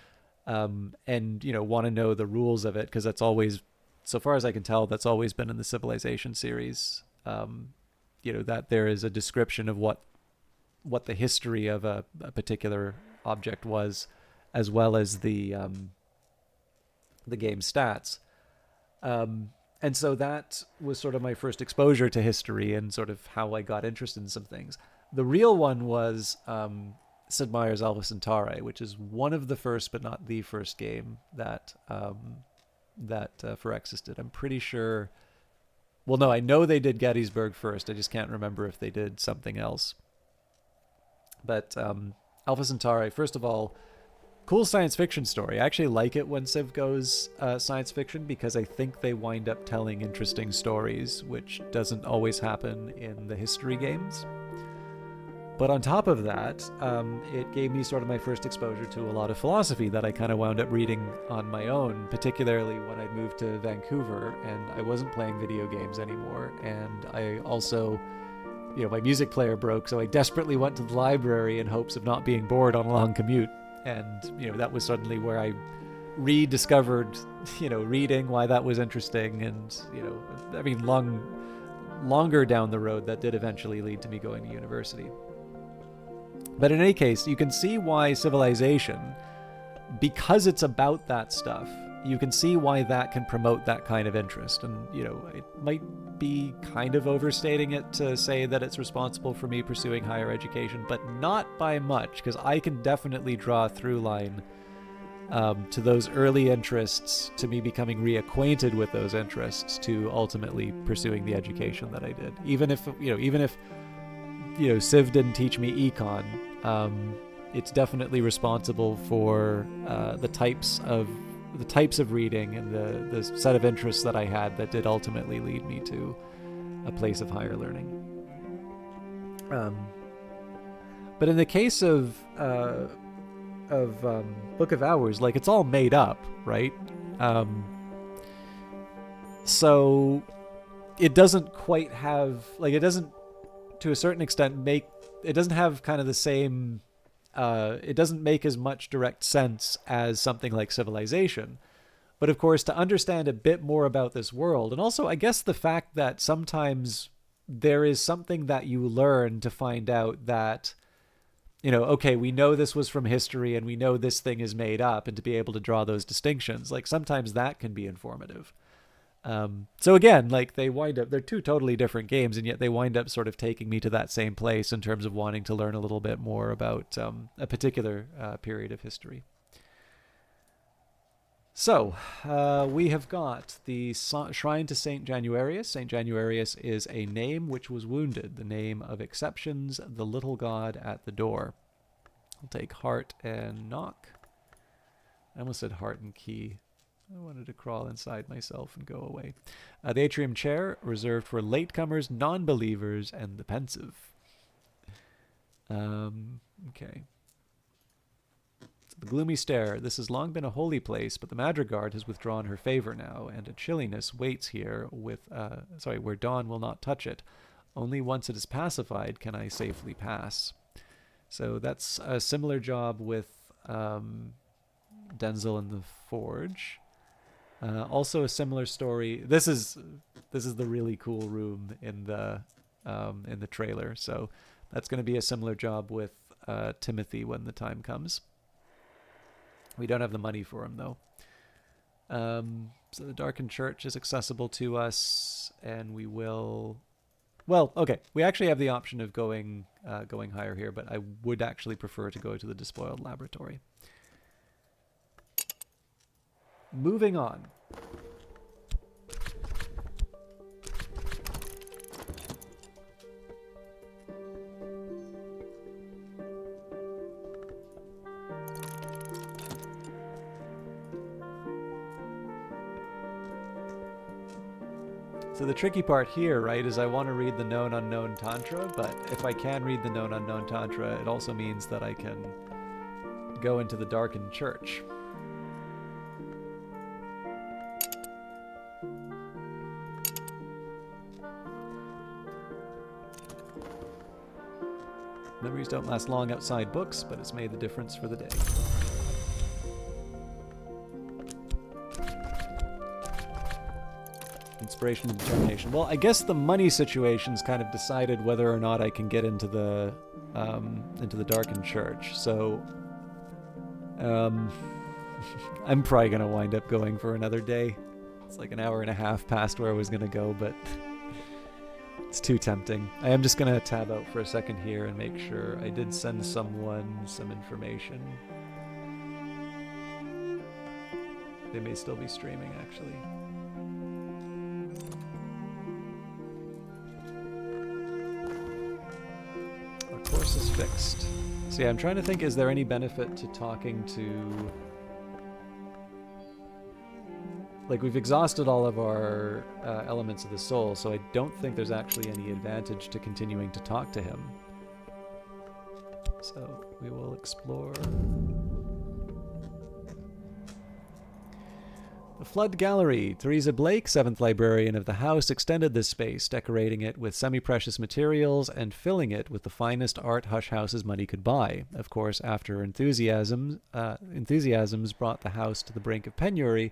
And want to know the rules of it, because that's always, so far as I can tell, that's always been in the Civilization series. That there is a description of what the history of a particular object was, as well as the game stats. And so that was sort of my first exposure to history and sort of how I got interested in some things. The real one was Sid Meier's Alpha Centauri, which is one of the first, but not the first game that Phyrexis did. I'm pretty sure. Well, no, I know they did Gettysburg first. I just can't remember if they did something else. But Alpha Centauri, first of all, cool science fiction story. I actually like it when Civ goes science fiction, because I think they wind up telling interesting stories, which doesn't always happen in the history games. But on top of that, it gave me sort of my first exposure to a lot of philosophy that I kind of wound up reading on my own, particularly when I moved to Vancouver and I wasn't playing video games anymore. And I also, my music player broke, so I desperately went to the library in hopes of not being bored on a long commute. And, that was suddenly where I rediscovered, reading, why that was interesting. And, longer down the road, that did eventually lead to me going to university. But in any case, you can see why Civilization, because it's about that stuff, you can see why that can promote that kind of interest. And, it might be kind of overstating it to say that it's responsible for me pursuing higher education, but not by much, because I can definitely draw a through line to those early interests, to me becoming reacquainted with those interests, to ultimately pursuing the education that I did. Even if Civ didn't teach me econ, it's definitely responsible for the types of reading and the set of interests that I had that did ultimately lead me to a place of higher learning. But in the case of Book of Hours, like, it's all made up, right? So it doesn't quite have, like, it doesn't, to a certain extent, it doesn't have kind of the same, it doesn't make as much direct sense as something like Civilization. But of course, to understand a bit more about this world, and also I guess the fact that sometimes there is something that you learn to find out that, okay, we know this was from history and we know this thing is made up, and to be able to draw those distinctions, like, sometimes that can be informative. So again, like, they're two totally different games, and yet they wind up sort of taking me to that same place in terms of wanting to learn a little bit more about a particular period of history. So, we have got the Shrine to St. Januarius. St. Januarius is a name which was wounded, the name of exceptions, the little god at the door. I'll take heart and knock. I almost said heart and key. I wanted to crawl inside myself and go away. The atrium chair, reserved for latecomers, non-believers, and the pensive. Okay. The gloomy stair. This has long been a holy place, but the Madrigard has withdrawn her favor now, and a chilliness waits here where dawn will not touch it. Only once it is pacified can I safely pass. So that's a similar job with Denzel and the Forge. Also a similar story. This is the really cool room in the trailer. So that's going to be a similar job with Timothy when the time comes. We don't have the money for him, though. So the darkened church is accessible to us, and we will... Well, okay, we actually have the option of going higher here, but I would actually prefer to go to the despoiled laboratory. Moving on. So the tricky part here, right, is I want to read the known unknown tantra, but if I can read the known unknown tantra, it also means that I can go into the darkened church. Memories don't last long outside books, but it's made the difference for the day. Inspiration and determination. Well, I guess the money situation's kind of decided whether or not I can get into the darkened church. So, I'm probably gonna wind up going for another day. It's like an hour and a half past where I was gonna go, but it's too tempting. I am just gonna tab out for a second here and make sure I did send someone some information. They may still be streaming, actually. Course is fixed. So yeah, I'm trying to think, is there any benefit to talking to... Like, we've exhausted all of our elements of the soul, so I don't think there's actually any advantage to continuing to talk to him. So we will explore... The Flood Gallery. Theresa Blake, 7th librarian of the house, extended this space, decorating it with semi-precious materials and filling it with the finest art Hush House's money could buy. Of course, after enthusiasms brought the house to the brink of penury,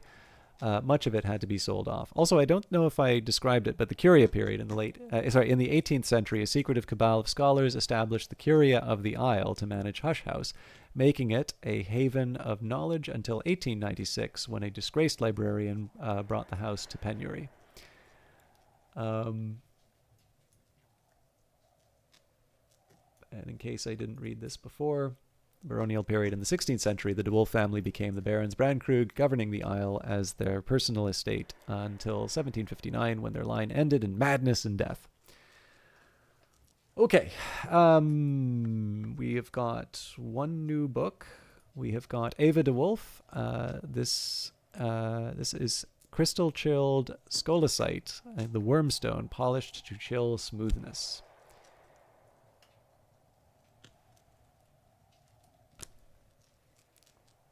much of it had to be sold off. Also, I don't know if I described it, but the Curia period in the in the 18th century, a secretive cabal of scholars established the Curia of the Isle to manage Hush House, making it a haven of knowledge until 1896, when a disgraced librarian brought the house to penury. And in case I didn't read this before, baronial period in the 16th century, the de Wolf family became the barons Bran Krug, governing the Isle as their personal estate until 1759, when their line ended in madness and death. Okay, we have got one new book. We have got Ava de Wolf. This is crystal chilled scolecite, the wormstone polished to chill smoothness.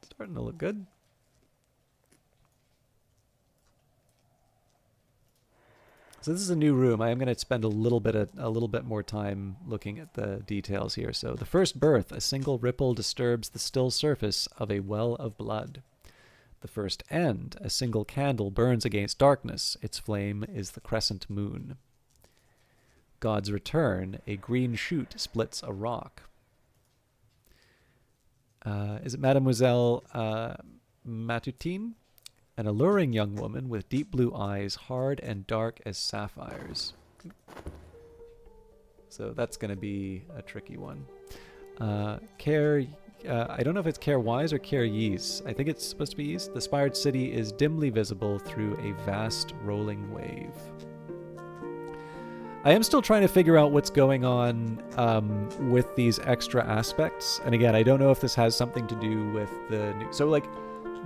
Starting to look good. So this is a new room. I am going to spend a little bit more time looking at the details here. So the first birth, a single ripple disturbs the still surface of a well of blood. The first end, a single candle burns against darkness. Its flame is the crescent moon. God's return, a green shoot splits a rock. Is it Mademoiselle Matutine? An alluring young woman with deep blue eyes, hard and dark as sapphires. So that's going to be a tricky one. I don't know if it's Care Wise or Care Yees. I think it's supposed to be Yees. The spired city is dimly visible through a vast rolling wave. I am still trying to figure out what's going on with these extra aspects. And again, I don't know if this has something to do with the new... So, like,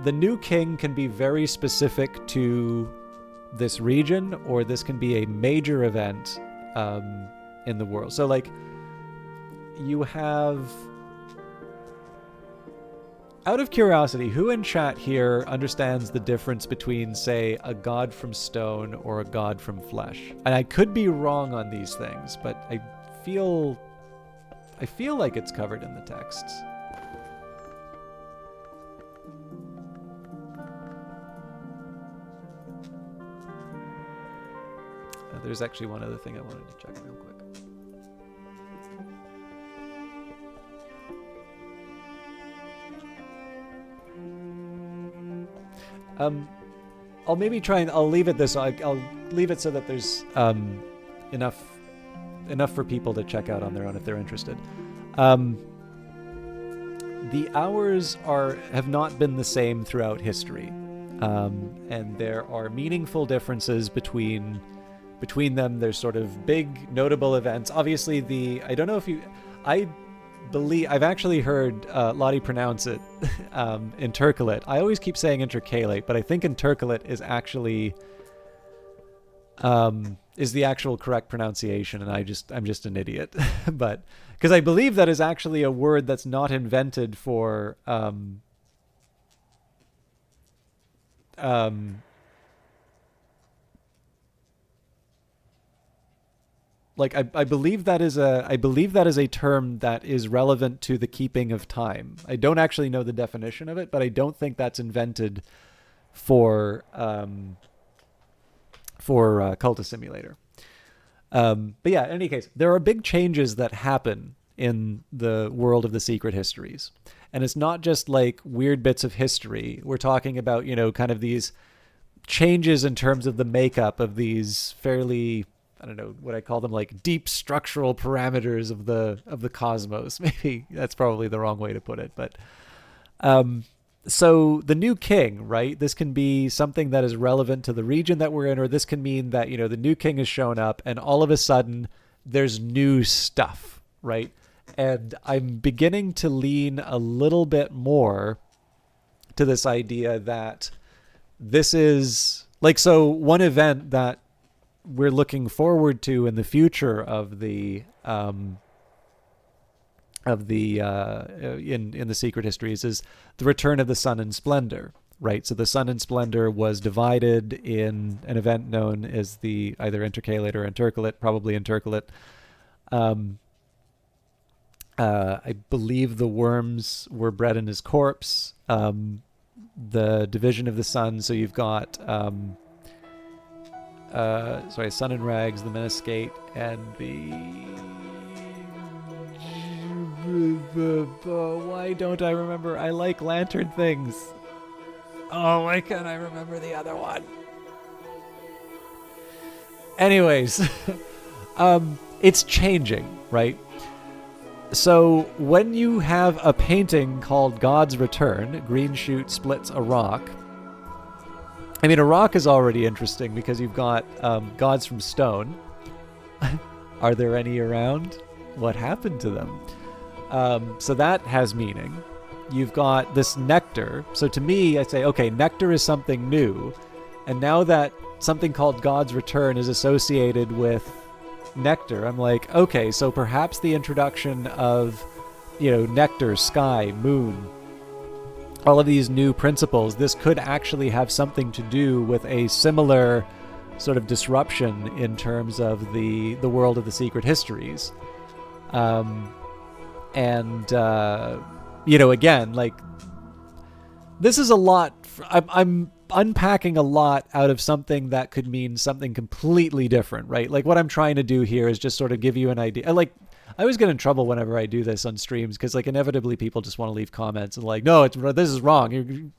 the new king can be very specific to this region, or this can be a major event in the world. So, like, you have... Out of curiosity, who in chat here understands the difference between, say, a god from stone or a god from flesh? And I could be wrong on these things, but I feel like it's covered in the texts. There's actually one other thing I wanted to check real quick. I'll maybe try and I'll leave it this. I'll leave it so that there's enough for people to check out on their own if they're interested. The hours have not been the same throughout history, and there are meaningful differences between them. There's sort of big notable events. Obviously, I don't know if I believe I've actually heard Lottie pronounce it intercalate. I always keep saying intercalate, but I think intercalate is actually is the actual correct pronunciation, and I'm just an idiot. But because I believe that is actually a word that's not invented for like I believe that is a term that is relevant to the keeping of time. I don't actually know the definition of it, but I don't think that's invented for Cultist Simulator. But yeah, in any case, there are big changes that happen in the world of the secret histories. And it's not just like weird bits of history. We're talking about, kind of these changes in terms of the makeup of these fairly, I don't know what I call them, like deep structural parameters of the cosmos. Maybe that's probably the wrong way to put it. But so the new king, right? This can be something that is relevant to the region that we're in, or this can mean that, the new king has shown up and all of a sudden there's new stuff, right? And I'm beginning to lean a little bit more to this idea that this is like, so one event that we're looking forward to in the future of the in the secret histories is the return of the Sun and Splendor, right? So the Sun and Splendor was divided in an event known as the either intercalate or intercalate, probably intercalate. I believe the worms were bred in his corpse. The division of the sun. So you've got Sun and Rags, the Meniscate, and why don't I remember? I like lantern things. Oh, why can't I remember the other one? Anyways, it's changing, right? So when you have a painting called God's Return, green shoot splits a rock. I mean, a rock is already interesting because you've got gods from stone. Are there any around? What happened to them? So that has meaning. You've got this nectar. So to me, I say, okay, nectar is something new. And now that something called God's Return is associated with nectar, I'm like, okay, so perhaps the introduction of, nectar, sky, moon, all of these new principles, this could actually have something to do with a similar sort of disruption in terms of the world of the secret histories. Again, like, this is a lot. I'm unpacking a lot out of something that could mean something completely different, right? Like, what I'm trying to do here is just sort of give you an idea. Like, I always get in trouble whenever I do this on streams because, like, inevitably people just want to leave comments and like, no, this is wrong.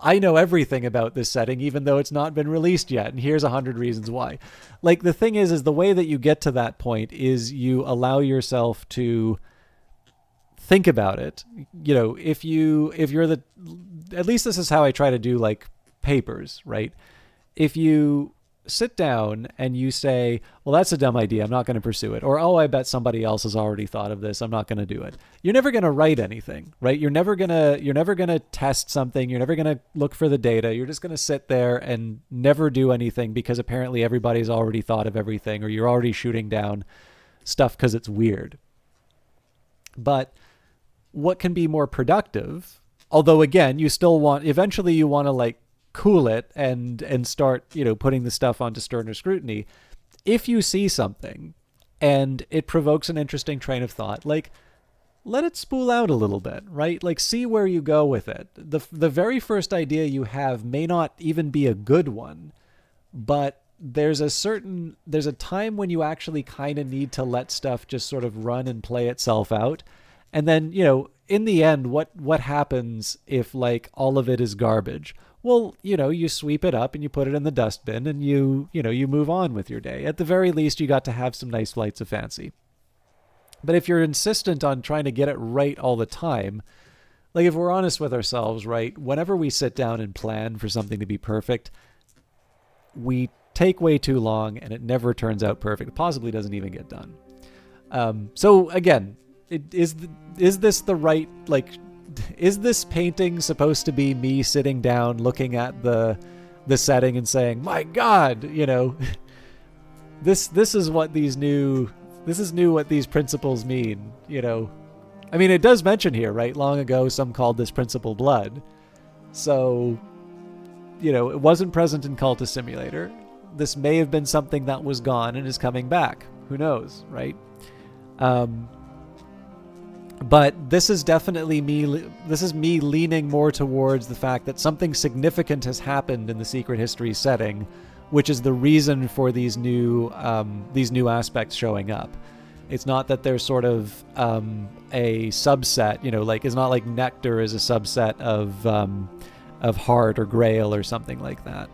I know everything about this setting, even though it's not been released yet, and here's 100 reasons why. Like, the thing is the way that you get to that point is you allow yourself to think about it. If you're at least this is how I try to do, like, papers, right? If you sit down and you say, well, that's a dumb idea, I'm not going to pursue it, or, oh, I bet somebody else has already thought of this, I'm not going to do it, you're never going to write anything, right? You're never going to test something, you're never going to look for the data, you're just going to sit there and never do anything because apparently everybody's already thought of everything, or you're already shooting down stuff because it's weird. But what can be more productive, although again, eventually you want to, like, cool it and start, putting the stuff onto sterner scrutiny. If you see something and it provokes an interesting train of thought, like, let it spool out a little bit, right? Like, see where you go with it. The very first idea you have may not even be a good one, but there's a time when you actually kind of need to let stuff just sort of run and play itself out. And then, in the end, what happens if, like, all of it is garbage? Well, you sweep it up and you put it in the dustbin and you move on with your day. At the very least, you got to have some nice flights of fancy. But if you're insistent on trying to get it right all the time, like, if we're honest with ourselves, right, whenever we sit down and plan for something to be perfect, we take way too long and it never turns out perfect. It possibly doesn't even get done. So again, is this the right, like, is this painting supposed to be me sitting down looking at the setting and saying, my God, this is what these what these principles mean, I mean, it does mention here, right? Long ago, some called this principle blood. So, it wasn't present in Cultist Simulator. This may have been something that was gone and is coming back. Who knows, right? But this is definitely me. This is me leaning more towards the fact that something significant has happened in the secret history setting, which is the reason for these new aspects showing up. It's not that there's sort of a subset, like, it's not like nectar is a subset of heart or grail or something like that.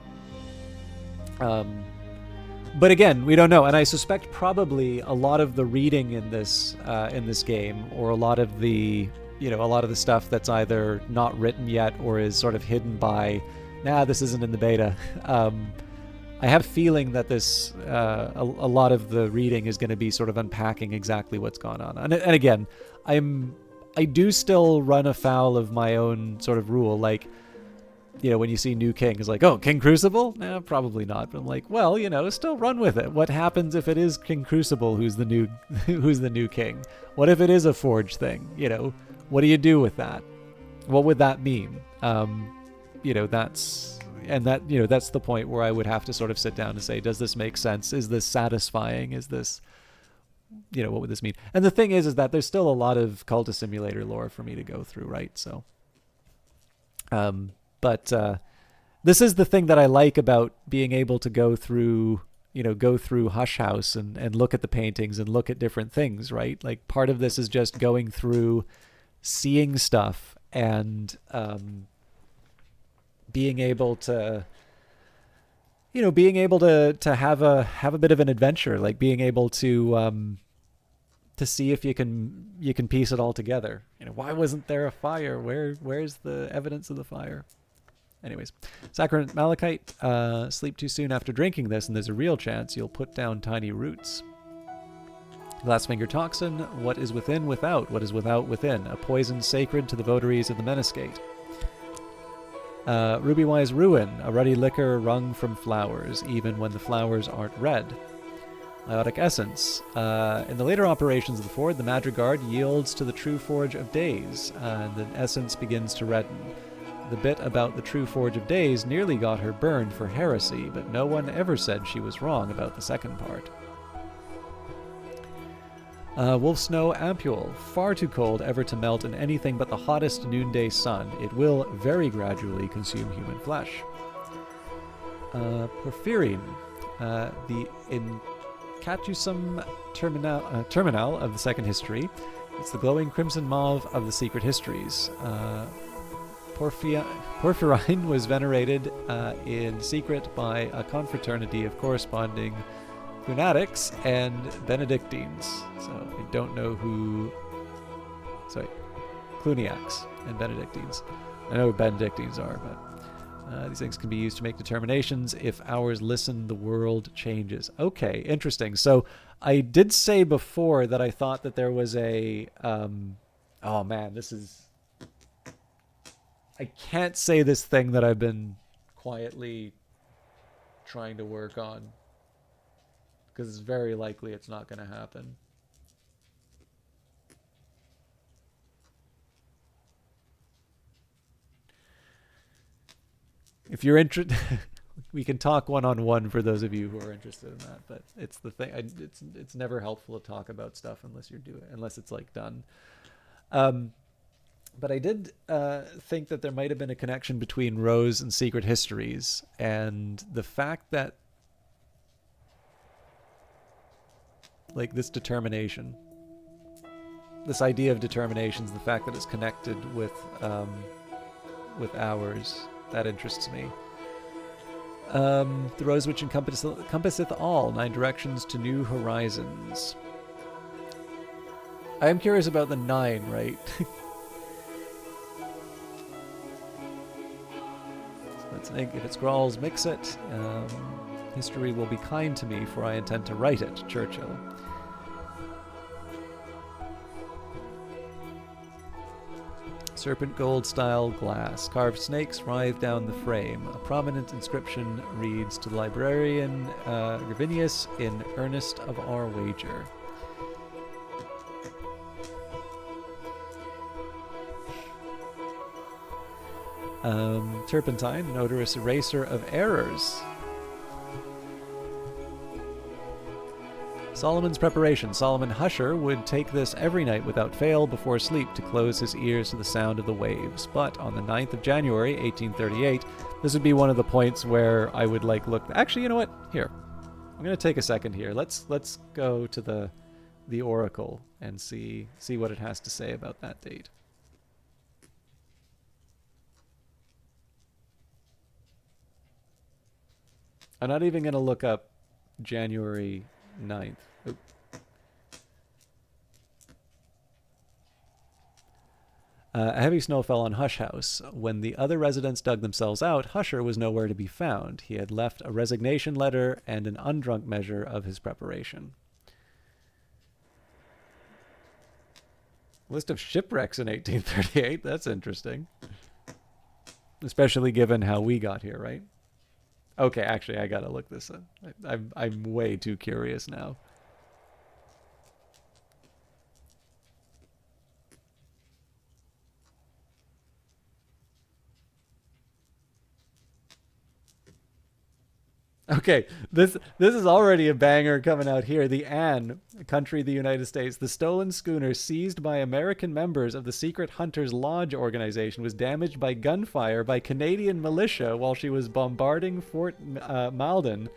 But again, we don't know, and I suspect probably a lot of the reading in this game, or a lot of the stuff that's either not written yet or is sort of hidden by, this isn't in the beta. I have a feeling that this a lot of the reading is going to be sort of unpacking exactly what's gone on. And again, I do still run afoul of my own sort of rule, like, when you see new king, it's like, oh, King Crucible? Nah, probably not. But I'm like, well, still run with it. What happens if it is King Crucible who's the new king? What if it is a forge thing? What do you do with that? What would that mean? That's the point where I would have to sort of sit down and say, does this make sense? Is this satisfying? Is this, what would this mean? And the thing is that there's still a lot of Cultist Simulator lore for me to go through, right? So, But this is the thing that I like about being able to go through Hush House and look at the paintings and look at different things, right? Like, part of this is just going through, seeing stuff, and being able to have a bit of an adventure, like being able to to see if you can piece it all together. Why wasn't there a fire? Where's the evidence of the fire? Anyways, Sacrament Malachite, sleep too soon after drinking this, and there's a real chance you'll put down tiny roots. Glassfinger Toxin, what is within without, what is without within, a poison sacred to the votaries of the Meniscate. Ruby-Wise Ruin, a ruddy liquor wrung from flowers, even when the flowers aren't red. Iotic Essence, in the later operations of the Ford, the Madrigard yields to the True Forge of Days, and the essence begins to redden. The bit about the True Forge of Days nearly got her burned for heresy, but no one ever said she was wrong about the second part. Wolf Snow Ampule, far too cold ever to melt in anything but the hottest noonday sun. It will very gradually consume human flesh. Porphyrin, the Incatusum terminal of the second history. It's the glowing crimson mauve of the secret histories. Porphyrin was venerated in secret by a confraternity of corresponding Clunatics and Benedictines. So I don't know who... Sorry. Cluniacs and Benedictines. I know who Benedictines are, but these things can be used to make determinations. If ours listen, the world changes. Okay, interesting. So I did say before that I thought that there was a... oh man, this is... I can't say this thing that I've been quietly trying to work on, because it's very likely it's not going to happen. If you're interested, we can talk one-on-one for those of you who are interested in that. But it's the thing. It's never helpful to talk about stuff unless it's like done. But I did think that there might have been a connection between Rose and Secret Histories, and the fact that, like, this determination, this idea of determinations, the fact that it's connected with ours, that interests me. The Rose which encompasseth all, 9 directions to new horizons. I am curious about the 9, right? If it scrawls, mix it. History will be kind to me, for I intend to write it. Churchill. Serpent gold style glass. Carved snakes writhe down the frame. A prominent inscription reads, to the librarian Gravinius, in earnest of our wager. Turpentine, an odorous eraser of errors. Solomon's preparation. Solomon Husher would take this every night without fail before sleep to close his ears to the sound of the waves. But on the 9th of January, 1838, this would be one of the points where I would look... Actually, you know what? Here. I'm going to take a second here. Let's go to the Oracle and see what it has to say about that date. I'm not even going to look up January 9th. Oop. A heavy snow fell on Hush House. When the other residents dug themselves out, Husher was nowhere to be found. He had left a resignation letter and an undrunk measure of his preparation. List of shipwrecks in 1838. That's interesting. Especially given how we got here, right? Okay, actually, I gotta look this up. I'm way too curious now. Okay, this is already a banger coming out here. The Anne, country of the United States. The stolen schooner seized by American members of the Secret Hunters Lodge organization was damaged by gunfire by Canadian militia while she was bombarding Fort Malden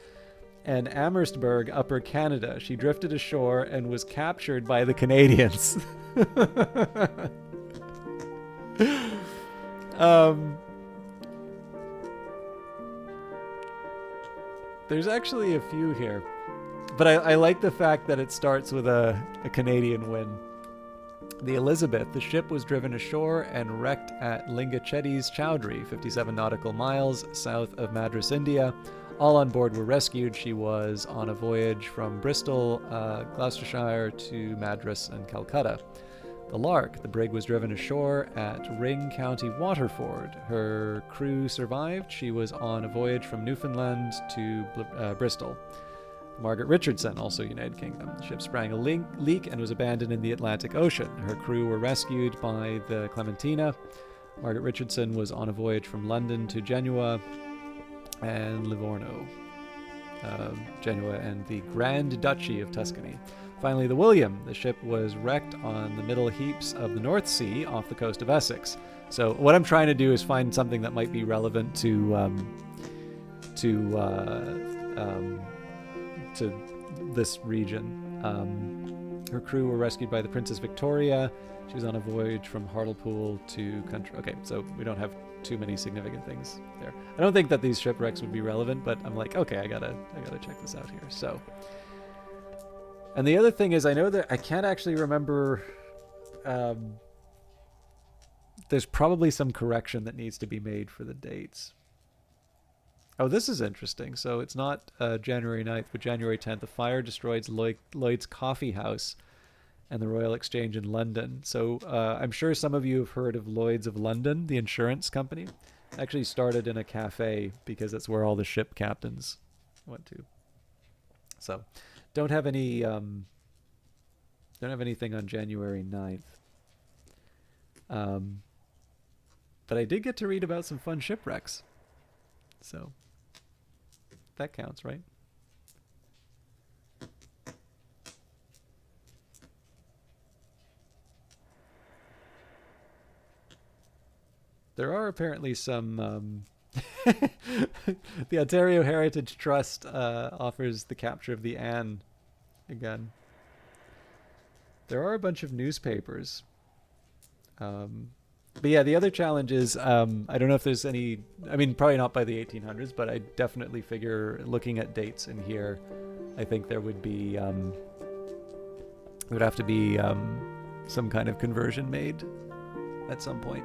and Amherstburg, Upper Canada. She drifted ashore and was captured by the Canadians. There's actually a few here. But I like the fact that it starts with a Canadian win. The Elizabeth, the ship was driven ashore and wrecked at Lingachetti's Chowdhury, 57 nautical miles south of Madras, India. All on board were rescued. She was on a voyage from Bristol, Gloucestershire to Madras and Calcutta. The Lark, the brig was driven ashore at Ring County Waterford. Her crew survived. She was on a voyage from Newfoundland to Bristol. Margaret Richardson, also United Kingdom. The ship sprang a leak and was abandoned in the Atlantic Ocean. Her crew were rescued by the Clementina. Margaret Richardson was on a voyage from London to Genoa and Livorno. Genoa and the Grand Duchy of Tuscany. Finally, the William. The ship was wrecked on the middle heaps of the North Sea off the coast of Essex. So what I'm trying to do is find something that might be relevant to this region. Her crew were rescued by the Princess Victoria. She was on a voyage from Hartlepool to country. Okay, so we don't have too many significant things there. I don't think that these shipwrecks would be relevant, but I'm like, okay, I gotta check this out here. So, and the other thing is, I know that I can't actually remember. There's probably some correction that needs to be made for the dates. Oh, this is interesting. So it's not January 9th, but January 10th. The fire destroyed Lloyd's Coffee House and the Royal Exchange in London. So I'm sure some of you have heard of Lloyd's of London, the insurance company. It actually started in a cafe because that's where all the ship captains went to. So don't have anything on January 9th. But I did get to read about some fun shipwrecks. So that counts, right? There are apparently some... the Ontario Heritage Trust offers the capture of the Anne again. There are a bunch of newspapers. But yeah, the other challenge is, I don't know if there's any, I mean, probably not by the 1800s, but I definitely figure looking at dates in here, I think there would be, would have to be some kind of conversion made at some point.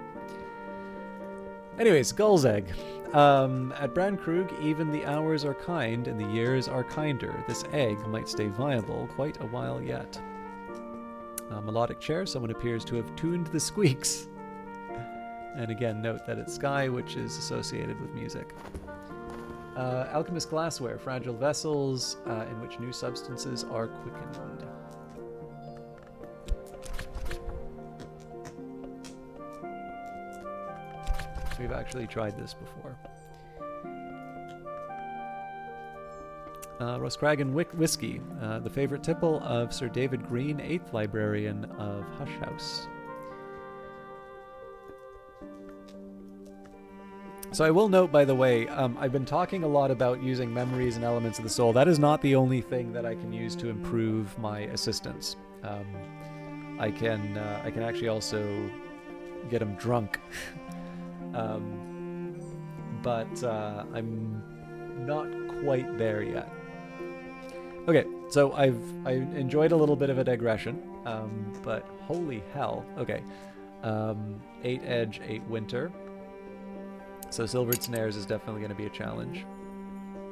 Anyways, Gull's Egg. At Bran Krug, even the hours are kind and the years are kinder. This egg might stay viable quite a while yet. Melodic chair, someone appears to have tuned the squeaks. And again, note that it's sky, which is associated with music. Alchemist glassware, fragile vessels in which new substances are quickened. We've actually tried this before. Roscragan Whiskey, the favorite tipple of Sir David Green, 8th librarian of Hush House. So I will note, by the way, I've been talking a lot about using memories and elements of the soul. That is not the only thing that I can use to improve my assistants. I can actually also get them drunk. But I'm not quite there yet. Okay, so I enjoyed a little bit of a digression, but holy hell. Okay, 8 edge, 8 winter. So silvered snares is definitely going to be a challenge.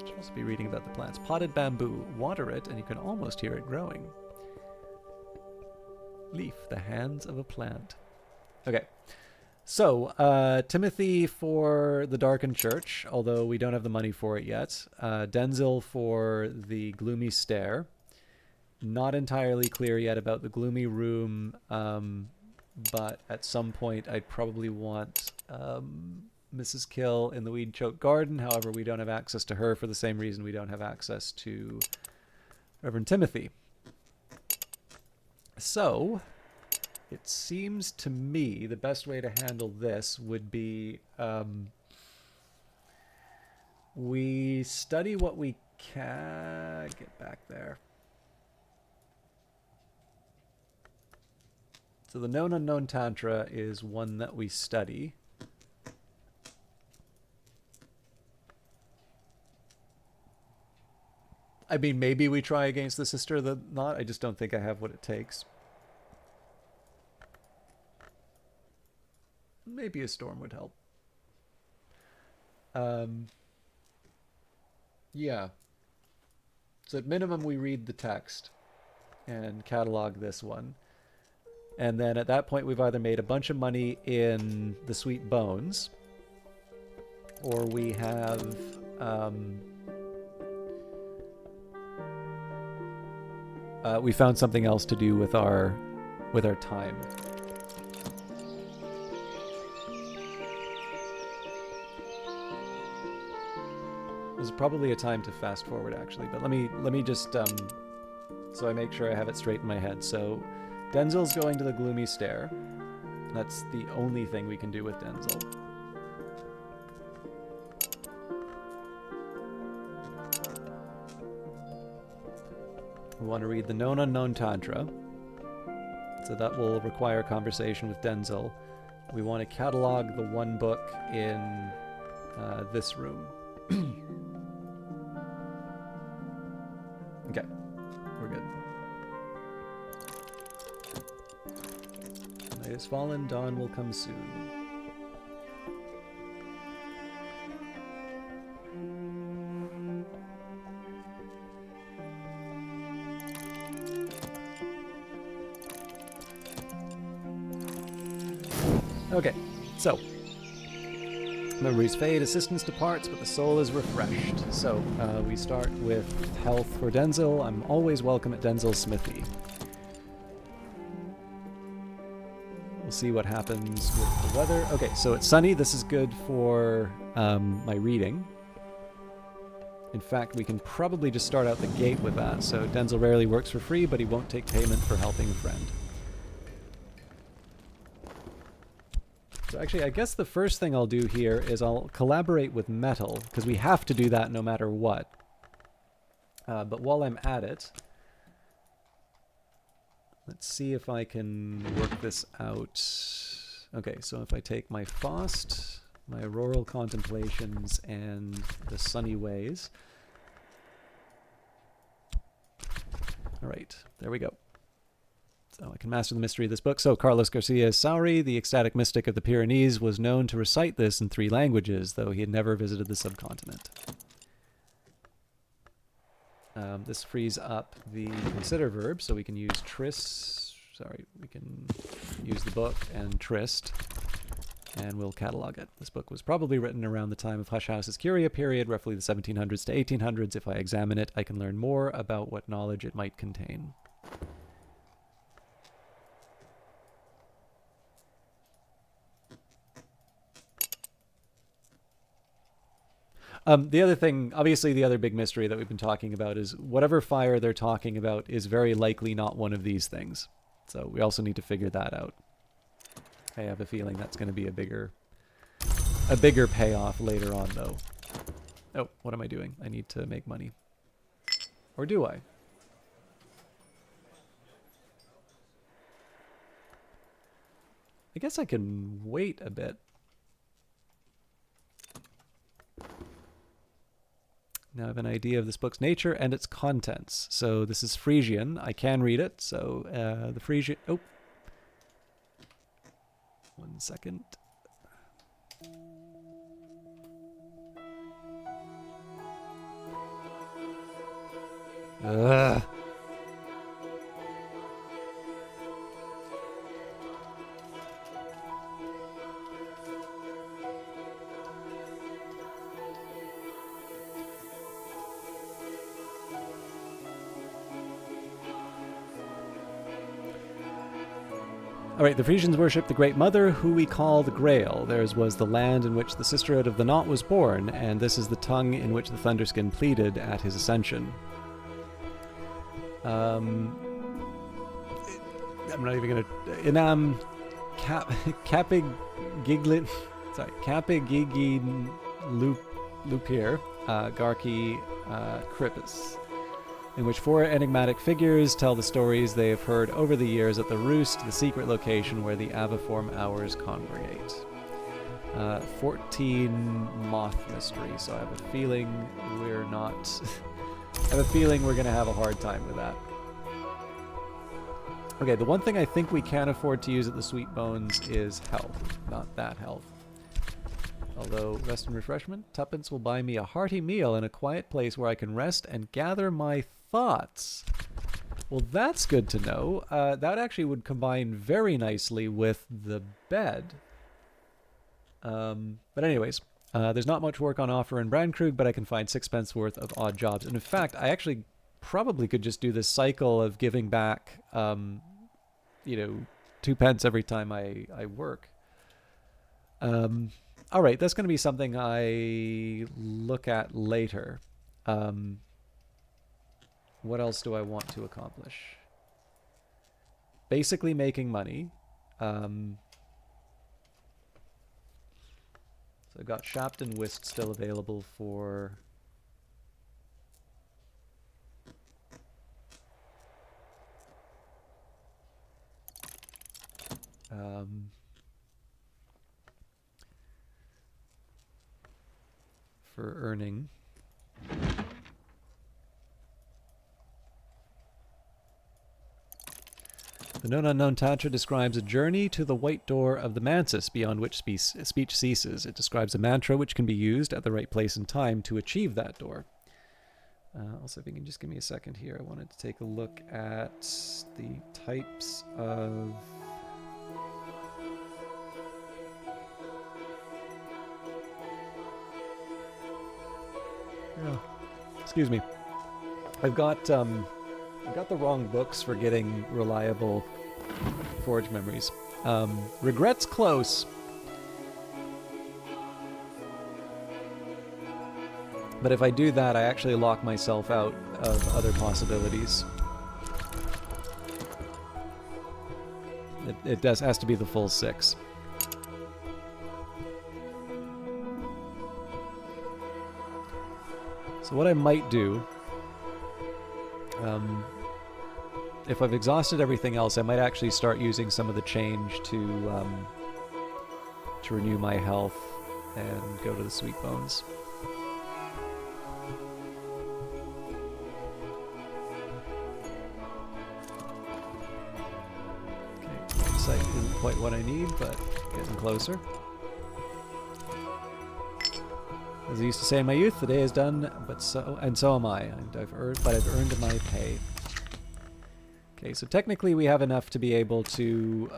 Supposed to be reading about the plants. Potted bamboo. Water it, and you can almost hear it growing. Leaf. The hands of a plant. Okay. So, Timothy for the Darkened Church, although we don't have the money for it yet. Denzil for the Gloomy Stair. Not entirely clear yet about the Gloomy Room, but at some point I'd probably want Mrs. Kill in the Weed-Choked Garden. However, we don't have access to her for the same reason we don't have access to Reverend Timothy. So... it seems to me the best way to handle this would be we study what we can get back there. So the known unknown tantra is one that we study. I mean, maybe we try against the Sister of the Knot. I just don't think I have what it takes. Maybe a storm would help. Yeah. So at minimum, we read the text and catalog this one. And then at that point, we've either made a bunch of money in the Sweet Bones, or we have... we found something else to do with our time. This is probably a time to fast forward, actually, but let me just so I make sure I have it straight in my head. So Denzel's going to the Gloomy Stair. That's the only thing we can do with Denzel. We want to read the Known Unknown Tantra. So that will require a conversation with Denzel. We want to catalog the one book in this room. Okay, we're good. Night has fallen, dawn will come soon. Okay, so memories fade, assistance departs, but the soul is refreshed. So we start with health for Denzel. I'm always welcome at Denzel's smithy. We'll see what happens with the weather. Okay, so it's sunny. This is good for my reading. In fact, we can probably just start out the gate with that. So Denzel rarely works for free, but he won't take payment for helping a friend. So actually, I guess the first thing I'll do here is I'll collaborate with metal, because we have to do that no matter what. But while I'm at it, let's see if I can work this out. Okay, so if I take my Faust, my Auroral Contemplations, and the Sunny Ways. All right, there we go. So I can master the mystery of this book. So Carlos Garcia Sauri, the ecstatic mystic of the Pyrenees, was known to recite this in 3 languages, though he had never visited the subcontinent. This frees up the consider verb, so we can use we can use the book and Trist, and we'll catalog it. This book was probably written around the time of Hush House's Curia period, roughly the 1700s to 1800s. If I examine it, I can learn more about what knowledge it might contain. The other thing, obviously the other big mystery that we've been talking about is whatever fire they're talking about is very likely not one of these things. So we also need to figure that out. I have a feeling that's going to be a bigger payoff later on, though. Oh, what am I doing? I need to make money. Or do I? I guess I can wait a bit. Now I have an idea of this book's nature and its contents. So this is Frisian. I can read it. So the Frisian... Oh. 1 second. Ugh. Alright, the Frisians worship the Great Mother, who we call the Grail. Theirs was the land in which the Sisterhood of the Knot was born, and this is the tongue in which the Thunderskin pleaded at his ascension. I'm not even gonna... Inam... Capigiglin... Sorry, Capigigin Lupir, Garki Crippus, in which 4 enigmatic figures tell the stories they have heard over the years at the Roost, the secret location where the Aviform Hours congregate. 14 moth mystery, so I have a feeling we're not have a feeling we're going to have a hard time with that. Okay, the one thing I think we can afford to use at the Sweet Bones is health, not that health. Although, rest and refreshment, tuppence will buy me a hearty meal in a quiet place where I can rest and gather my thoughts. Well, that's good to know. That actually would combine very nicely with the bed. But anyways, there's not much work on offer in Bran Krug, but I can find 6 pence worth of odd jobs. And in fact, I actually probably could just do this cycle of giving back, 2 pence every time I work. All right, that's going to be something I look at later. What else do I want to accomplish? Basically making money. So I've got Shapt and Whist still available for... for earning. The Known Unknown Tantra describes a journey to the white door of the mantis, beyond which speech ceases. It describes a mantra which can be used at the right place and time to achieve that door. Also, if you can just give me a second here, I wanted to take a look at the types of... Oh, excuse me. I've got the wrong books for getting reliable forge memories. Regret's close. But if I do that, I actually lock myself out of other possibilities. It has to be the full 6. So what I might do, if I've exhausted everything else, I might actually start using some of the change to renew my health and go to the Sweet Bones. Okay, sight isn't quite what I need, but getting closer. As I used to say in my youth, the day is done, but so am I. I've earned my pay. Okay, so technically we have enough to be able to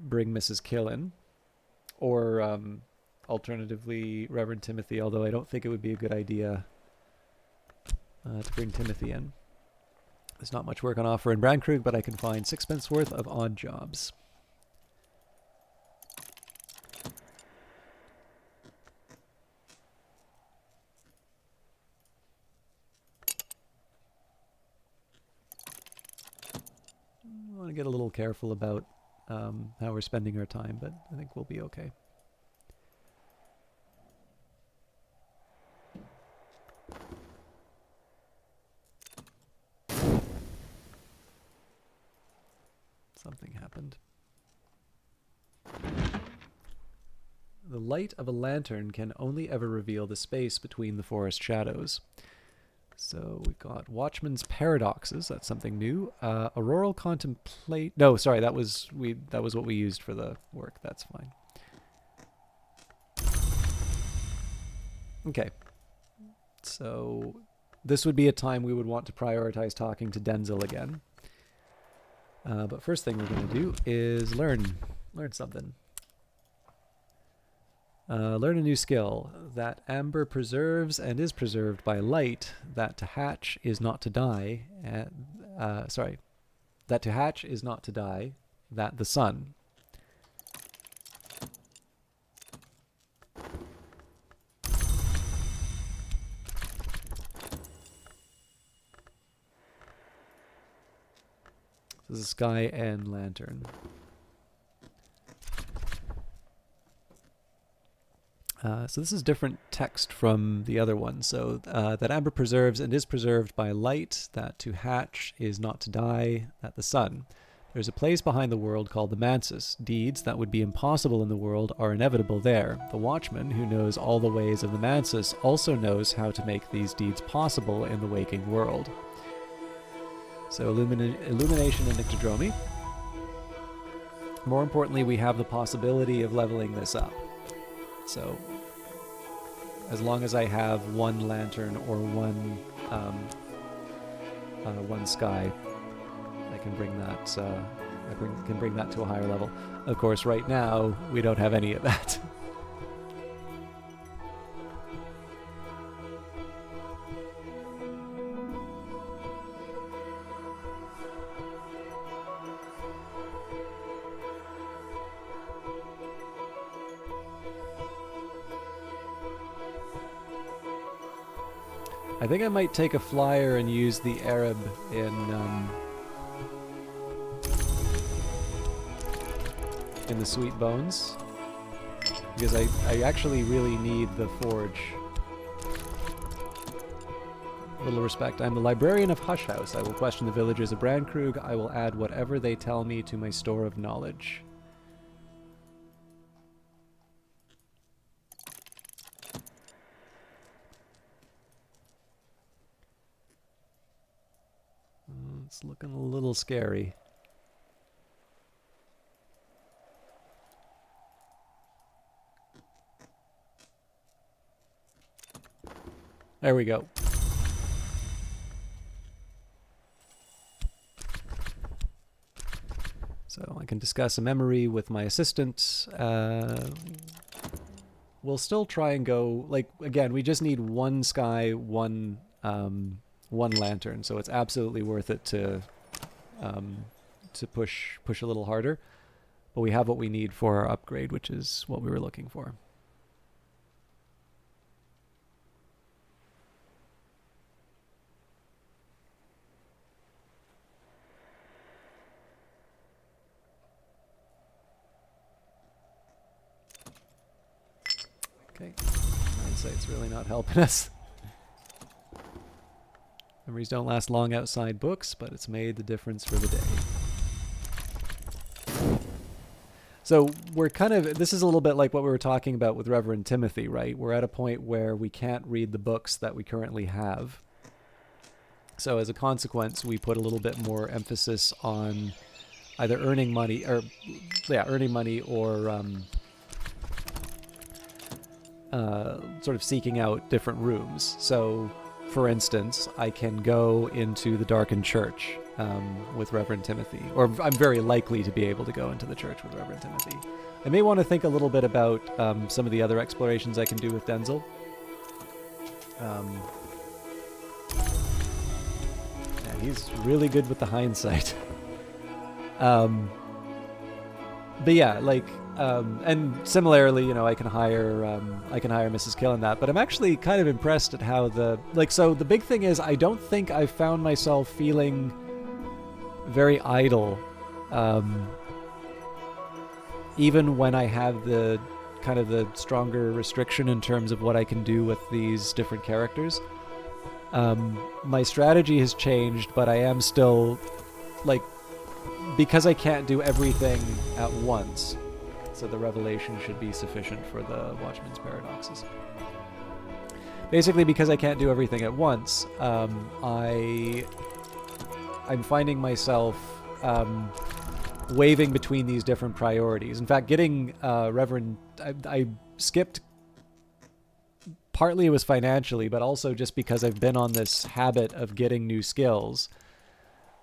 bring Mrs. Killen, or alternatively Reverend Timothy, although I don't think it would be a good idea to bring Timothy in. There's not much work on offer in Bran Krug, but I can find 6 pence worth of odd jobs. I want to get a little careful about how we're spending our time, but I think we'll be okay. Something happened. The light of a lantern can only ever reveal the space between the forest shadows. So we got Watchman's Paradoxes. That's something new. Auroral Contemplate. No, sorry, that was what we used for the work. That's fine. Okay. So this would be a time we would want to prioritize talking to Denzel again. But first thing we're going to do is learn something. Learn a new skill. That amber preserves and is preserved by light. That to hatch is not to die. That to hatch is not to die. That the sun. This is sky and lantern. So this is different text from the other one. So that amber preserves and is preserved by light. That to hatch is not to die. That the sun. There's a place behind the world called the Mansus. Deeds that would be impossible in the world are inevitable there. The Watchman, who knows all the ways of the Mansus, also knows how to make these deeds possible in the waking world. So illumination and Nyctodromy. More importantly, we have the possibility of leveling this up. So as long as I have one lantern or one sky, I can bring that can bring that to a higher level. Of course, right now we don't have any of that. I think I might take a flyer and use the Arab in the Sweet Bones, because I actually really need the forge. Little respect. I'm the librarian of Hush House. I will question the villagers of Bran Krug. I will add whatever they tell me to my store of knowledge. It's looking a little scary. There we go. So I can discuss a memory with my assistant. We'll still try and go, like, again, we just need one sky, one lantern, so it's absolutely worth it to push a little harder. But we have what we need for our upgrade, which is what we were looking for. Okay, hindsight's really not helping us. Memories don't last long outside books, but it's made the difference for the day. So we're kind of, this is a little bit like what we were talking about with Reverend Timothy, right? We're at a point where we can't read the books that we currently have. So as a consequence, we put a little bit more emphasis on either earning money, or sort of seeking out different rooms. So, for instance, I can go into the Darkened Church with Reverend Timothy, or I'm very likely to be able to go into the church with Reverend Timothy. I may want to think a little bit about some of the other explorations I can do with Denzel. And he's really good with the hindsight. But yeah, like, and similarly, you know, I can hire Mrs. Kill in that. But I'm actually kind of impressed at how so the big thing is I don't think I've found myself feeling very idle, even when I have the kind of the stronger restriction in terms of what I can do with these different characters. My strategy has changed, but I am still, like, because I can't do everything at once, so the revelation should be sufficient for the Watchman's Paradoxes. Basically, because I can't do everything at once, I'm finding myself waving between these different priorities. In fact, getting Reverend... I skipped... Partly it was financially, but also just because I've been on this habit of getting new skills.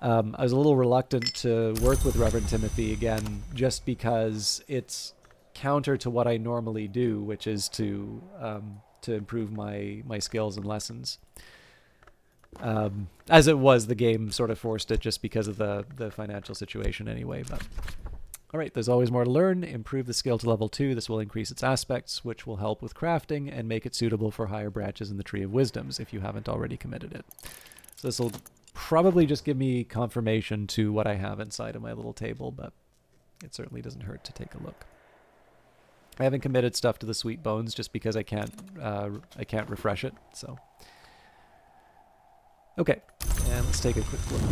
I was a little reluctant to work with Reverend Timothy again, just because it's counter to what I normally do, which is to improve my skills and lessons. As it was, the game sort of forced it just because of the financial situation anyway. But all right, there's always more to learn. Improve the skill to level 2. This will increase its aspects, which will help with crafting and make it suitable for higher branches in the Tree of Wisdoms if you haven't already committed it. So this will probably just give me confirmation to what I have inside of my little table, but it certainly doesn't hurt to take a look. I haven't committed stuff to the Sweet Bones just because I can't refresh it. So okay, and let's take a quick look.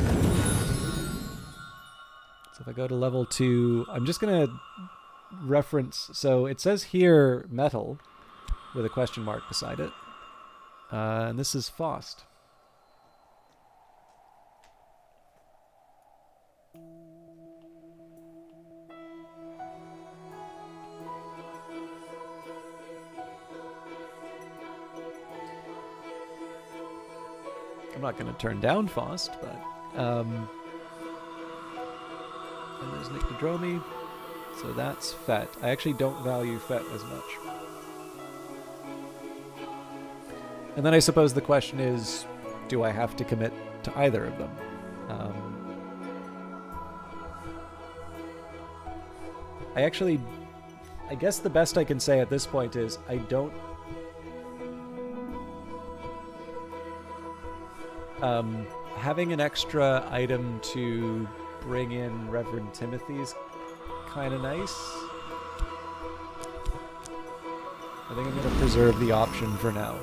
So if I go to level 2, I'm just going to reference, so it says here metal with a question mark beside it. And this is Faust. I'm not going to turn down Faust, but and there's Nyctodromi, so that's Fet. I actually don't value Fet as much. And then I suppose the question is, do I have to commit to either of them? I guess the best I can say at this point is I don't... having an extra item to bring in Reverend Timothy's kind of nice. I think I'm going to preserve the option for now.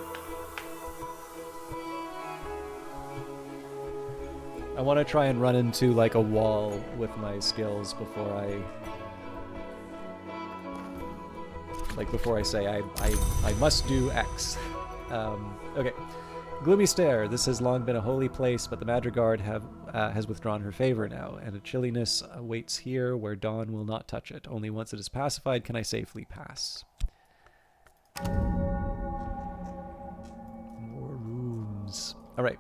I want to try and run into like a wall with my skills before I say I must do X. Okay. Gloomy Stare. This has long been a holy place, but the Madrigard has withdrawn her favor now, and a chilliness awaits here where dawn will not touch it. Only once it is pacified can I safely pass. More rooms. All right.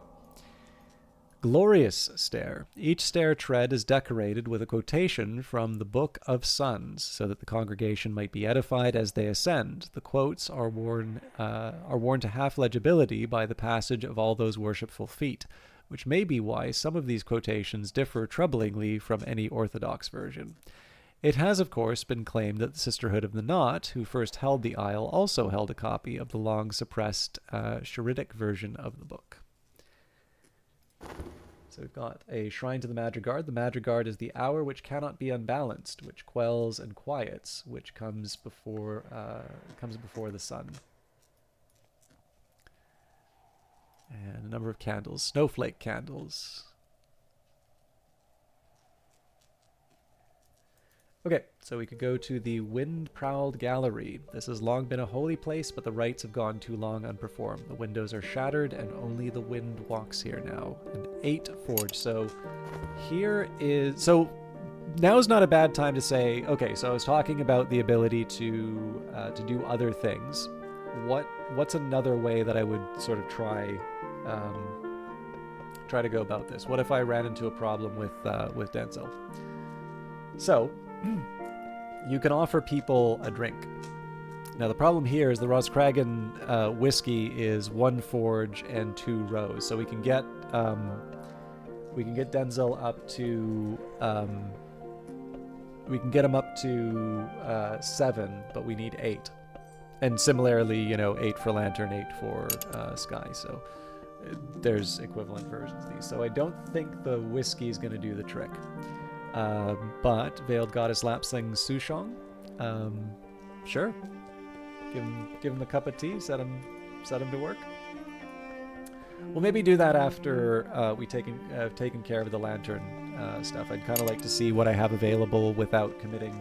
Glorious Stair. Each stair tread is decorated with a quotation from the Book of Suns, so that the congregation might be edified as they ascend. The quotes are worn to half legibility by the passage of all those worshipful feet, which may be why some of these quotations differ troublingly from any orthodox version. It has, of course, been claimed that the Sisterhood of the Knot, who first held the Isle, also held a copy of the long-suppressed Shiridic version of the book. So we've got a shrine to the Madrigard. The Madrigard is the hour which cannot be unbalanced, which quells and quiets, which comes before the sun. And a number of candles, snowflake candles. Okay, so we could go to the Wind-Prowled Gallery. This has long been a holy place, but the rites have gone too long unperformed. The windows are shattered, and only the wind walks here now. And 8 forged. So here is... So now's not a bad time to say, okay, so I was talking about the ability to do other things. What's another way that I would sort of try to go about this? What if I ran into a problem with Denzel? So... you can offer people a drink. Now the problem here is the Roscragan whiskey is 1 forge and 2 rows, so we can get Denzel up to we can get him up to 7, but we need 8. And similarly, 8 for Lantern, 8 for Sky. So there's equivalent versions of these. So I don't think the whiskey is going to do the trick. But Veiled Goddess Lapsing Sushong, sure. Give him a cup of tea, set him to work. We'll maybe do that after we taken care of the lantern stuff. I'd kind of like to see what I have available without committing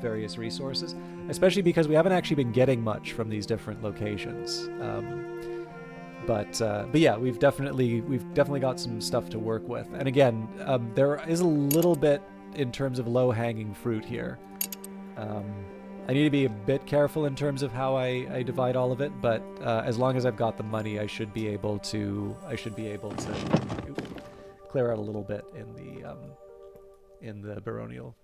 various resources, especially because we haven't actually been getting much from these different locations. But yeah, we've definitely got some stuff to work with. And again, there is a little bit in terms of low-hanging fruit here. I need to be a bit careful in terms of how I divide all of it, but as long as I've got the money, I should be able to clear out a little bit in the baronial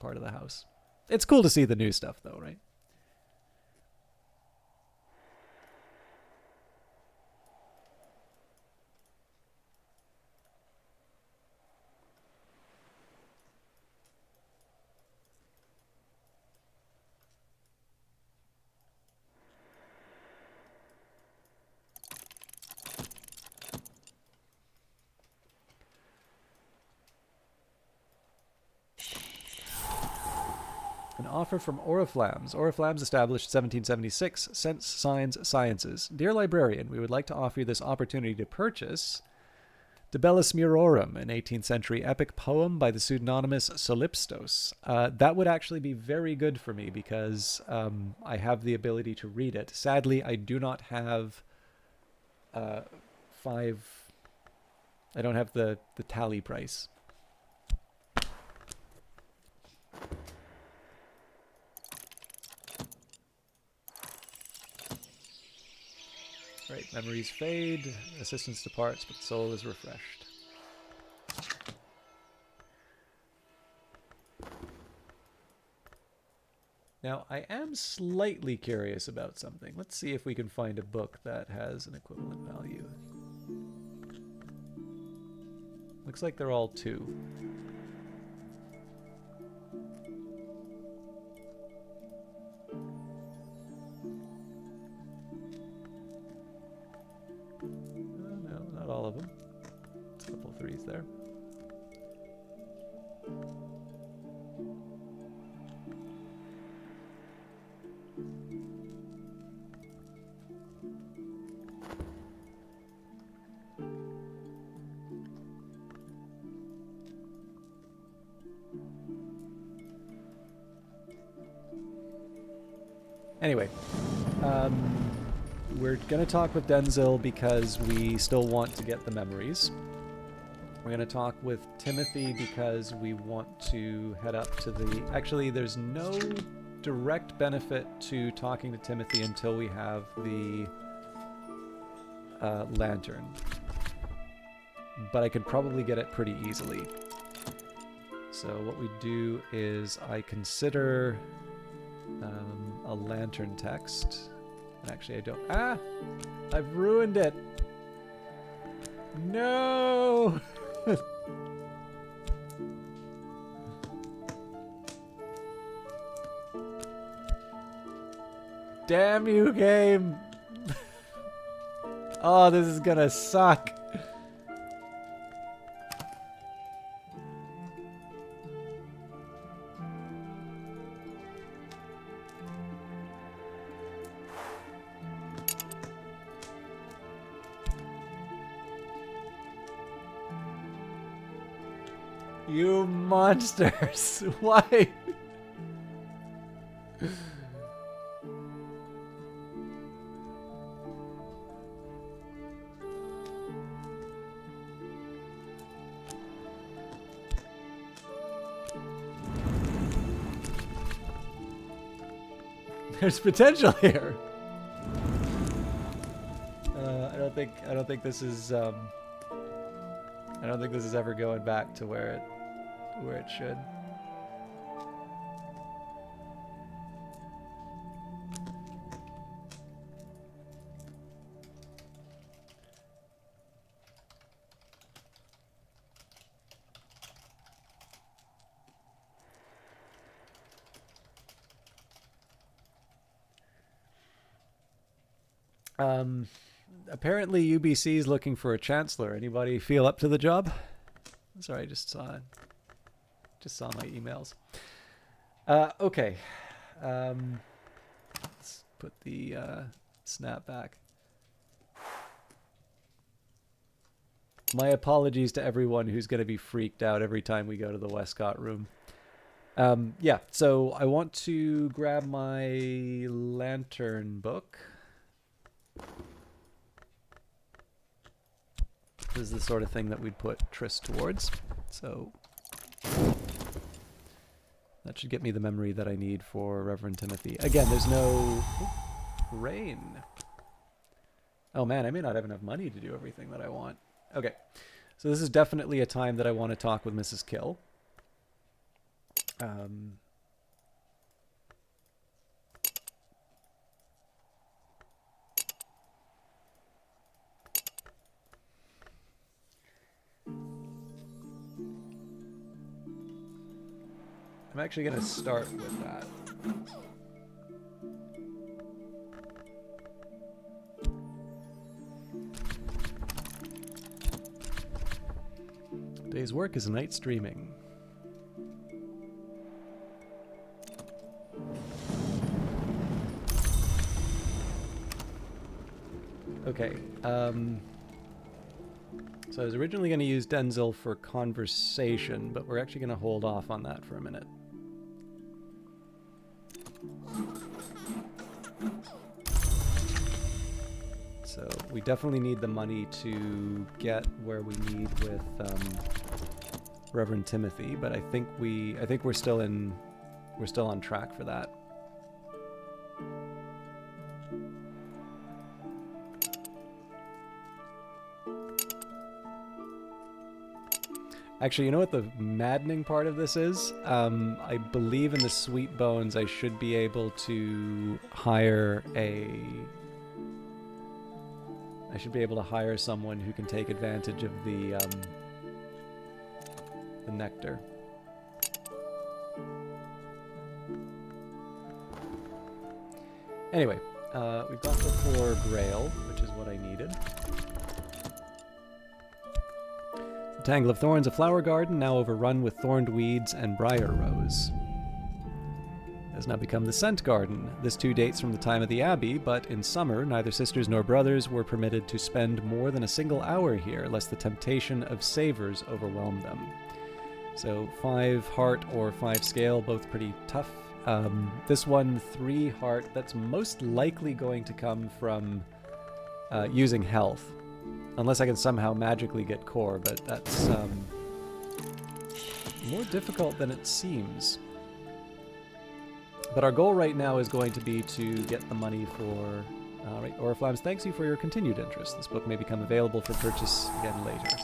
part of the house. It's cool to see the new stuff, though, right? An offer from Oriflammes. Oriflammes established 1776. Sense, Signs, Sciences. Dear Librarian, we would like to offer you this opportunity to purchase De Bellis Murorum, an 18th century epic poem by the pseudonymous Solipstos. That would actually be very good for me because I have the ability to read it. Sadly, I do not have I don't have the tally price. Right, memories fade, assistance departs, but the soul is refreshed. Now, I am slightly curious about something. Let's see if we can find a book that has an equivalent value. Looks like they're all 2. No, not all of them. There's a couple of 3s there. Anyway, we're going to talk with Denzil because we still want to get the memories. We're going to talk with Timothy because we want to head up to the... Actually, there's no direct benefit to talking to Timothy until we have the lantern. But I could probably get it pretty easily. So what we do is I consider... a lantern text. Actually, I don't. Ah! I've ruined it! No! Damn you, game! Oh, this is gonna suck! You monsters! Why? There's potential here. I don't think this is I don't think this is ever going back to where it should. Apparently UBC is looking for a chancellor. Anybody feel up to the job? Sorry, I just saw my emails. Okay. Let's put the snap back. My apologies to everyone who's going to be freaked out every time we go to the Westcott room. Yeah, so I want to grab my lantern book. This is the sort of thing that we'd put Triss towards. So that should get me the memory that I need for Reverend Timothy. Again, there's no rain. Oh man, I may not have enough money to do everything that I want. Okay, so this is definitely a time that I want to talk with Mrs. Kill. I'm actually going to start with that. Day's work is night streaming. Okay. So I was originally going to use Denzil for conversation, but we're actually going to hold off on that for a minute. So we definitely need the money to get where we need with Reverend Timothy, but I think we're still on track for that. Actually, you know what the maddening part of this is? I believe in the Sweet Bones I should be able to hire someone who can take advantage of the nectar. Anyway, we've got the 4 Grail, which is what I needed. The Tangle of Thorns, a flower garden now overrun with thorned weeds and briar rose. Has now become the Scent Garden. This too dates from the time of the Abbey, but in summer, neither sisters nor brothers were permitted to spend more than a single hour here, lest the temptation of savors overwhelm them. So 5 heart or 5 scale, both pretty tough. This one, 3 heart, that's most likely going to come from using health. Unless I can somehow magically get core, but that's more difficult than it seems. But our goal right now is going to be to get the money for... right, Oriflammes, thanks you for your continued interest. This book may become available for purchase again later.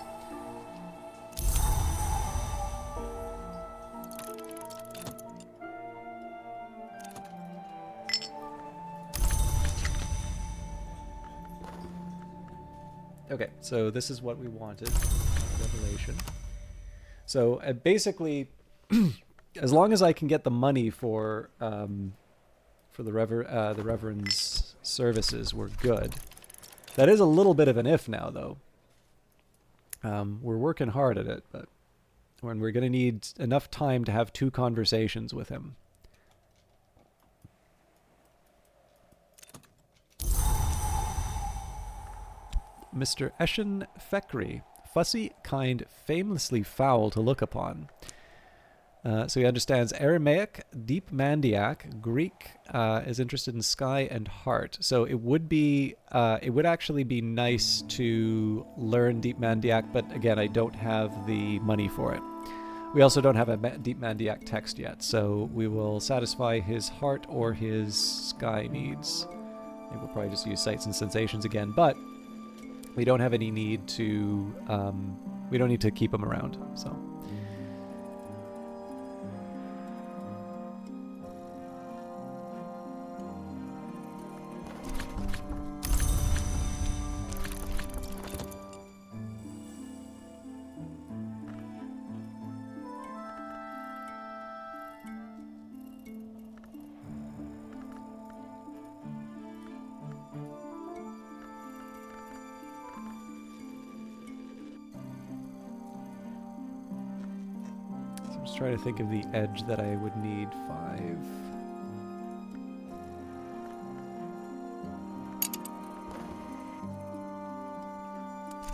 Okay, so this is what we wanted, Revelation. So basically, as long as I can get the money for the Reverend's services, we're good. That is a little bit of an if now, though. We're working hard at it, but when we're going to need enough time to have 2 conversations with him. Mr. Eshen Fekri, fussy, kind, famously foul to look upon. So he understands Aramaic, Deep Mandiac, Greek, is interested in sky and heart. So it would actually be nice to learn Deep Mandiac, but again, I don't have the money for it. We also don't have a Deep Mandiac text yet, so we will satisfy his heart or his sky needs. I think we'll probably just use sights and sensations again, but we don't have any need to, we don't need to keep him around, so. Try to think of the edge that I would need 5.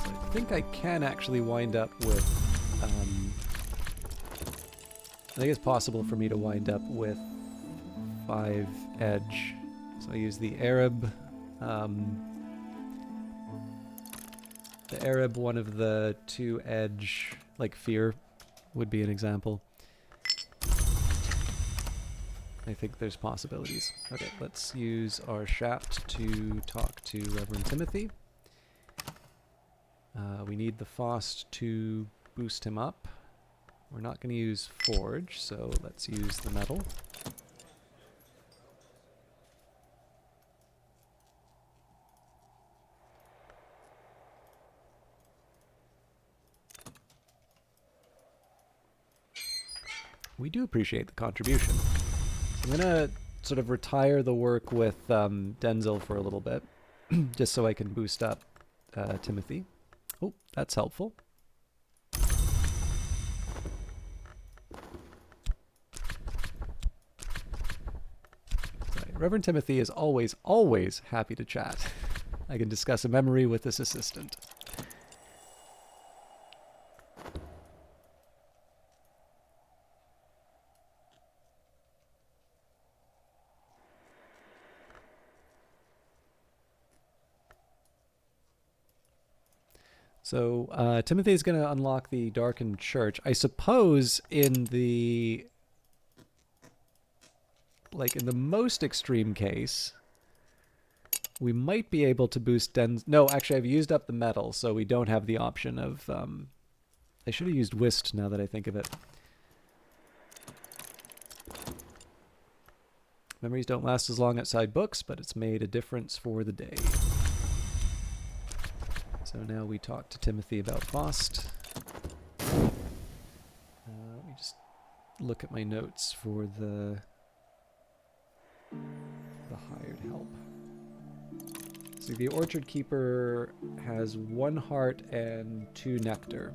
So I think I can actually wind up with, I think it's possible for me to wind up with 5 edge. So I use the Arab, one of the 2 edge, like fear would be an example. I think there's possibilities. Okay, let's use our shaft to talk to Reverend Timothy. We need the Faust to boost him up. We're not going to use Forge, so let's use the metal. We do appreciate the contribution. I'm going to sort of retire the work with Denzil for a little bit, just so I can boost up Timothy. Oh, that's helpful. Sorry. Reverend Timothy is always, always happy to chat. I can discuss a memory with this assistant. So Timothy's going to unlock the darkened church. I suppose in the most extreme case, we might be able to boost Den's. No, actually, I've used up the metal, so we don't have the option of. I should have used Whist now that I think of it. Memories don't last as long outside books, but it's made a difference for the day. So now we talk to Timothy about Faust. Let me just look at my notes for the hired help. So the orchard keeper has 1 heart and 2 nectar.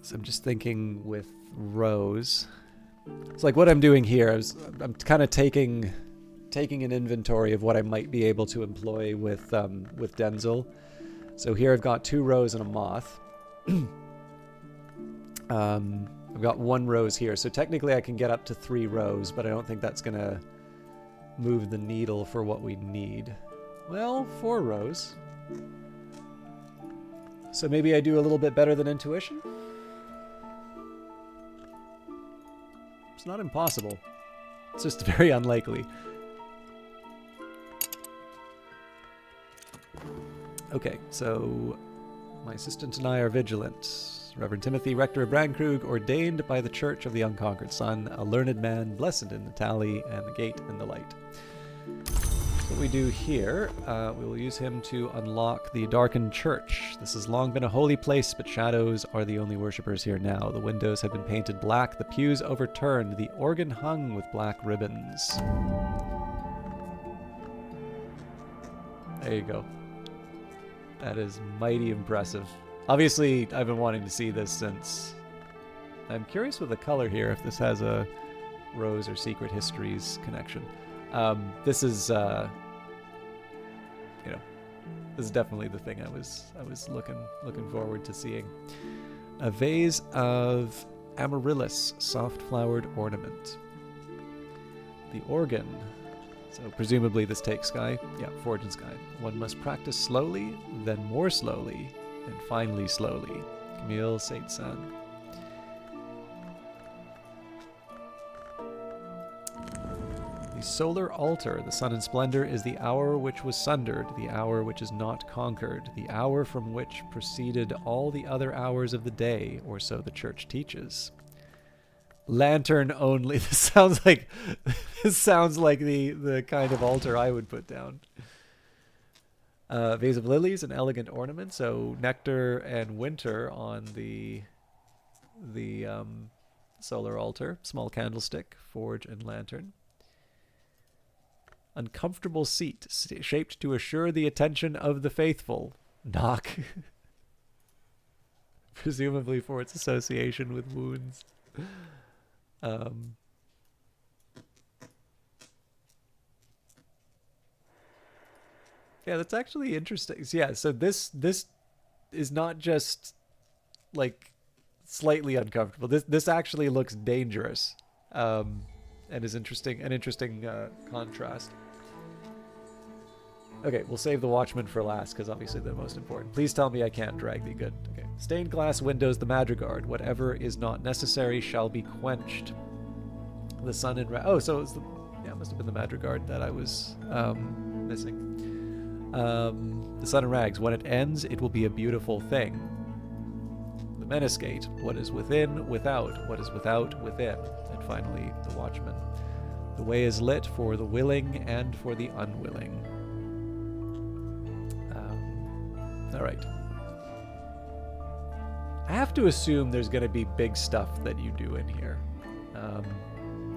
So I'm just thinking with Rose. It's like what I'm doing here. I'm kind of taking an inventory of what I might be able to employ with Denzel. So here I've got 2 rows and a moth. I've got 1 rose here, so technically I can get up to 3 rows, but I don't think that's gonna move the needle for what we need. Well, 4 rows. So maybe I do a little bit better than intuition? It's not impossible. It's just very unlikely. Okay, so my assistant and I are vigilant. Reverend Timothy, rector of Bran, Krug, ordained by the Church of the Unconquered Sun, a learned man, blessed in the tally, and the gate and the light. So what we do here, we will use him to unlock the darkened church. This has long been a holy place, but shadows are the only worshippers here now. The windows have been painted black, the pews overturned, the organ hung with black ribbons. There you go. That is mighty impressive. Obviously, I've been wanting to see this since... I'm curious with the color here, if this has a Rose or Secret Histories connection. This is, this is definitely the thing I was looking forward to seeing. A vase of amaryllis, soft-flowered ornament. The organ. So presumably this takes Sky. Yeah, Fortune Sky. One must practice slowly, then more slowly, and finally slowly. Camille Saint-Saëns. The solar altar, the sun in splendor, is the hour which was sundered, the hour which is not conquered, the hour from which proceeded all the other hours of the day, or so the church teaches. Lantern only. This sounds like the kind of altar I would put down. Vase of lilies, an elegant ornament. So nectar and winter on the solar altar. Small candlestick, forge, and lantern. Uncomfortable seat, shaped to assure the attention of the faithful. Knock. Presumably for its association with wounds. Yeah, that's actually interesting. Yeah, so this is not just like slightly uncomfortable. This actually looks dangerous, and is interesting. An interesting contrast. Okay, we'll save the Watchman for last, because obviously they're most important. Please tell me I can't drag thee. Good. Okay. Stained glass windows, the Madrigard. Whatever is not necessary shall be quenched. The sun in... Oh, so it's the... Yeah, it must have been the Madrigard that I was missing. The sun in rags. When it ends, it will be a beautiful thing. The Menace Gate. What is within, without. What is without, within. And finally, the Watchman. The way is lit for the willing and for the unwilling. All right. I have to assume there's going to be big stuff that you do in here.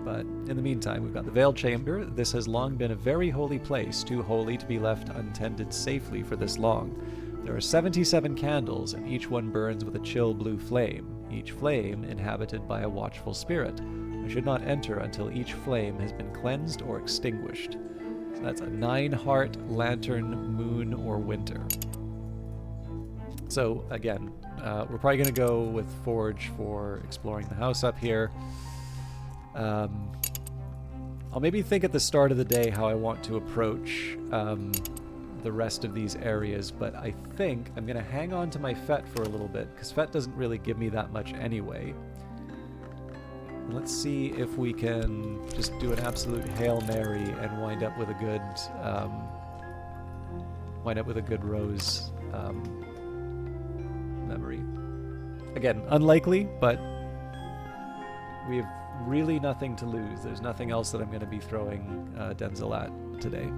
But in the meantime, we've got the Veiled Chamber. This has long been a very holy place, too holy to be left untended safely for this long. There are 77 candles, and each one burns with a chill blue flame, each flame inhabited by a watchful spirit. I should not enter until each flame has been cleansed or extinguished. So that's a 9-heart, lantern, moon, or winter. So again, we're probably going to go with Forge for exploring the house up here. I'll maybe think at the start of the day how I want to approach the rest of these areas, but I think I'm going to hang on to my Fet for a little bit, because Fet doesn't really give me that much anyway. And let's see if we can just do an absolute Hail Mary and wind up with a good Rose memory. Again, unlikely, but we have really nothing to lose. There's nothing else that I'm going to be throwing Denzel at today.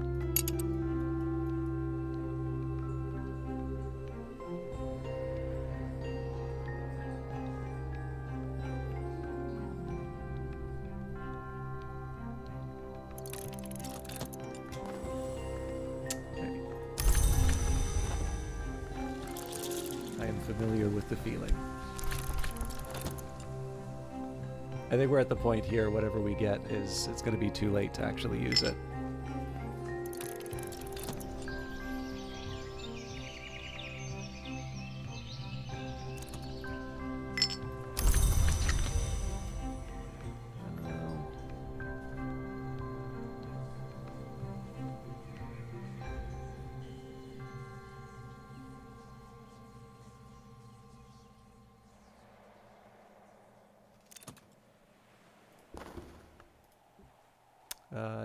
Familiar with the feeling. I think we're at the point here, whatever we get is, it's going to be too late to actually use it.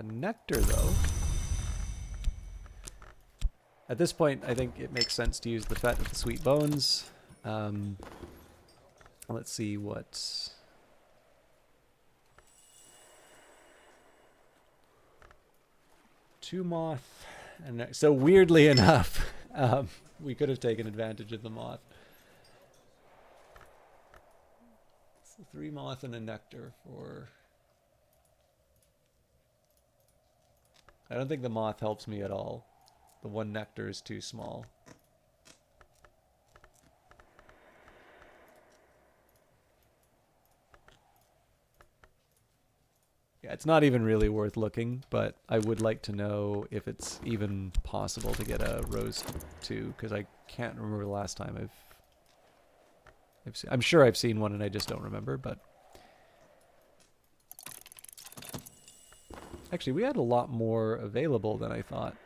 Nectar, though. At this point, I think it makes sense to use the Fet with the Sweet Bones. Let's see what... Two moth. And so weirdly enough, we could have taken advantage of the moth. So 3 moth and a nectar for... I don't think the moth helps me at all. The 1 nectar is too small. Yeah, it's not even really worth looking, but I would like to know if it's even possible to get a Rose 2, because I can't remember the last time I'm sure I've seen one and I just don't remember, but... Actually, we had a lot more available than I thought.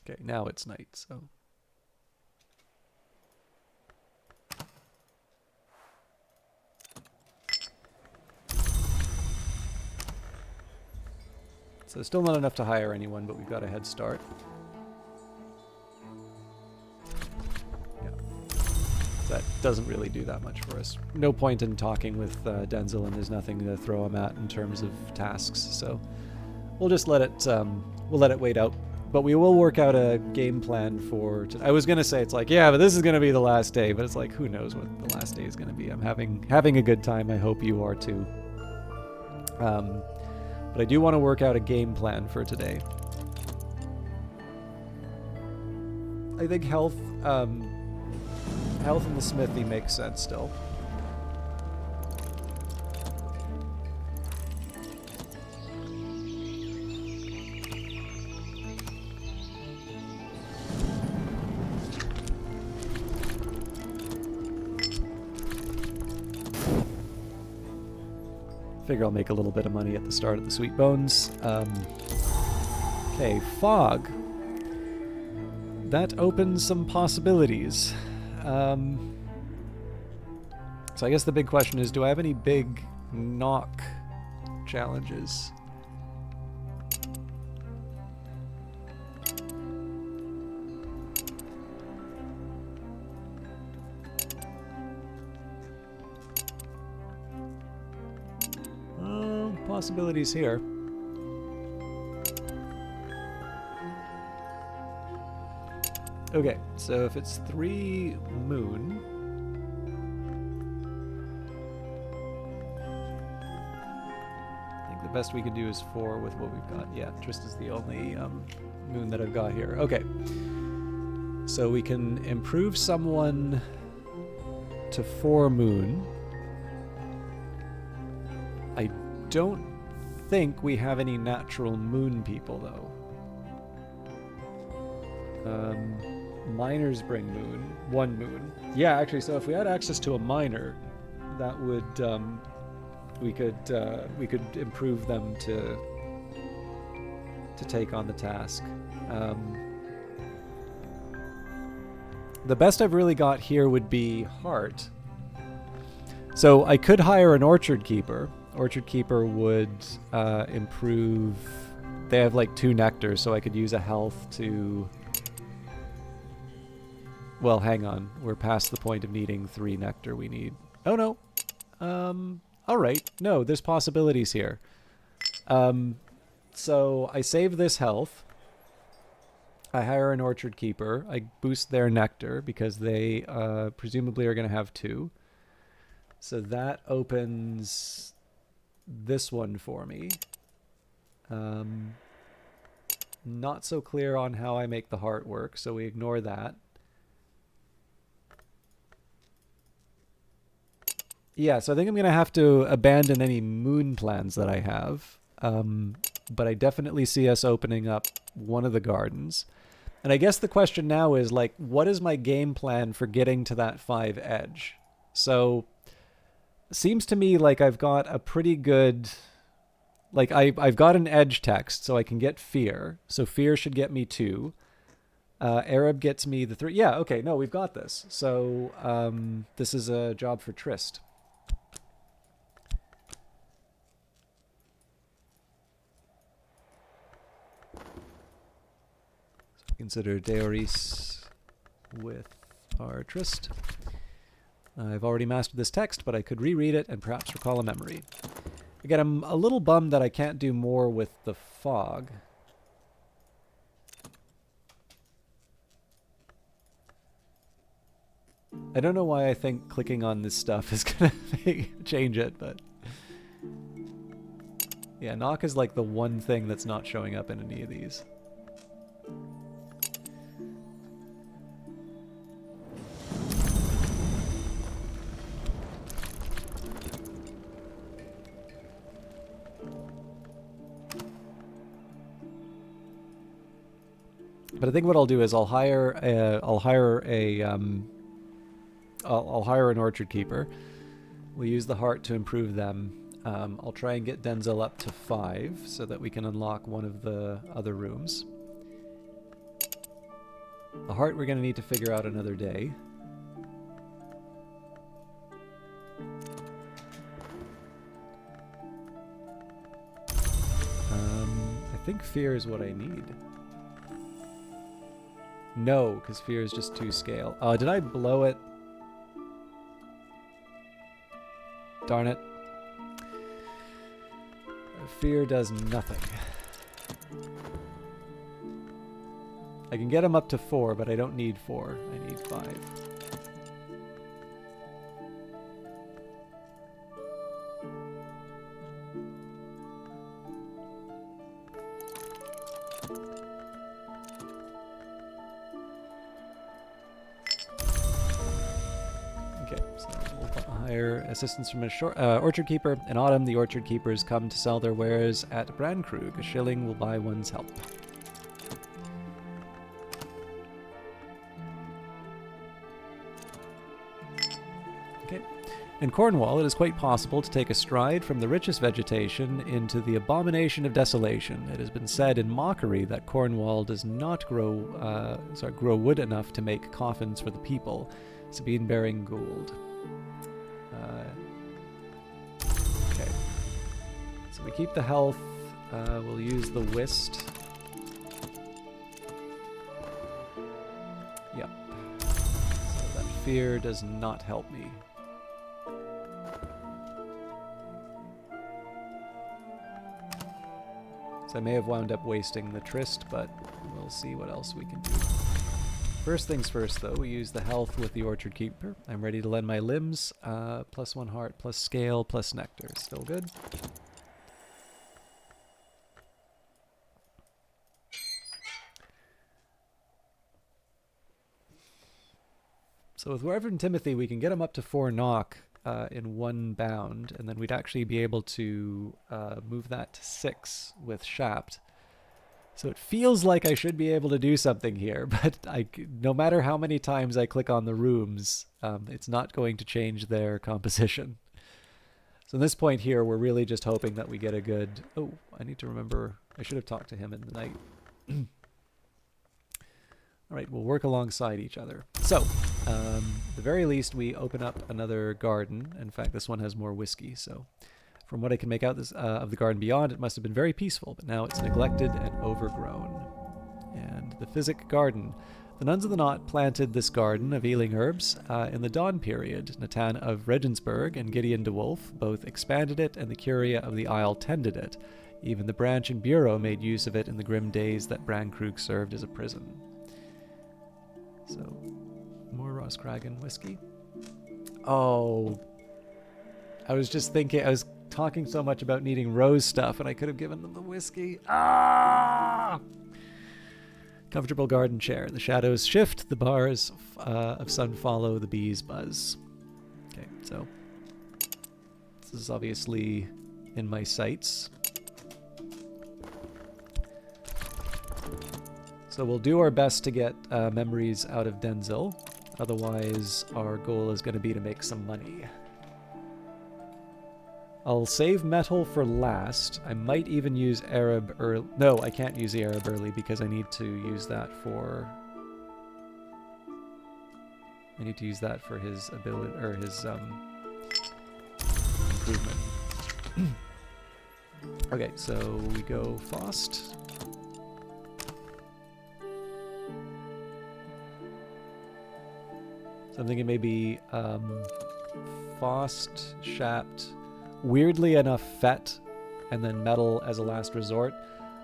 Okay, now it's night, so... So still not enough to hire anyone, but we've got a head start. That doesn't really do that much for us. No point in talking with Denzel, and there's nothing to throw him at in terms of tasks. So we'll just let it wait out. But we will work out a game plan for. I was gonna say it's like, yeah, but this is gonna be the last day. But it's like, who knows what the last day is gonna be? I'm having a good time. I hope you are too. But I do want to work out a game plan for today. I think health. Health in the smithy makes sense still. Figure I'll make a little bit of money at the start of the Sweet Bones. Okay, fog. That opens some possibilities. So I guess the big question is, do I have any big knock challenges? Possibilities here. Okay, so if it's 3 moon... I think the best we can do is 4 with what we've got. Yeah, Trista's the only moon that I've got here. Okay. So we can improve someone to 4 moon. I don't think we have any natural moon people, though. Miners bring moon. 1 moon. Yeah, actually, so if we had access to a miner, that would we could improve them to take on the task. The best I've really got here would be heart. So I could hire an orchard keeper. Orchard keeper would improve. They have like 2 nectars, so I could use a health to. Well, hang on. We're past the point of needing 3 nectar. We need... Oh, no. All right. No, there's possibilities here. So I save this health. I hire an orchard keeper. I boost their nectar because they presumably are going to have 2. So that opens this one for me. Not so clear on how I make the heart work, so we ignore that. Yeah, so I think I'm going to have to abandon any moon plans that I have. But I definitely see us opening up one of the gardens. And I guess the question now is, like, what is my game plan for getting to that 5 edge? So, seems to me like I've got a pretty good... Like, I've got an edge text, so I can get fear. So fear should get me 2. Arab gets me the 3. Yeah, okay, no, we've got this. So, this is a job for Trist. Consider Deoris with our Trist. I've already mastered this text, but I could reread it and perhaps recall a memory. Again, I'm a little bummed that I can't do more with the fog. I don't know why I think clicking on this stuff is going to change it, but... Yeah, knock is like the one thing that's not showing up in any of these. But I think what I'll do is I'll hire an orchard keeper. We'll use the heart to improve them. I'll try and get Denzel up to 5 so that we can unlock one of the other rooms. The heart we're going to need to figure out another day. I think fear is what I need. No, because fear is just 2 scale. Did I blow it? Darn it. Fear does nothing. I can get him up to 4, but I don't need 4. I need 5. Assistance from a orchard keeper. In autumn, the orchard keepers come to sell their wares at Bran Krug. A shilling will buy one's help. Okay. In Cornwall, it is quite possible to take a stride from the richest vegetation into the abomination of desolation. It has been said in mockery that Cornwall does not grow wood enough to make coffins for the people. Sabine bearing gold. Okay. So we keep the health. We'll use the whist. Yep. So that fear does not help me. So I may have wound up wasting the Trist, but we'll see what else we can do. First things first, though, we use the health with the Orchard Keeper. I'm ready to lend my limbs. +1 heart, plus scale, plus nectar. Still good. So with Reverend Timothy, we can get him up to 4 knock. in one bound, and then we'd actually be able to move that to 6 with Shapt. So it feels like I should be able to do something here, but no matter how many times I click on the rooms, it's not going to change their composition. So at this point here, we're really just hoping that we get a good... Oh, I need to remember... I should have talked to him in the night. All right, we'll work alongside each other. So, at the very least, we open up another garden. In fact, this one has more whiskey, so... From what I can make out of the garden beyond, it must have been very peaceful, but now it's neglected and overgrown. And the Physic Garden. The Nuns of the Knot planted this garden of healing herbs in the Dawn period. Natan of Regensburg and Gideon de Wolf both expanded it, and the Curia of the Isle tended it. Even the branch and bureau made use of it in the grim days that Bran Krug served as a prison. So, more Roskragan whiskey. Oh, I was just thinking, I was talking so much about needing Rose stuff, and I could have given them the whiskey. Ah! Comfortable garden chair. The shadows shift, the bars of sun follow, the bees buzz. Okay, so this is obviously in my sights. So we'll do our best to get memories out of Denzil. Otherwise, our goal is going to be to make some money. I'll save metal for last. I might even use Arab early. No, I can't use the Arab early because I need to use that for... I need to use that for his ability, or his improvement. Okay, so we go Faust. So I'm thinking maybe Faust, Shapt, weirdly enough Fet, and then Metal as a last resort.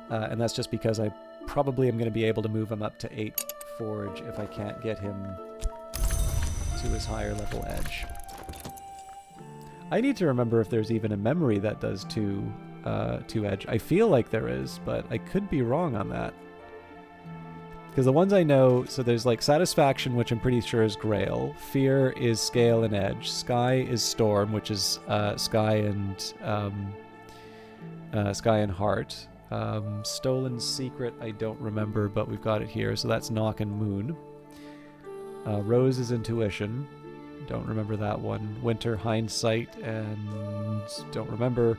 And that's just because I probably am going to be able to move him up to 8 Forge if I can't get him to his higher level edge. I need to remember if there's even a memory that does 2 edge. I feel like there is, but I could be wrong on that. Because the ones I know, so there's like Satisfaction, which I'm pretty sure is Grail. Fear is Scale and Edge. Sky is Storm, which is Sky and Heart. Stolen Secret, I don't remember, but we've got it here. So that's Knock and Moon. Rose is Intuition. Don't remember that one. Winter, Hindsight, and don't remember.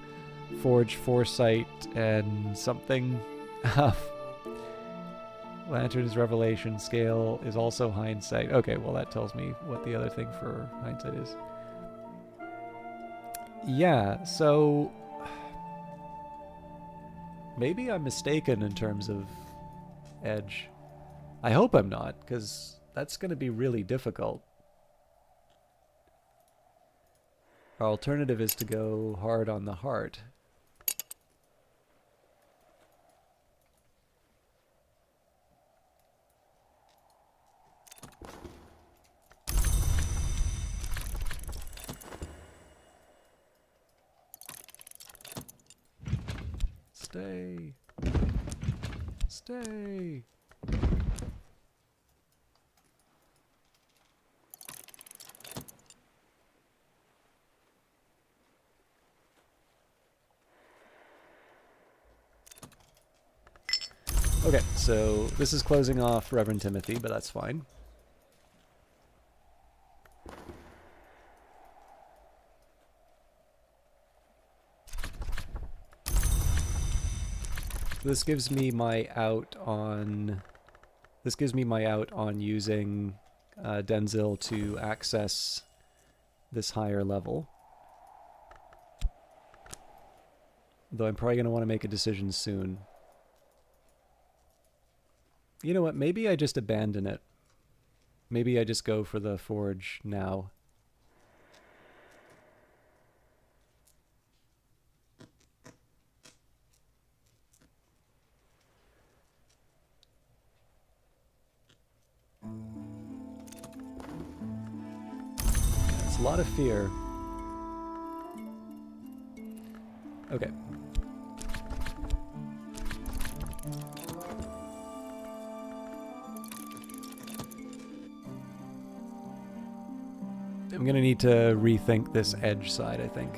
Forge, Foresight, and something. Lantern is Revelation. Scale is also Hindsight. Okay, well that tells me what the other thing for Hindsight is. Yeah, so... maybe I'm mistaken in terms of edge. I hope I'm not, because that's going to be really difficult. Our alternative is to go hard on the heart. Stay. Stay. Okay, so this is closing off Reverend Timothy, but that's fine. This gives me my out on... This gives me my out on using Denzil to access this higher level. Though I'm probably going to want to make a decision soon. You know what? Maybe I just abandon it. Maybe I just go for the forge now. It's a lot of fear. Okay. I'm going to need to rethink this edge side, I think.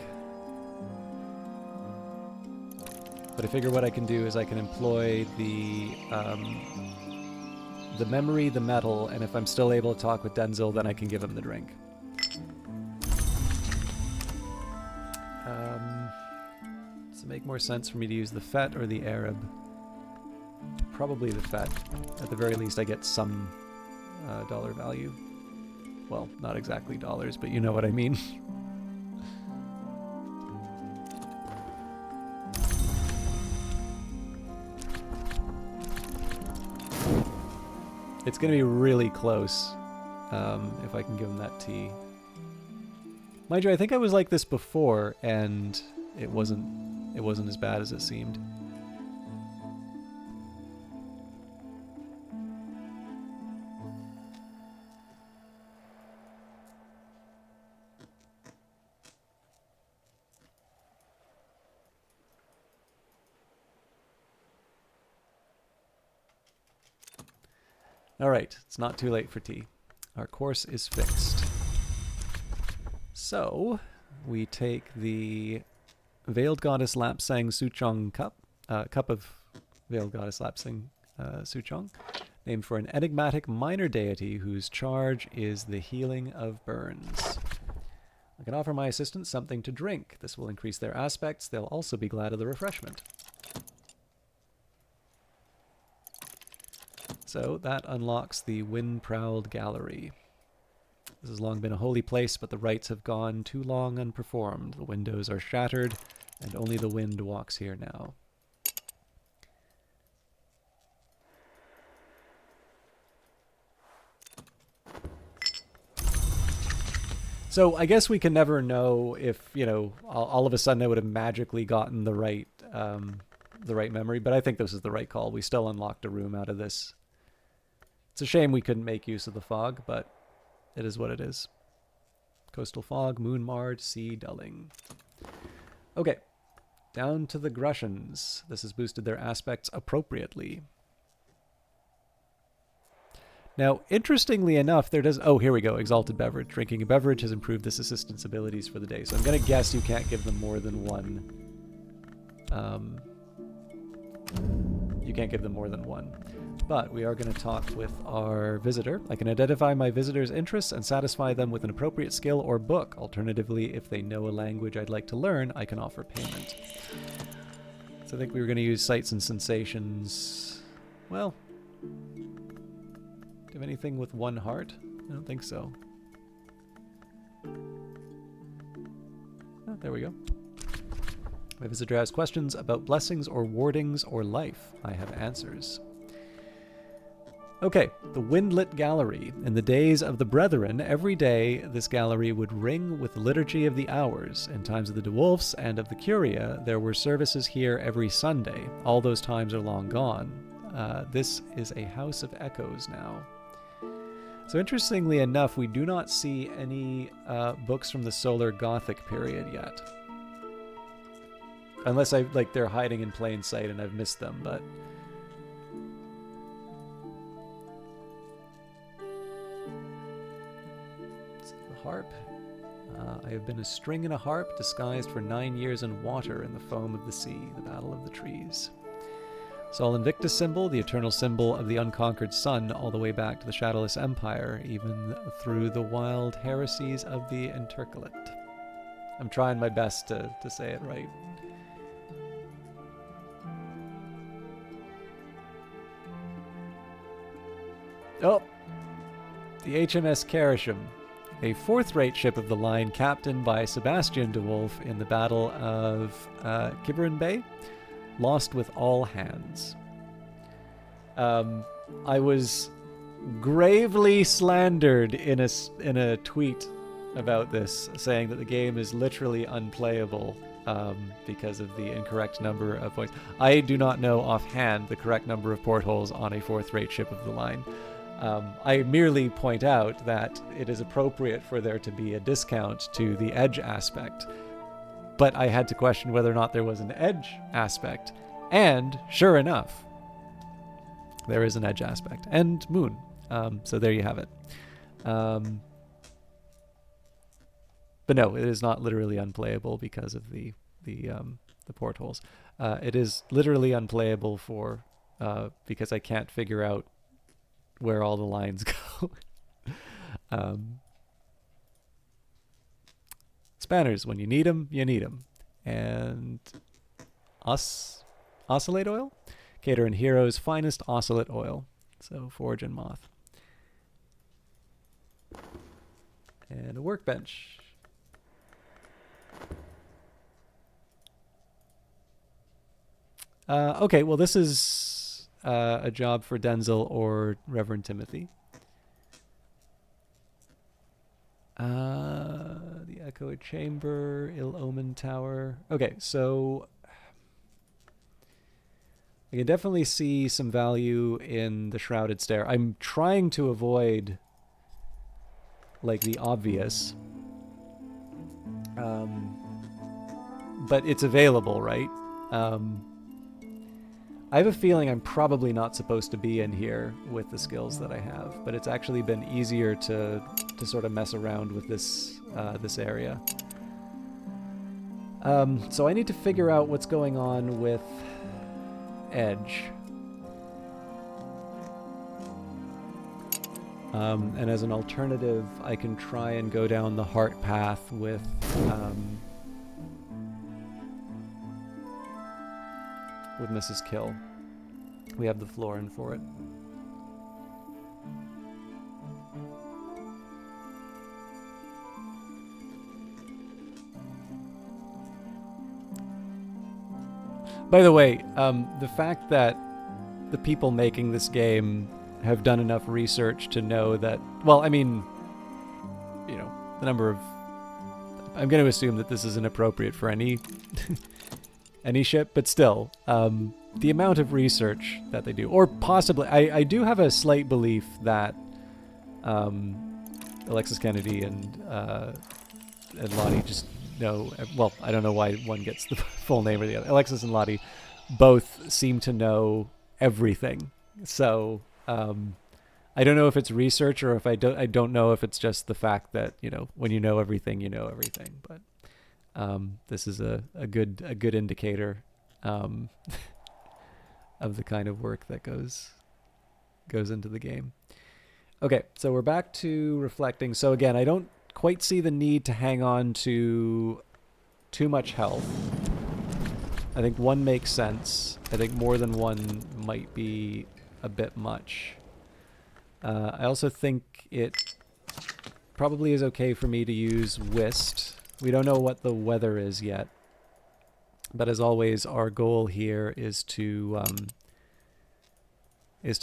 But I figure what I can do is I can employ the memory, the metal, and if I'm still able to talk with Denzel, then I can give him the drink. Does it make more sense for me to use the Fet or the Arab? Probably the Fet. At the very least, I get some dollar value. Well, not exactly dollars, but you know what I mean. It's going to be really close if I can give him that tea. Mind you, I think I was like this before, and it wasn't as bad as it seemed. All right, it's not too late for tea. Our course is fixed. So, we take the Veiled Goddess Lapsang Suchong cup, cup of Veiled Goddess Lapsang Suchong, named for an enigmatic minor deity whose charge is the healing of burns. I can offer my assistants something to drink. This will increase their aspects. They'll also be glad of the refreshment. So that unlocks the Wind-Prowled Gallery. This has long been a holy place, but the rites have gone too long unperformed. The windows are shattered, and only the wind walks here now. So I guess we can never know if, you know, all of a sudden I would have magically gotten the right memory, but I think this is the right call. We still unlocked a room out of this. It's a shame we couldn't make use of the fog, but it is what it is. Coastal fog, moon marred, sea dulling. Okay, down to the Grussians. This has boosted their aspects appropriately. Now, interestingly enough, there does... Oh, here we go. Exalted beverage. Drinking a beverage has improved this assistant's abilities for the day. So I'm going to guess you can't give them more than one. You can't give them more than one. But we are going to talk with our visitor. I can identify my visitor's interests and satisfy them with an appropriate skill or book. Alternatively, if they know a language I'd like to learn, I can offer payment. So I think we were going to use sights and sensations. Well, do you have anything with one heart? I don't think so. Oh, there we go. My visitor has questions about blessings or wardings or life. I have answers. Okay, the Windlit Gallery. In the days of the Brethren, every day this gallery would ring with the Liturgy of the Hours. In times of the DeWolfs and of the Curia, there were services here every Sunday. All those times are long gone. This is a house of echoes now. So interestingly enough, we do not see any books from the Solar Gothic period yet. Unless they're hiding in plain sight and I've missed them, but... Harp. I have been a string and a harp disguised for 9 years in water in the foam of the sea, the battle of the trees. Sol Invictus symbol, the eternal symbol of the unconquered sun, all the way back to the Shadowless Empire, even through the wild heresies of the Intercalate. I'm trying my best to say it right. Oh! The HMS Karisham. A fourth-rate ship of the line captained by Sebastian de Wolf in the Battle of Quiberon Bay, lost with all hands. I was gravely slandered in a tweet about this, saying that the game is literally unplayable because of the incorrect number of points. I do not know offhand the correct number of portholes on a fourth-rate ship of the line. I merely point out that it is appropriate for there to be a discount to the edge aspect. But I had to question whether or not there was an edge aspect. And, sure enough, there is an edge aspect. And moon. So there you have it. But no, it is not literally unplayable because of the portholes. It is literally unplayable for because I can't figure out where all the lines go. Spanners, when you need them, you need them. And oscillate oil? Cater and Hero's finest oscillate oil. So Forge and Moth. And a workbench. Okay, well this is a job for Denzel or Reverend Timothy. The Echo Chamber, Ill Omen Tower. Okay, so I can definitely see some value in the Shrouded Stair. I'm trying to avoid like the obvious. But it's available, right? I have a feeling I'm probably not supposed to be in here with the skills that I have, but it's actually been easier to sort of mess around with this this area. So I need to figure out what's going on with Edge. And as an alternative, I can try and go down the heart path with Mrs. Kill. We have the Florin for it. By the way, the fact that the people making this game have done enough research to know that, well, I mean, you know, the number of, I'm going to assume that this is inappropriate for any any ship, but still, the amount of research that they do, or possibly, I do have a slight belief that Alexis Kennedy and Lottie just know, well, I don't know why one gets the full name or the other. Alexis and Lottie both seem to know everything. So I don't know if it's research or if I don't know if it's just the fact that, you know, when you know everything, you know everything. But this is a good indicator of the kind of work that goes into the game. Okay, so we're back to reflecting. So again, I don't quite see the need to hang on to too much health. I think one makes sense. I think more than one might be a bit much. I also think it probably is okay for me to use Whist. We don't know what the weather is yet. But as always, our goal here is to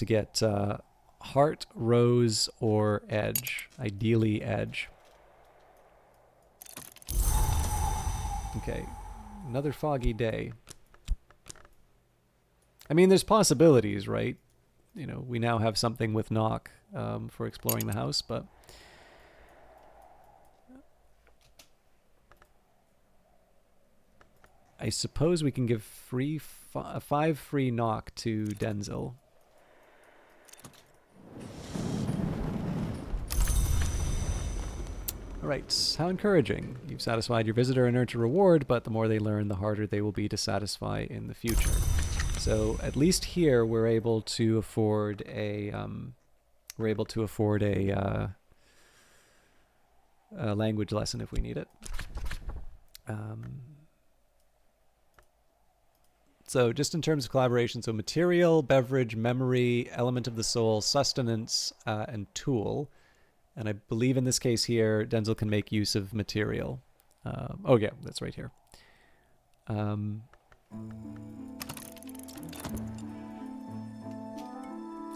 get Heart, Rose, or Edge. Ideally Edge. Okay, another foggy day. I mean, there's possibilities, right? You know, we now have something with Knock for exploring the house, but I suppose we can give 5 free Knock to Denzel. Alright, how encouraging. You've satisfied your visitor and earned a reward, but the more they learn, the harder they will be to satisfy in the future. So at least here we're able to afford a language lesson if we need it. So just in terms of collaboration, so material, beverage, memory, element of the soul, sustenance, and tool. And I believe in this case here, Denzel can make use of material. Oh yeah, that's right here.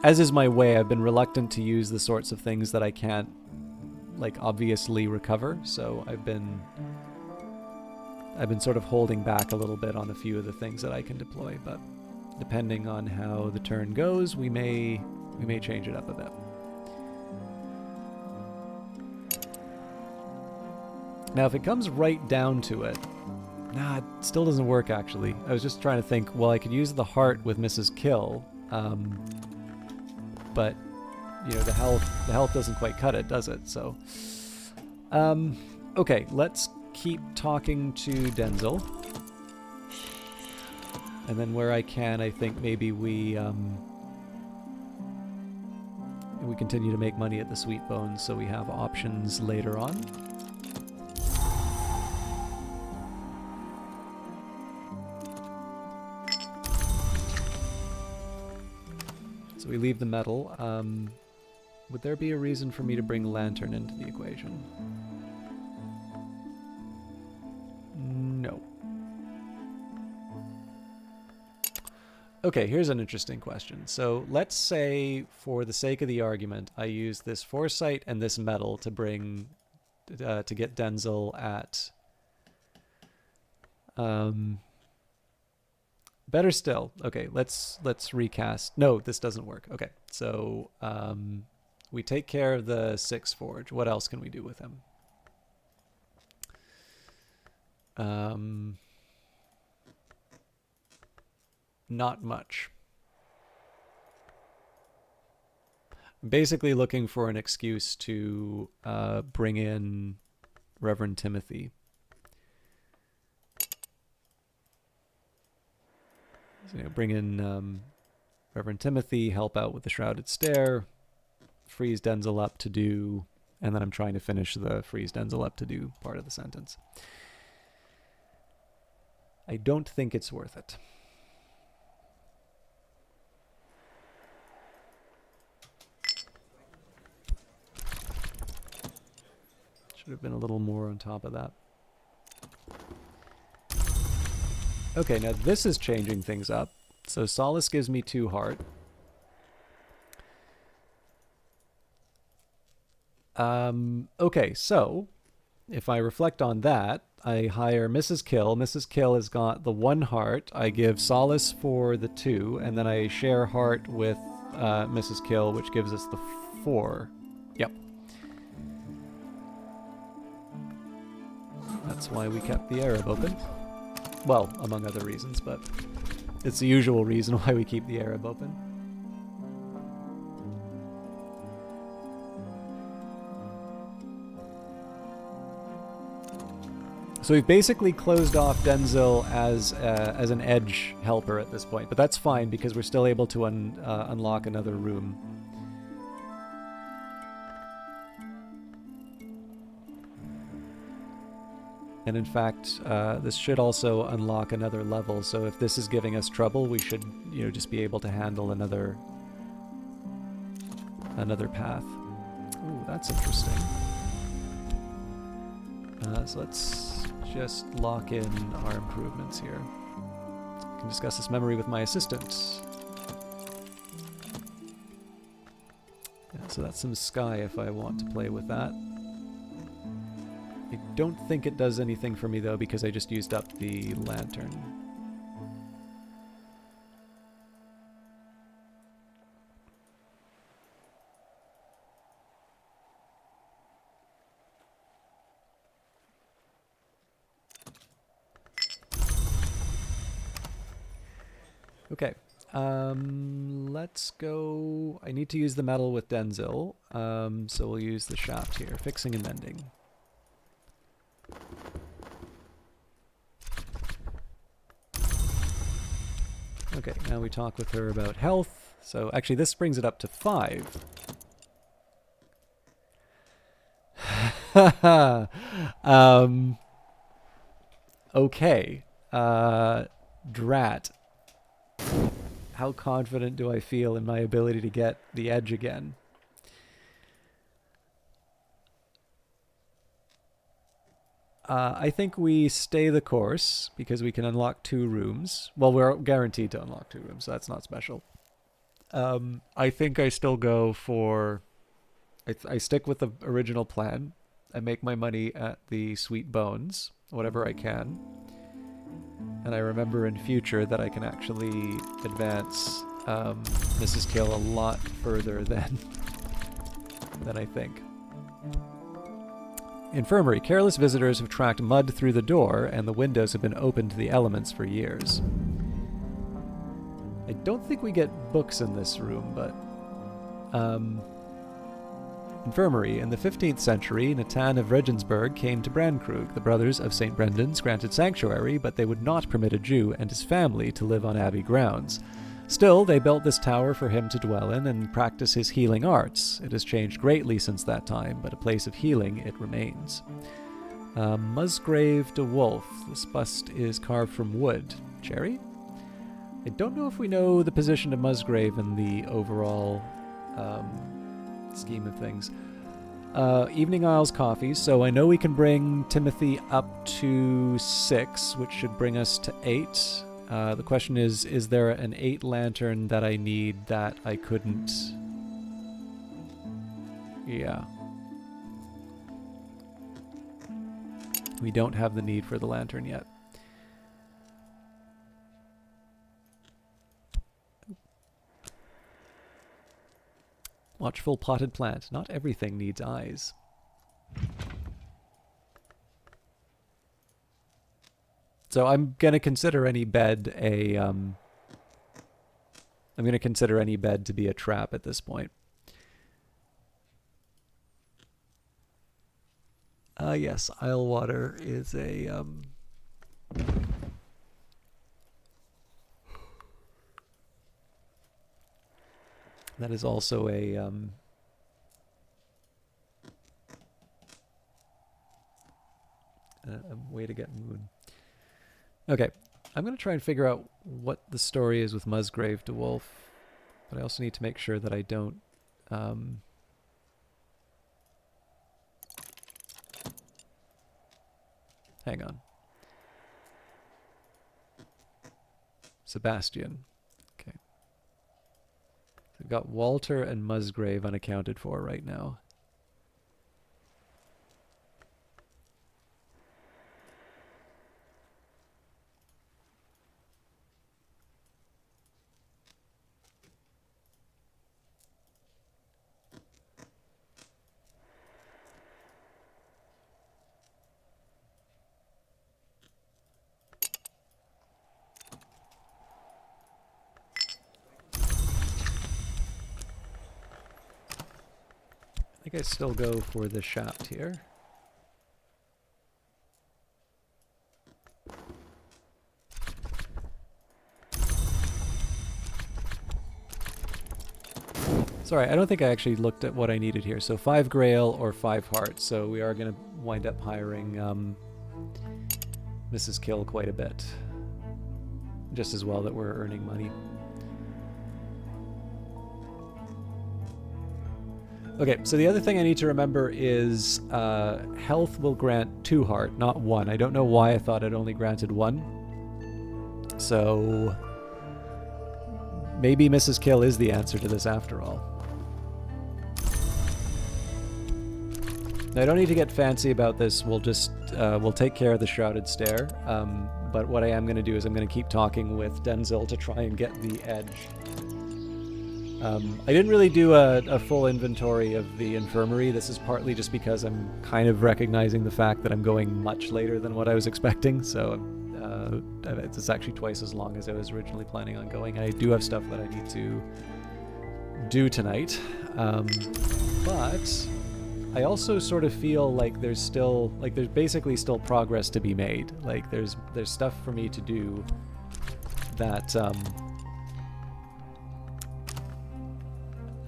As is my way, I've been reluctant to use the sorts of things that I can't, like, obviously recover. So I've been sort of holding back a little bit on a few of the things that I can deploy. But depending on how the turn goes, we may change it up a bit. Now, if it comes right down to it, nah, it still doesn't work, actually. I was just trying to think, well, I could use the heart with Mrs. Kill, but, you know, the health doesn't quite cut it, does it? So, Okay, let's keep talking to Denzel. And then where I can, I think maybe we continue to make money at the Sweet Bones so we have options later on. So we leave the metal. Would there be a reason for me to bring Lantern into the equation? No. Okay, here's an interesting question. So let's say, for the sake of the argument, I use this foresight and this metal to bring, to get Denzel at, better still. Okay, let's recast. No, this doesn't work. Okay, so we take care of the 6 Forge. What else can we do with him? Not much. I'm basically looking for an excuse to bring in Reverend Timothy. So, bring in Reverend Timothy, help out with the Shrouded Stair, freeze Denzel up to do, and then I'm trying to finish the freeze Denzel up to do part of the sentence. I don't think it's worth it. Should have been a little more on top of that. Okay, now this is changing things up. So Solace gives me 2 heart. Okay, so if I reflect on that, I hire Mrs. Kill. Mrs. Kill has got the 1 heart. I give Solace for the 2, and then I share heart with Mrs. Kill, which gives us the 4. Yep. That's why we kept the Arab open. Well, among other reasons, but it's the usual reason why we keep the Arab open. So we've basically closed off Denzel as an edge helper at this point, but that's fine because we're still able to unlock another room. And in fact, this should also unlock another level. So if this is giving us trouble, we should, just be able to handle another path. Ooh, that's interesting. So let's just lock in our improvements here. I can discuss this memory with my assistant. Yeah, so that's some sky if I want to play with that. I don't think it does anything for me, though, because I just used up the lantern. Okay. Let's go... I need to use the metal with Denzel, so we'll use the shaft here. Fixing and mending. Okay, now we talk with her about health. So actually this brings it up to 5. Okay. Drat. How confident do I feel in my ability to get the edge again? I think we stay the course because we can unlock 2 rooms. Well, we're guaranteed to unlock 2 rooms, so that's not special. I think I still go for... I stick with the original plan. I make my money at the Sweet Bones, whatever I can. And I remember in future that I can actually advance Mrs. Kill a lot further than I think. Infirmary. Careless visitors have tracked mud through the door, and the windows have been open to the elements for years. I don't think we get books in this room, but... Infirmary. In the 15th century, Natan of Regensburg came to Bran Krug. The brothers of St. Brendan's granted sanctuary, but they would not permit a Jew and his family to live on abbey grounds. Still, they built this tower for him to dwell in and practice his healing arts. It has changed greatly since that time, but a place of healing it remains. Musgrave de Wolf. This bust is carved from wood. Cherry? I don't know if we know the position of Musgrave in the overall scheme of things. Evening Isles coffee. So I know we can bring Timothy up to 6, which should bring us to 8. The question is there an 8 lantern that I need that I couldn't... Yeah. We don't have the need for the lantern yet. Watchful potted plant. Not everything needs eyes. So I'm gonna consider any bed I'm gonna consider any bed to be a trap at this point. Yes, Islewater is a that is also a way to get moon. Okay, I'm going to try and figure out what the story is with Musgrave de Wolf, but I also need to make sure that I don't... hang on. Sebastian. Okay. So we've got Walter and Musgrave unaccounted for right now. I think I still go for the shaft here. Sorry, I don't think I actually looked at what I needed here. So 5 Grail or 5 Hearts. So we are going to wind up hiring Mrs. Kill quite a bit. Just as well that we're earning money. Okay, so the other thing I need to remember is health will grant 2 heart, not 1. I don't know why I thought it only granted 1. So maybe Mrs. Kill is the answer to this after all. Now, I don't need to get fancy about this. We'll just we'll take care of the Shrouded Stair. But what I am going to do is I'm going to keep talking with Denzil to try and get the edge. I didn't really do a full inventory of the infirmary. This is partly just because I'm kind of recognizing the fact that I'm going much later than what I was expecting. So it's actually twice as long as I was originally planning on going. I do have stuff that I need to do tonight. But I also sort of feel like there's still, like there's basically still progress to be made. Like there's stuff for me to do that,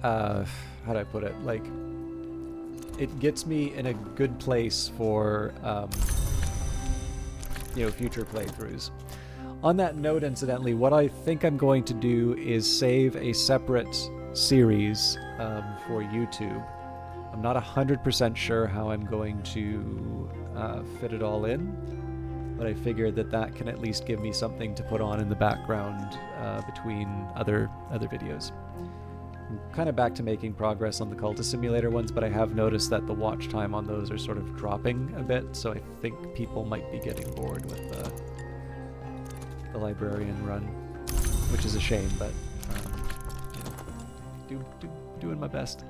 how do I put it? Like, it gets me in a good place for, you know, future playthroughs. On that note, incidentally, what I think I'm going to do is save a separate series for YouTube. I'm not 100% sure how I'm going to fit it all in, but I figured that that can at least give me something to put on in the background between other videos. I'm kind of back to making progress on the Cultist Simulator ones, but I have noticed that the watch time on those are sort of dropping a bit, so I think people might be getting bored with the Librarian run, which is a shame, but you know, doing my best.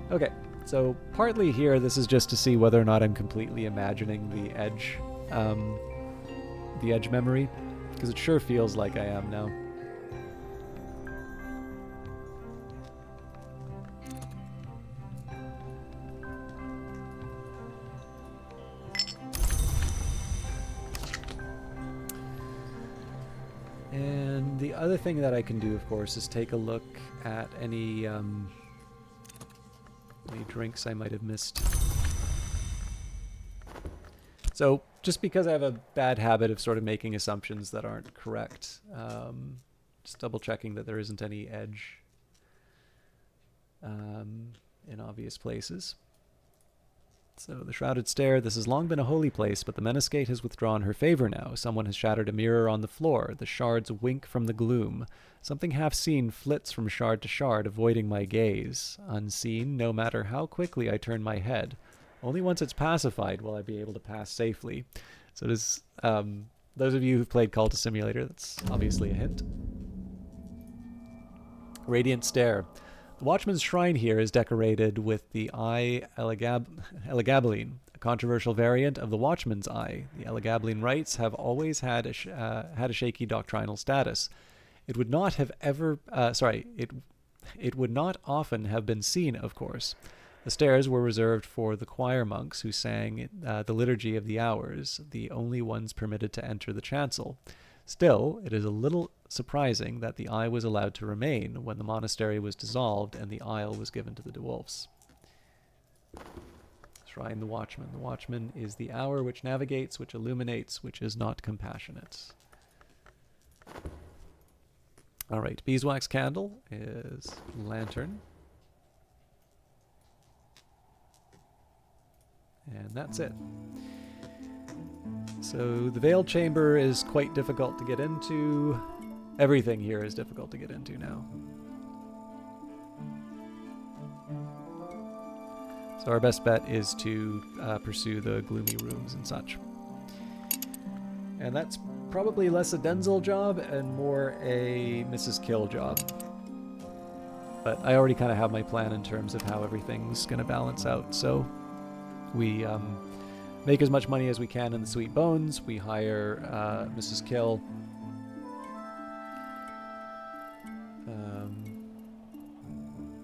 Okay, so partly here, this is just to see whether or not I'm completely imagining the edge memory, because it sure feels like I am now. The other thing that I can do, of course, is take a look at any drinks I might have missed. So just because I have a bad habit of sort of making assumptions that aren't correct, just double checking that there isn't any edge in obvious places. So the Shrouded Stair, this has long been a holy place, but the Menascate has withdrawn her favor now. Someone has shattered a mirror on the floor. The shards wink from the gloom. Something half-seen flits from shard to shard, avoiding my gaze. Unseen, no matter how quickly I turn my head. Only once it's pacified will I be able to pass safely. So does, those of you who've played Cultist Simulator, that's obviously a hint. Radiant Stair. The Watchman's Shrine here is decorated with the Eye Elegabaline, a controversial variant of the Watchman's Eye. The Elegabaline rites have always had a shaky doctrinal status. It would not have ever, it would not often have been seen, of course. The stairs were reserved for the choir monks who sang the Liturgy of the Hours, the only ones permitted to enter the chancel. Still, it is a little surprising that the eye was allowed to remain when the monastery was dissolved and the aisle was given to the dwarfs. Shrine the Watchman. The Watchman is the hour which navigates, which illuminates, which is not compassionate. All right, beeswax candle is lantern. And that's it. So the Veiled Chamber is quite difficult to get into. Everything here is difficult to get into now. So our best bet is to pursue the gloomy rooms and such. And that's probably less a Denzel job and more a Mrs. Kill job. But I already kind of have my plan in terms of how everything's going to balance out. So we make as much money as we can in the Sweet Bones. We hire Mrs. Kill.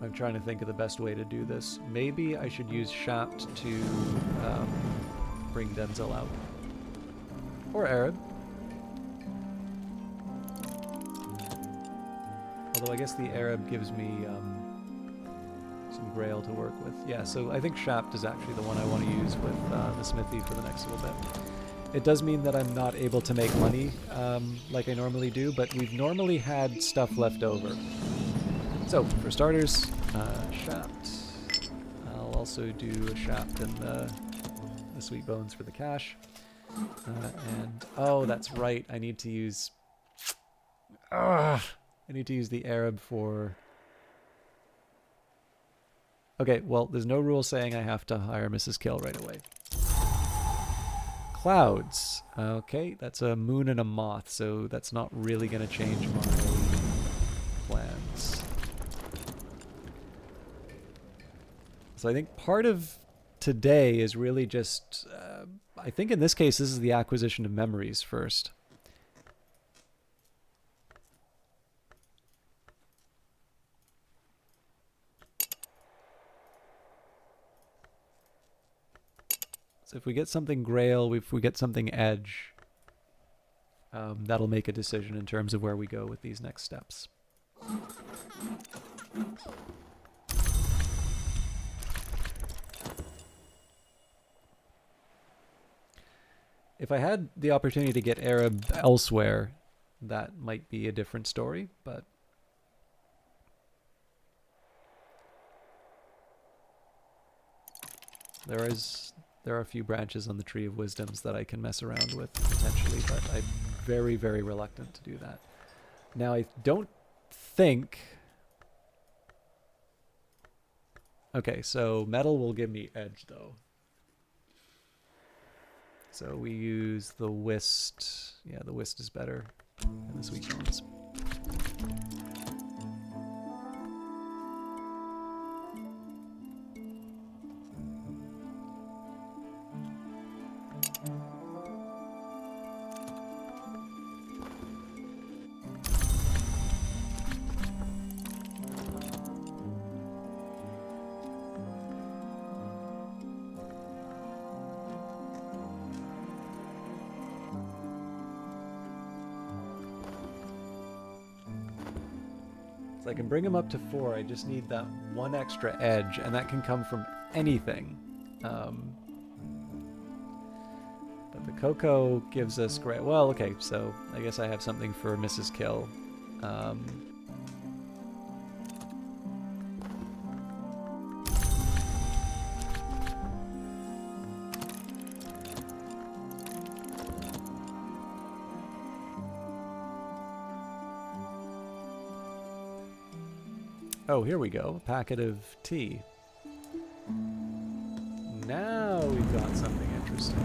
I'm trying to think of the best way to do this. Maybe I should use Shapt to bring Denzel out. Or Arab. Although I guess the Arab gives me some Grail to work with. Yeah, so I think Shapt is actually the one I want to use with the Smithy for the next little bit. It does mean that I'm not able to make money like I normally do, but we've normally had stuff left over. So, for starters, Shapt. I'll also do a Shapt and the Sweet Bones for the cash. And, oh, that's right, I need to use... I need to use the Arab for... Okay, well, there's no rule saying I have to hire Mrs. Kill right away. Clouds. Okay, that's a moon and a moth, so that's not really going to change my plans. So I think part of today is really just... I think in this case, this is the acquisition of memories first. So if we get something Grail, if we get something Edge, that'll make a decision in terms of where we go with these next steps. If I had the opportunity to get Arab elsewhere, that might be a different story, but... There are a few branches on the Tree of Wisdoms that I can mess around with, potentially, but I'm very, very reluctant to do that. Now, I don't think... Okay, so metal will give me edge, though. So we use the Whist. Yeah, the Whist is better than the Sweet Bones. So I can bring him up to 4. I just need that one extra edge, and that can come from anything. But the cocoa gives us great... Well, okay, so I guess I have something for Mrs. Kill. Oh, here we go. A packet of tea. Now we've got something interesting.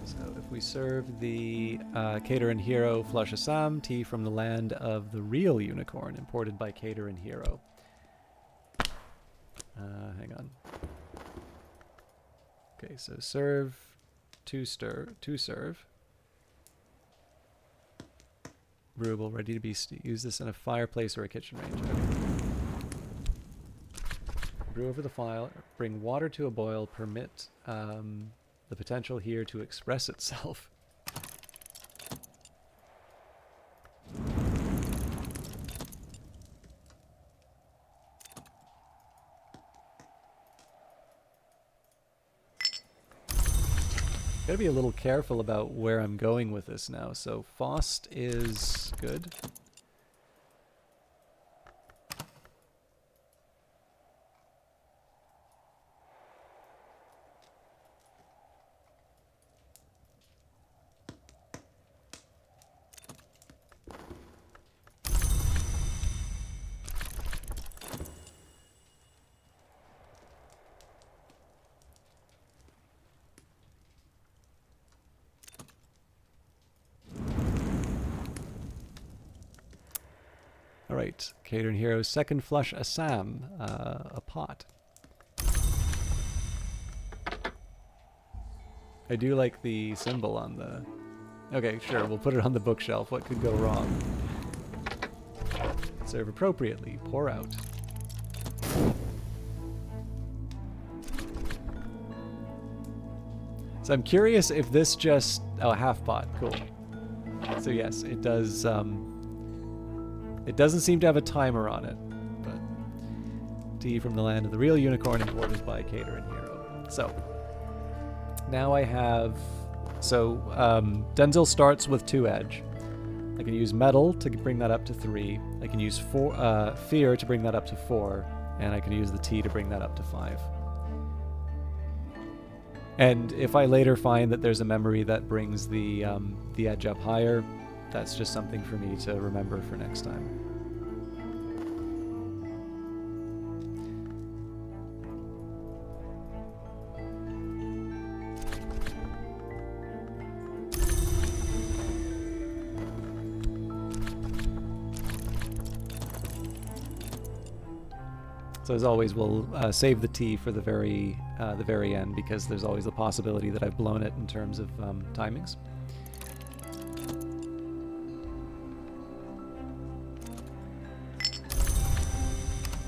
So if we serve the Cater and Hero Flush Assam, tea from the land of the real unicorn, imported by Cater and Hero. Hang on. Okay, so serve, to serve. Brewable, ready to be use this in a fireplace or a kitchen range. Okay. Brew over the fire, bring water to a boil, permit the potential here to express itself. Gotta be a little careful about where I'm going with this now. So Faust is good. Alright, Cater and Hero's second flush Assam, a pot. I do like the symbol on the... Okay, sure, we'll put it on the bookshelf. What could go wrong? Serve appropriately. Pour out. So I'm curious if this just... Oh, half pot. Cool. So yes, it does... It doesn't seem to have a timer on it, but tea from the land of the real unicorn imported by Cater and Hero. So now I have, Denzil starts with 2 edge. I can use metal to bring that up to 3. I can use fear to bring that up to 4, and I can use the tea to bring that up to 5. And if I later find that there's a memory that brings the edge up higher, that's just something for me to remember for next time. So as always, we'll save the tea for the very end, because there's always the possibility that I've blown it in terms of timings.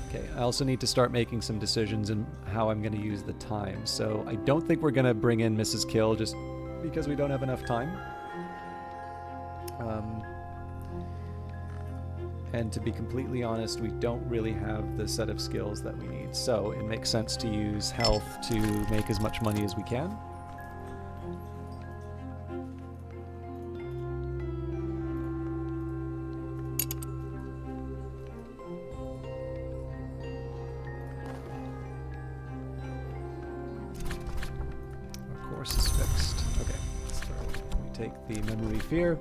Okay, I also need to start making some decisions in how I'm going to use the time. So I don't think we're going to bring in Mrs. Kill just because we don't have enough time. And to be completely honest, we don't really have the set of skills that we need. So it makes sense to use health to make as much money as we can. Our course is fixed. Okay, so we take the memory fear.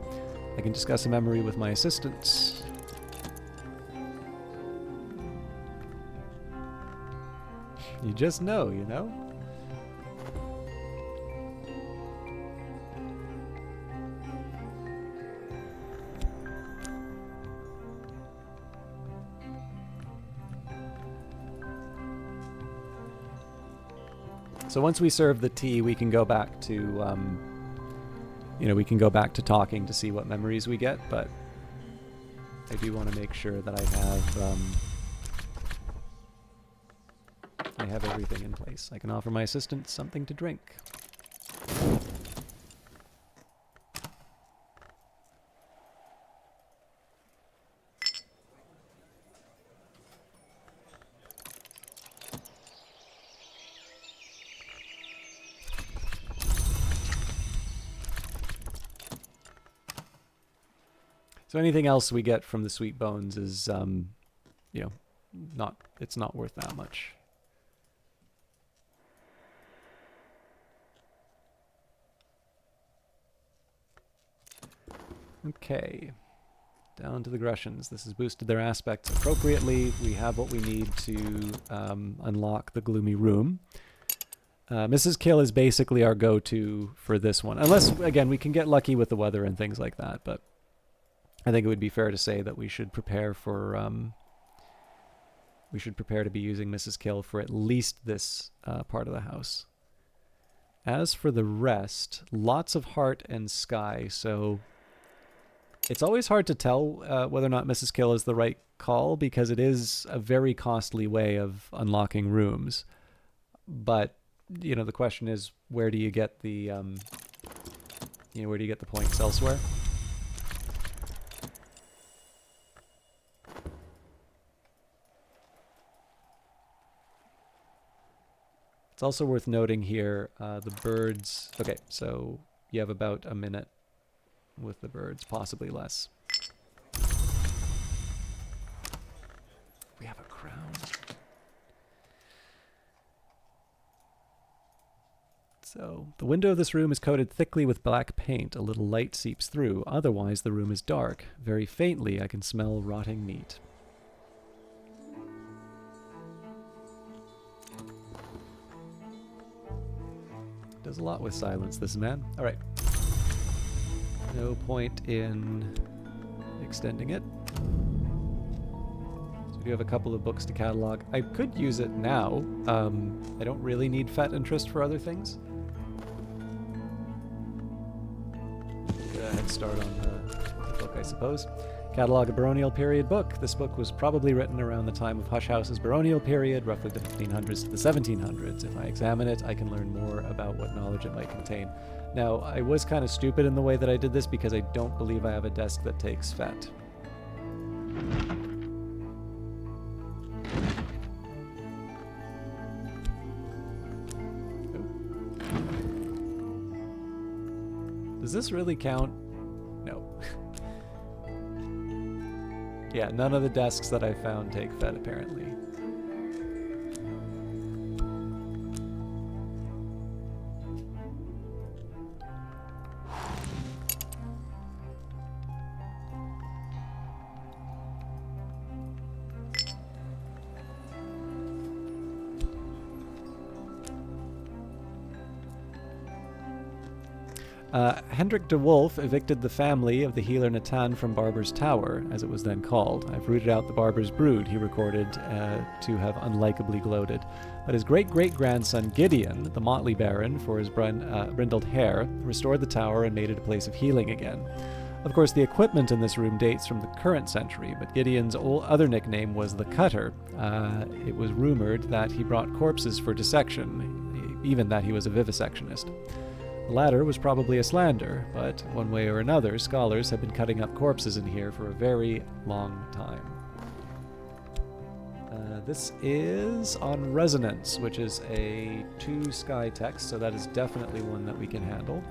I can discuss a memory with my assistants. You just know, you know? So once we serve the tea, we can go back to, we can go back to talking to see what memories we get, but I do want to make sure that I have everything in place. I can offer my assistant something to drink. So anything else we get from the sweet bones is, you know, it's not worth that much. Okay, down to the Grecians. This has boosted their aspects appropriately. We have what we need to unlock the gloomy room. Mrs. Kill is basically our go-to for this one. Unless, again, we can get lucky with the weather and things like that, but I think it would be fair to say that we should prepare for to be using Mrs. Kill for at least this part of the house. As for the rest, lots of heart and sky, so it's always hard to tell whether or not Mrs. Kill is the right call, because it is a very costly way of unlocking rooms. But, you know, the question is, where do you get the, where do you get the points elsewhere? It's also worth noting here, the birds. Okay, so you have about a minute with the birds, possibly less. We have a crown. So the window of this room is coated thickly with black paint. A little light seeps through. Otherwise, the room is dark. Very faintly, I can smell rotting meat. Does a lot with silence, this man. All right. No point in extending it. So we do have a couple of books to catalog. I could use it now. I don't really need FET interest for other things. Get a head start on the book, I suppose. Catalog a baronial period book. This book was probably written around the time of Hush House's baronial period, roughly the 1500s to the 1700s. If I examine it, I can learn more about what knowledge it might contain. Now, I was kind of stupid in the way that I did this because I don't believe I have a desk that takes FET. Does this really count? No. Yeah, none of the desks that I found take FET, apparently. Hendrik de Wolf evicted the family of the healer Natan from Barber's Tower, as it was then called. I've rooted out the Barber's brood, he recorded, to have unlikably gloated. But his great-great-grandson Gideon, the motley baron, for his brindled hair, restored the tower and made it a place of healing again. Of course, the equipment in this room dates from the current century, but Gideon's other nickname was the Cutter. It was rumored that he brought corpses for dissection, even that he was a vivisectionist. The latter was probably a slander, but one way or another, scholars have been cutting up corpses in here for a very long time. This is on Resonance, which is a 2 sky text, so that is definitely one that we can handle.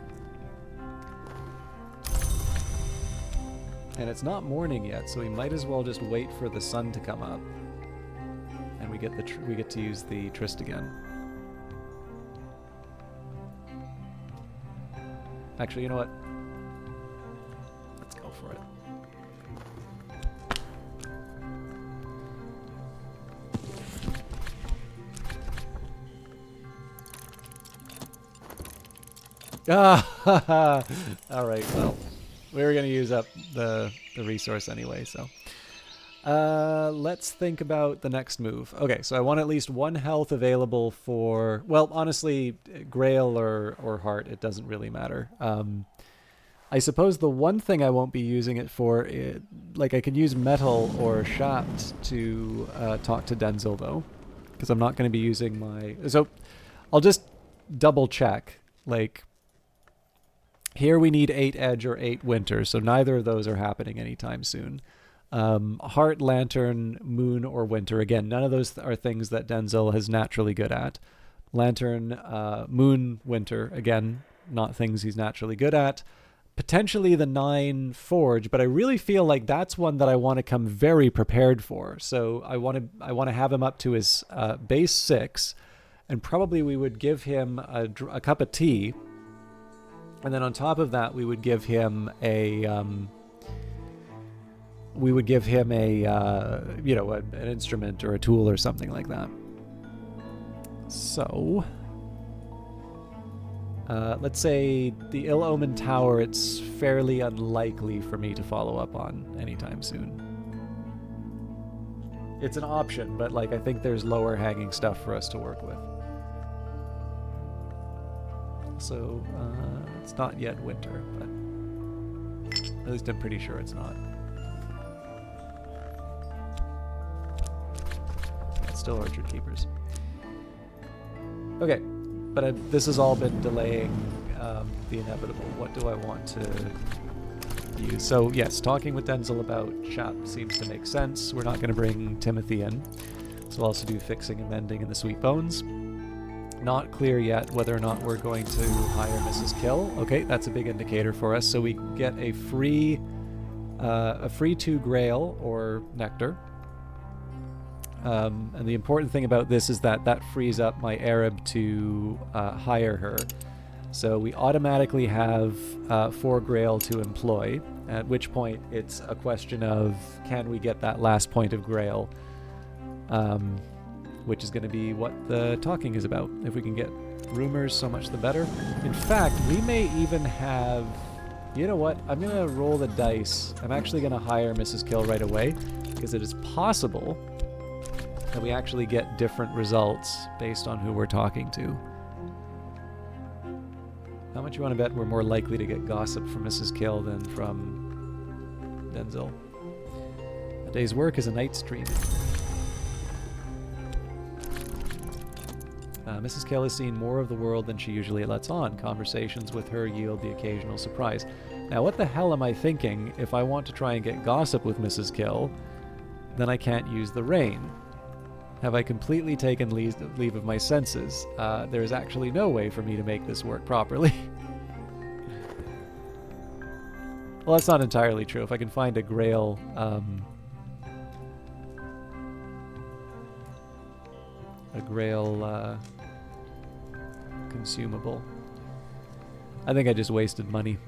And it's not morning yet, so we might as well just wait for the sun to come up, and we get to use the Tryst again. Actually, you know what? Let's go for it. Ah, all right. Well, we were going to use up the resource anyway, so. Let's think about the next move. Okay, so I want at least 1 health available for, well, honestly, Grail or Heart, it doesn't really matter. I suppose the one thing I won't be using it for, like I can use Metal or Shaft to talk to Denzel, though, because I'm not going to be using my... So I'll just double check. Like, here we need 8 Edge or 8 Winter, so neither of those are happening anytime soon. Heart, Lantern, Moon, or Winter. Again, none of those are things that Denzel is naturally good at. Lantern, Moon, Winter. Again, not things he's naturally good at. potentially the 9 forge, but I really feel like that's one that I want to come very prepared for. So I want to have him up to his base 6, and probably we would give him a cup of tea, and then on top of that we would give him a an instrument or a tool or something like that. So let's say the ill-omened tower, it's fairly unlikely for me to follow up on anytime soon. It's an option, but like I think there's lower hanging stuff for us to work with. So it's not yet winter, but at least I'm pretty sure it's not. It's still Orchard Keepers. Okay. But this has all been delaying the inevitable. What do I want to use? So yes, talking with Denzel about Chap seems to make sense. We're not going to bring Timothy in. So we'll also do fixing and mending in the Sweet Bones. Not clear yet whether or not we're going to hire Mrs. Kill. Okay, that's a big indicator for us. So we get a free 2 Grail or Nectar. And the important thing about this is that frees up my Arab to hire her. So we automatically have 4 Grail to employ, at which point it's a question of can we get that last point of Grail, which is going to be what the talking is about. If we can get rumors, so much the better. In fact, we may even have... You know what? I'm going to roll the dice. I'm actually going to hire Mrs. Kill right away, because it is possible that we actually get different results based on who we're talking to. How much you want to bet we're more likely to get gossip from Mrs. Kill than from Denzel? A day's work is a night's dream. Mrs. Kill has seen more of the world than she usually lets on. Conversations with her yield the occasional surprise. Now, what the hell am I thinking? If I want to try and get gossip with Mrs. Kill, then I can't use the rain. Have I completely taken leave of my senses? There is actually no way for me to make this work properly. Well, that's not entirely true. If I can find a Grail... consumable. I think I just wasted money.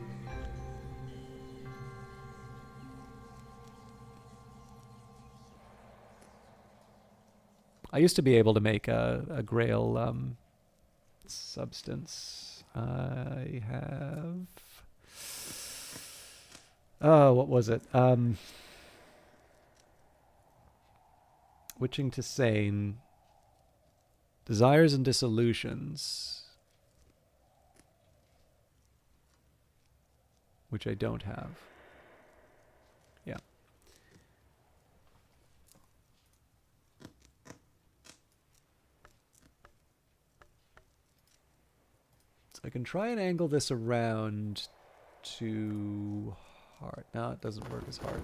I used to be able to make a Grail substance. I have... Oh, what was it? Witching to Sane. Desires and Dissolutions. Which I don't have. Yeah. So I can try and angle this around to heart. No, it doesn't work as hard.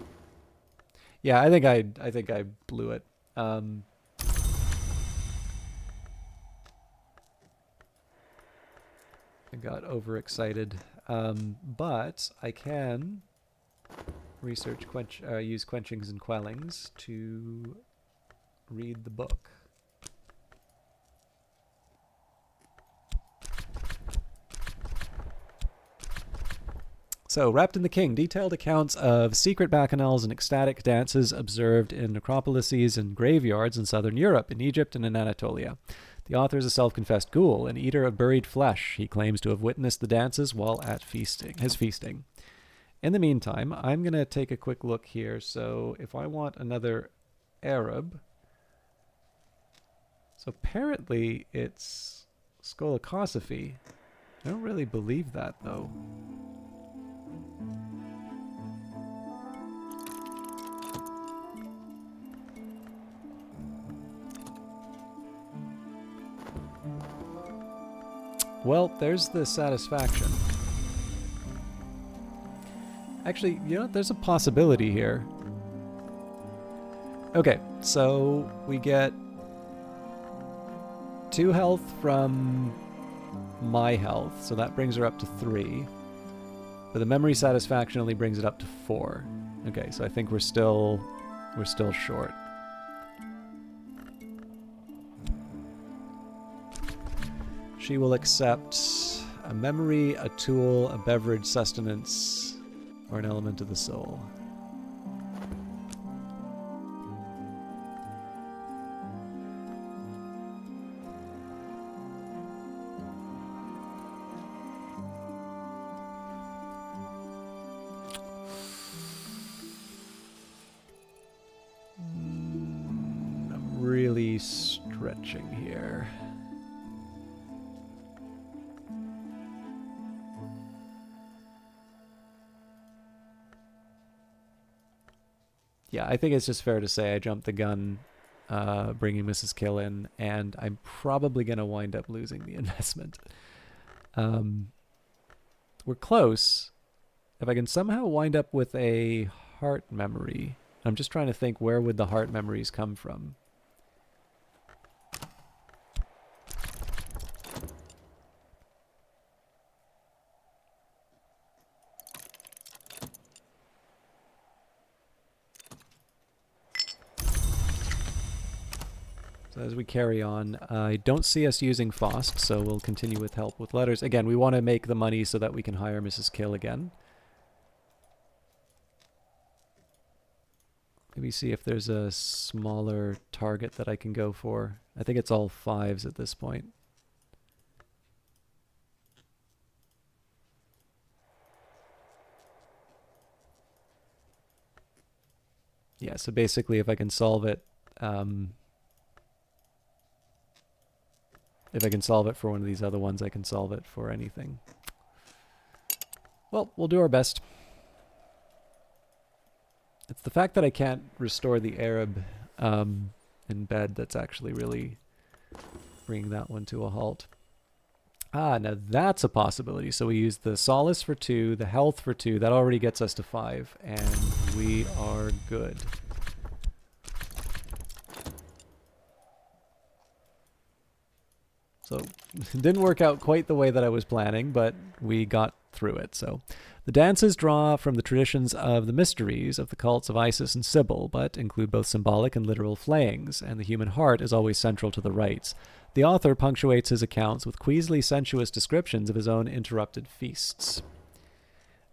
Yeah, I think I blew it. I got overexcited. But I can research use quenchings and quellings to read the book. So, Wrapped in the King, detailed accounts of secret bacchanals and ecstatic dances observed in necropolises and graveyards in southern Europe, in Egypt, and in Anatolia. The author is a self-confessed ghoul, an eater of buried flesh. He claims to have witnessed the dances while at his feasting. In the meantime, I'm going to take a quick look here. So, if I want another Arab... So, apparently, it's Skolokosophy. I don't really believe that, though. Well, there's the satisfaction. Actually, you know, there's a possibility here. Okay, so we get 2 health from my health, so that brings her up to 3. But the memory satisfaction only brings it up to 4. Okay, so I think we're still short. She will accept a memory, a tool, a beverage, sustenance, or an element of the soul. I'm really stretching here. Yeah, I think it's just fair to say I jumped the gun bringing Mrs. Kill in, and I'm probably going to wind up losing the investment. We're close. If I can somehow wind up with a heart memory, I'm just trying to think, where would the heart memories come from? So as we carry on, I don't see us using Faust, so we'll continue with help with letters. Again, we want to make the money so that we can hire Mrs. Kill again. Maybe see if there's a smaller target that I can go for. I think it's all 5s at this point. Yeah, so basically if I can solve it, if I can solve it for one of these other ones, I can solve it for anything. Well, we'll do our best. It's the fact that I can't restore the Arab in bed that's actually really bringing that one to a halt. Ah, now that's a possibility. So we use the Solace for 2, the Health for 2. That already gets us to 5, and we are good. So it didn't work out quite the way that I was planning, but we got through it. So the dances draw from the traditions of the mysteries of the cults of Isis and Sybil, but include both symbolic and literal flayings, and the human heart is always central to the rites. The author punctuates his accounts with queasily sensuous descriptions of his own interrupted feasts.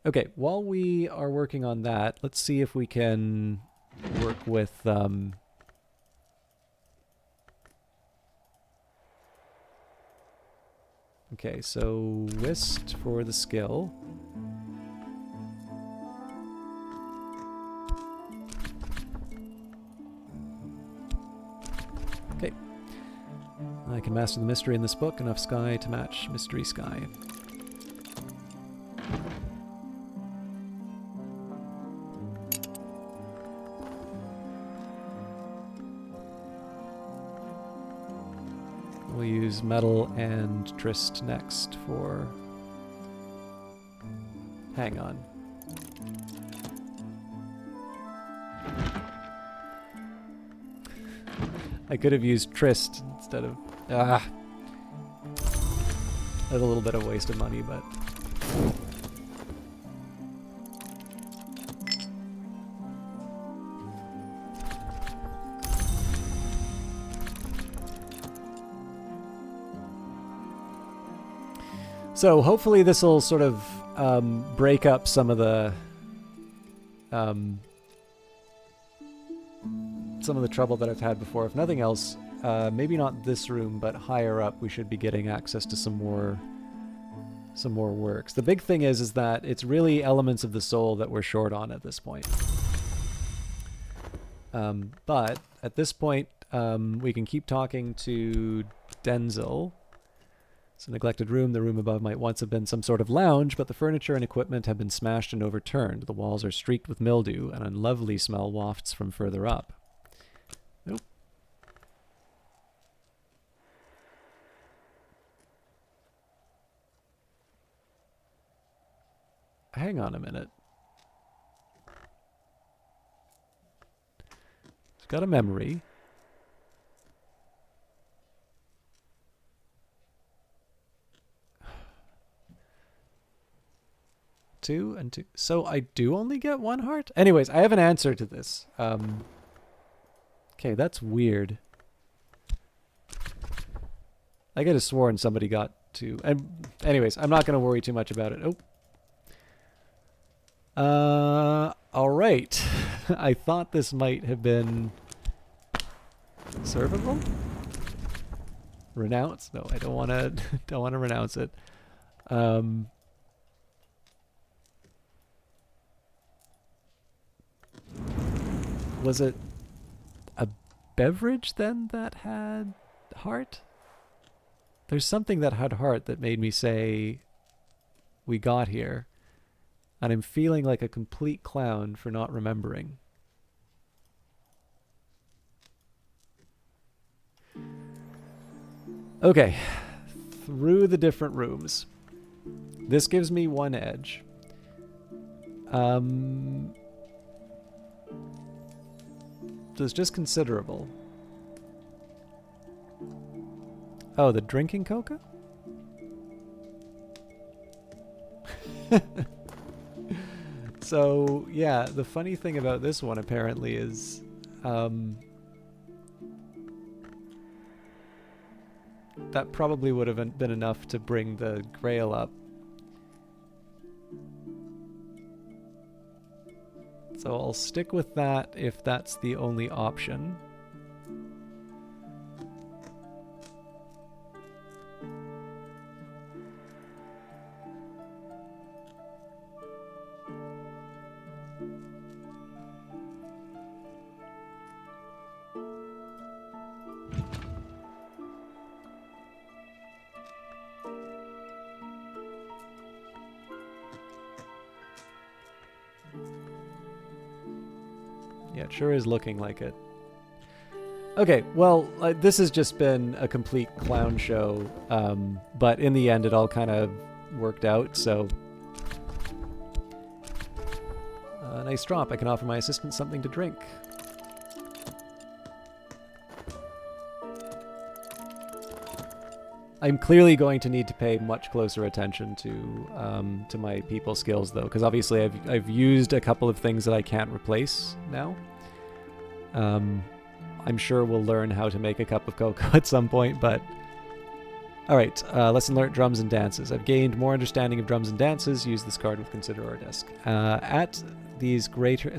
Okay, while we are working on that, let's see if we can work with... Okay, so whist for the skill. Okay. I can master the mystery in this book, enough sky to match mystery sky. We'll use Metal and Trist next for... Hang on. I could have used Trist instead of... That's a little bit of waste of money, but... So hopefully this will sort of break up some of the trouble that I've had before. If nothing else, maybe not this room, but higher up, we should be getting access to some more works. The big thing is that it's really elements of the soul that we're short on at this point. But at this point, we can keep talking to Denzel. It's a neglected room. The room above might once have been some sort of lounge, but the furniture and equipment have been smashed and overturned. The walls are streaked with mildew, and an unlovely smell wafts from further up. Nope. Hang on a minute. It's got a memory. 2 and 2. So I do only get 1 heart? Anyways, I have an answer to this. Okay, that's weird. I could have sworn somebody got 2. And anyways, I'm not going to worry too much about it. Oh. All right. I thought this might have been servable. Renounce? No, I don't want to. Don't want to renounce it. Was it a beverage then that had heart? There's something that had heart that made me say we got here, and I'm feeling like a complete clown for not remembering. Okay, through the different rooms. This gives me 1 edge. It's just considerable. Oh, the drinking coca? So, yeah, the funny thing about this one apparently is that probably would have been enough to bring the grail up. So I'll stick with that if that's the only option. Yeah, it sure is looking like it. Okay, well, this has just been a complete clown show, but in the end it all kind of worked out, so... nice drop. I can offer my assistant something to drink. I'm clearly going to need to pay much closer attention to my people skills, though, because obviously I've used a couple of things that I can't replace now. I'm sure we'll learn how to make a cup of cocoa at some point, but... Alright, lesson learnt, drums and dances. I've gained more understanding of drums and dances. Use this card with Consider our desk. At these greater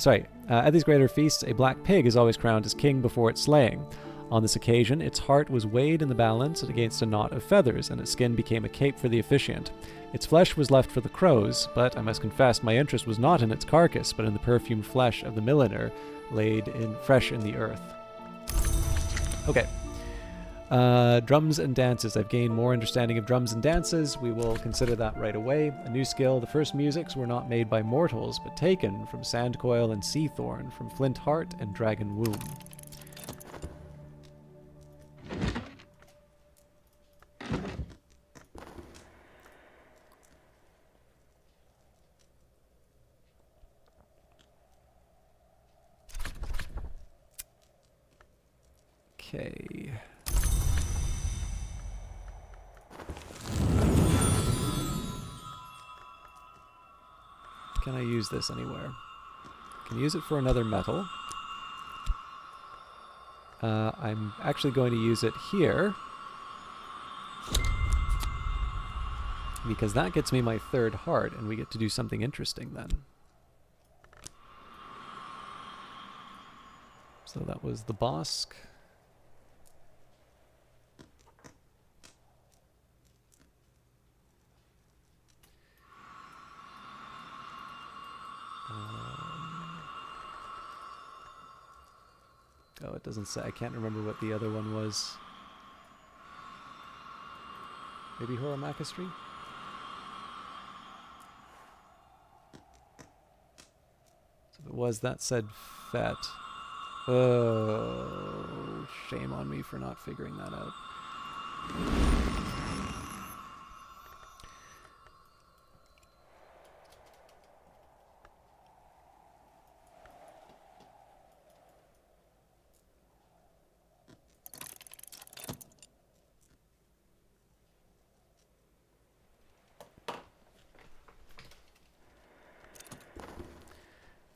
feasts, a black pig is always crowned as king before its slaying. On this occasion, its heart was weighed in the balance against a knot of feathers, and its skin became a cape for the officiant. Its flesh was left for the crows, but I must confess my interest was not in its carcass, but in the perfumed flesh of the milliner, laid fresh in the earth. Okay. Drums and dances. I've gained more understanding of drums and dances. We will consider that right away. A new skill. The first musics were not made by mortals, but taken from Sandcoil and Seathorn, from Flint Heart and Dragon Womb. Okay. Can I use this anywhere? I can use it for another metal. I'm actually going to use it here, because that gets me my 3rd heart, and we get to do something interesting then. So that was the Bosk. Oh, it doesn't say. I can't remember what the other one was. Maybe Horomakastri? So if it was, that said Fet. Oh, shame on me for not figuring that out.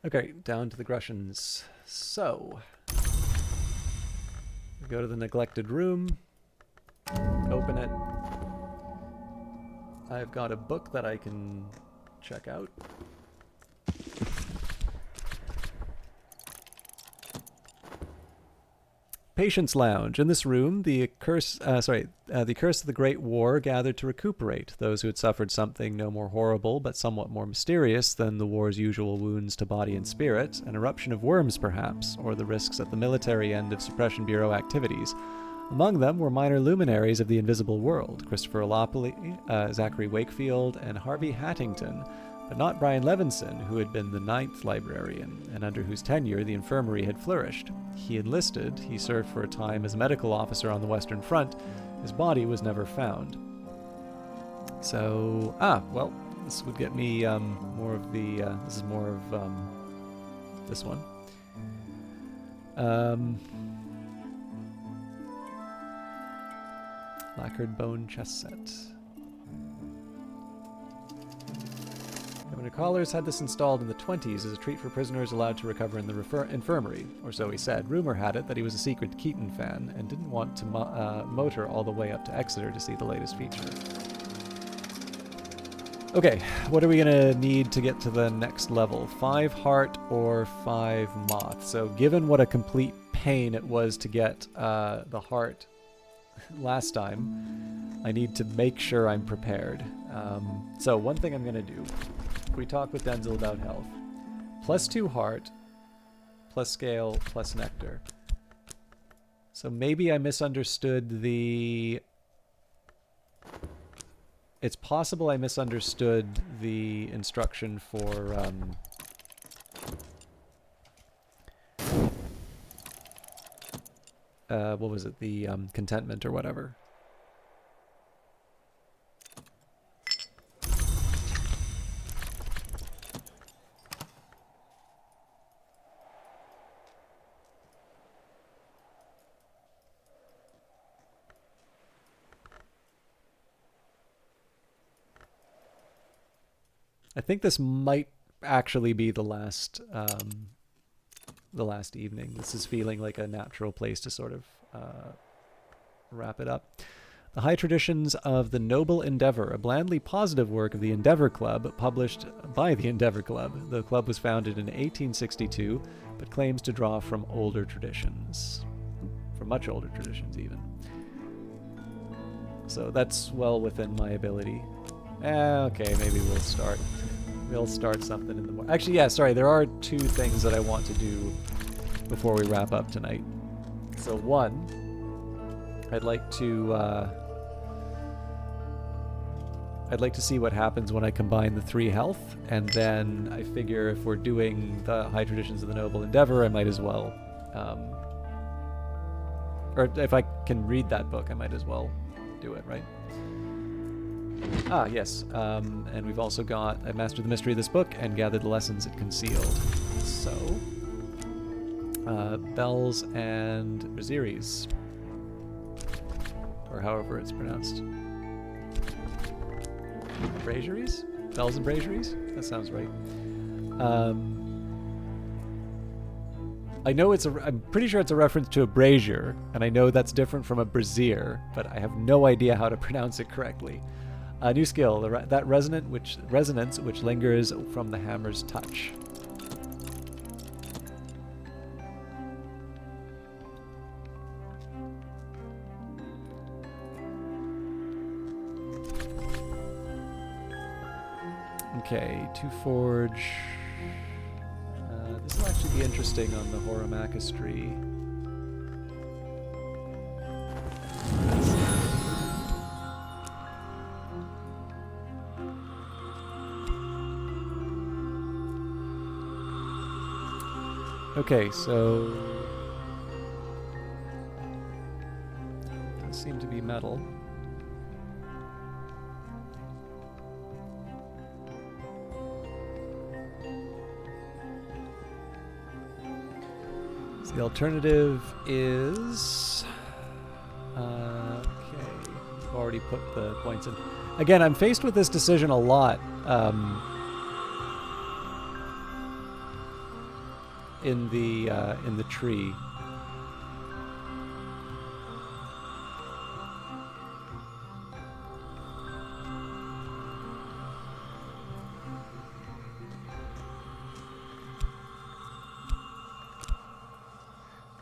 Okay, down to the Grussians. So, we go to the neglected room, open it. I've got a book that I can check out. Patience Lounge. In this room, the curse of the Great War gathered to recuperate those who had suffered something no more horrible but somewhat more mysterious than the war's usual wounds to body and spirit, an eruption of worms perhaps, or the risks at the military end of Suppression Bureau activities. Among them were minor luminaries of the invisible world, Christopher Olopoli, Zachary Wakefield, and Harvey Hattington, but not Brian Levinson, who had been the 9th librarian, and under whose tenure the infirmary had flourished. He enlisted, he served for a time as a medical officer on the Western Front. His body was never found. So, well, this would get me more of the, this is more of this one. Lacquered bone chess set. Governor Collars had this installed in the 20s as a treat for prisoners allowed to recover in the infirmary, or so he said. Rumor had it that he was a secret Keaton fan and didn't want to motor all the way up to Exeter to see the latest feature. Okay, what are we going to need to get to the next level? 5 heart or 5 moth? So given what a complete pain it was to get the heart last time, I need to make sure I'm prepared. So one thing I'm going to do, we talk with Denzel about health. +2 heart, plus scale, plus nectar. So maybe I misunderstood the... It's possible I misunderstood the instruction for... what was it? The contentment or whatever. I think this might actually be the last evening. This is feeling like a natural place to sort of wrap it up. The High Traditions of the Noble Endeavor, a blandly positive work of the Endeavor Club, published by the Endeavor Club. The club was founded in 1862, but claims to draw from older traditions. From much older traditions, even. So that's well within my ability. Okay, maybe we'll start. We'll start something in the morning. Actually, yeah, sorry, there are 2 things that I want to do before we wrap up tonight. So one, I'd like to see what happens when I combine the 3 health, and then I figure if we're doing the High Traditions of the Noble Endeavor, I might as well, or if I can read that book, I might as well do it, right? Ah, yes. And we've also got I mastered the mystery of this book and gathered the lessons it concealed. So, Bells and Braziris, or however it's pronounced. Braziris? Bells and Braziris? That sounds right. I know I'm pretty sure it's a reference to a brazier, and I know that's different from a brazier, but I have no idea how to pronounce it correctly. A new skill, that resonance which lingers from the hammer's touch. Okay, to forge. This will actually be interesting on the Horomachistry. Okay, so does seem to be metal. So the alternative is okay. I've already put the points in. Again, I'm faced with this decision a lot. in the tree.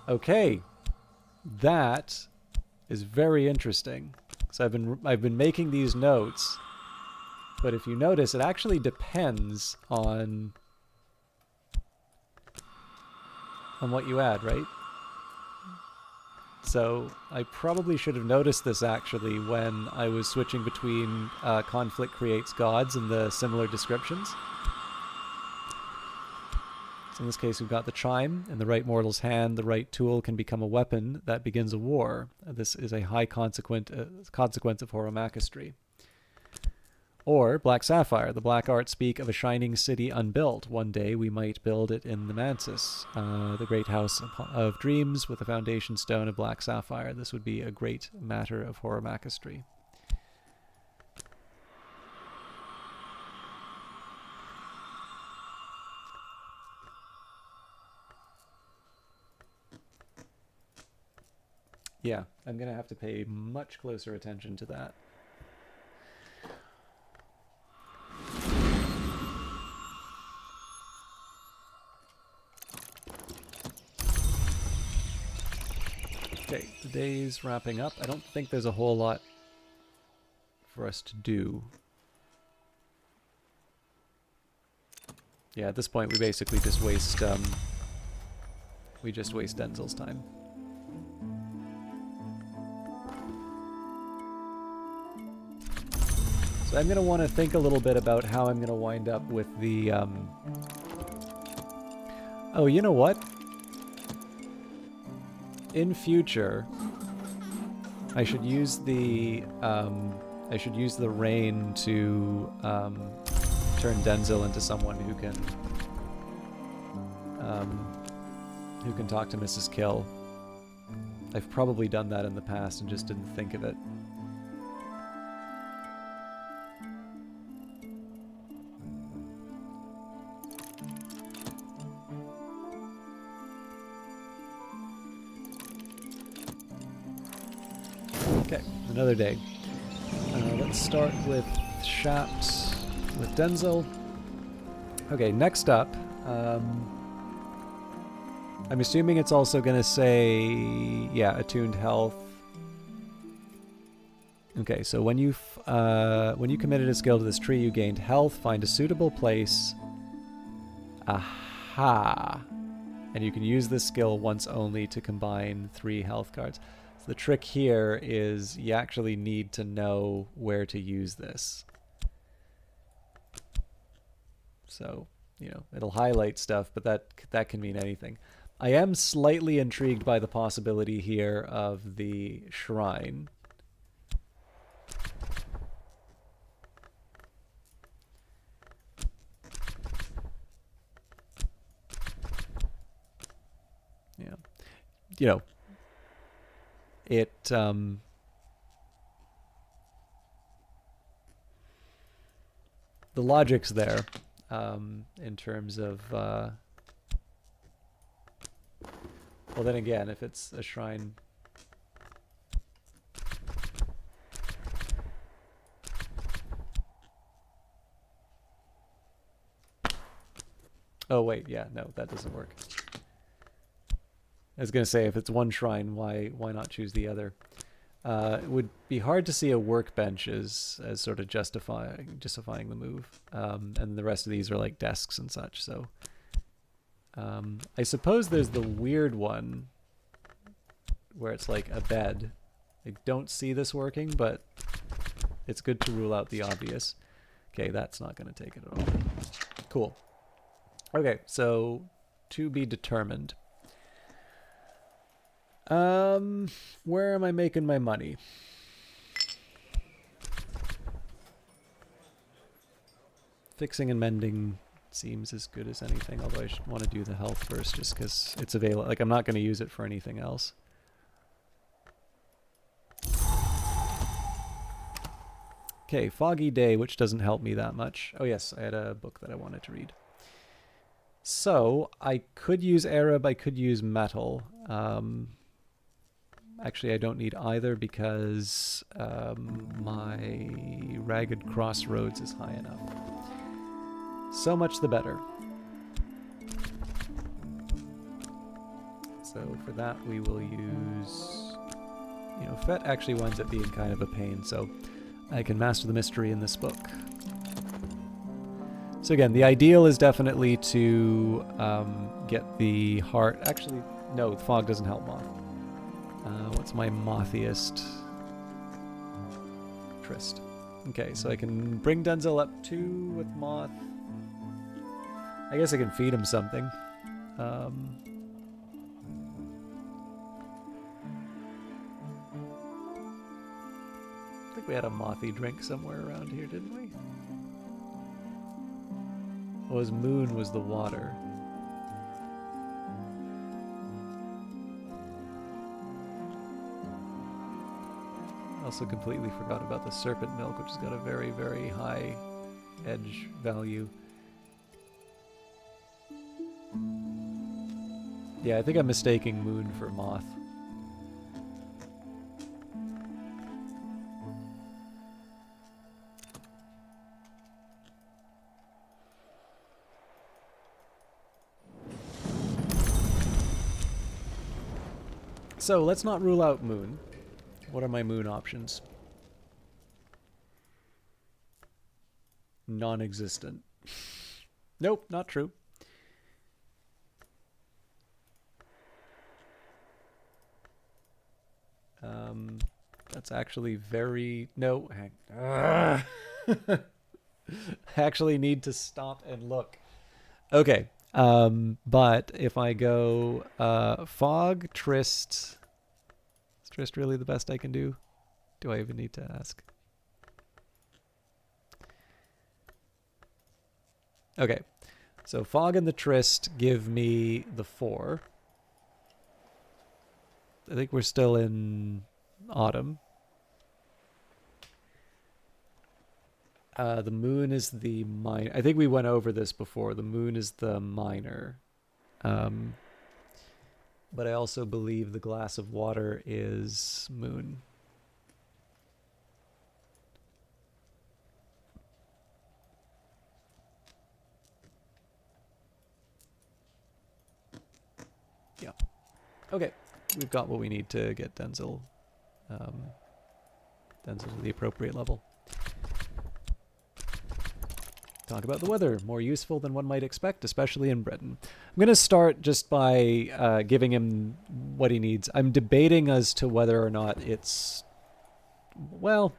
Okay, that is very interesting. So I've been making these notes, but if you notice, it actually depends on what you add, right? So I probably should have noticed this actually when I was switching between conflict creates gods and the similar descriptions. So in this case, we've got the chime. In the right mortal's hand, the right tool can become a weapon that begins a war. This is a high consequence of Horomachistry. Or Black Sapphire. The black arts speak of a shining city unbuilt. One day we might build it in the Mansis, the great house of dreams with the foundation stone of Black Sapphire. This would be a great matter of Horomachistry. Yeah, I'm going to have to pay much closer attention to that. Okay, the day's wrapping up. I don't think there's a whole lot for us to do. Yeah, at this point we basically just waste Denzel's time. So I'm going to want to think a little bit about how I'm going to wind up with the... Oh, you know what? In future, I should use the rain to turn Denzel into someone who can talk to Mrs. Kill. I've probably done that in the past and just didn't think of it. Okay, another day. Let's start with Shapt with Denzel. Okay, next up, I'm assuming it's also going to say, yeah, attuned health. Okay, so when you committed a skill to this tree, you gained health. Find a suitable place. Aha! And you can use this skill once only to combine 3 health cards. So the trick here is you actually need to know where to use this. So, you know, it'll highlight stuff, but that can mean anything. I am slightly intrigued by the possibility here of the shrine. Yeah. You know, it the logic's there in terms of well, then again, if it's a shrine, oh wait, yeah, no, that doesn't work. I was gonna say, if it's one shrine, why not choose the other? It would be hard to see a workbench as sort of justifying the move, and the rest of these are like desks and such. So I suppose there's the weird one where it's like a bed. I don't see this working, but it's good to rule out the obvious. Okay, that's not going to take it at all. Cool. Okay, so to be determined. Where am I making my money? Fixing and mending seems as good as anything, although I should want to do the health first just because it's available. Like, I'm not going to use it for anything else. Okay, foggy day, which doesn't help me that much. Oh yes, I had a book that I wanted to read. So I could use Arab, I could use metal. Actually, I don't need either because my Ragged Crossroads is high enough. So much the better. So for that, we will use... You know, Fet actually winds up being kind of a pain, so I can master the mystery in this book. So again, the ideal is definitely to get the heart... Actually, no, the fog doesn't help Moth. What's my mothiest? Trist. Okay, so I can bring Denzel up 2 with Moth. I guess I can feed him something. I think we had a mothy drink somewhere around here, didn't we? Oh, his moon was the water. Also completely forgot about the serpent milk, which has got a very, very high edge value. Yeah, I think I'm mistaking moon for moth. So let's not rule out moon. What are my moon options? Non-existent. Nope, not true. That's actually very... No, hang... I actually need to stop and look. Okay, but if I go Fog, Trist... Is Trist really the best I can do? Do I even need to ask? Okay, so Fog and the Trist give me the 4. I think we're still in autumn. The moon is the minor. I think we went over this before. The moon is the minor. But I also believe the glass of water is moon. Yeah. Okay. We've got what we need to get Denzel. Denzel to the appropriate level. Talk about the weather. More useful than one might expect, especially in Britain. I'm going to start just by giving him what he needs. I'm debating as to whether or not it's... Well...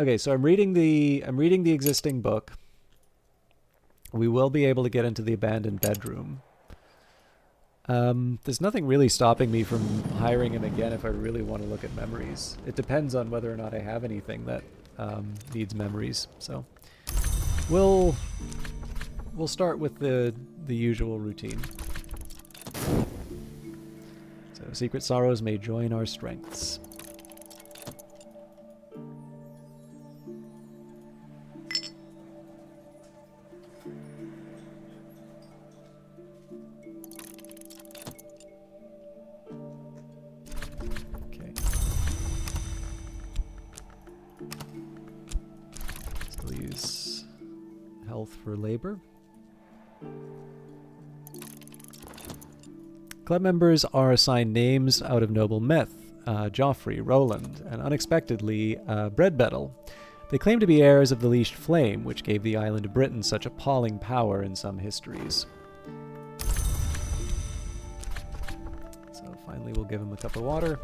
Okay, so I'm reading the existing book. We will be able to get into the abandoned bedroom. There's nothing really stopping me from hiring him again if I really want to look at memories. It depends on whether or not I have anything that needs memories. So we'll start with the usual routine. So secret sorrows may join our strengths. For labor. Club members are assigned names out of noble myth, Joffrey, Roland, and unexpectedly, Breadbettle. They claim to be heirs of the Leashed Flame, which gave the island of Britain such appalling power in some histories. So finally we'll give him a cup of water.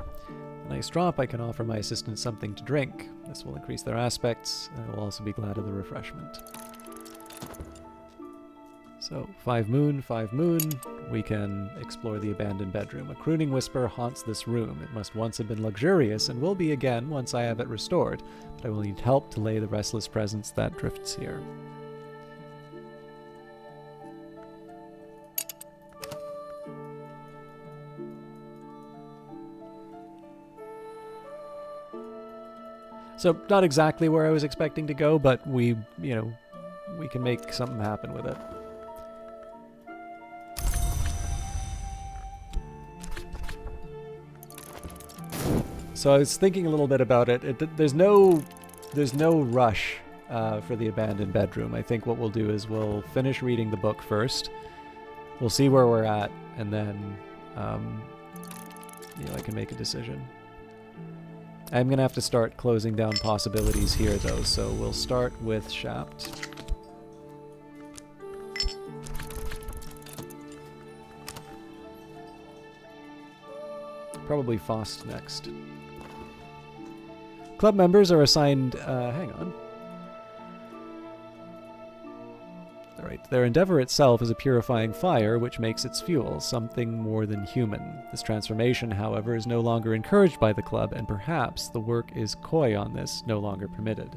A nice drop. I can offer my assistants something to drink. This will increase their aspects, and will also be glad of the refreshment. So, 5 moon, we can explore the abandoned bedroom. A crooning whisper haunts this room. It must once have been luxurious, and will be again once I have it restored, but I will need help to lay the restless presence that drifts here. So, not exactly where I was expecting to go, but we We can make something happen with it. So I was thinking a little bit about it. There's no rush for the abandoned bedroom. I think what we'll do is we'll finish reading the book first. We'll see where we're at, and then I can make a decision. I'm going to have to start closing down possibilities here, though, so we'll start with Shapt. Probably Fost next. Club members are assigned... hang on. Alright, their endeavor itself is a purifying fire, which makes its fuel something more than human. This transformation, however, is no longer encouraged by the club, and perhaps the work is coy on this, no longer permitted.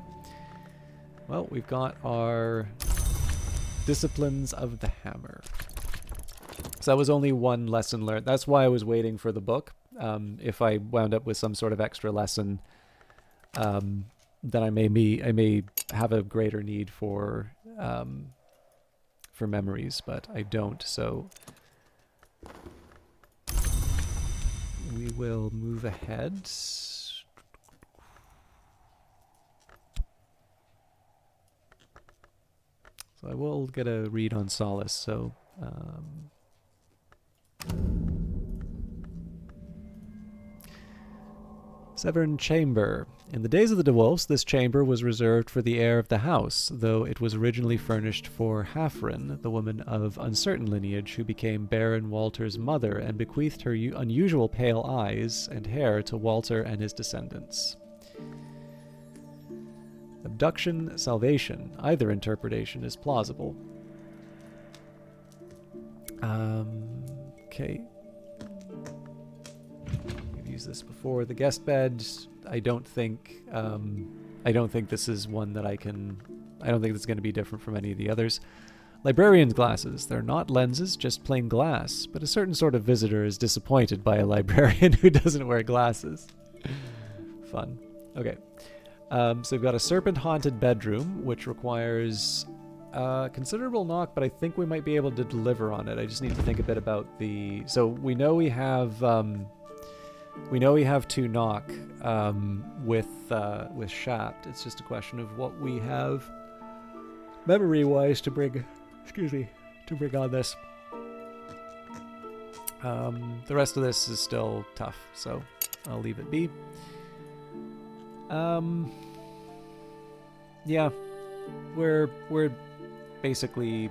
Well, we've got our Disciplines of the Hammer. So that was only one lesson learned. That's why I was waiting for the book. If I wound up with some sort of extra lesson, then I may have a greater need for memories, but I don't, so we will move ahead. So I will get a read on Solace, so Severn Chamber. In the days of the DeWolfs, this chamber was reserved for the heir of the house, though it was originally furnished for Hafren, the woman of uncertain lineage who became Baron Walter's mother and bequeathed her unusual pale eyes and hair to Walter and his descendants. Abduction, salvation. Either interpretation is plausible. Okay. We've used this before. The guest bed. I don't think this is one that I don't think it's going to be different from any of the others. Librarian's glasses. They're not lenses, just plain glass. But a certain sort of visitor is disappointed by a librarian who doesn't wear glasses. Fun. Okay. So we've got a serpent-haunted bedroom, which requires a considerable knock, but I think we might be able to deliver on it. I just need to think a bit about the... So we know we have 2 knock with Shapt. It's just a question of what we have memory-wise to bring on this. The rest of this is still tough, so I'll leave it be. Yeah, we're basically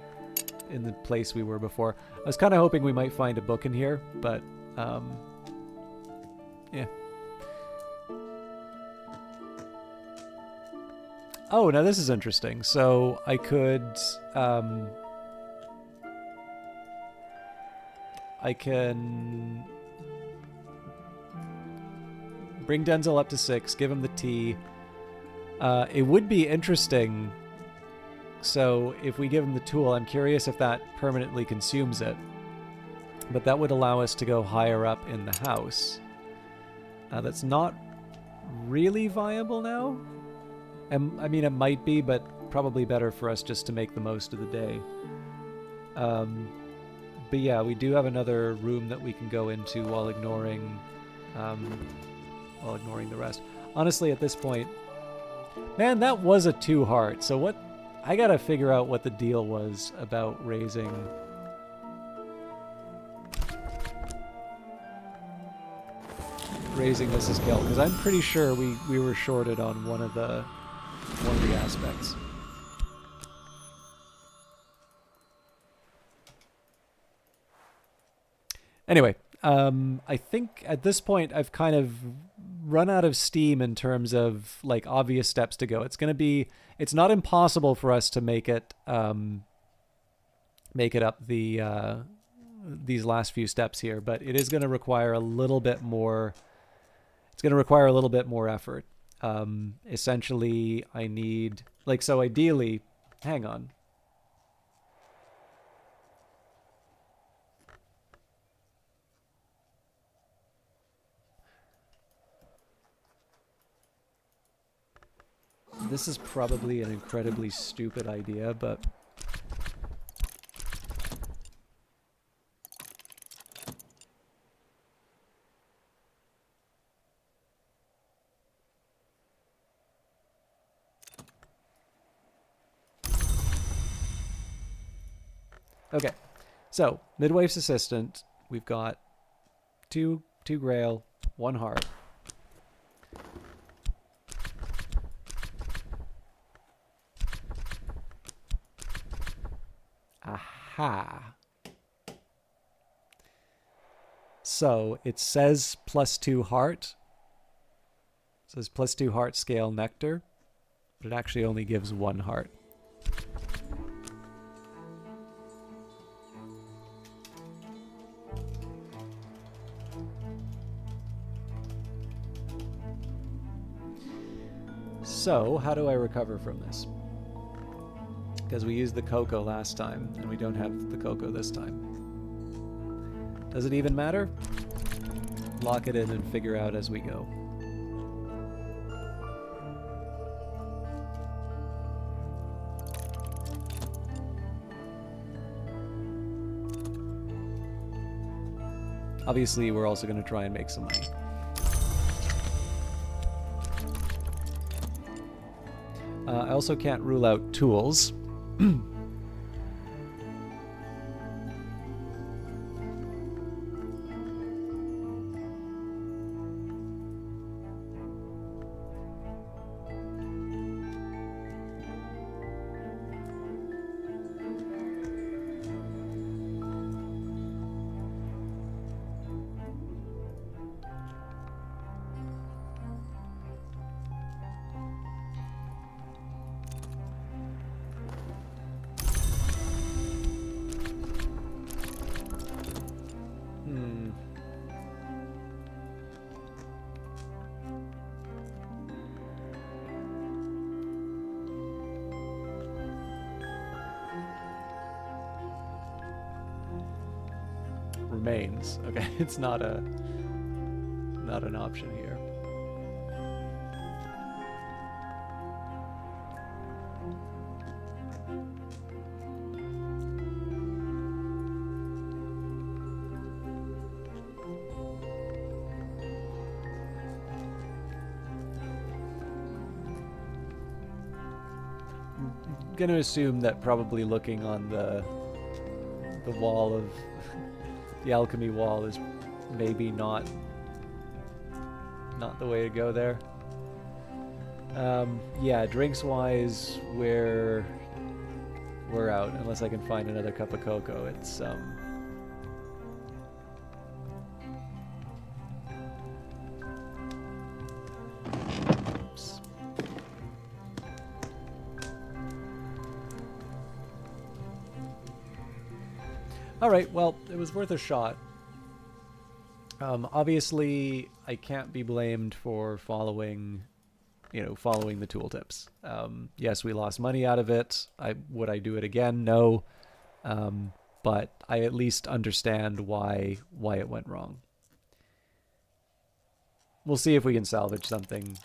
in the place we were before. I was kind of hoping we might find a book in here, but yeah. Oh, now this is interesting. So I could I can bring Denzel up to 6, give him the tea. It would be interesting. So if we give him the tool, I'm curious if that permanently consumes it. But that would allow us to go higher up in the house. That's not really viable now. I mean, it might be, but probably better for us just to make the most of the day. But yeah, we do have another room that we can go into while ignoring the rest. Honestly, at this point, man, that was a 2 heart. So what? I gotta figure out what the deal was about raising Mrs. Kell, because I'm pretty sure we were shorted on one of the aspects. Anyway, I think at this point I've kind of run out of steam in terms of like obvious steps to go. It's not impossible for us to make it up these last few steps here, but it is going to require a little bit more. It's going to require a little bit more effort. Essentially, I need ideally, hang on. This is probably an incredibly stupid idea, but... Okay, so Midwife's Assistant, we've got two Grail, 1 heart. Aha. So it says +2 heart. It says +2 heart scale nectar, but it actually only gives 1 heart. So, how do I recover from this? Because we used the cocoa last time, and we don't have the cocoa this time. Does it even matter? Lock it in and figure out as we go. Obviously, we're also going to try and make some money. I also can't rule out tools. Remains. Okay, it's not an option here. I'm gonna assume that probably looking on the wall of the alchemy wall is maybe not the way to go there. Yeah, drinks wise, we're out unless I can find another cup of cocoa. It's oops. All right, well, it was worth a shot. Obviously, I can't be blamed for following the tooltips. Yes, we lost money out of it. Would I do it again? No. But I at least understand why it went wrong. We'll see if we can salvage something.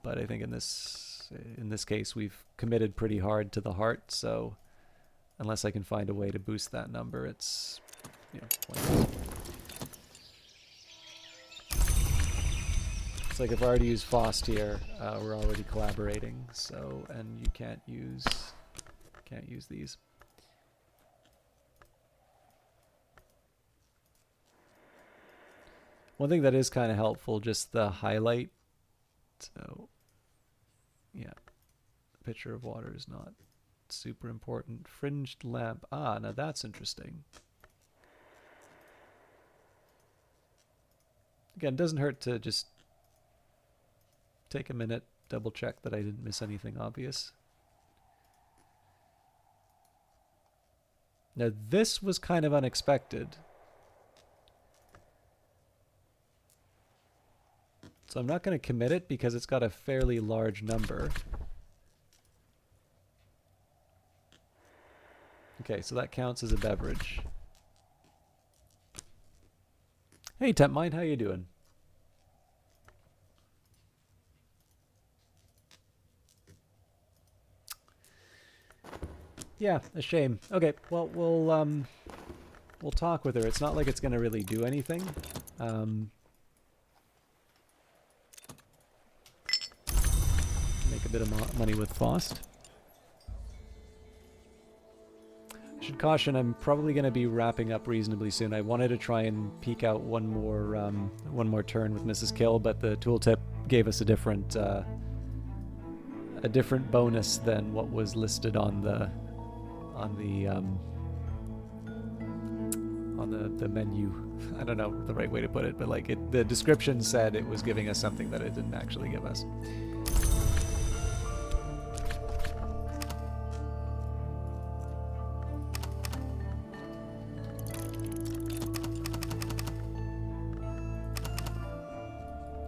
But I think in this case, we've committed pretty hard to the heart. So unless I can find a way to boost that number, it's pointless. It's like if I already use Fost here, we're already collaborating. So, and you can't use these. One thing that is kind of helpful, just the highlight. So, yeah, pitcher of water is not super important. Fringed lamp. Ah, now that's interesting. Again, it doesn't hurt to just take a minute, double check that I didn't miss anything obvious. Now this was kind of unexpected. So I'm not going to commit it because it's got a fairly large number. Okay, so that counts as a beverage. Hey, Temp Mind, how you doing? Yeah, a shame. Okay, well, we'll talk with her. It's not like it's going to really do anything. Make a bit of money with Faust. I should caution, I'm probably going to be wrapping up reasonably soon. I wanted to try and peek out one more turn with Mrs. Kill, but the tooltip gave us a different bonus than what was listed on the menu. I don't know the right way to put it, but like the description said it was giving us something that it didn't actually give us.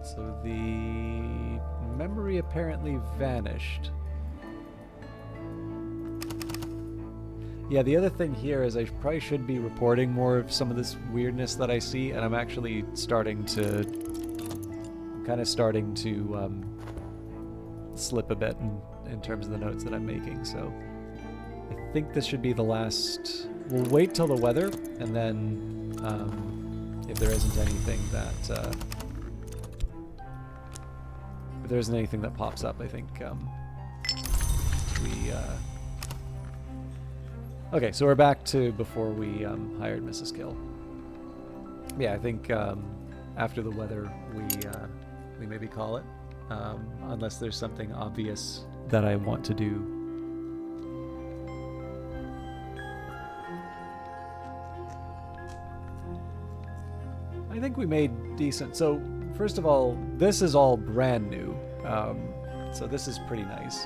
So the memory apparently vanished. Yeah, the other thing here is I probably should be reporting more of some of this weirdness that I see, and I'm actually kind of starting to slip a bit in terms of the notes that I'm making, so I think this should be the last. We'll wait till the weather, and then if there isn't anything that pops up, I think okay, so we're back to before we hired Mrs. Kill. Yeah, I think after the weather we maybe call it, unless there's something obvious that I want to do. I think we made decent. So first of all, this is all brand new, so this is pretty nice.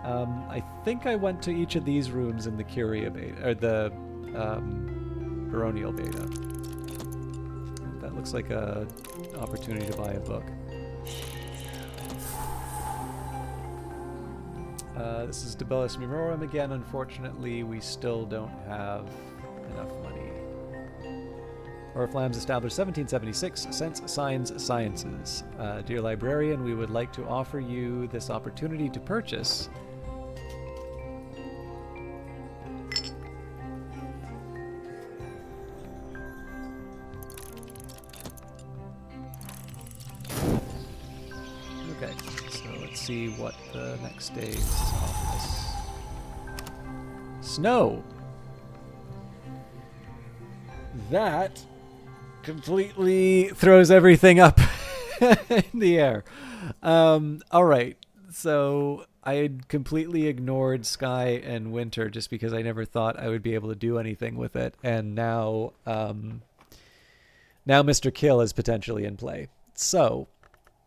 I think I went to each of these rooms in the Curia beta, or the Baronial beta. That looks like a opportunity to buy a book. This is Debellus Mimorum again. Unfortunately, we still don't have enough money. Oriflamme's established 1776, Sense, Signs, Sciences. Dear librarian, we would like to offer you this opportunity to purchase see what the next days offer us. Snow! That completely throws everything up in the air. Alright, so I had completely ignored Sky and Winter just because I never thought I would be able to do anything with it, and now Mr. Kill is potentially in play. So,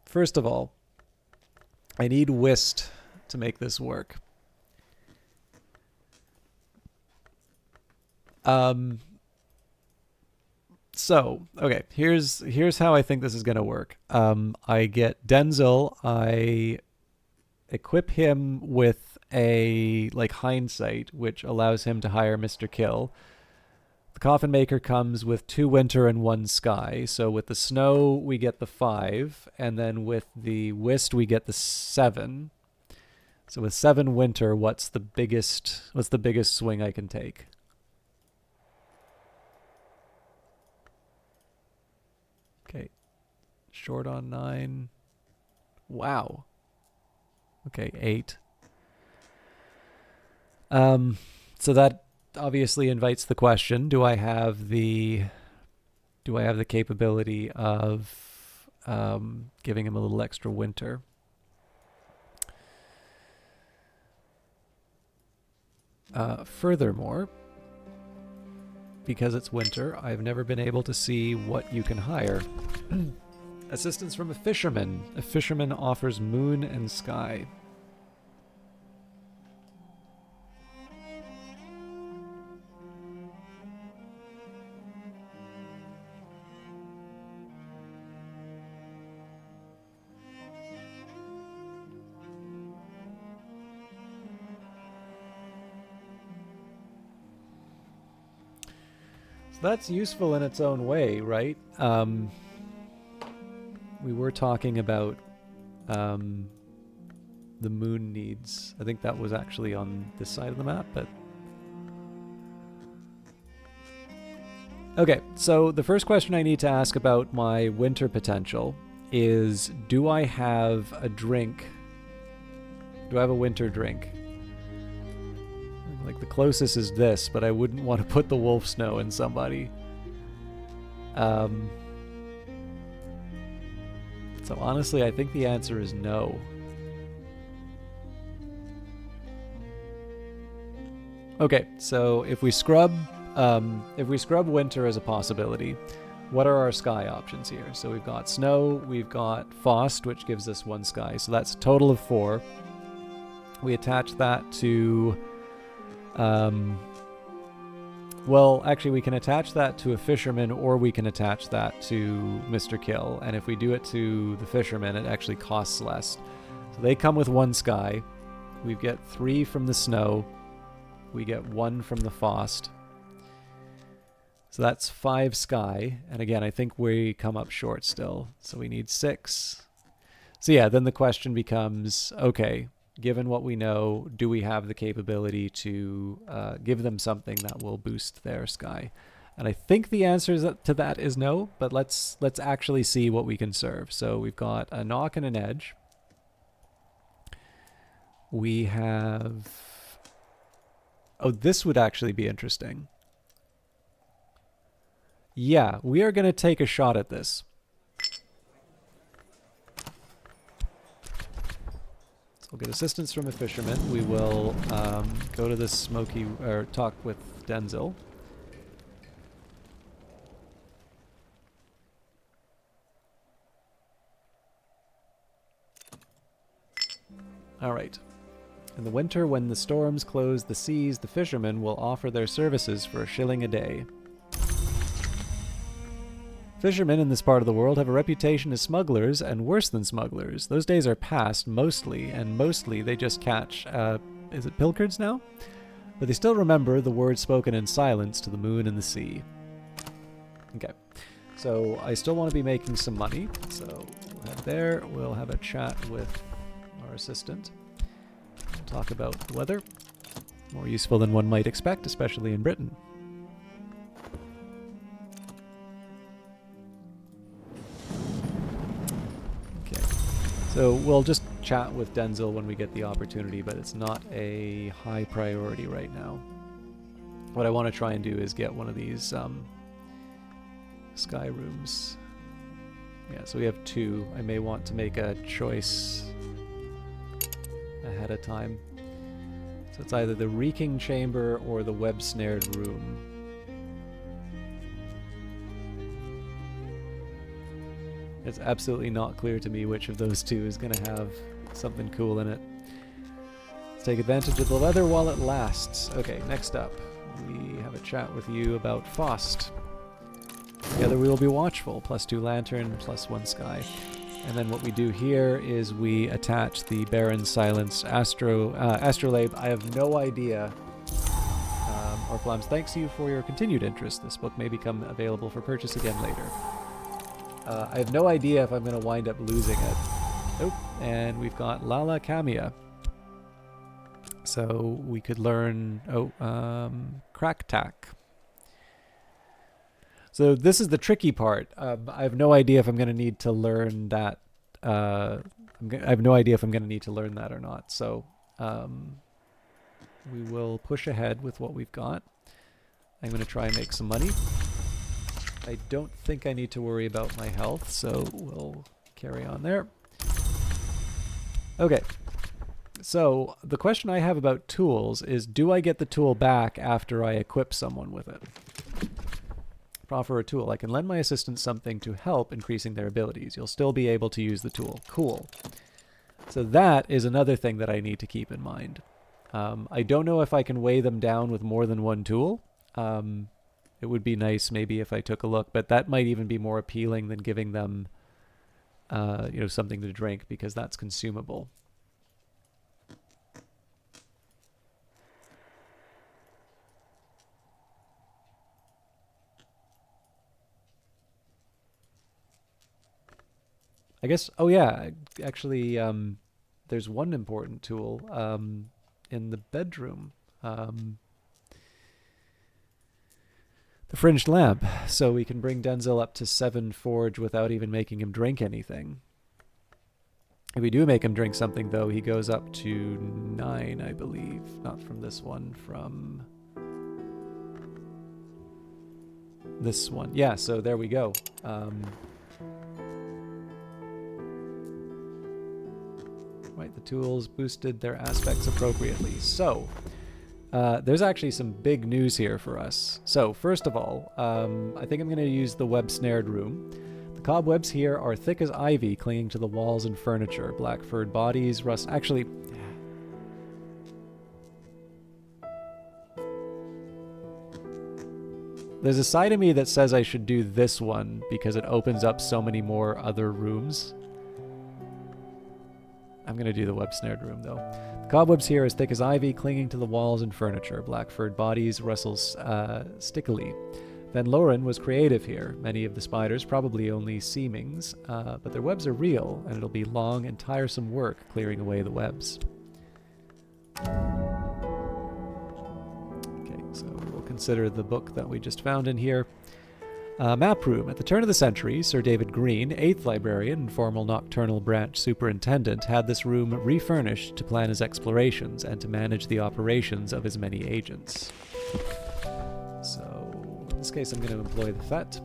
first of all, I need whist to make this work. So, okay, here's how I think this is going to work. I get Denzel, I equip him with a hindsight, which allows him to hire Mr. Kill. The Coffin Maker comes with 2 Winter and 1 Sky. So with the Snow, we get the 5. And then with the Whist, we get the 7. So with 7 Winter, what's the biggest swing I can take? Okay. Short on 9. Wow. Okay, 8. So that obviously invites the question, do I have the capability of giving him a little extra Winter? Furthermore, because it's Winter, I've never been able to see what you can hire. Assistance from a fisherman. A fisherman offers moon and sky. That's useful in its own way, right? We were talking about the moon needs. I think that was actually on this side of the map, but Okay, so the first question I need to ask about my winter potential is, do I have a drink? Do I have a winter drink? Like, the closest is this, but I wouldn't want to put the wolf snow in somebody. So honestly, I think the answer is no. Okay, so if we scrub winter as a possibility, what are our sky options here? So we've got snow, we've got frost, which gives us 1 sky, so that's a total of 4. We attach that to, well, actually we can attach that to a fisherman, or we can attach that to Mr. Kill, and if we do it to the fisherman, it actually costs less. So they come with 1 sky, we get 3 from the snow, we get 1 from the frost. So that's 5 sky. And again, I think we come up short still. So we need 6. So yeah, then the question becomes, okay, given what we know, do we have the capability to give them something that will boost their sky? And I think the answer to that is no, but let's actually see what we can serve. So we've got a knock and an edge. We have... Oh, this would actually be interesting. Yeah, we are going to take a shot at this. So we'll get assistance from a fisherman. We will go to this smoky, or talk with Denzil. All right. In the winter, when the storms close the seas, the fishermen will offer their services for 1 shilling a day. Fishermen in this part of the world have a reputation as smugglers, and worse than smugglers. Those days are past, mostly, and mostly they just catch, is it pilchards now? But they still remember the words spoken in silence to the moon and the sea. Okay, so I still want to be making some money, so we'll head there, we'll have a chat with our assistant. Talk about the weather. More useful than one might expect, especially in Britain. Okay, so we'll just chat with Denzil when we get the opportunity, but it's not a high priority right now. What I want to try and do is get one of these sky rooms. Yeah, so we have 2. I may want to make a choice ahead of time. So it's either the reeking chamber or the web-snared room. It's absolutely not clear to me which of those 2 is going to have something cool in it. Let's take advantage of the weather while it lasts. Okay, next up, we have a chat with you about Faust. Together we will be watchful, +2 lantern, +1 sky. And then what we do here is we attach the Baron Silence Astrolabe. I have no idea. Orflams, thanks you for your continued interest. This book may become available for purchase again later. I have no idea if I'm going to wind up losing it. Nope. And we've got Lala Kamia. So we could learn... Crack Tack. So this is the tricky part. I have no idea if I'm going to need to learn that. I have no idea if I'm going to need to learn that or not. So we will push ahead with what we've got. I'm going to try and make some money. I don't think I need to worry about my health, so we'll carry on there. Okay. So the question I have about tools is, do I get the tool back after I equip someone with it? Offer a tool. I can lend my assistant something to help increasing their abilities. You'll still be able to use the tool. Cool. So that is another thing that I need to keep in mind. I don't know if I can weigh them down with more than 1 tool. It would be nice maybe if I took a look, but that might even be more appealing than giving them something to drink, because that's consumable. I guess, oh yeah, actually, there's one important tool in the bedroom. The fringed lamp, so we can bring Denzel up to 7 forge without even making him drink anything. If we do make him drink something, though, he goes up to 9, I believe. Not from this one, from this one. Yeah, so there we go. Right, the tools boosted their aspects appropriately. So, there's actually some big news here for us. So, first of all, I think I'm going to use the web-snared room. The cobwebs here are thick as ivy, clinging to the walls and furniture. Black furred bodies, rust... Actually... There's a side of me that says I should do this one because it opens up so many more other rooms. I'm going to do the web-snared room, though. The cobwebs here as thick as ivy, clinging to the walls and furniture. Black furred bodies rustle stickily. Van Loren was creative here. Many of the spiders, probably only seemings, but their webs are real, and it'll be long and tiresome work clearing away the webs. Okay, so we'll consider the book that we just found in here. Map room. At the turn of the century, Sir David Green, 8th librarian and formal nocturnal branch superintendent, had this room refurnished to plan his explorations and to manage the operations of his many agents. So, in this case, I'm going to employ the FET.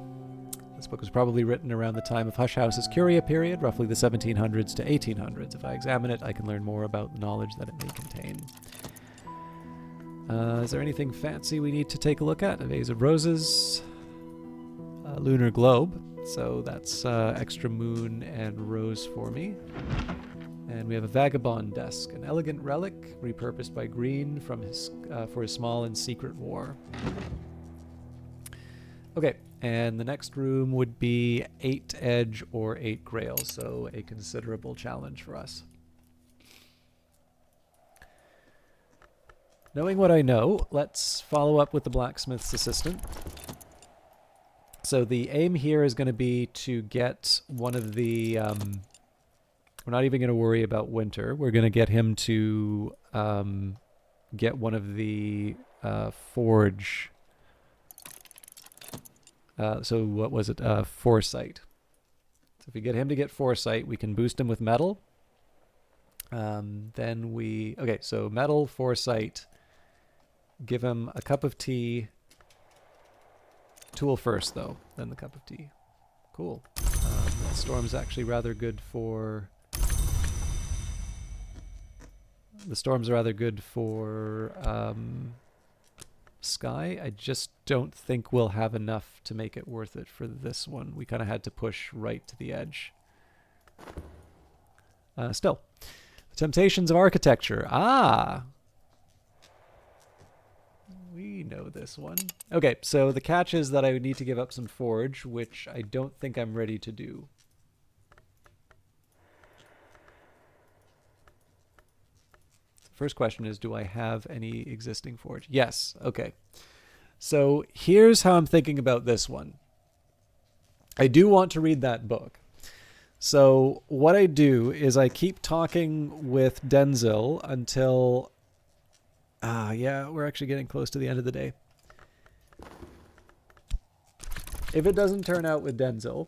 This book was probably written around the time of Hush House's Curia period, roughly the 1700s to 1800s. If I examine it, I can learn more about the knowledge that it may contain. Is there anything fancy we need to take a look at? A vase of roses. Lunar globe, so that's extra moon and rose for me. And we have a vagabond desk, an elegant relic repurposed by Green from his for his small and secret war. Okay, and the next room would be 8 edge or 8 grail, so a considerable challenge for us. Knowing what I know, let's follow up with the blacksmith's assistant. So the aim here is going to be to get one of the... we're not even going to worry about winter. We're going to get him to get one of the forge... so what was it? Foresight. So if we get him to get foresight, we can boost him with metal. Then we... Okay, so metal, foresight. Give him a cup of tea... Tool first, though, then the cup of tea. Cool. That storm's actually rather good for... The storm's rather good for Sky. I just don't think we'll have enough to make it worth it for this one. We kind of had to push right to the edge. Still. The Temptations of Architecture. Ah! We know this one. Okay, so the catch is that I would need to give up some forge, which I don't think I'm ready to do. The first question is, do I have any existing forge? Yes, okay. So here's how I'm thinking about this one. I do want to read that book. So what I do is I keep talking with Denzel until... yeah, we're actually getting close to the end of the day. If it doesn't turn out with Denzel,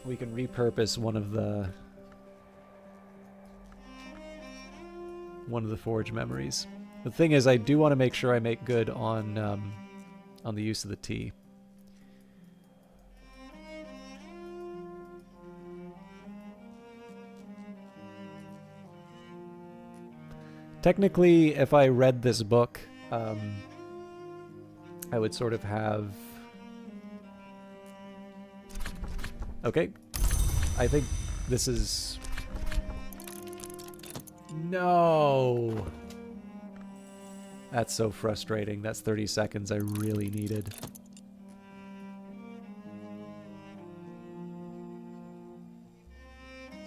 we can repurpose one of the forge memories. The thing is, I do want to make sure I make good on the use of the tea. Technically, if I read this book, I would sort of have... Okay. I think this is... No! That's so frustrating. That's 30 seconds I really needed.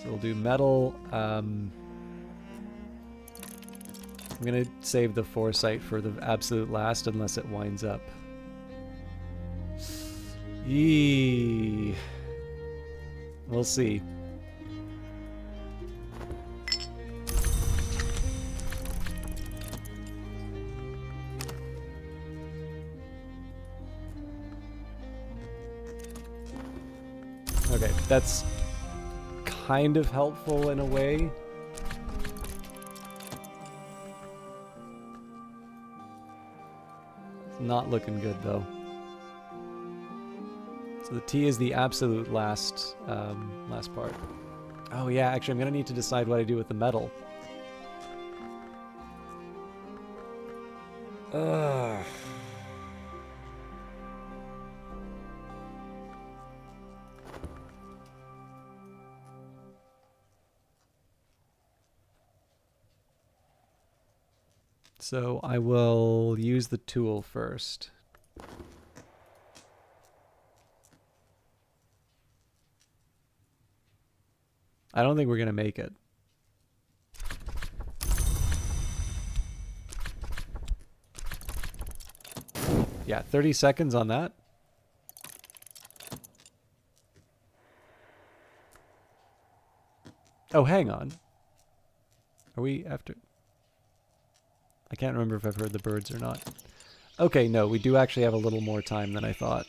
So we'll do metal. I'm going to save the foresight for the absolute last unless it winds up. Yee. We'll see. Okay, that's kind of helpful in a way. It's not looking good though. So the tea is the absolute last part. Oh yeah, actually I'm gonna need to decide what I do with the metal. Ugh. So I will use the tool first. I don't think we're gonna make it. Yeah, 30 seconds on that. Oh, hang on. Are we after? I can't remember if I've heard the birds or not. Okay, no, we do actually have a little more time than I thought.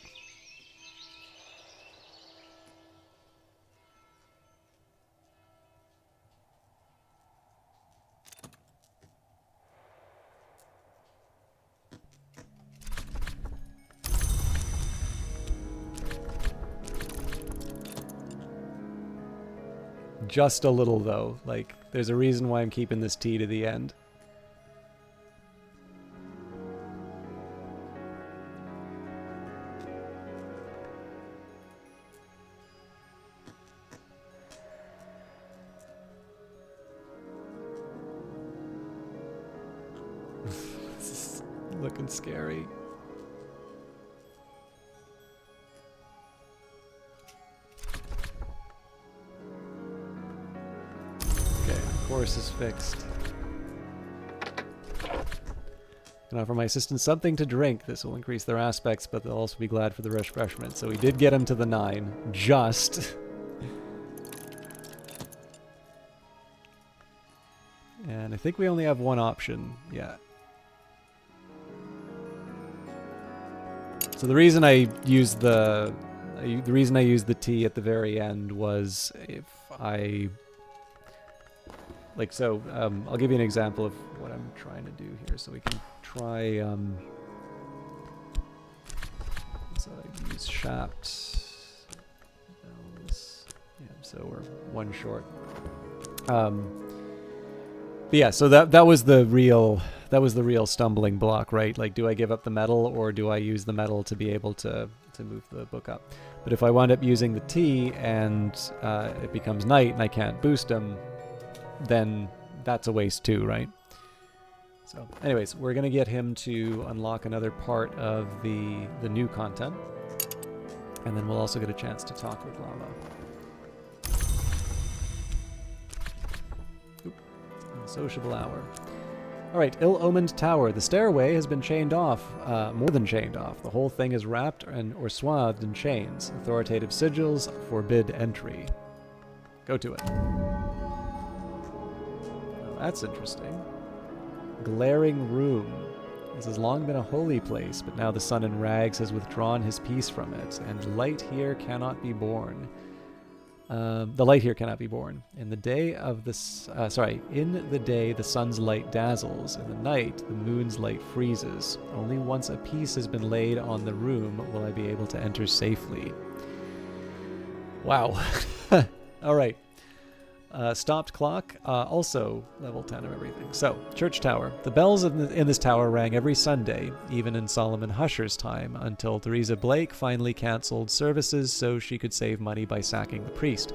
Just a little, though. Like, there's a reason why I'm keeping this tea to the end. This is looking scary. Course is fixed. And offer my assistants something to drink. This will increase their aspects, but they'll also be glad for the refreshment. So we did get him to the 9. Just. And I think we only have one option. Yeah. So the reason I used the tea at the very end was if I... Like, so, I'll give you an example of what I'm trying to do here. So we can try, so I use shaft. Yeah, so we're one short. But yeah, so that was the real stumbling block, right? Like, do I give up the metal or do I use the metal to be able to move the book up? But if I wind up using the tea and it becomes night and I can't boost him, then that's a waste too, right? So anyways, we're going to get him to unlock another part of the new content. And then we'll also get a chance to talk with Lava. Oop. Sociable hour. Alright, ill-omened tower. The stairway has been chained off, more than chained off. The whole thing is wrapped or swathed in chains. Authoritative sigils forbid entry. Go to it. That's interesting. Glaring room. This has long been a holy place, but now the sun in rags has withdrawn his peace from it, and light here cannot be born. The light here cannot be born. In the day the sun's light dazzles. In the night, the moon's light freezes. Only once a peace has been laid on the room will I be able to enter safely. Wow. All right. Stopped clock, also level 10 of everything. So, church tower. The bells in this tower rang every Sunday, even in Solomon Husher's time, until Theresa Blake finally cancelled services so she could save money by sacking the priest.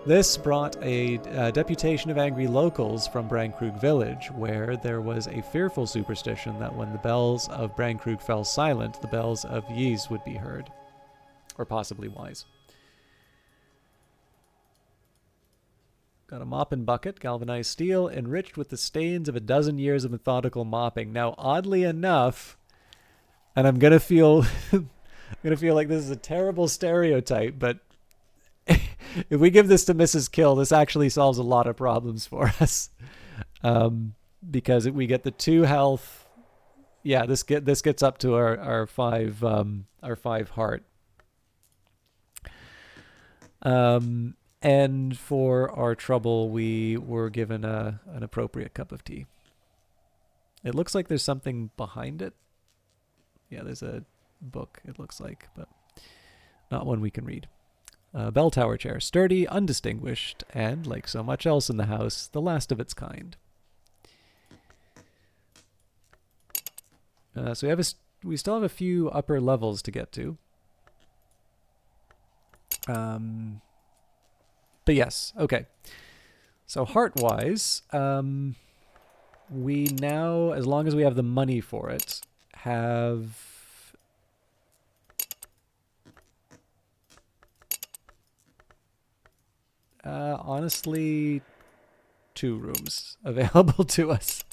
This brought a deputation of angry locals from Bran Krug village, where there was a fearful superstition that when the bells of Bran Krug fell silent, the bells of Ys would be heard. Or possibly Wise. Got a mop and bucket, galvanized steel, enriched with the stains of a dozen years of methodical mopping. Now, oddly enough, and I'm gonna feel like this is a terrible stereotype, but if we give this to Mrs. Kill, this actually solves a lot of problems for us, because we get the 2 health. Yeah, this gets up to our 5 heart. And for our trouble, we were given an appropriate cup of tea. It looks like there's something behind it. Yeah, there's a book, it looks like, but not one we can read. Bell tower chair, sturdy, undistinguished, and, like so much else in the house, the last of its kind. So we still have a few upper levels to get to. But yes, okay. So heart-wise, we now, as long as we have the money for it, have... honestly, 2 rooms available to us.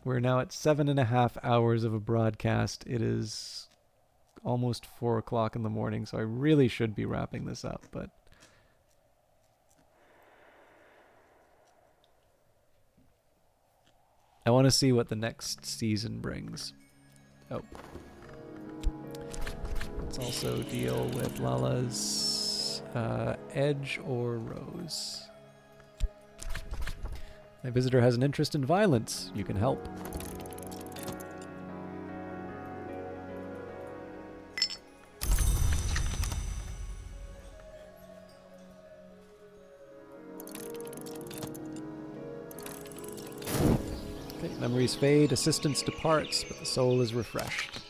We're now at 7.5 hours of a broadcast. It is almost 4 o'clock in the morning, so I really should be wrapping this up, but... I want to see what the next season brings. Oh. Let's also deal with Lala's edge or rose. My visitor has an interest in violence. You can help. Okay, memories fade, assistance departs, but the soul is refreshed.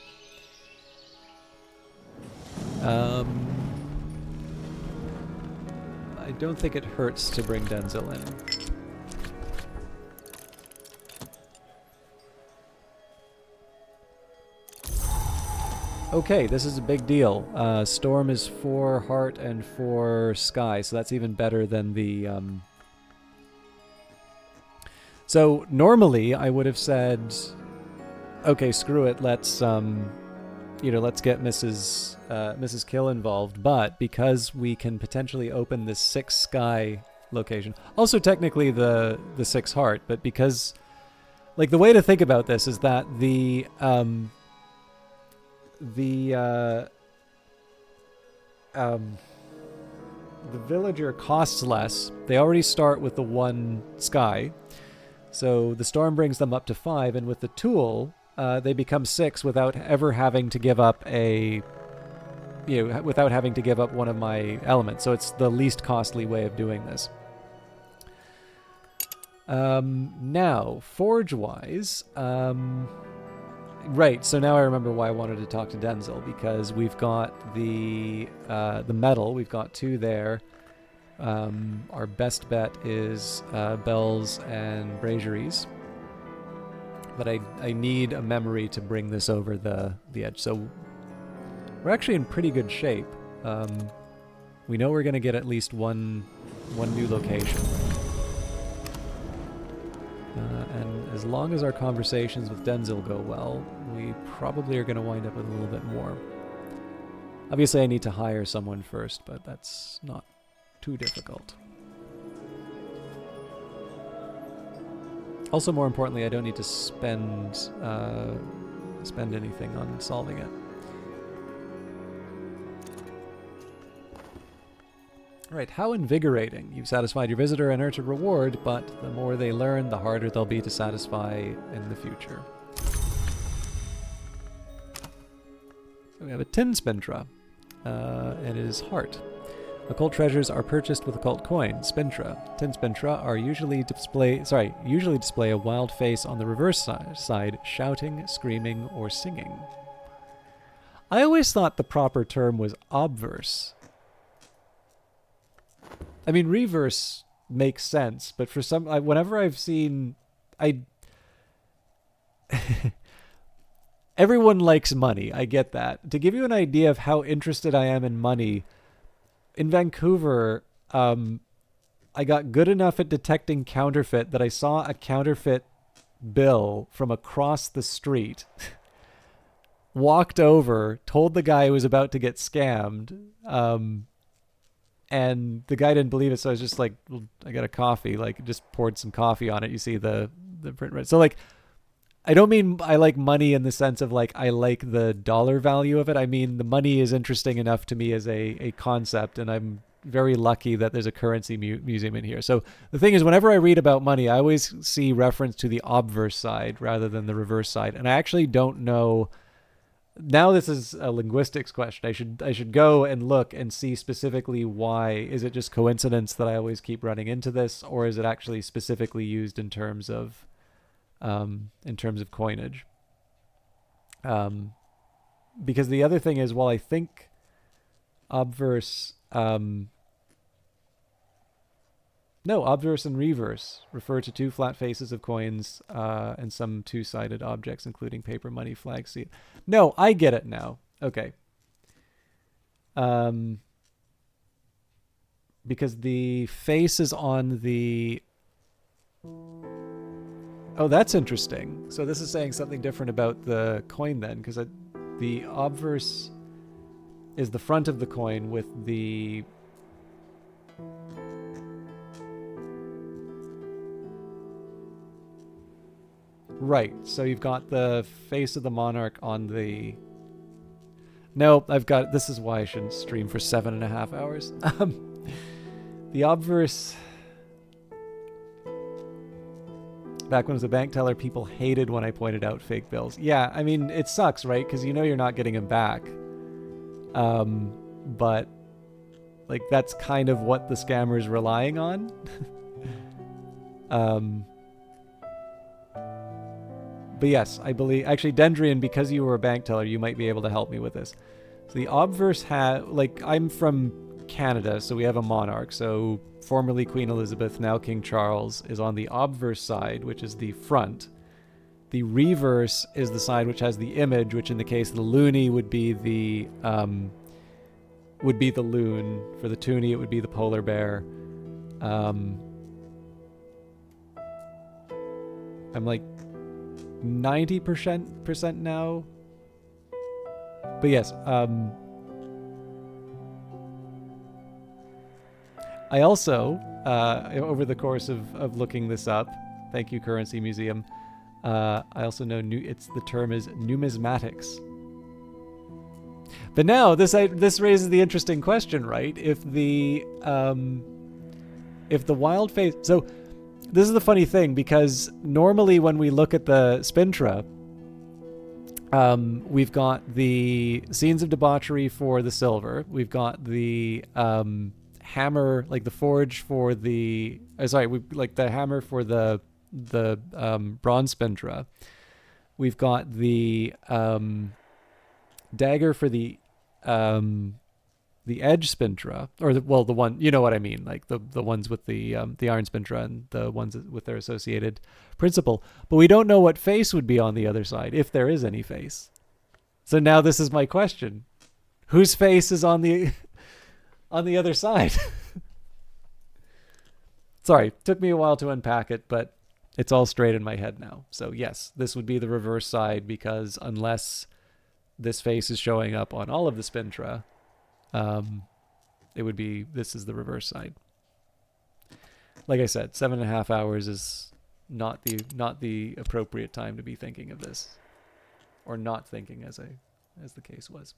I don't think it hurts to bring Denzel in. Okay, this is a big deal. Storm is 4 heart and 4 sky, so that's even better than the... So normally I would have said, okay, screw it, let's let's get Mrs. Kill involved, but because we can potentially open this 6 sky location, also technically the 6 heart, but because, like, the way to think about this is that the villager costs less. They already start with the 1 sky, so the storm brings them up to 5, and with the tool, they become 6 without ever having to give up without having to give up one of my elements. So it's the least costly way of doing this. Now, forge-wise, right, so now I remember why I wanted to talk to Denzel, because we've got the metal, we've got 2 there. Our best bet is bells and braziers. But I need a memory to bring this over the edge. So we're actually in pretty good shape. We know we're going to get at least one new location. And as long as our conversations with Denzel go well, we probably are going to wind up with a little bit more. Obviously, I need to hire someone first, but that's not too difficult. Also, more importantly, I don't need to spend anything on solving it. Right, how invigorating. You've satisfied your visitor and earned a reward, but the more they learn, the harder they'll be to satisfy in the future. So we have a tin spintra. It is heart. Occult treasures are purchased with occult coin, spintra. Tin spintra are usually display a wild face on the reverse side, shouting, screaming, or singing. I always thought the proper term was obverse. I mean, reverse makes sense, but for some, whenever I've seen, everyone likes money. I get that. To give you an idea of how interested I am in money, in Vancouver, I got good enough at detecting counterfeit that I saw a counterfeit bill from across the street, walked over, told the guy who was about to get scammed, and the guy didn't believe it, so I was just like, well, I got a coffee, like, just poured some coffee on it. You see the print right. So, like, I don't mean I like money in the sense of like I like the dollar value of it. I mean the money is interesting enough to me as a concept, and I'm very lucky that there's a currency museum in here. So the thing is, whenever I read about money, I always see reference to the obverse side rather than the reverse side, and I actually don't know. Now this is a linguistics question. I should go and look and see specifically why. Is it just coincidence that I always keep running into this, or is it actually specifically used in terms of coinage? Because the other thing is, while I think obverse, no, obverse and reverse refer to two flat faces of coins and some two-sided objects, including paper, money, flag, seed. No, I get it now. Okay. Because the face is on the... Oh, that's interesting. So this is saying something different about the coin then, because the obverse is the front of the coin with the... Right, so you've got the face of the monarch on the... No, I've got... This is why I shouldn't stream for 7.5 hours. The obverse... Back when I was a bank teller, people hated when I pointed out fake bills. Yeah, I mean, it sucks, right? Because you know you're not getting them back. But, like, that's kind of what the scammer's relying on. But yes, I believe... Actually, Dendrian, because you were a bank teller, you might be able to help me with this. So the obverse like, I'm from Canada, so we have a monarch. So formerly Queen Elizabeth, now King Charles, is on the obverse side, which is the front. The reverse is the side which has the image, which in the case of the loonie would be the loon. For the toonie, it would be the polar bear. I'm like 90% now. But yes, I also, over the course of looking this up, thank you, Currency Museum, I also know the term is numismatics. But now this raises the interesting question, right? If the wild face... So this is the funny thing, because normally when we look at the Spintra, we've got the scenes of debauchery for the silver. We've got the hammer, like the forge for the... the hammer for the bronze Spintra. We've got the dagger for the edge Spintra, or the one, you know what I mean, like the ones with the iron Spintra and the ones with their associated principle. But we don't know what face would be on the other side, if there is any face. So now this is my question: whose face is on the other side? Sorry, took me a while to unpack it, but it's all straight in my head now. So yes, this would be the reverse side, because unless this face is showing up on all of the Spintra, it would be, this is the reverse side. Like I said, 7.5 hours is not the appropriate time to be thinking of this, or not thinking, as the case was.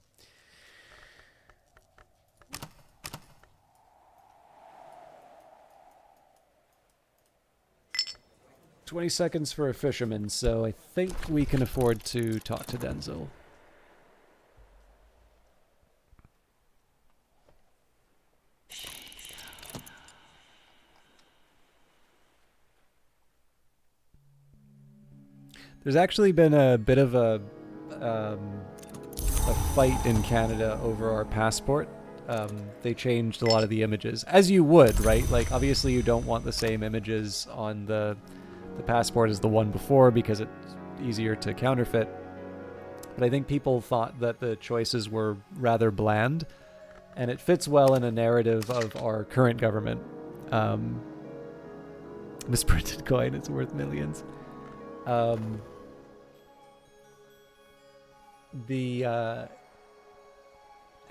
"20 seconds for a fisherman," so I think we can afford to talk to Denzel. There's actually been a bit of a fight in Canada over our passport. They changed a lot of the images, as you would, right? Like, obviously you don't want the same images on the passport as the one before, because it's easier to counterfeit. But I think people thought that the choices were rather bland, and it fits well in a narrative of our current government. Misprinted coin, it's worth millions. I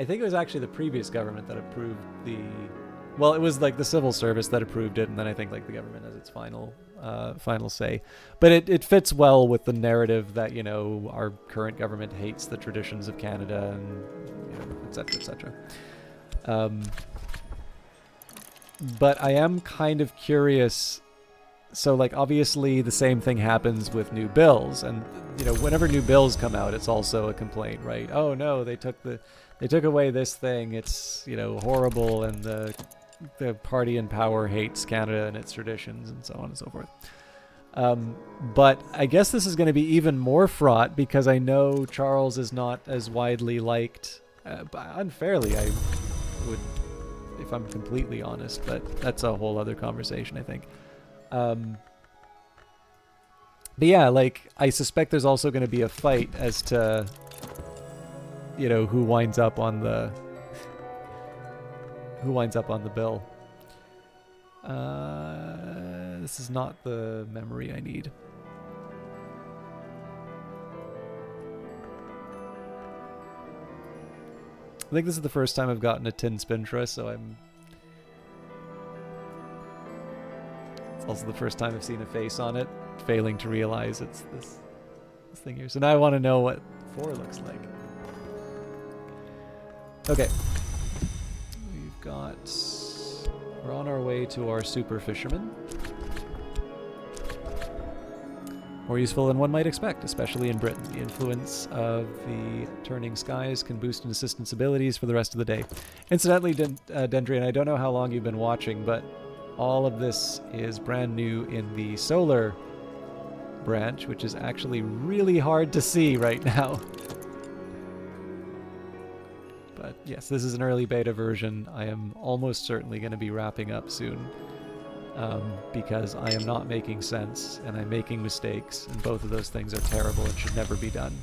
think it was actually the previous government that approved Well, it was like the civil service that approved it, and then I think like the government has its final say. But it fits well with the narrative that, you know, our current government hates the traditions of Canada, and, you know, et cetera, et cetera. But I am kind of curious. So, like, obviously the same thing happens with new bills, and, you know, whenever new bills come out, it's also a complaint, right? Oh no, they took away this thing. It's, you know, horrible, and the party in power hates Canada and its traditions, and so on and so forth. But I guess this is going to be even more fraught because I know Charles is not as widely liked, unfairly, I would, if I'm completely honest, but that's a whole other conversation, I think. But yeah, like, I suspect there's also going to be a fight as to, you know, who winds up on the bill. This is not the memory I need. I think this is the first time I've gotten a tin Spintra, so it's also the first time I've seen a face on it, failing to realize it's this thing here. So now I want to know what 4 looks like. Okay. We're on our way to our super fisherman. More useful than one might expect, especially in Britain. The influence of the turning skies can boost an assistant's abilities for the rest of the day. Incidentally, Dendrian, I don't know how long you've been watching, but all of this is brand new in the solar branch, which is actually really hard to see right now. But yes, this is an early beta version. I am almost certainly going to be wrapping up soon, because I am not making sense and I'm making mistakes, and both of those things are terrible and should never be done.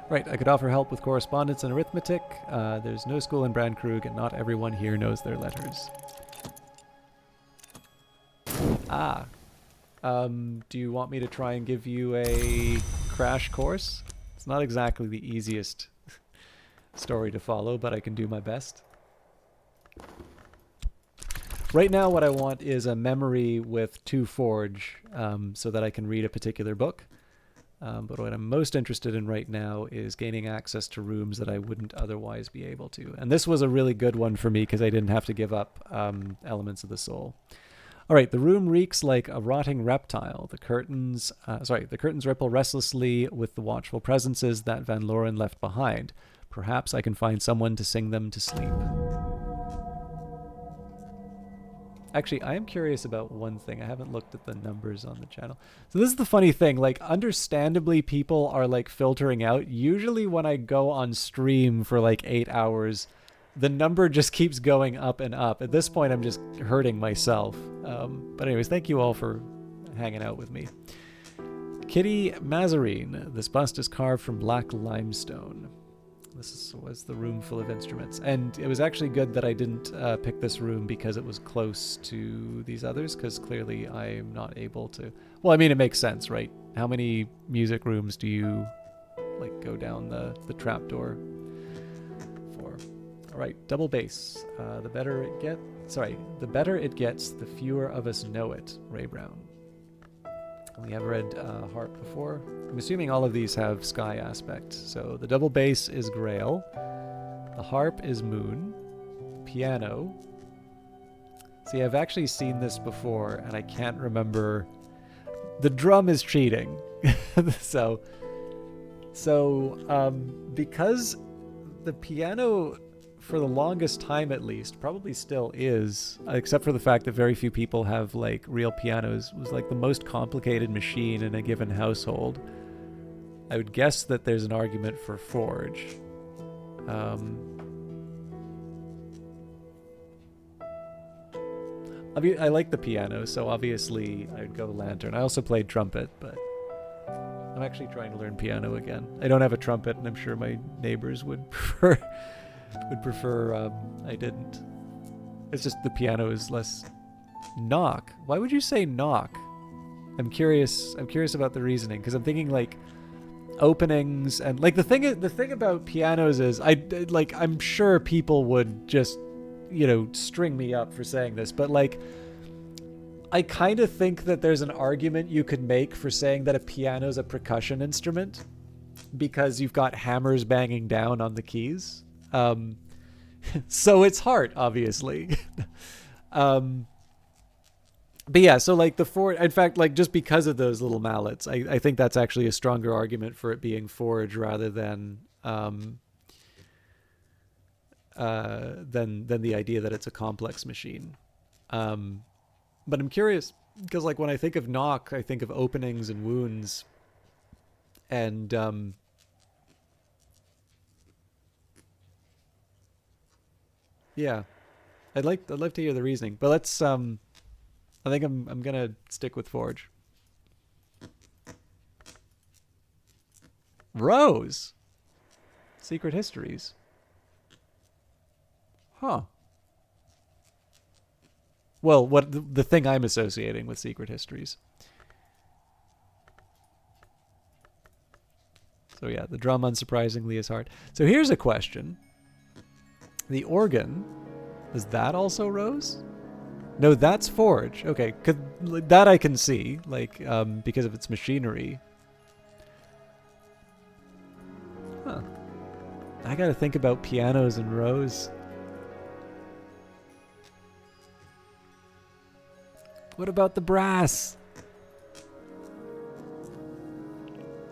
Right, I could offer help with correspondence and arithmetic. There's no school in Bran Krug, and not everyone here knows their letters. Ah. Do you want me to try and give you a crash course? It's not exactly the easiest story to follow, but I can do my best. Right now what I want is a memory with 2 Forge, so that I can read a particular book. But what I'm most interested in right now is gaining access to rooms that I wouldn't otherwise be able to. And this was a really good one for me because I didn't have to give up elements of the soul. All right, the room reeks like a rotting reptile. The curtains ripple restlessly with the watchful presences that Van Loren left behind. Perhaps I can find someone to sing them to sleep. Actually, I am curious about one thing. I haven't looked at the numbers on the channel. So this is the funny thing. Like, understandably, people are, like, filtering out. Usually when I go on stream for, like, 8 hours, the number just keeps going up and up. At this point, I'm just hurting myself. But anyways, thank you all for hanging out with me. Kitty Mazarine. This bust is carved from black limestone. This was the room full of instruments. And it was actually good that I didn't pick this room because it was close to these others, because clearly I'm not able to... Well, I mean, it makes sense, right? How many music rooms do you, like, go down the trapdoor for? All right, double bass. The better it gets, the fewer of us know it. Ray Brown. We have read harp before. I'm assuming all of these have sky aspect. So the double bass is Grail. The harp is Moon. Piano. See, I've actually seen this before, and I can't remember. The drum is cheating. so because the piano, for the longest time at least, probably still is, except for the fact that very few people have, like, real pianos, was, like, the most complicated machine in a given household. I would guess that there's an argument for Forge. I like the piano, so obviously I would go Lantern. I also played trumpet, but I'm actually trying to learn piano again. I don't have a trumpet, and I'm sure my neighbors would prefer I didn't. It's just the piano is less... Knock? Why would you say knock? I'm curious about the reasoning, because I'm thinking, like, openings, and like the thing about pianos is I'm sure people would just, you know, string me up for saying this, but like I kind of think that there's an argument you could make for saying that a piano's a percussion instrument because you've got hammers banging down on the keys. So it's heart, obviously. But yeah, so like in fact, like just because of those little mallets, I think that's actually a stronger argument for it being forge rather than the idea that it's a complex machine. But I'm curious because like when I think of knock, I think of openings and wounds, and yeah, I'd love to hear the reasoning, but let's I think I'm gonna stick with forge. Rose. Secret histories. Huh. Well, what the thing I'm associating with secret histories. So yeah, the drum unsurprisingly is hard. So here's a question. The organ, is that also rose? No, that's forge. Okay, that I can see, like, because of its machinery. Huh. I gotta think about pianos and rose. What about the brass?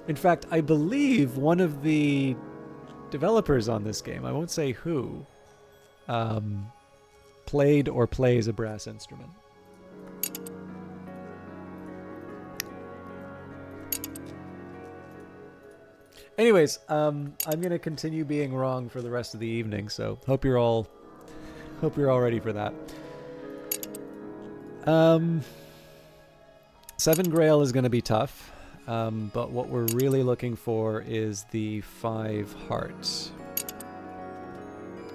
In fact, I believe one of the developers on this game, I won't say who, played or plays a brass instrument. Anyways, I'm gonna continue being wrong for the rest of the evening, so hope you're all ready for that. 7 Grail is gonna be tough, but what we're really looking for is the 5 hearts.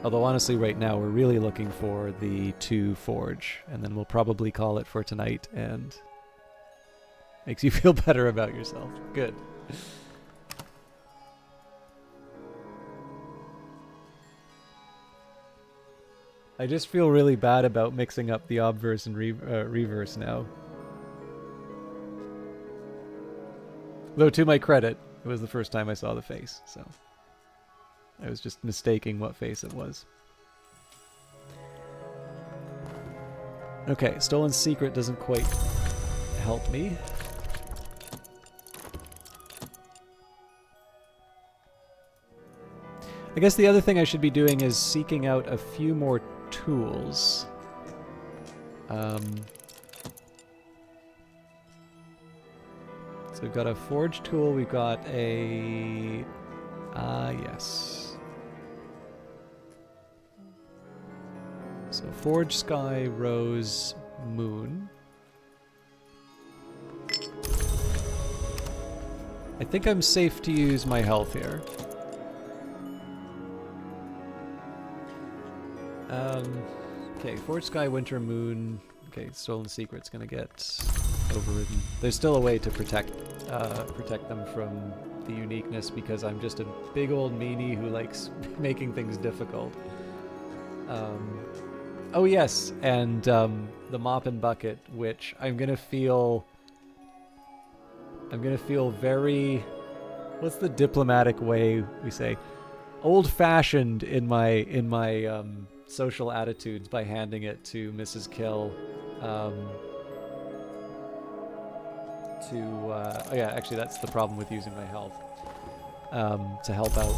Although honestly, right now we're really looking for the 2 forge, and then we'll probably call it for tonight. And makes you feel better about yourself. Good. I just feel really bad about mixing up the obverse and reverse now. Though to my credit, it was the first time I saw the face, so I was just mistaking what face it was. Okay, Stolen Secret doesn't quite help me. I guess the other thing I should be doing is seeking out a few more tools. So we've got a forge tool, we've got a... yes. So forge, sky, rose, moon. I think I'm safe to use my health here. Okay, forge, sky, winter, moon. Okay, Stolen Secret's gonna get overridden. There's still a way to protect them from the uniqueness because I'm just a big old meanie who likes making things difficult. Oh yes, and the mop and bucket, which I'm gonna feel very, what's the diplomatic way we say, old-fashioned in my social attitudes by handing it to Mrs. Kill. Oh yeah, actually that's the problem with using my health. To help out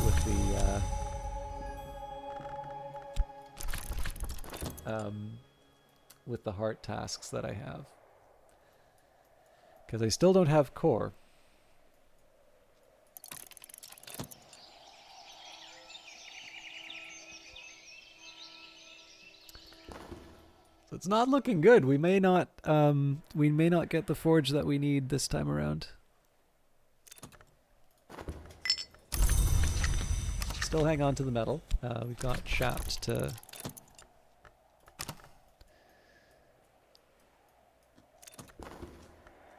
with the heart tasks that I have. Because I still don't have core. So it's not looking good. We may not get the forge that we need this time around. Still hang on to the metal. We've got shaft to...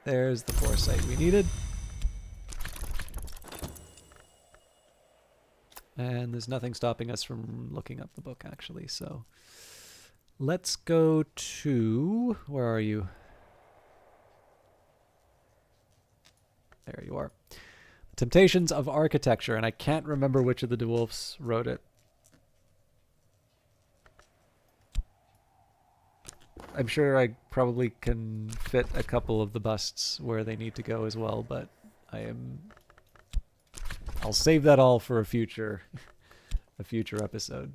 There's the foresight we needed. And there's nothing stopping us from looking up the book, actually. So let's go to... Where are you? There you are. Temptations of Architecture. And I can't remember which of the dwarfs wrote it. I'm sure I probably can fit a couple of the busts where they need to go as well, but I'll save that all for a future episode.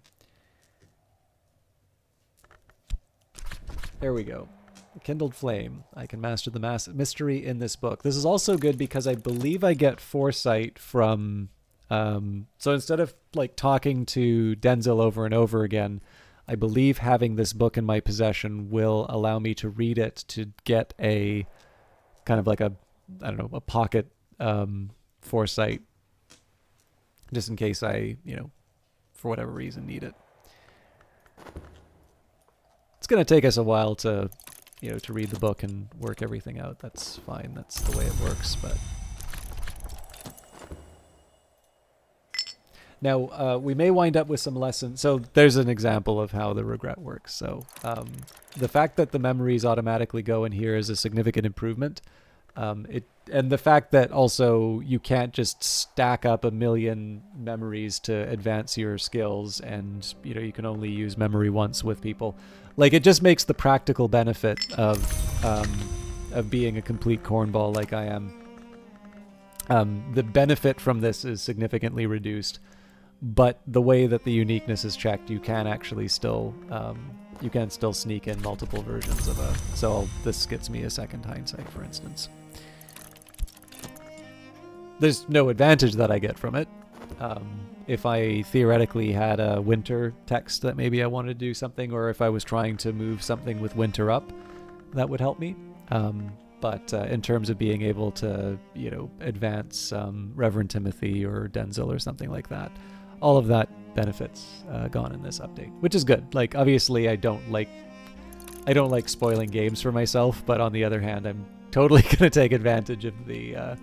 There we go. Kindled Flame. I can master the mystery in this book. This is also good because I believe I get foresight from... so instead of like talking to Denzel over and over again, I believe having this book in my possession will allow me to read it to get a kind of like a, I don't know, a pocket foresight, just in case I, for whatever reason, need it. It's going to take us a while to, to read the book and work everything out. That's fine. That's the way it works, but... Now, we may wind up with some lessons. So there's an example of how the regret works. So the fact that the memories automatically go in here is a significant improvement. And the fact that also you can't just stack up a million memories to advance your skills, and you can only use memory once with people. Like, it just makes the practical benefit of being a complete cornball like I am. The benefit from this is significantly reduced. But the way that the uniqueness is checked, you can actually still sneak in multiple versions of a... So this gets me a second hindsight, for instance. There's no advantage that I get from it. If I theoretically had a winter text that maybe I wanted to do something, or if I was trying to move something with winter up, that would help me. But in terms of being able to, advance Reverend Timothy or Denzel or something like that, all of that benefit's gone in this update, which is good. Like, obviously, I don't like spoiling games for myself, but on the other hand, I'm totally gonna take advantage of the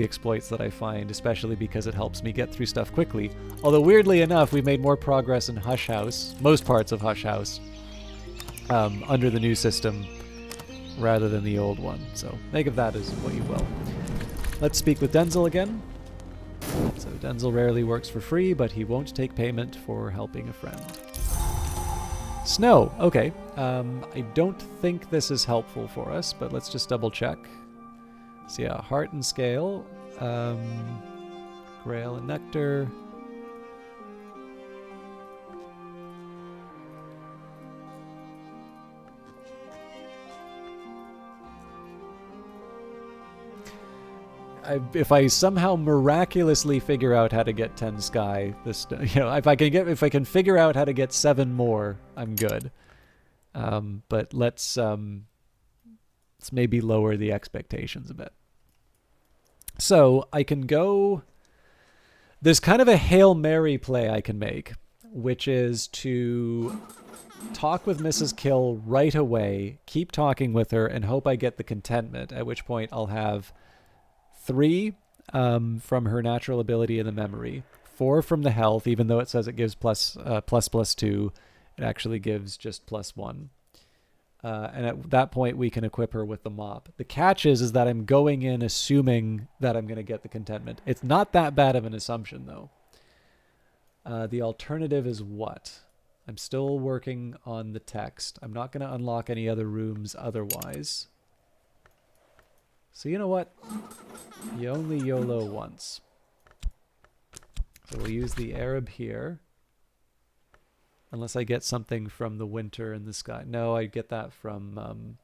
exploits that I find, especially because it helps me get through stuff quickly. Although weirdly enough, we've made more progress in Hush House, most parts of Hush House, under the new system rather than the old one. So make of that as what you will. Let's speak with Denzel again. So Denzel rarely works for free, but he won't take payment for helping a friend. Snow. Okay. I don't think this is helpful for us, but let's just double check. So yeah, Heart and Scale, Grail and Nectar. If I somehow miraculously figure out how to get 10 sky, if I can figure out how to get 7 more, I'm good. But let's maybe lower the expectations a bit. So I can go... There's kind of a Hail Mary play I can make, which is to talk with Mrs. Kill right away, keep talking with her, and hope I get the contentment, at which point I'll have 3 from her natural ability in the memory, 4 from the health, even though it says it gives plus 2, it actually gives just +1. And at that point, we can equip her with the mop. The catch is that I'm going in assuming that I'm going to get the contentment. It's not that bad of an assumption, though. The alternative is what? I'm still working on the text. I'm not going to unlock any other rooms otherwise. So you know what? You only YOLO once. So we'll use the Arab here. Unless I get something from the winter in the sky. No, I get that from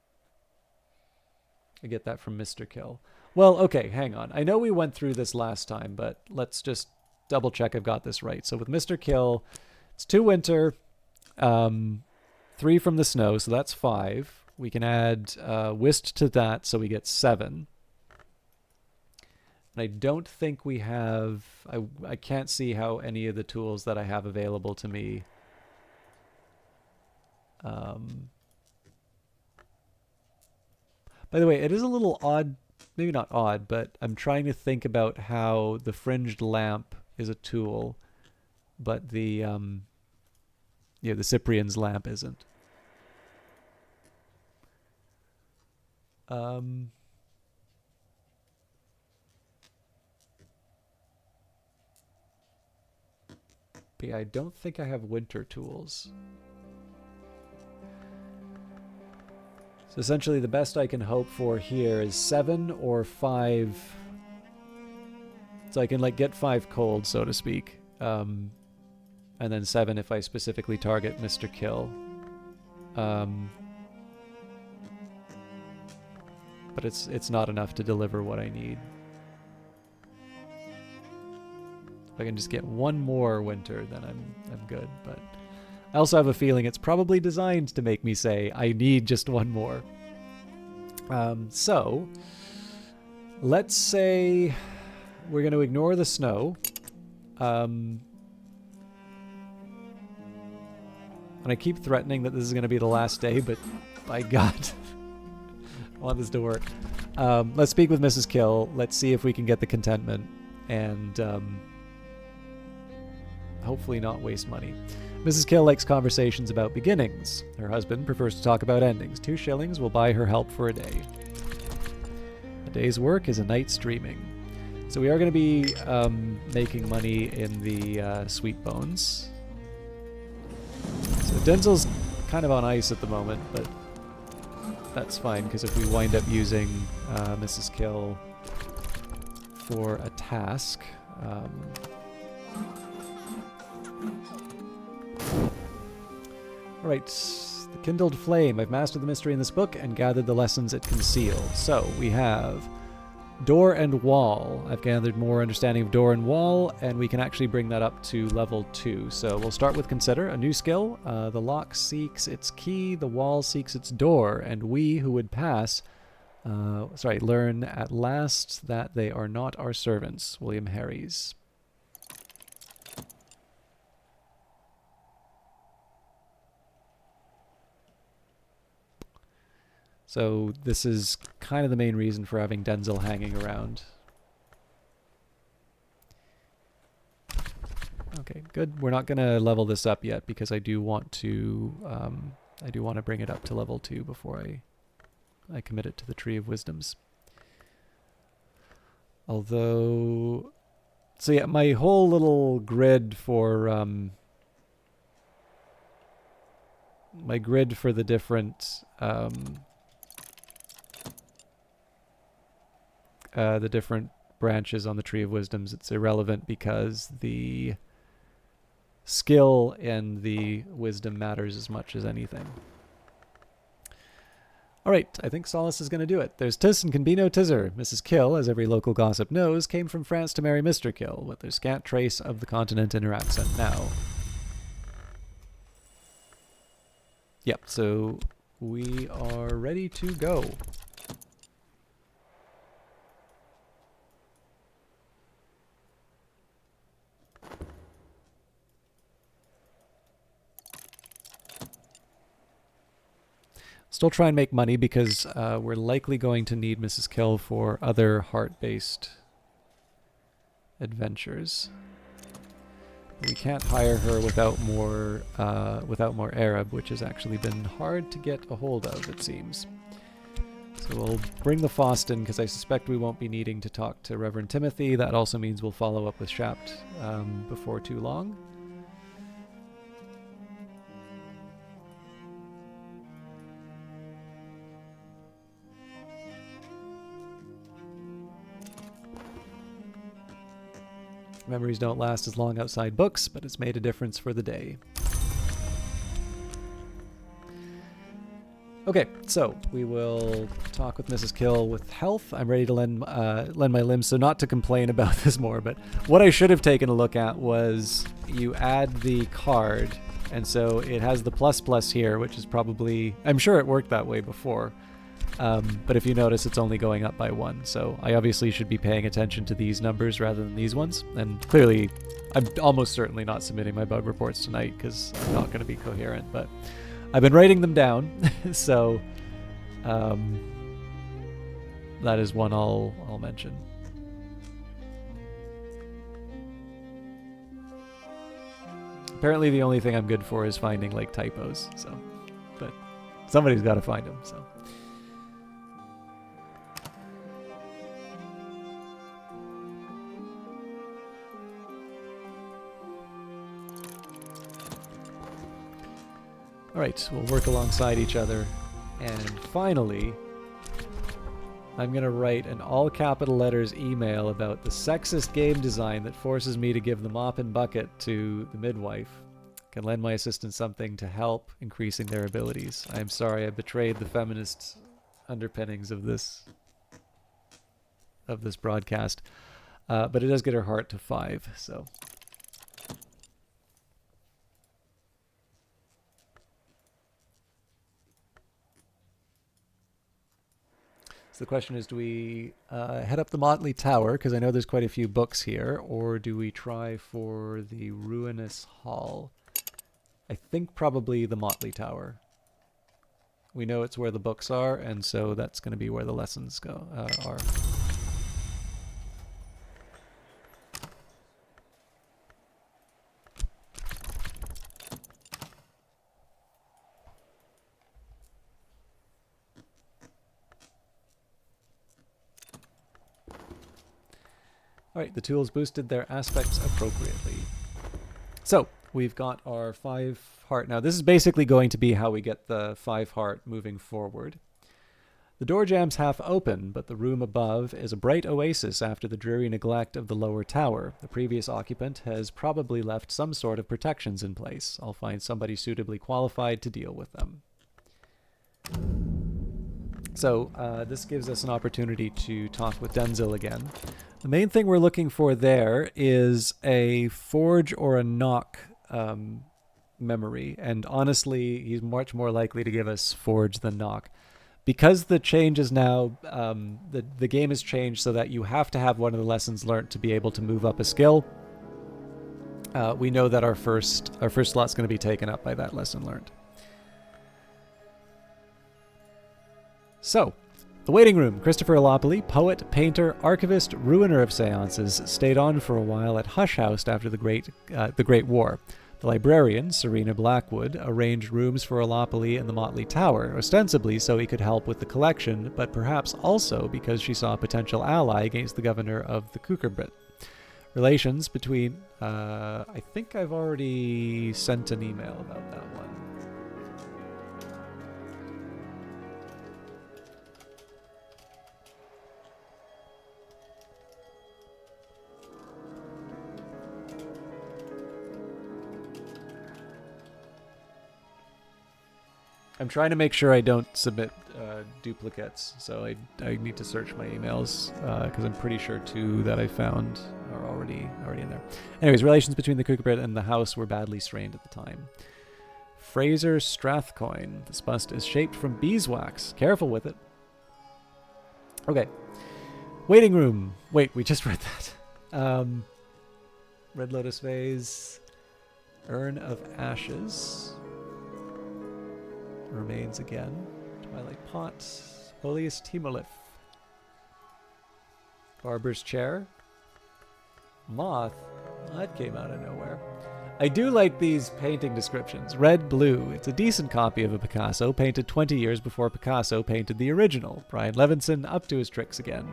Mr. Kill. Well, okay, hang on. I know we went through this last time, but let's just double check I've got this right. So with Mr. Kill, it's 2 winter, 3 from the snow, so that's 5. We can add Whist to that, so we get 7. And I don't think we have... I can't see how any of the tools that I have available to me... By the way, it is a little odd, maybe not odd, but I'm trying to think about how the fringed lamp is a tool, but the the Cyprian's lamp isn't. But yeah, I don't think I have winter tools. So essentially the best I can hope for here is 7 or 5. So I can like get 5 cold, so to speak. And then 7 if I specifically target Mr. Kill. But it's not enough to deliver what I need. If I can just get 1 more winter, then I'm good. But I also have a feeling it's probably designed to make me say I need just 1 more. So let's say we're going to ignore the snow. And I keep threatening that this is going to be the last day, but by God, I want this to work. Let's speak with Mrs. Kill. Let's see if we can get the contentment and hopefully not waste money. Mrs. Kill likes conversations about beginnings. Her husband prefers to talk about endings. 2 shillings will buy her help for a day. A day's work is a night's dreaming. So we are going to be making money in the sweet bones. So Denzel's kind of on ice at the moment, but that's fine, because if we wind up using Mrs. Kill for a task... Alright, the kindled flame. I've mastered the mystery in this book and gathered the lessons it conceals. So, we have door and wall. I've gathered more understanding of door and wall, and we can actually bring that up to level 2. So we'll start with consider, a new skill. The lock seeks its key, the wall seeks its door, and we who would pass, learn at last that they are not our servants. William Harries. So this is kind of the main reason for having Denzel hanging around. Okay, good. We're not going to level this up yet because I do want to bring it up to level 2 before I commit it to the Tree of Wisdoms. Although, so yeah, my whole little grid for the different branches on the Tree of Wisdoms, it's irrelevant because the skill and the wisdom matters as much as anything. Alright, I think Solace is going to do it. There's tis and can be no tizzer. Mrs. Kill, as every local gossip knows, came from France to marry Mr. Kill, with their scant trace of the continent in her accent now. Yep, so we are ready to go. Still try and make money because we're likely going to need Mrs. Kill for other heart-based adventures. We can't hire her without more Arab, which has actually been hard to get a hold of, it seems. So we'll bring the Faustin because I suspect we won't be needing to talk to Reverend Timothy. That also means we'll follow up with Shapt before too long. Memories don't last as long outside books, but it's made a difference for the day. Okay, so we will talk with Mrs. Kill with health. I'm ready to lend my limbs, so not to complain about this more, but what I should have taken a look at was you add the card, and so it has the ++ here, which is probably... I'm sure it worked that way before. But if you notice, it's only going up by 1, so I obviously should be paying attention to these numbers rather than these ones, and clearly I'm almost certainly not submitting my bug reports tonight because I'm not going to be coherent, but I've been writing them down, so that is one I'll mention. Apparently the only thing I'm good for is finding, like, typos, so... But somebody's got to find them, so... Alright, we'll work alongside each other. And finally, I'm going to write an all-capital letters email about the sexist game design that forces me to give the mop and bucket to the midwife. Can lend my assistants something to help increasing their abilities. I am sorry I betrayed the feminist underpinnings of this broadcast. But it does get her heart to 5, so... So the question is, do we head up the Motley Tower, because I know there's quite a few books here, or do we try for the Ruinous Hall? I think probably the Motley Tower. We know it's where the books are, and so that's going to be where the lessons are. Alright, the tools boosted their aspects appropriately. So, we've got our 5 heart. Now, this is basically going to be how we get the 5 heart moving forward. The door jam's half open, but the room above is a bright oasis after the dreary neglect of the lower tower. The previous occupant has probably left some sort of protections in place. I'll find somebody suitably qualified to deal with them. So, this gives us an opportunity to talk with Denzil again. The main thing we're looking for there is a forge or a knock memory, and honestly, he's much more likely to give us forge than knock. Because the change is now, the game has changed so that you have to have one of the lessons learned to be able to move up a skill. We know that our first slot's going to be taken up by that lesson learned. So, the waiting room. Christopher Alopoli, poet, painter, archivist, ruiner of seances, stayed on for a while at Hush House after the Great War. The librarian, Serena Blackwood, arranged rooms for Alopoli in the Motley Tower, ostensibly so he could help with the collection, but perhaps also because she saw a potential ally against the governor of the Kukerbit. Relations between... I think I've already sent an email about that one. I'm trying to make sure I don't submit duplicates, so I need to search my emails, because I'm pretty sure 2 that I found are already in there. Anyways, relations between the Kukerbit and the house were badly strained at the time. Fraser Strathcoin. This bust is shaped from beeswax. Careful with it. Okay. Waiting room. Wait, we just read that. Red Lotus Vase. Urn of Ashes. Remains again. Twilight Pot. Holiest Timolith. Barber's Chair. Moth. That came out of nowhere. I do like these painting descriptions. Red Blue. It's a decent copy of a Picasso, painted 20 years before Picasso painted the original. Brian Levinson up to his tricks again.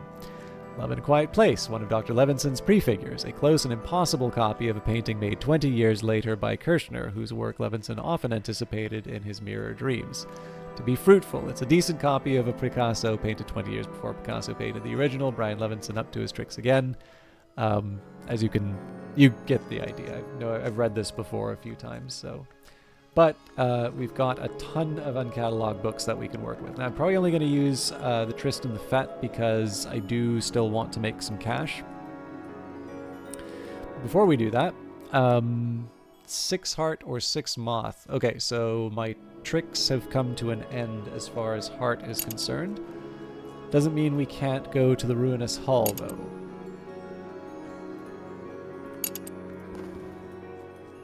Love in a Quiet Place, one of Dr. Levinson's prefigures, a close and impossible copy of a painting made 20 years later by Kirchner, whose work Levinson often anticipated in his mirror dreams. To Be Fruitful, it's a decent copy of a Picasso painted 20 years before Picasso painted the original. Brian Levinson up to his tricks again. As you get the idea. I've read this before a few times, so... But we've got a ton of uncatalogued books that we can work with. Now, I'm probably only going to use the Tristan the Fet because I do still want to make some cash. Before we do that, 6 heart or 6 moth. Okay, so my tricks have come to an end as far as heart is concerned. Doesn't mean we can't go to the Ruinous Hall, though.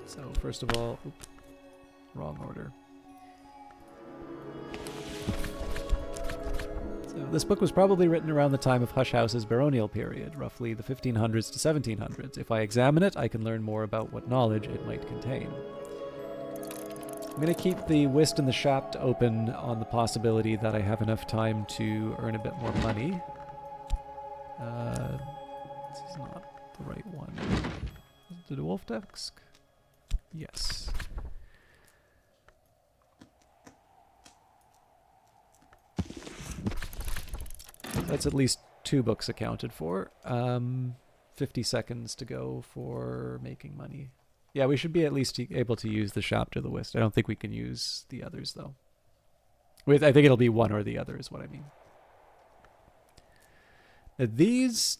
So, first of all... Oops. Wrong order. So This book was probably written around the time of Hush House's baronial period, roughly the 1500s to 1700s. If I examine it, I can learn more about what knowledge it might contain. I'm going to keep the Whist and the Shaft open on the possibility that I have enough time to earn a bit more money. This is not the right one. Is it a wolf desk? Yes. That's at least 2 books accounted for. 50 seconds to go for making money. Yeah, we should be at least able to use the Shaft or the Whist. I don't think we can use the others, though. I think it'll be one or the other is what I mean. Now these...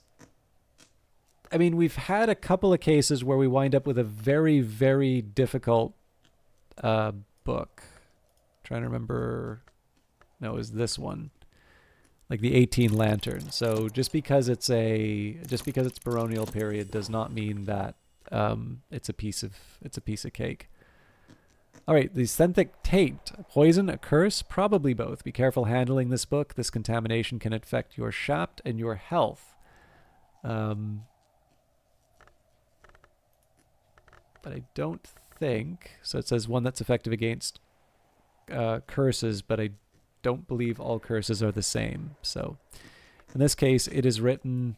I mean, we've had a couple of cases where we wind up with a very, very difficult book. I'm trying to remember... No, it was this one. Like the 18 Lantern. So just because it's baronial period does not mean that it's a piece of cake. All right, the Senthic Taint, a poison, a curse, probably both. Be careful handling this book. This contamination can affect your shaft and your health. But I don't think so. It says one that's effective against curses, but I don't believe all curses are the same. So in this case, it is written,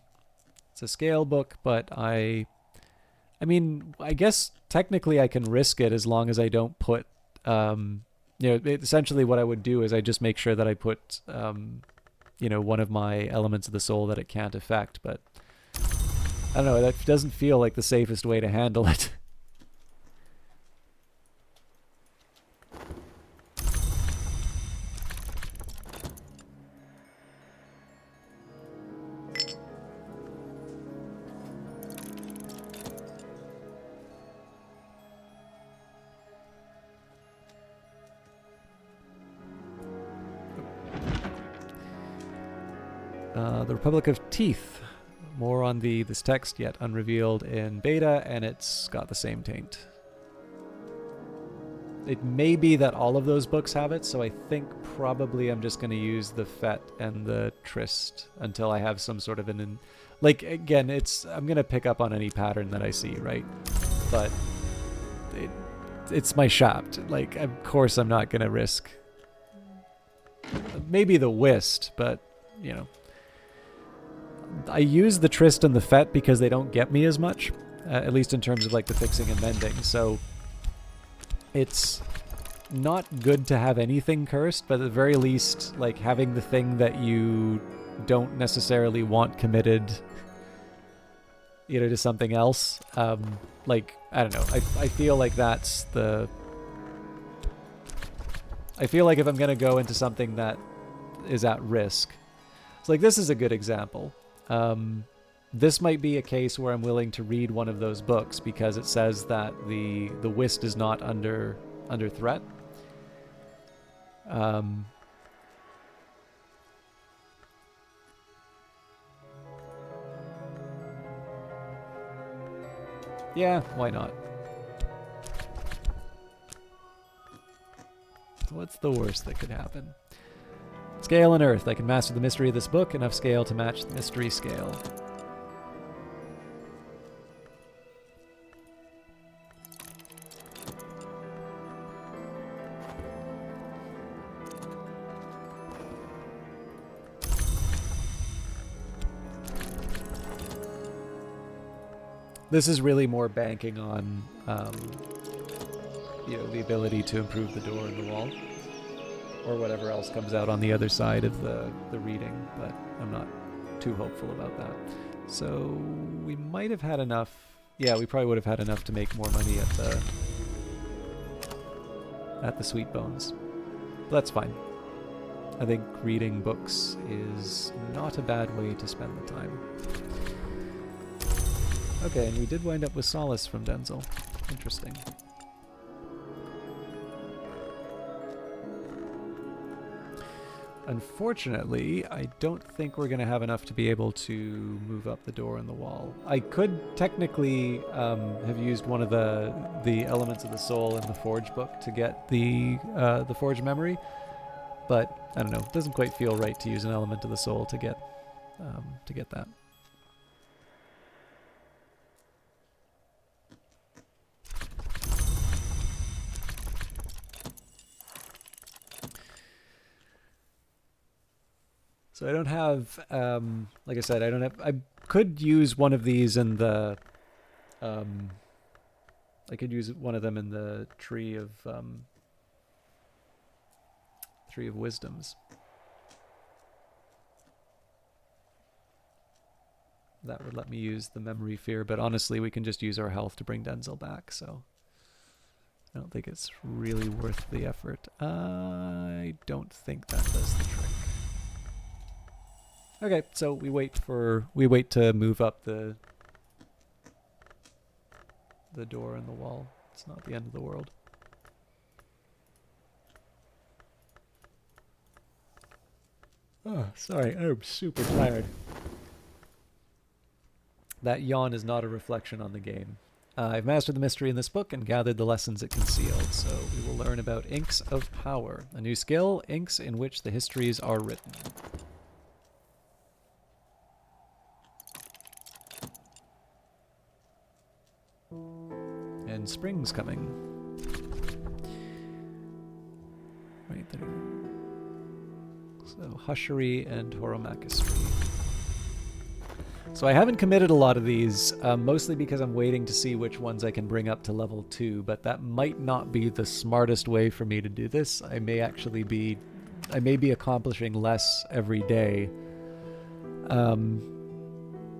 it's a scale book, but I mean, I guess technically I can risk it as long as I don't put, essentially what I would do is I just make sure that I put, one of my elements of the soul that it can't affect, but I don't know, that doesn't feel like the safest way to handle it. The Republic of Teeth. More on this text yet unrevealed in beta, and it's got the same taint. It may be that all of those books have it, so I think probably I'm just going to use the Fet and the Trist until I have some sort of like, again, I'm going to pick up on any pattern that I see, right? But it's my Shaft. Like, of course I'm not going to risk maybe the Whist, but, I use the Trist and the Fet because they don't get me as much, at least in terms of like the fixing and mending. So it's not good to have anything cursed, but at the very least, like having the thing that you don't necessarily want committed, to something else. Like, I don't know. I feel like that's the... I feel like if I'm going to go into something that is at risk, it's like this is a good example. This might be a case where I'm willing to read one of those books because it says that the Whist is not under threat. Yeah, why not? What's the worst that could happen? Scale and Earth. I can master the mystery of this book. Enough scale to match the mystery scale. This is really more banking on, the ability to improve the door and the wall, or whatever else comes out on the other side of the reading, but I'm not too hopeful about that. So we might have had enough. Yeah, we probably would have had enough to make more money at the Sweet Bones. But that's fine. I think reading books is not a bad way to spend the time. Okay, and we did wind up with Solace from Denzel. Interesting. Unfortunately, I don't think we're going to have enough to be able to move up the door and the wall. I could technically have used one of the elements of the soul in the Forge book to get the Forge memory, but I don't know. It doesn't quite feel right to use an element of the soul to get that. So I don't have, like I said, I don't have. I could use one of these in the. I could use one of them in the tree of wisdoms. That would let me use the memory fear, but honestly, we can just use our health to bring Denzel back. So I don't think it's really worth the effort. I don't think that does the trick. Okay, so we wait to move up the door in the wall. It's not the end of the world. Oh, sorry, I'm super tired. That yawn is not a reflection on the game. I've mastered the mystery in this book and gathered the lessons it concealed, so we will learn about Inks of Power, a new skill, inks in which the histories are written. And spring's coming. Right there. So, Hushery and Horomachistry. So I haven't committed a lot of these, mostly because I'm waiting to see which ones I can bring up to level 2, but that might not be the smartest way for me to do this. I may be accomplishing less every day,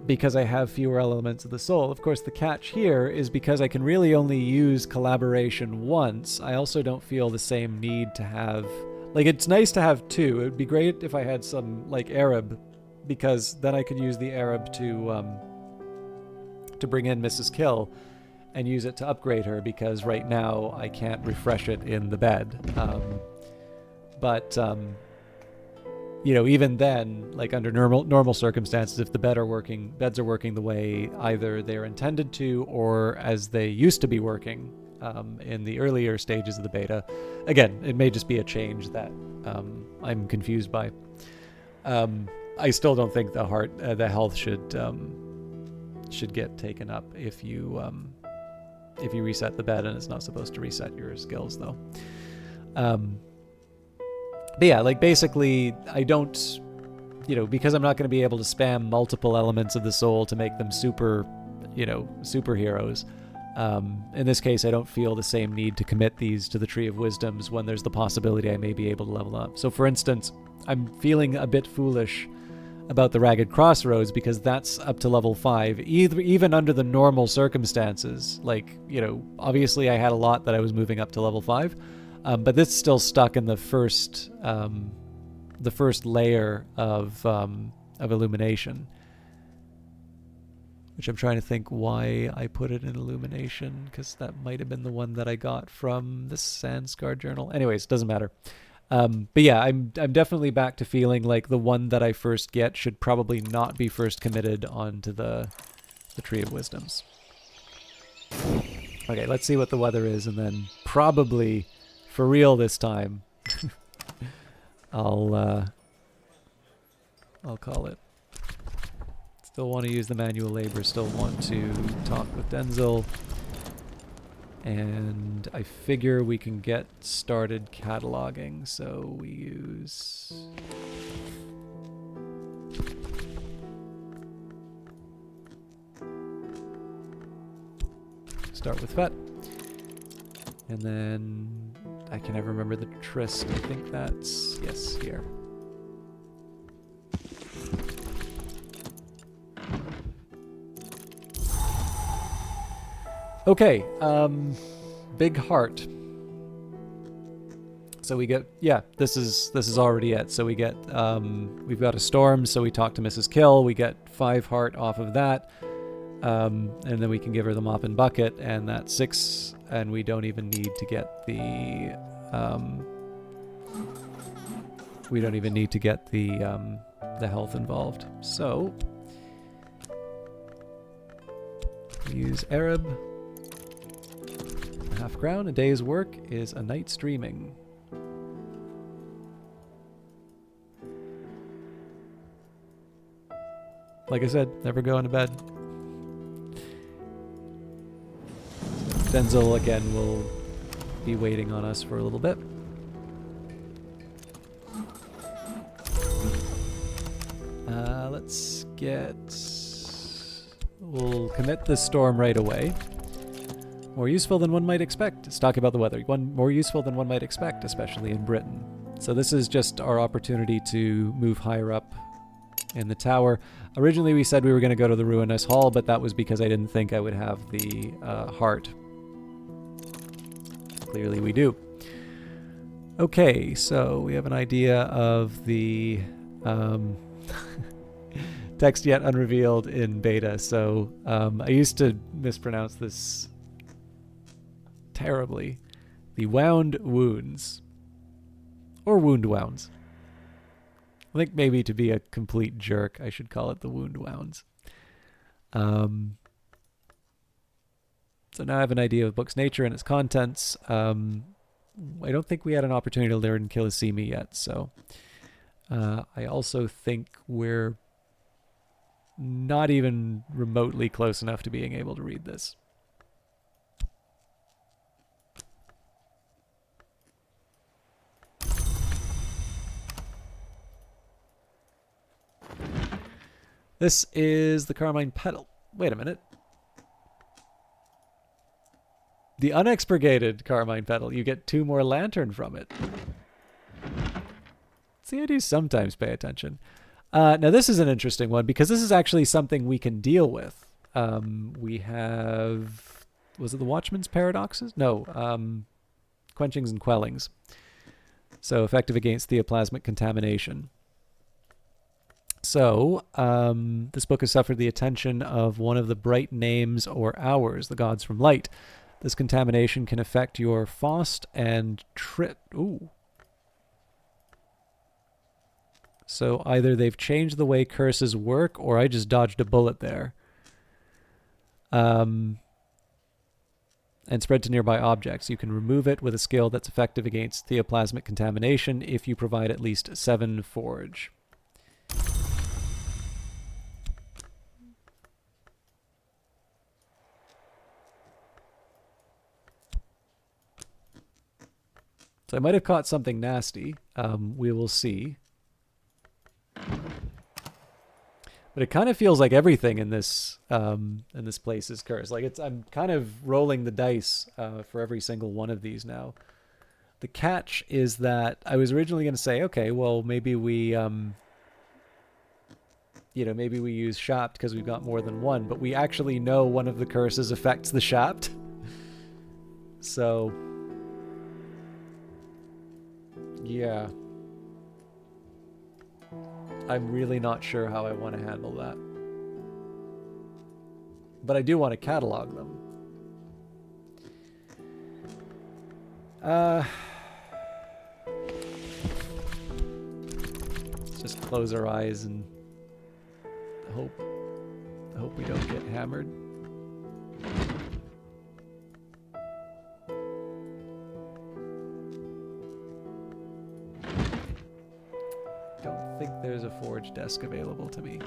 because I have fewer elements of the soul. Of course, the catch here is because I can really only use collaboration once, I also don't feel the same need to have... Like, it's nice to have 2. It would be great if I had some, like, Arab, because then I could use the Arab to bring in Mrs. Kill and use it to upgrade her, because right now I can't refresh it in the bed. You know, even then, like under normal circumstances, if the beds are working the way either they're intended to or as they used to be working in the earlier stages of the beta, again, it may just be a change that I'm confused by. I still don't think the health should get taken up if you reset the bed, and it's not supposed to reset your skills though. But yeah, like basically, I don't, because I'm not going to be able to spam multiple elements of the soul to make them superheroes. In this case, I don't feel the same need to commit these to the Tree of Wisdoms when there's the possibility I may be able to level up. So for instance, I'm feeling a bit foolish about the Ragged Crossroads because that's up to level 5, even under the normal circumstances. Like, obviously I had a lot that I was moving up to level 5, but this is still stuck in the first layer of illumination, which I'm trying to think why I put it in illumination, because that might have been the one that I got from the Sandscar journal. Anyways, doesn't matter. But yeah, I'm definitely back to feeling like the one that I first get should probably not be first committed onto the Tree of Wisdoms. Okay, let's see what the weather is, and then probably, for real this time, I'll call it. Still want to use the manual labor, still want to talk with Denzel. And I figure we can get started cataloging, so we use... Start with Fet. And then I can never remember the Tryst. I think that's, yes, here. Okay, Big Heart. So we get, yeah, this is already it. So we get, we've got a Storm, so we talk to Mrs. Kill, we get 5 heart off of that, and then we can give her the Mop and Bucket, and that's 6, and we don't even need to get the, the health involved. So, use Arab. Half crown, a day's work is a night's dreaming. like I said, never going to bed. Denzel, again, will be waiting on us for a little bit. Let's get... We'll commit the storm right away. More useful than one might expect. It's talking about the weather. More useful than one might expect, especially in Britain. So this is just our opportunity to move higher up in the tower. Originally we said we were going to go to the Ruinous Hall, but that was because I didn't think I would have the heart. Clearly we do. Okay, so we have an idea of the text yet unrevealed in beta. So I used to mispronounce this terribly. The wound wounds. Or wound wounds. I think maybe to be a complete jerk, I should call it the wound wounds. So now I have an idea of the book's nature and its contents. I don't think we had an opportunity to learn Killisimi yet, so I also think we're not even remotely close enough to being able to read this. This is the Carmine Petal. Wait a minute. The unexpurgated Carmine Petal. You get 2 more lantern from it. See, I do sometimes pay attention. Now this is an interesting one because this is actually something we can deal with. We have... Was it the Watchman's Paradoxes? No. Quenchings and Quellings. So effective against theoplasmic contamination. So, this book has suffered the attention of one of the bright names or hours, the gods from light. This contamination can affect your Faust and Trit. Ooh. So either they've changed the way curses work, or I just dodged a bullet there. And spread to nearby objects. You can remove it with a skill that's effective against theoplasmic contamination if you provide at least 7 forage. So I might have caught something nasty. We will see. But it kind of feels like everything in this place is cursed. Like I'm kind of rolling the dice for every single one of these now. The catch is that I was originally going to say, okay, well maybe we, maybe we use Shapt because we've got more than one. But we actually know one of the curses affects the Shapt. So. Yeah. I'm really not sure how I want to handle that. But I do want to catalog them. Let's just close our eyes and hope we don't get hammered. Don't think there's a forge desk available to me.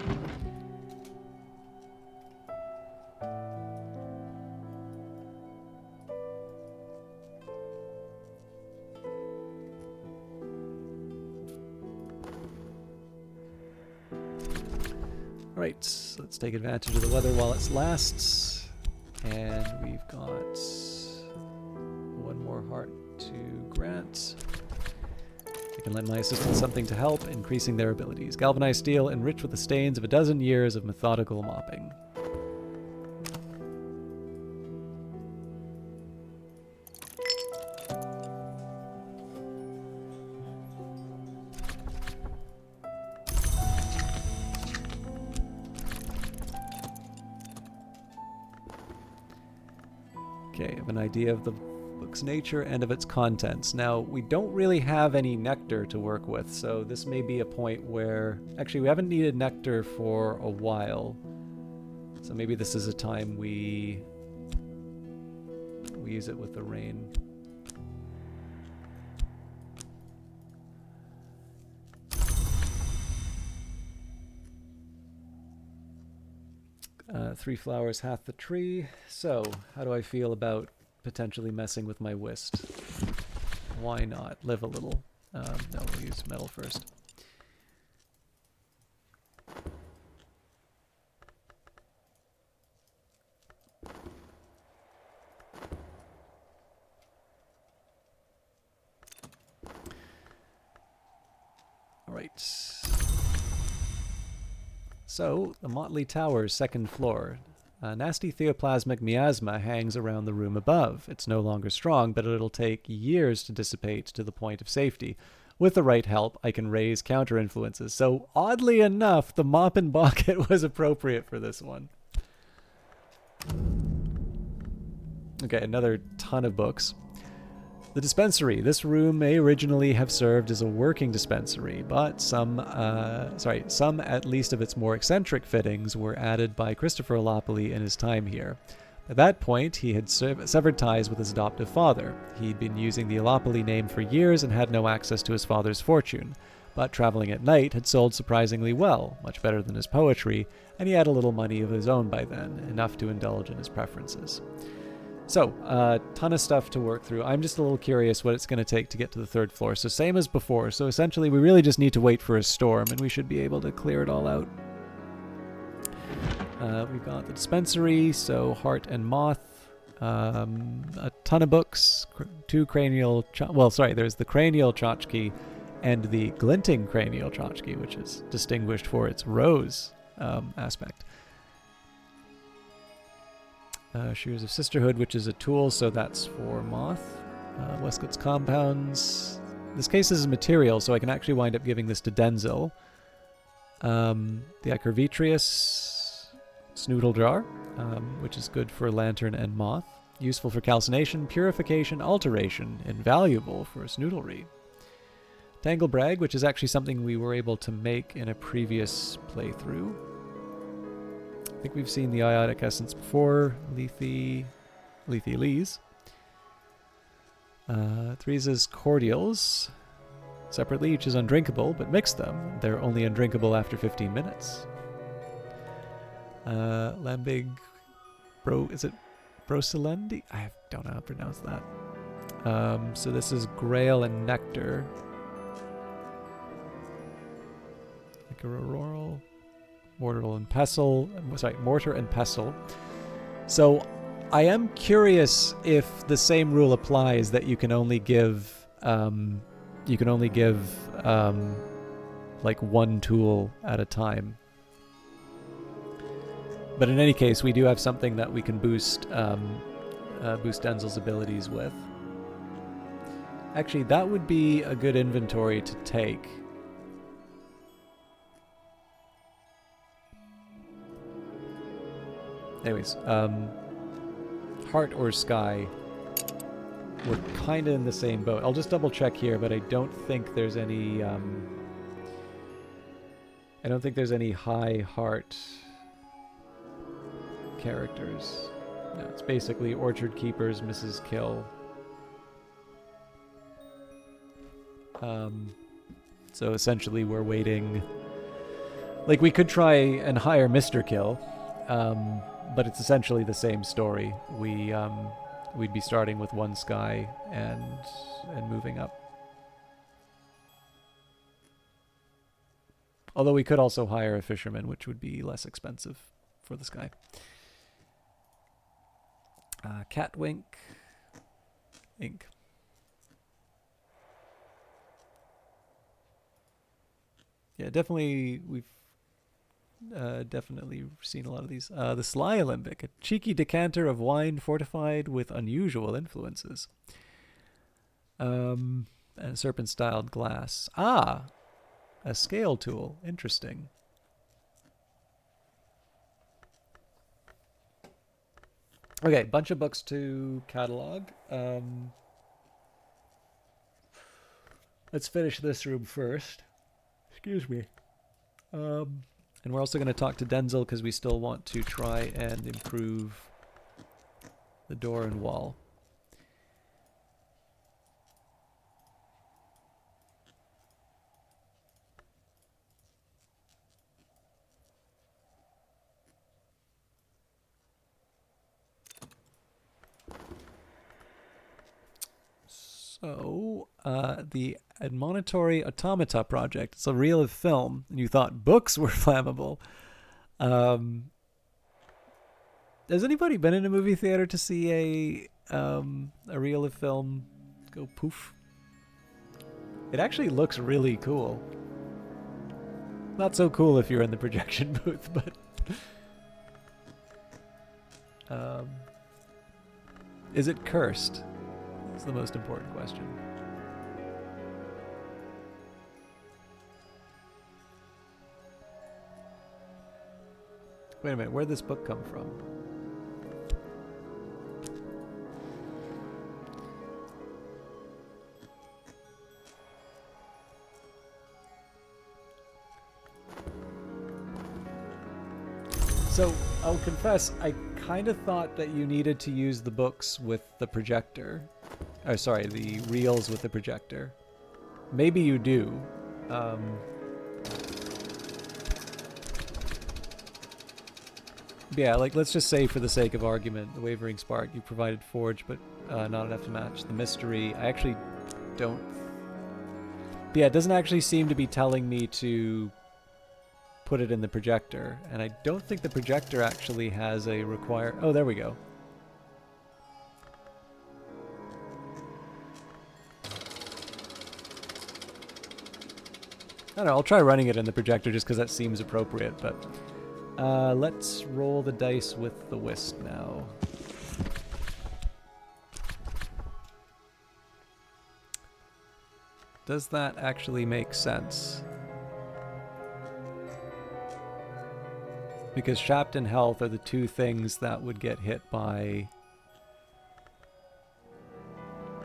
Right, let's take advantage of the weather while it lasts. And we've got one more heart to grant. I can lend my assistants something to help, increasing their abilities. Galvanized steel, enriched with the stains of a dozen years of methodical mopping. Okay, I have an idea of the book's nature and of its contents. Now, we don't really have any nectar to work with, so this may be a point where... Actually, we haven't needed nectar for a while. So maybe this is a time we use it with the rain. 3 flowers hath the tree. So, how do I feel about potentially messing with my whist? Why not? Live a little. No, we'll use metal first. Alright. So, the Motley Tower's second floor. A nasty theoplasmic miasma hangs around the room above. It's no longer strong, but it'll take years to dissipate to the point of safety. With the right help, I can raise counter-influences. So, oddly enough, the mop and bucket was appropriate for this one. Okay, another ton of books. The dispensary. This room may originally have served as a working dispensary, but some at least of its more eccentric fittings were added by Christopher Lopoli in his time here. At that point, he had severed ties with his adoptive father. He'd been using the Lopoli name for years and had no access to his father's fortune, but traveling at night had sold surprisingly well, much better than his poetry, and he had a little money of his own by then, enough to indulge in his preferences. So, a ton of stuff to work through. I'm just a little curious what it's going to take to get to the 3rd floor. So same as before. So essentially, we really just need to wait for a storm, and we should be able to clear it all out. We've got the dispensary, so Heart and Moth. A ton of books. 2 cranial... there's the cranial tchotchke and the glinting cranial tchotchke, which is distinguished for its rose aspect. Shears of Sisterhood, which is a tool, so that's for Moth. Westcott's Compounds. This case is material, so I can actually wind up giving this to Denzel. The Acervitrius Snoodle Jar, which is good for Lantern and Moth. Useful for calcination, purification, alteration. Invaluable for Snoodlery. Tanglebrag, which is actually something we were able to make in a previous playthrough. I think we've seen the Iotic Essence before. Lethe Lees. Threesa's Cordials. Separately, each is undrinkable, but mix them. They're only undrinkable after 15 minutes. Lambig... is it Brocelendi? I don't know how to pronounce that. So this is Grail and Nectar. Like a Auroral... Mortar and Pestle. So I am curious if the same rule applies that you can only give like one tool at a time. But in any case, we do have something that we can boost Denzel's abilities with. Actually, that would be a good inventory to take. Anyways, Heart or Sky, we're kind of in the same boat. I'll just double check here, but I don't think there's any, high Heart characters. No, it's basically Orchard Keepers, Mrs. Kill. So essentially we're waiting, like we could try and hire Mr. Kill, but it's essentially the same story. We'd be starting with one Sky and moving up. Although we could also hire a fisherman, which would be less expensive for the Sky. Catwink Inc. Yeah, definitely we've definitely seen a lot of these. The Sly Alembic, a cheeky decanter of wine fortified with unusual influences. And serpent-styled glass. Ah! A scale tool. Interesting. Okay, bunch of books to catalog. Let's finish this room first. Excuse me. And we're also going to talk to Denzel because we still want to try and improve the door and wall. So, the Admonitory Automata Project. It's a reel of film, and you thought books were flammable. Has anybody been in a movie theater to see a reel of film go poof? It actually looks really cool. Not so cool if you're in the projection booth, but is it cursed? That's the most important question. Wait a minute, where'd this book come from? So, I'll confess, I kind of thought that you needed to use the books with the projector. Oh, sorry, the reels with the projector. Maybe you do. Yeah, like, let's just say for the sake of argument, the Wavering Spark, you provided Forge, but not enough to match the Mystery. I actually don't... Yeah, it doesn't actually seem to be telling me to put it in the projector, and I don't think the projector actually has a require... Oh, there we go. I don't know, I'll try running it in the projector just because that seems appropriate, but... let's roll the dice with the Wisp now. Does that actually make sense? Because Shapt and Health are the two things that would get hit by...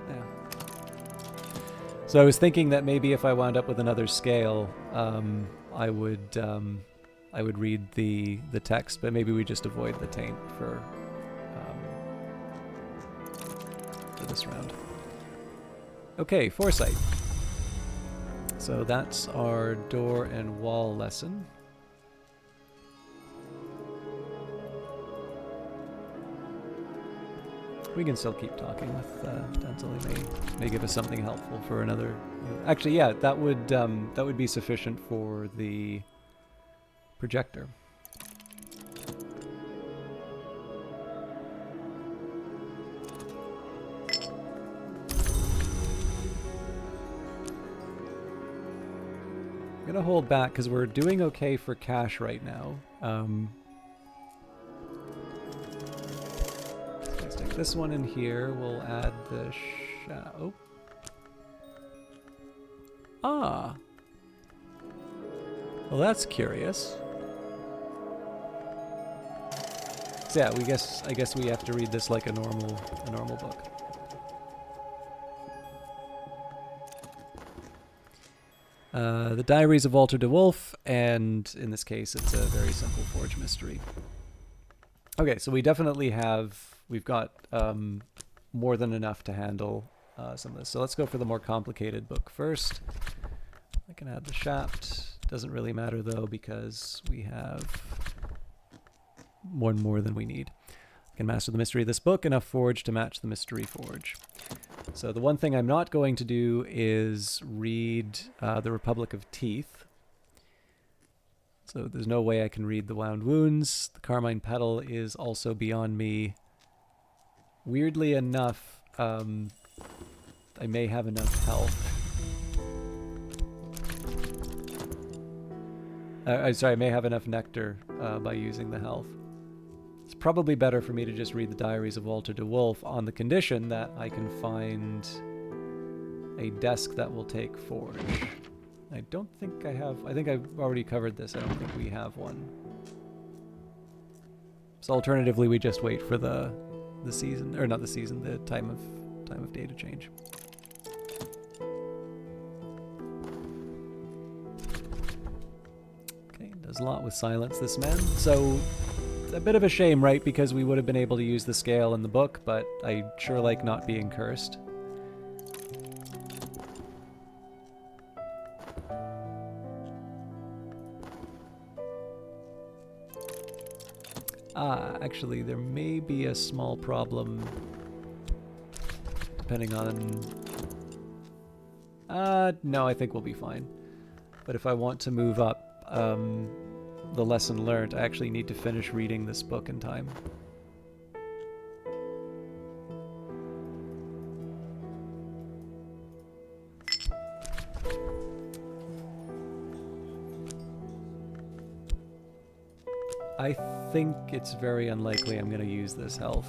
Yeah. So I was thinking that maybe if I wound up with another scale, I would read the text, but maybe we just avoid the taint for this round. Okay, Foresight. So that's our door and wall lesson. We can still keep talking with Denzel. He may give us something helpful for another. Actually, yeah, that would be sufficient for the projector. I'm gonna hold back because we're doing okay for cash right now. Stick this one in here. We'll add the oh. Ah. Well, that's curious. So yeah, I guess we have to read this like a normal book. The Diaries of Walter de Wolf, and in this case, it's a very simple Forge mystery. Okay, so we definitely we've got more than enough to handle some of this. So let's go for the more complicated book first. I can add the Shaft. Doesn't really matter though because we have more than we need. I can master the mystery of this book, enough Forge to match the mystery Forge. So the one thing I'm not going to do is read the Republic of Teeth. So there's no way I can read the Wound Wounds. The Carmine Petal is also beyond me. Weirdly enough, I may have enough health. Sorry, I may have enough nectar by using the health. It's probably better for me to just read the Diaries of Walter de Wolf on the condition that I can find a desk that will take Forge. I don't think I have... I think I've already covered this. I don't think we have one. So alternatively, we just wait for the season... Or not the season, the time of day to change. Okay, does a lot with silence, this man. So... a bit of a shame, right? Because we would have been able to use the scale in the book, but I sure like not being cursed. Actually, there may be a small problem depending on No, I think we'll be fine. But if I want to move up the lesson learned, I actually need to finish reading this book in time. I think it's very unlikely I'm going to use this health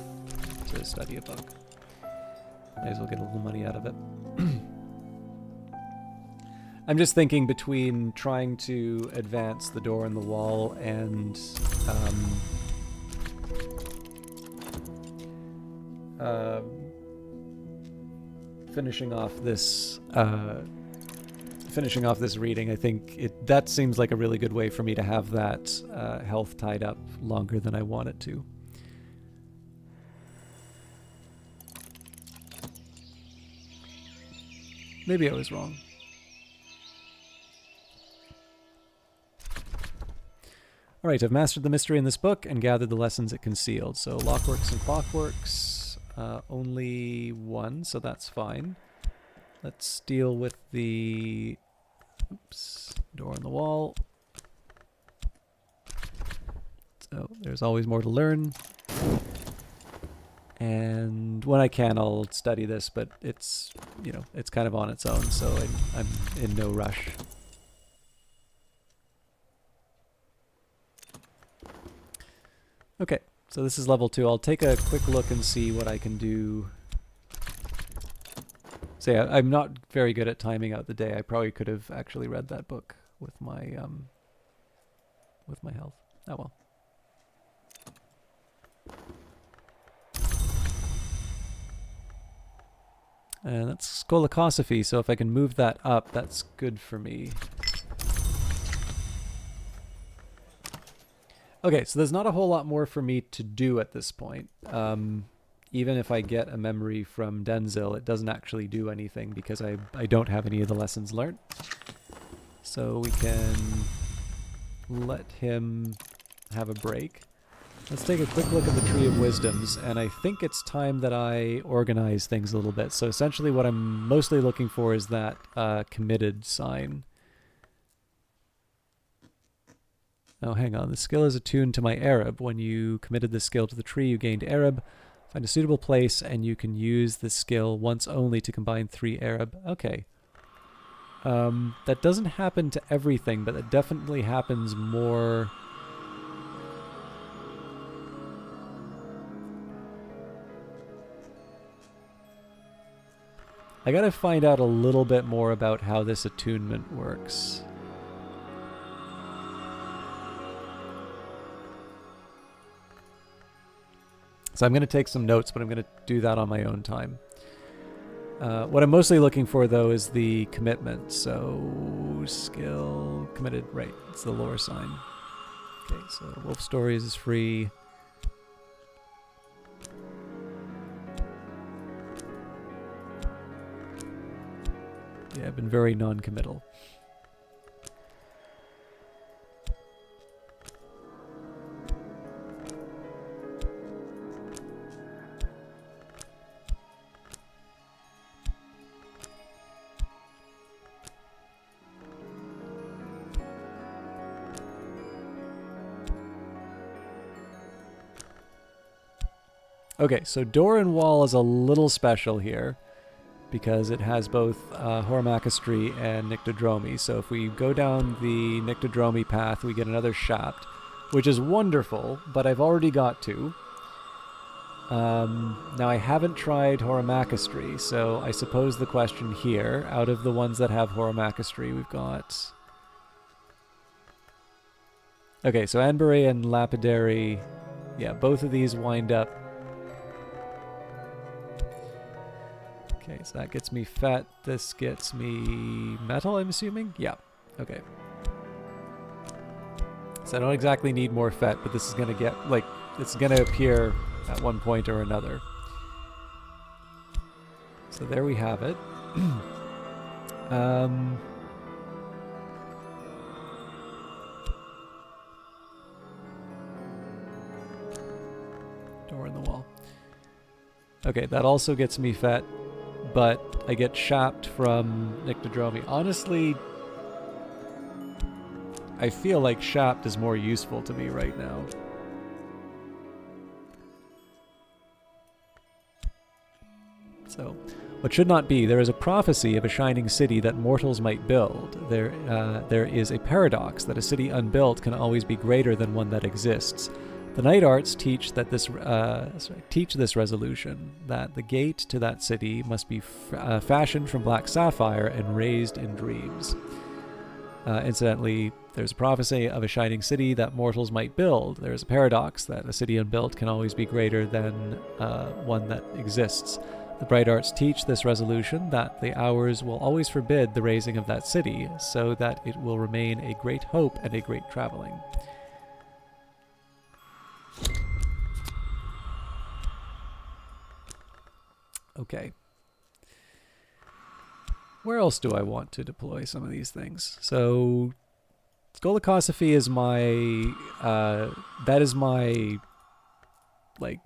to study a book. Might as well get a little money out of it. I'm just thinking between trying to advance the door in the wall and finishing off this reading. I think that seems like a really good way for me to have that health tied up longer than I want it to. Maybe I was wrong. Alright, I've mastered the mystery in this book and gathered the lessons it concealed. So lockworks and clockworks, only one, so that's fine. Let's deal with the door on the wall. So there's always more to learn. And when I can, I'll study this, but it's, it's kind of on its own, so I'm in no rush. Okay, so this is level 2. I'll take a quick look and see what I can do. So yeah, I'm not very good at timing out the day. I probably could have actually read that book with my health. Oh well. And that's Skolakosophy, so if I can move that up, that's good for me. Okay, so there's not a whole lot more for me to do at this point. Even if I get a memory from Denzil, it doesn't actually do anything because I don't have any of the lessons learned. So we can let him have a break. Let's take a quick look at the Tree of Wisdoms, and I think it's time that I organize things a little bit. So essentially what I'm mostly looking for is that committed sign. Oh, hang on. The skill is attuned to my Arab. When you committed this skill to the tree, you gained Arab. Find a suitable place, and you can use this skill once only to combine 3 Arab. Okay. That doesn't happen to everything, but it definitely happens more... I gotta find out a little bit more about how this attunement works. So I'm going to take some notes, but I'm going to do that on my own time. What I'm mostly looking for, though, is the commitment. So, skill, committed, right. It's the lore sign. Okay, so Wolf Stories is free. Yeah, I've been very non-committal. Okay, so door and wall is a little special here because it has both Horamachistry and Nyctodromy. So if we go down the Nyctodromy path, we get another shaft, which is wonderful, but I've already got 2. Now I haven't tried Horamachistry, so I suppose the question here, out of the ones that have Horamachistry, we've got... Okay, so Anbere and Lapidary, yeah, both of these wind up. Okay, so that gets me fet. This gets me metal, I'm assuming? Yeah. Okay. So I don't exactly need more fet, but this is going to get, like, it's going to appear at one point or another. So there we have it. Door in the wall. Okay, that also gets me fet. but I get shapped from Nyctodromi. Honestly, I feel like shapped is more useful to me right now. So, what should not be? There is a prophecy of a shining city that mortals might build. There is a paradox that a city unbuilt can always be greater than one that exists. The Night Arts teach this resolution, that the gate to that city must be fashioned from black sapphire and raised in dreams. Incidentally, there's a prophecy of a shining city that mortals might build. There is a paradox that a city unbuilt can always be greater than one that exists. The Bright Arts teach this resolution, that the hours will always forbid the raising of that city, so that it will remain a great hope and a great traveling. Okay. Where else do I want to deploy some of these things? So, Skolakosophy is my, that is my, like,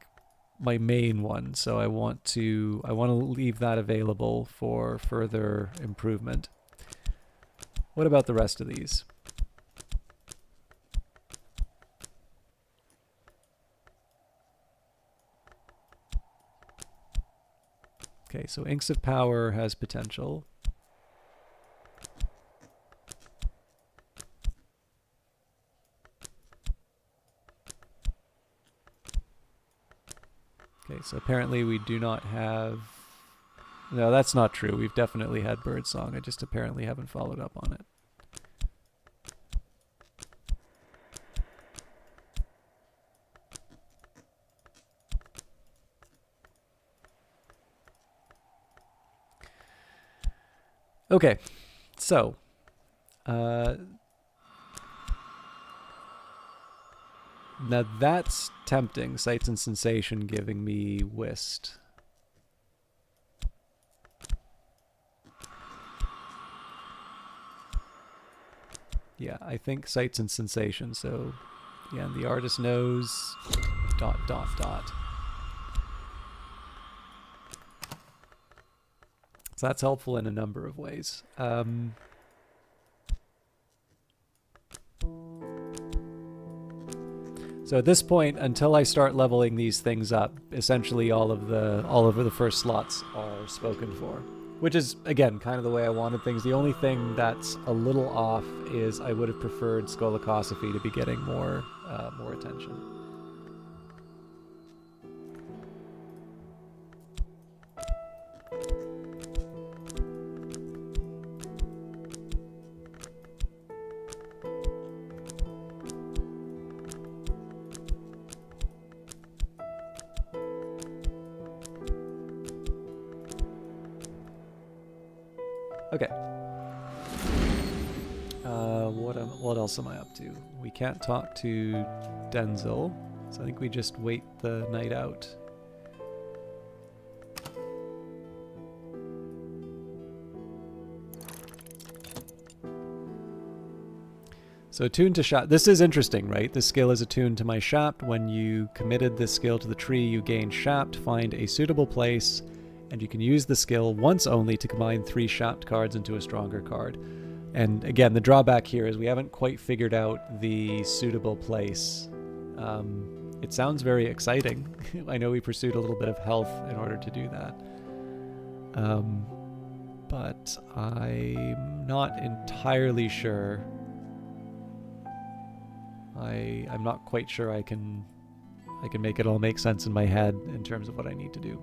my main one. So I want to leave that available for further improvement. What about the rest of these? Okay, so Inks of Power has potential. Okay, so apparently we do not have... No, that's not true. We've definitely had Birdsong. I just apparently haven't followed up on it. Okay, so now that's tempting. Sights and Sensation giving me Whist. Yeah, I think Sights and Sensation. So, yeah, and the artist knows ... So that's helpful in a number of ways. So at this point, until I start leveling these things up, essentially all of the first slots are spoken for, which is again kind of the way I wanted things. The only thing that's a little off is I would have preferred Skolakosophy to be getting more attention. Okay. What else am I up to? We can't talk to Denzel, so I think we just wait the night out. So attuned to Shapt. This is interesting, right? This skill is attuned to my Shapt. When you committed this skill to the tree, you gain Shapt. Find a suitable place, and you can use the skill once only to combine 3 Shapt cards into a stronger card. And again, the drawback here is we haven't quite figured out the suitable place. It sounds very exciting. I know we pursued a little bit of health in order to do that. But I'm not entirely sure. I'm not quite sure I can make it all make sense in my head in terms of what I need to do.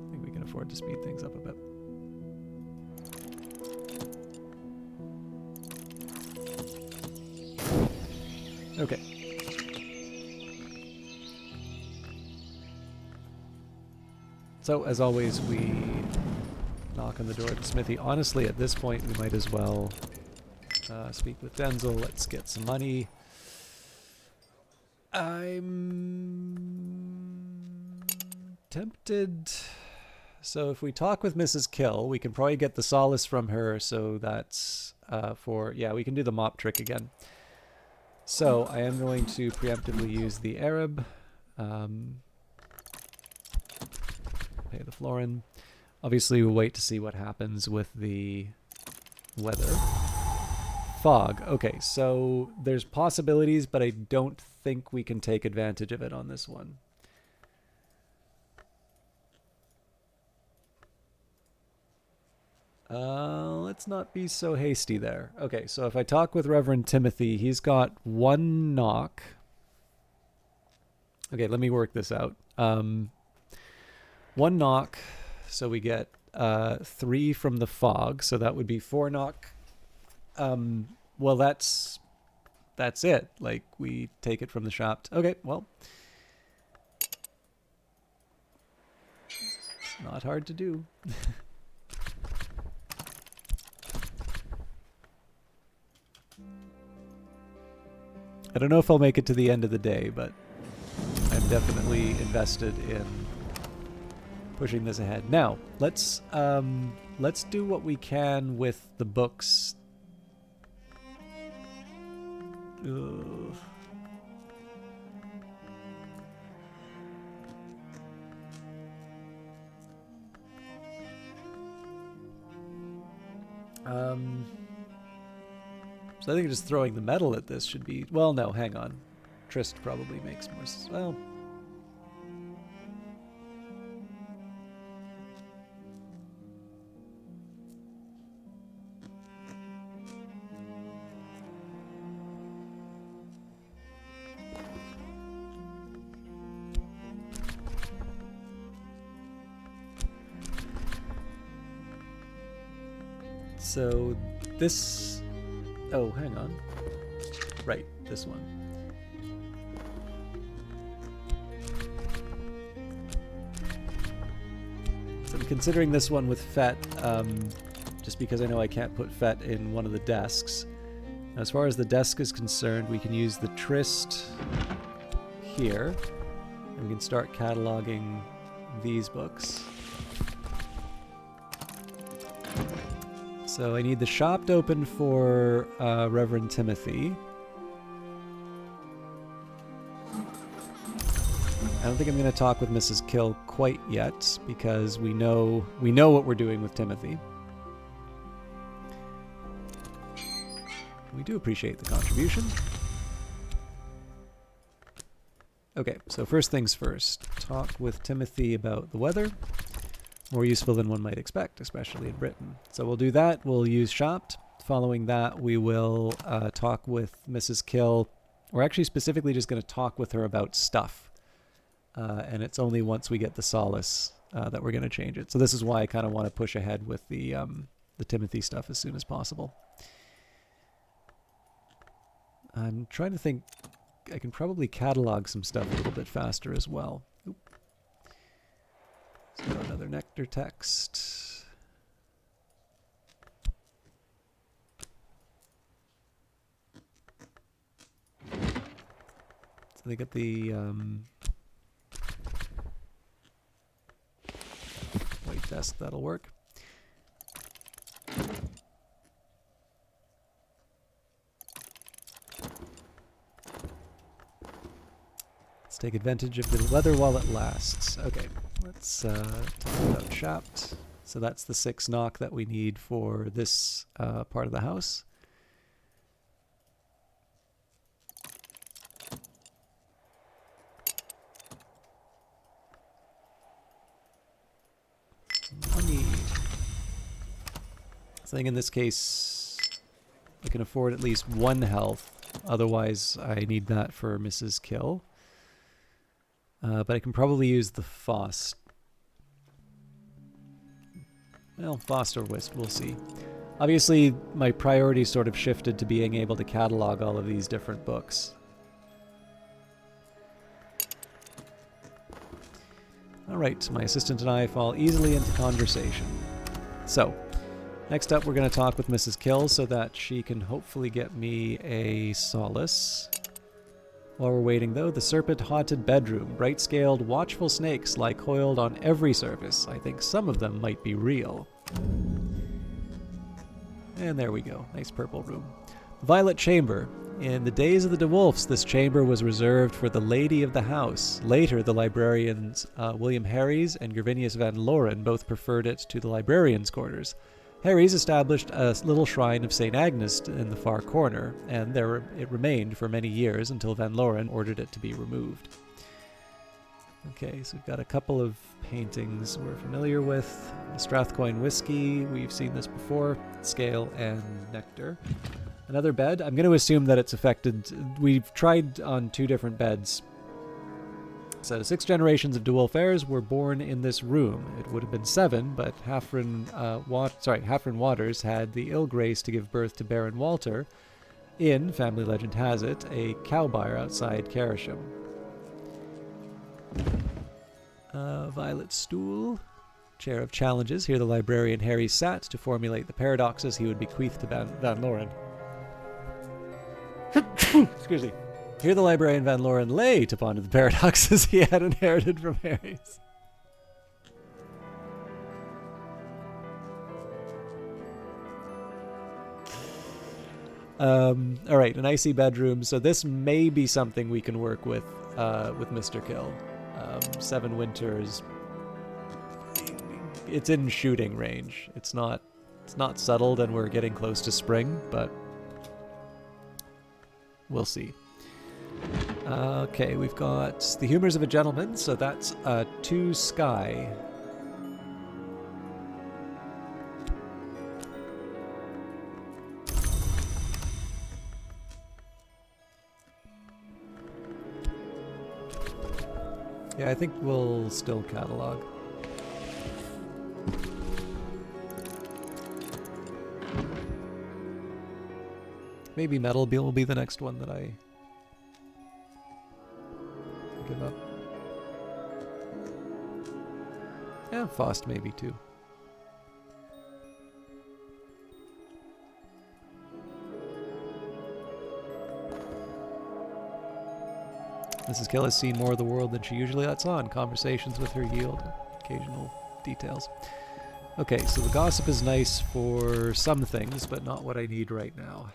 I think we can afford to speed things up a bit. Okay. So, as always, we knock on the door of the smithy. Honestly, at this point, we might as well speak with Denzel. Let's get some money. I'm tempted. So if we talk with Mrs. Kill, we can probably get the solace from her. So that's yeah, we can do the mop trick again. So I am going to preemptively use the Arab. pay the florin. Obviously, we'll wait to see what happens with the weather. Fog. Okay, so there's possibilities, but I don't think we can take advantage of it on this one. Let's not be so hasty there. Okay, so if I talk with Reverend Timothy, he's got 1 knock. Okay, let me work this out. 1 knock, so we get 3 from the fog, so that would be 4 knock. Well, that's it. Like, we take it from the shop. Okay, well. It's not hard to do. I don't know if I'll make it to the end of the day, but I'm definitely invested in pushing this ahead. Now, let's do what we can with the books. Ugh. So I think just throwing the metal at this should be... Well, no, hang on. Trist probably makes more sense. Well... So this... Oh, hang on. Right, this one. So I'm considering this one with Fet, just because I know I can't put Fet in one of the desks. Now, as far as the desk is concerned, we can use the Trist here, and we can start cataloging these books. So I need the shop to open for Reverend Timothy. I don't think I'm going to talk with Mrs. Kill quite yet, because we know what we're doing with Timothy. We do appreciate the contribution. Okay, so first things first. Talk with Timothy about the weather. More useful than one might expect, especially in Britain. So we'll do that. We'll use Shopped. Following that, we will talk with Mrs. Kill. We're actually specifically just going to talk with her about stuff. And it's only once we get the Solace that we're going to change it. So this is why I kind of want to push ahead with the Timothy stuff as soon as possible. I'm trying to think. I can probably catalog some stuff a little bit faster as well. Oop. So another nectar text. So they get the white desk, that'll work. Let's take advantage of the weather while it lasts. Okay. Let's talk about Shopped. So that's the 6 knock that we need for this part of the house. Money. So I think in this case, I can afford at least 1 health. Otherwise, I need that for Mrs. Kill. But I can probably use the Fost. Well, Fost or Whist, we'll see. Obviously, my priority sort of shifted to being able to catalog all of these different books. Alright, my assistant and I fall easily into conversation. So, next up we're going to talk with Mrs. Kill so that she can hopefully get me a Solace. While we're waiting, though, the serpent-haunted bedroom. Bright-scaled, watchful snakes lie coiled on every surface. I think some of them might be real. And there we go. Nice purple room. Violet chamber. In the days of the DeWolfs, this chamber was reserved for the lady of the house. Later, the librarians William Harries and Gervinius Van Loren both preferred it to the librarians' quarters. Harries established a little shrine of St. Agnes in the far corner, and there it remained for many years until Van Loren ordered it to be removed. Okay, so we've got a couple of paintings we're familiar with. The Strathcoyne Whiskey, we've seen this before. Scale and Nectar. Another bed. I'm going to assume that it's affected. We've tried on 2 different beds. So 6 generations of DeWolf heirs were born in this room. It would have been 7, but Hafren Waters had the ill grace to give birth to Baron Walter in, family legend has it, a cow byre outside Carisham. Violet Stool. Chair of Challenges. Here the librarian Harry sat to formulate the paradoxes he would bequeath to Van Loren. Excuse me. Here the librarian Van Loren lay to ponder the paradoxes he had inherited from Harry's. Alright, an icy bedroom. So this may be something we can work with Mr. Kill. 7 winters. It's in shooting range. It's not settled and we're getting close to spring, but we'll see. Okay, we've got The Humors of a Gentleman, so that's 2 sky. Yeah, I think we'll still catalog. Maybe Metal will be the next one that I give up. Yeah, Faust maybe too. Mrs. Kill has seen more of the world than she usually lets on. Conversations with her yield occasional details. Okay, so the gossip is nice for some things, but not what I need right now.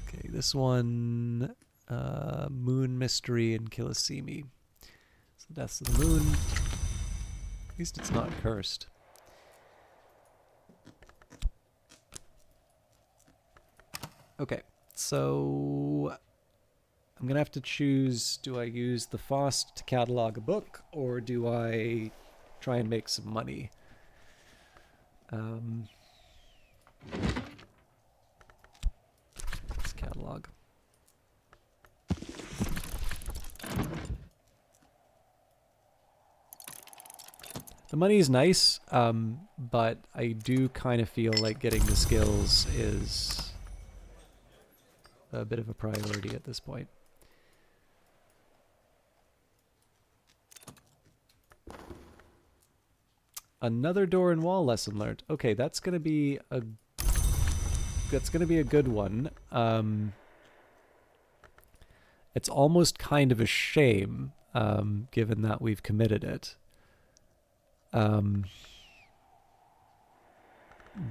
Okay, this one, Moon Mystery and Kilisimi. So Deaths of the Moon. At least it's not cursed. Okay, so I'm going to have to choose, do I use the Faust to catalog a book, or do I try and make some money? Let's catalog. The money is nice, but I do kind of feel like getting the skills is a bit of a priority at this point. Another door and wall lesson learned. Okay, that's gonna be a good one. It's almost kind of a shame, given that we've committed it.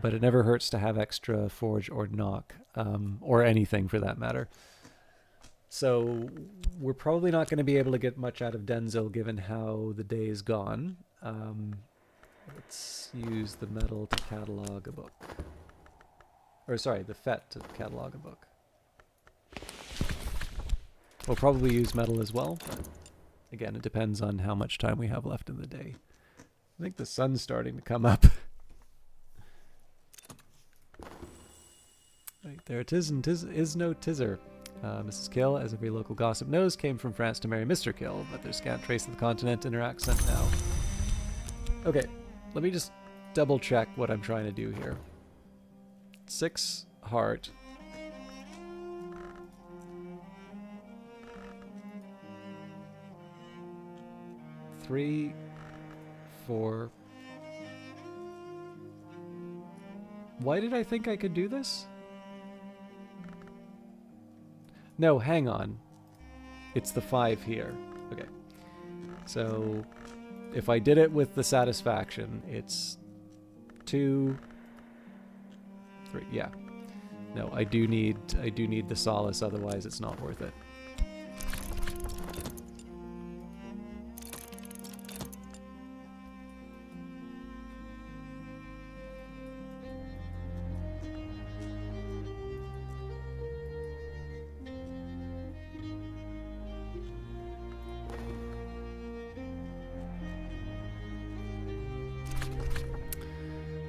But it never hurts to have extra forge or knock, or anything for that matter. So we're probably not going to be able to get much out of Denzel given how the day is gone. Let's use the metal to catalog a book. Or sorry, the fet to catalog a book. We'll probably use metal as well, but again, it depends on how much time we have left in the day. I think the sun's starting to come up. Right, there it is, and tis is no tizzer. Mrs. Kill, as every local gossip knows, came from France to marry Mr. Kill, but there's scant trace of the continent in her accent now. Okay, let me just double check what I'm trying to do here. 6 heart. Three, 4. Why did I think I could do this? No, hang on. It's the 5 here. Okay. So if I did it with the satisfaction, it's 2, 3. Yeah. No, I do need the solace, otherwise it's not worth it.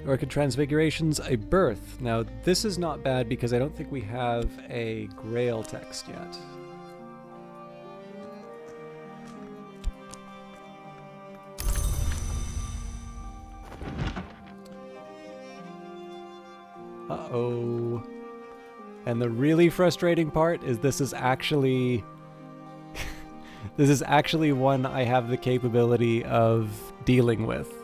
Orchid Transfigurations, a birth. Now, this is not bad because I don't think we have a Grail text yet. Uh-oh. And the really frustrating part is this is actually... this is actually one I have the capability of dealing with.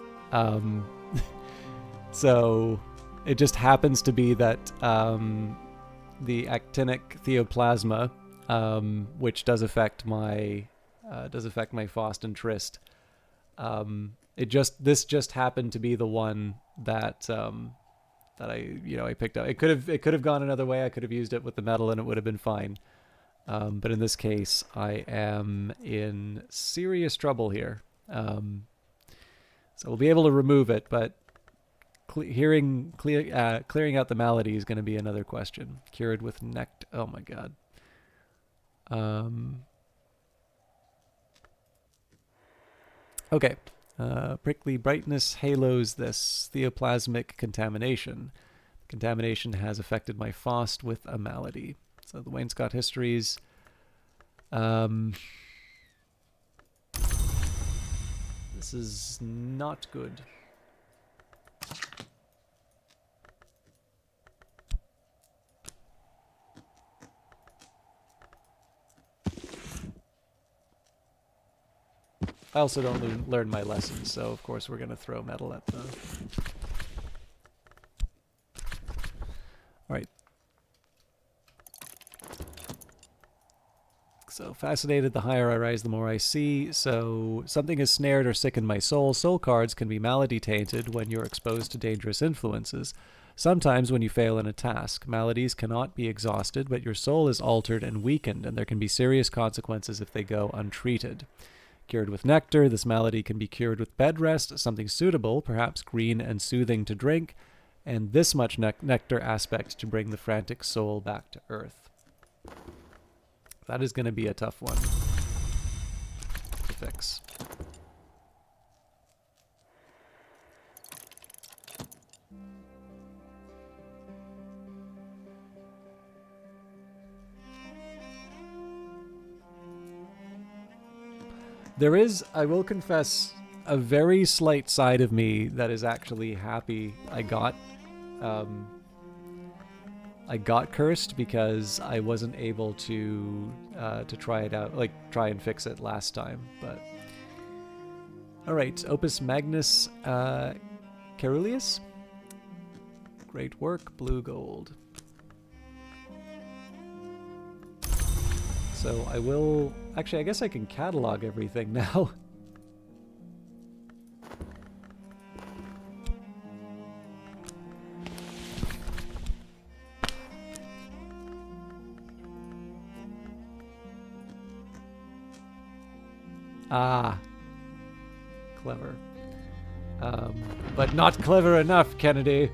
So it just happens to be that the actinic theoplasma, which does affect my Faust and Trist. This just happened to be the one that that I picked up. It could have gone another way. I could have used it with the metal and it would have been fine. But in this case, I am in serious trouble here. So we'll be able to remove it, but clearing out the malady is going to be another question. Cured with nectar. Oh my god. Okay. Prickly brightness halos this theoplasmic contamination. Contamination has affected my Faust with a malady. So the Wainscot histories. This is not good. I also don't learn my lessons, so of course we're going to throw metal at the... Alright. So, fascinated, the higher I rise, the more I see. So, something has snared or sickened my soul. Soul cards can be malady-tainted when you're exposed to dangerous influences. Sometimes when you fail in a task. Maladies cannot be exhausted, but your soul is altered and weakened, and there can be serious consequences if they go untreated. Cured with nectar, this malady can be cured with bed rest, something suitable, perhaps green and soothing to drink, and this much nectar aspect to bring the frantic soul back to earth. That is going to be a tough one to fix. There is, I will confess, a very slight side of me that is actually happy I got cursed because I wasn't able to try it out, like try and fix it last time. But all right, Opus Magnus Caeruleus, great work, blue gold. So I will... Actually, I guess I can catalog everything now. Ah. Clever. But not clever enough, Kennedy.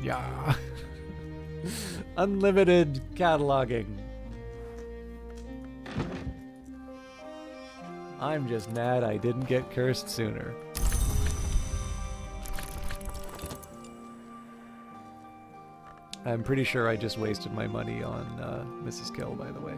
Yeah. Unlimited cataloging. I'm just mad I didn't get cursed sooner. I'm pretty sure I just wasted my money on Mrs. Kill, by the way.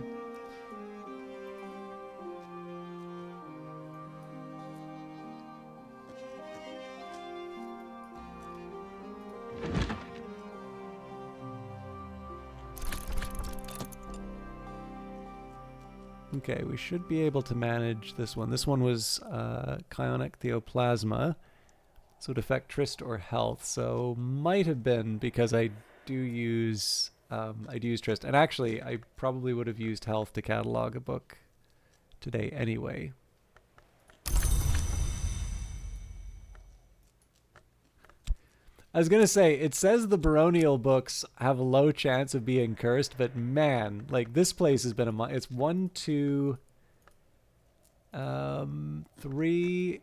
Okay, we should be able to manage this one. This one was Chionic Theoplasma, so it would affect Trist or Health. So might have been because I do use I'd use Trist. And actually, I probably would have used health to catalog a book today anyway. I was gonna say, it says the baronial books have a low chance of being cursed, but man, like this place has been it's 1, 2, 3.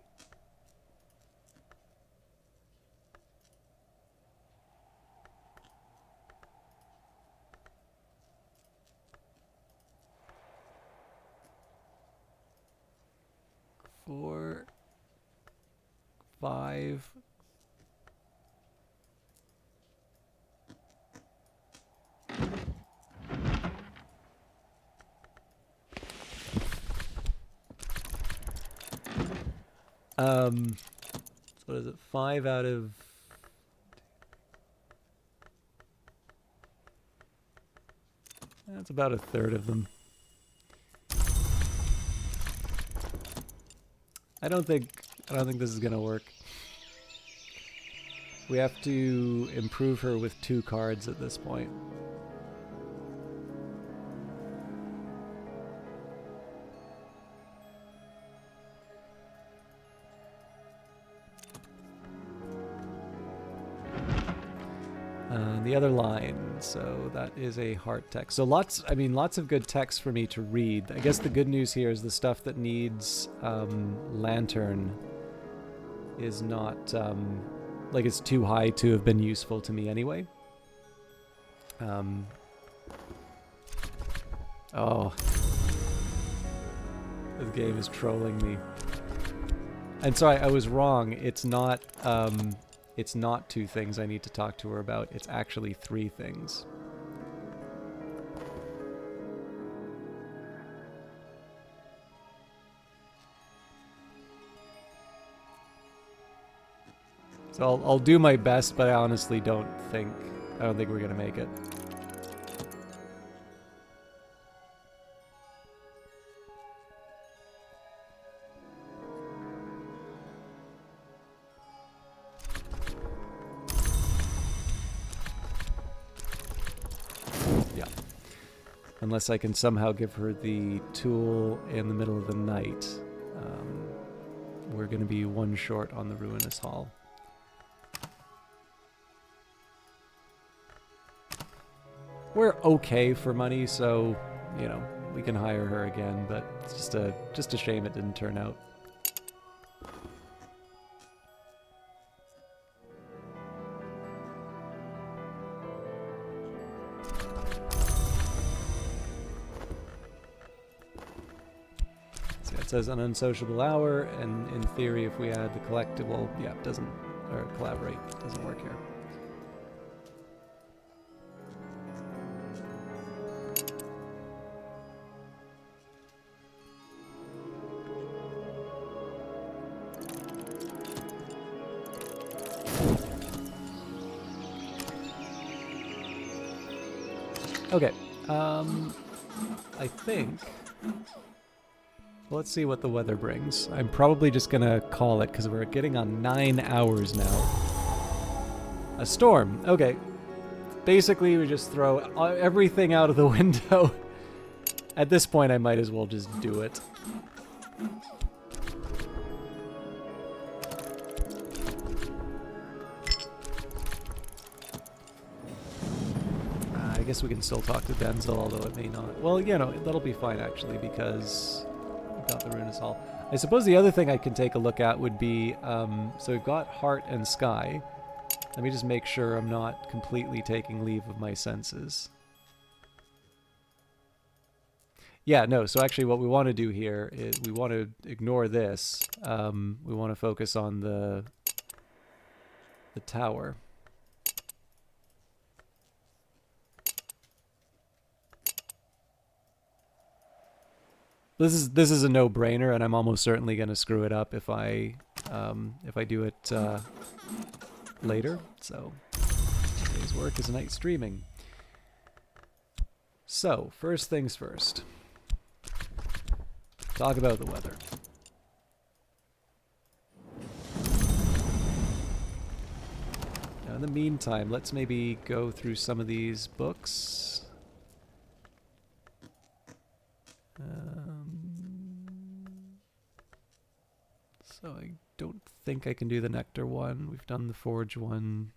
Four, 5. So what is it? 5 out of... That's about a third of them. I don't think this is gonna work. We have to improve her with 2 cards at this point. The other line, so that is a heart text. So lots of good text for me to read. I guess the good news here is the stuff that needs lantern is not like it's too high to have been useful to me anyway. Oh, this game is trolling me. And sorry, I was wrong. It's not 2 things I need to talk to her about. It's actually 3 things. So I'll do my best, but I honestly don't think we're gonna make it. Unless I can somehow give her the tool in the middle of the night. We're going to be 1 short on the Ruinous Hall. We're okay for money, so, you know, we can hire her again, but it's just a shame it didn't turn out. It says an unsociable hour, and in theory, if we add the collectible, yeah, it doesn't, or collaborate, doesn't work here. Okay, I think... Let's see what the weather brings. I'm probably just gonna call it because we're getting on 9 hours now. A storm. Okay. Basically, we just throw everything out of the window. At this point, I might as well just do it. I guess we can still talk to Denzel, although it may not. Well, you know, that'll be fine actually because... got the Ruinous Hall. I suppose the other thing I can take a look at would be, so we've got Heart and Sky. Let me just make sure I'm not completely taking leave of my senses. Yeah, no, so actually what we want to do here is we want to ignore this. We want to focus on the tower. This is a no-brainer, and I'm almost certainly going to screw it up if I do it later. So today's work is night streaming. So first things first. Talk about the weather. Now in the meantime, let's maybe go through some of these books. So I don't think I can do the Nectar one. We've done the Forge one.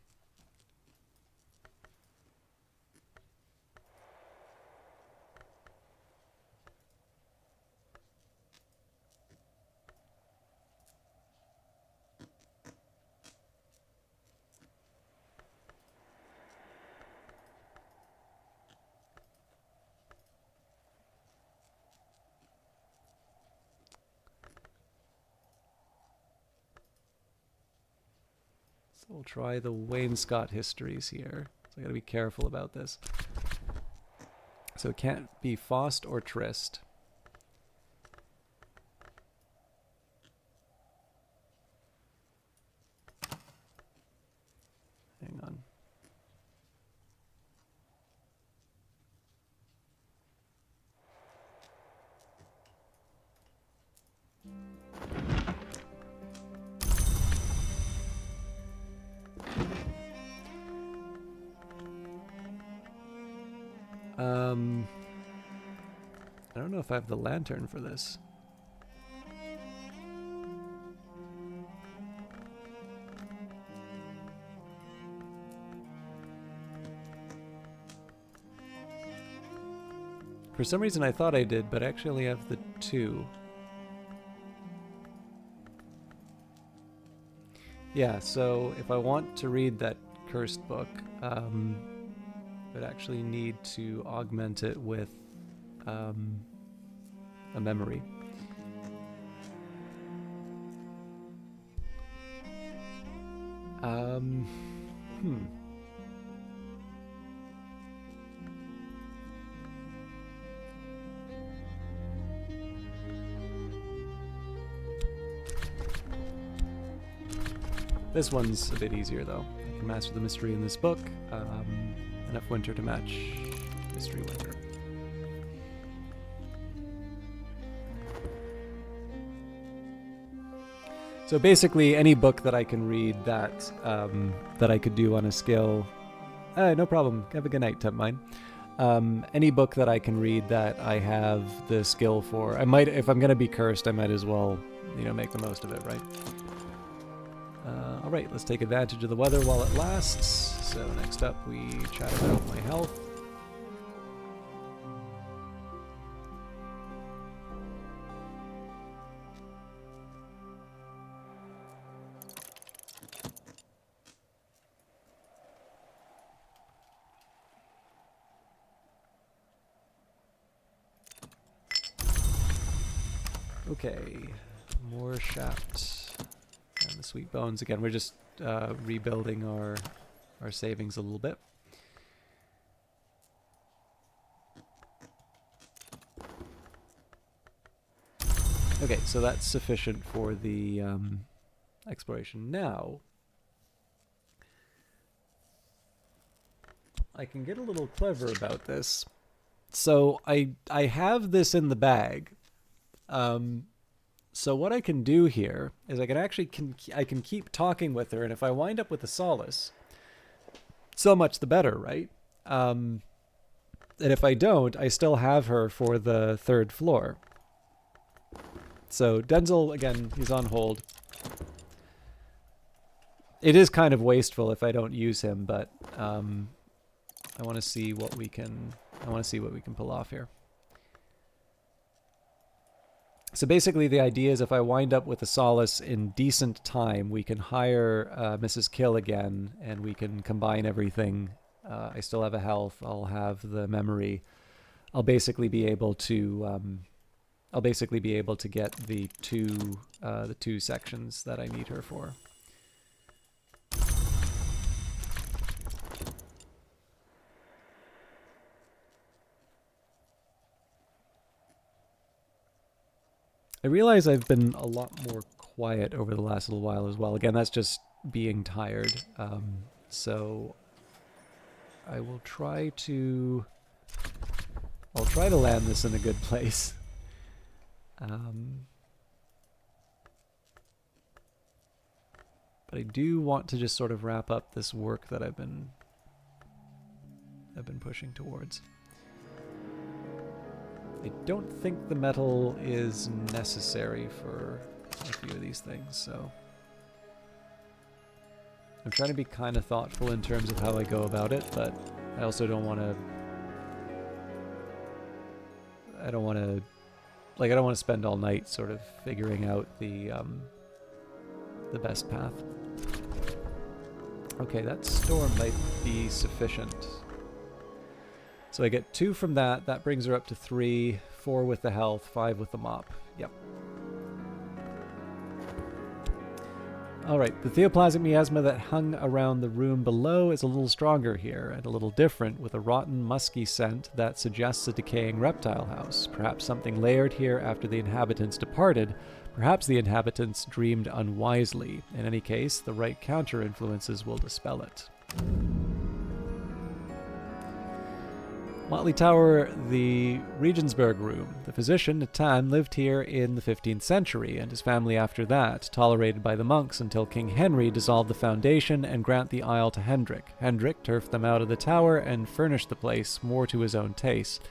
So we'll try the Wainscot histories here. So I gotta be careful about this. So it can't be Faust or Trist. Hang on. I don't know if I have the lantern for this. For some reason I thought I did, but I actually only have the 2. Yeah, so if I want to read that cursed book, I'd actually need to augment it with a memory. This one's a bit easier though. I can master the mystery in this book. Enough winter to match mystery winter. So basically, any book that I can read that that I could do on a skill. No problem. Have a good night, Temp Mine. Any book that I can read that I have the skill for. I might, if I'm gonna be cursed, I might as well, make the most of it, right? All right, let's take advantage of the weather while it lasts. So next up, we chat about my health. Okay, more shaft. And the sweet bones again. We're just rebuilding our savings a little bit. Okay, so that's sufficient for the exploration. Now, I can get a little clever about this. So I have this in the bag. So what I can do here is I can keep talking with her, and if I wind up with a solace, so much the better, right? And if I don't, I still have her for the 3rd floor. So Denzel, again, he's on hold. It is kind of wasteful if I don't use him, but I want to see what we can pull off here. So basically the idea is if I wind up with a solace in decent time, we can hire Mrs. Kill again, and we can combine everything. I still have a health. I'll have the memory. I'll basically be able to get the two sections that I need her for. I realize I've been a lot more quiet over the last little while as well. Again, that's just being tired. So I will I'll try to land this in a good place. But But I do want to just sort of wrap up this work that I've been pushing towards. I don't think the metal is necessary for a few of these things, so I'm trying to be kind of thoughtful in terms of how I go about it, but I also don't want to I don't want to spend all night sort of figuring out the best path. Okay, that storm might be sufficient. So I get 2 from that. That brings her up to 3, 4 with the health, 5 with the mop. Yep. Alright, the theoplasmic miasma that hung around the room below is a little stronger here, and a little different, with a rotten, musky scent that suggests a decaying reptile house. Perhaps something layered here after the inhabitants departed. Perhaps the inhabitants dreamed unwisely. In any case, the right counter-influences will dispel it. Motley Tower, the Regensburg Room. The physician, Natan, lived here in the 15th century, and his family after that, tolerated by the monks until King Henry dissolved the foundation and grant the isle to Hendrik. Hendrik turfed them out of the tower and furnished the place more to his own taste.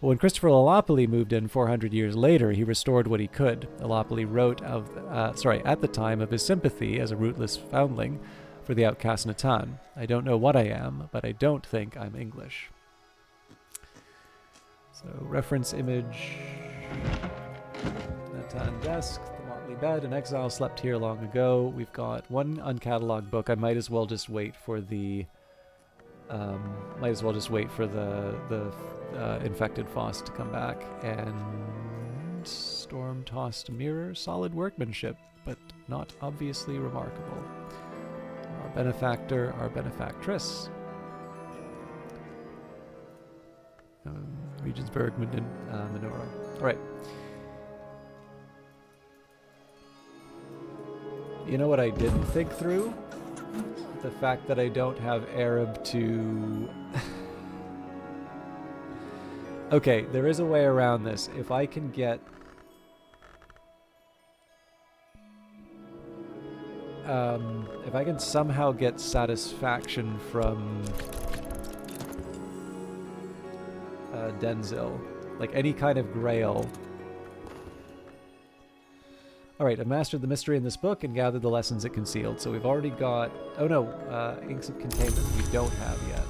But when Christopher Lalopoli moved in 400 years later, he restored what he could. Lalopoli wrote at the time of his sympathy as a rootless foundling for the outcast Natan. I don't know what I am, but I don't think I'm English. So, reference image, Natan desk, the motley bed, an exile slept here long ago. We've got 1 uncatalogued book. I might as well just wait for the, infected Foss to come back. And storm-tossed mirror, solid workmanship, but not obviously remarkable. Our benefactor, our benefactress. Regensburg menorah. All right. You know what I didn't think through? The fact that I don't have Arab to... Okay, there is a way around this. If I can get... if I can somehow get satisfaction from... Denzil, like any kind of grail. Alright, I've mastered the mystery in this book and gathered the lessons it concealed. So we've already got... Oh no, Inks of Containment we don't have yet.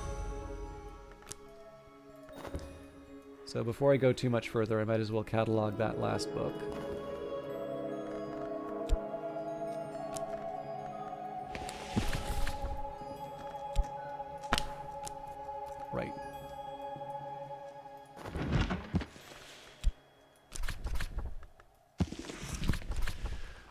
So before I go too much further, I might as well catalog that last book. Right.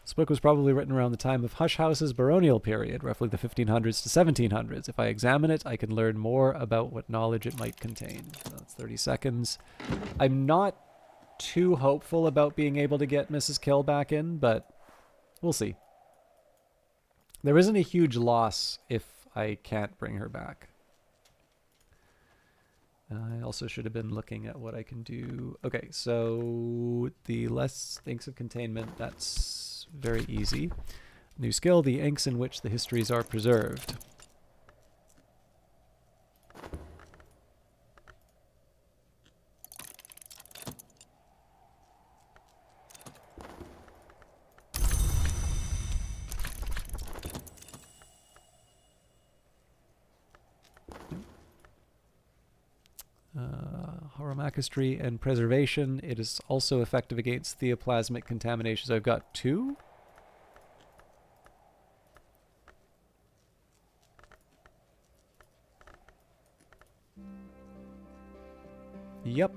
This book was probably written around the time of Hush House's baronial period, roughly the 1500s to 1700s. If I examine it, I can learn more about what knowledge it might contain. So that's 30 seconds. I'm not too hopeful about being able to get Mrs. Kill back in, but we'll see. There isn't a huge loss if I can't bring her back. I also should have been looking at what I can do. Okay, so the less Inks of Containment, that's very easy. New skill, the inks in which the histories are preserved. Horomachistry and preservation. It is also effective against theoplasmic contaminations. I've got 2. Yep.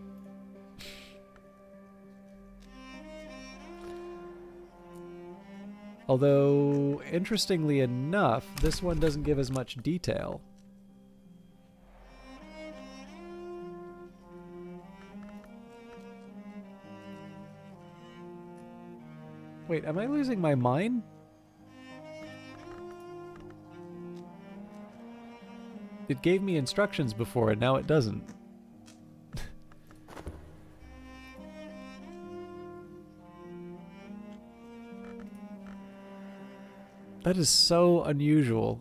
Although, interestingly enough, this one doesn't give as much detail. Wait, am I losing my mind? It gave me instructions before, and now it doesn't. That is so unusual.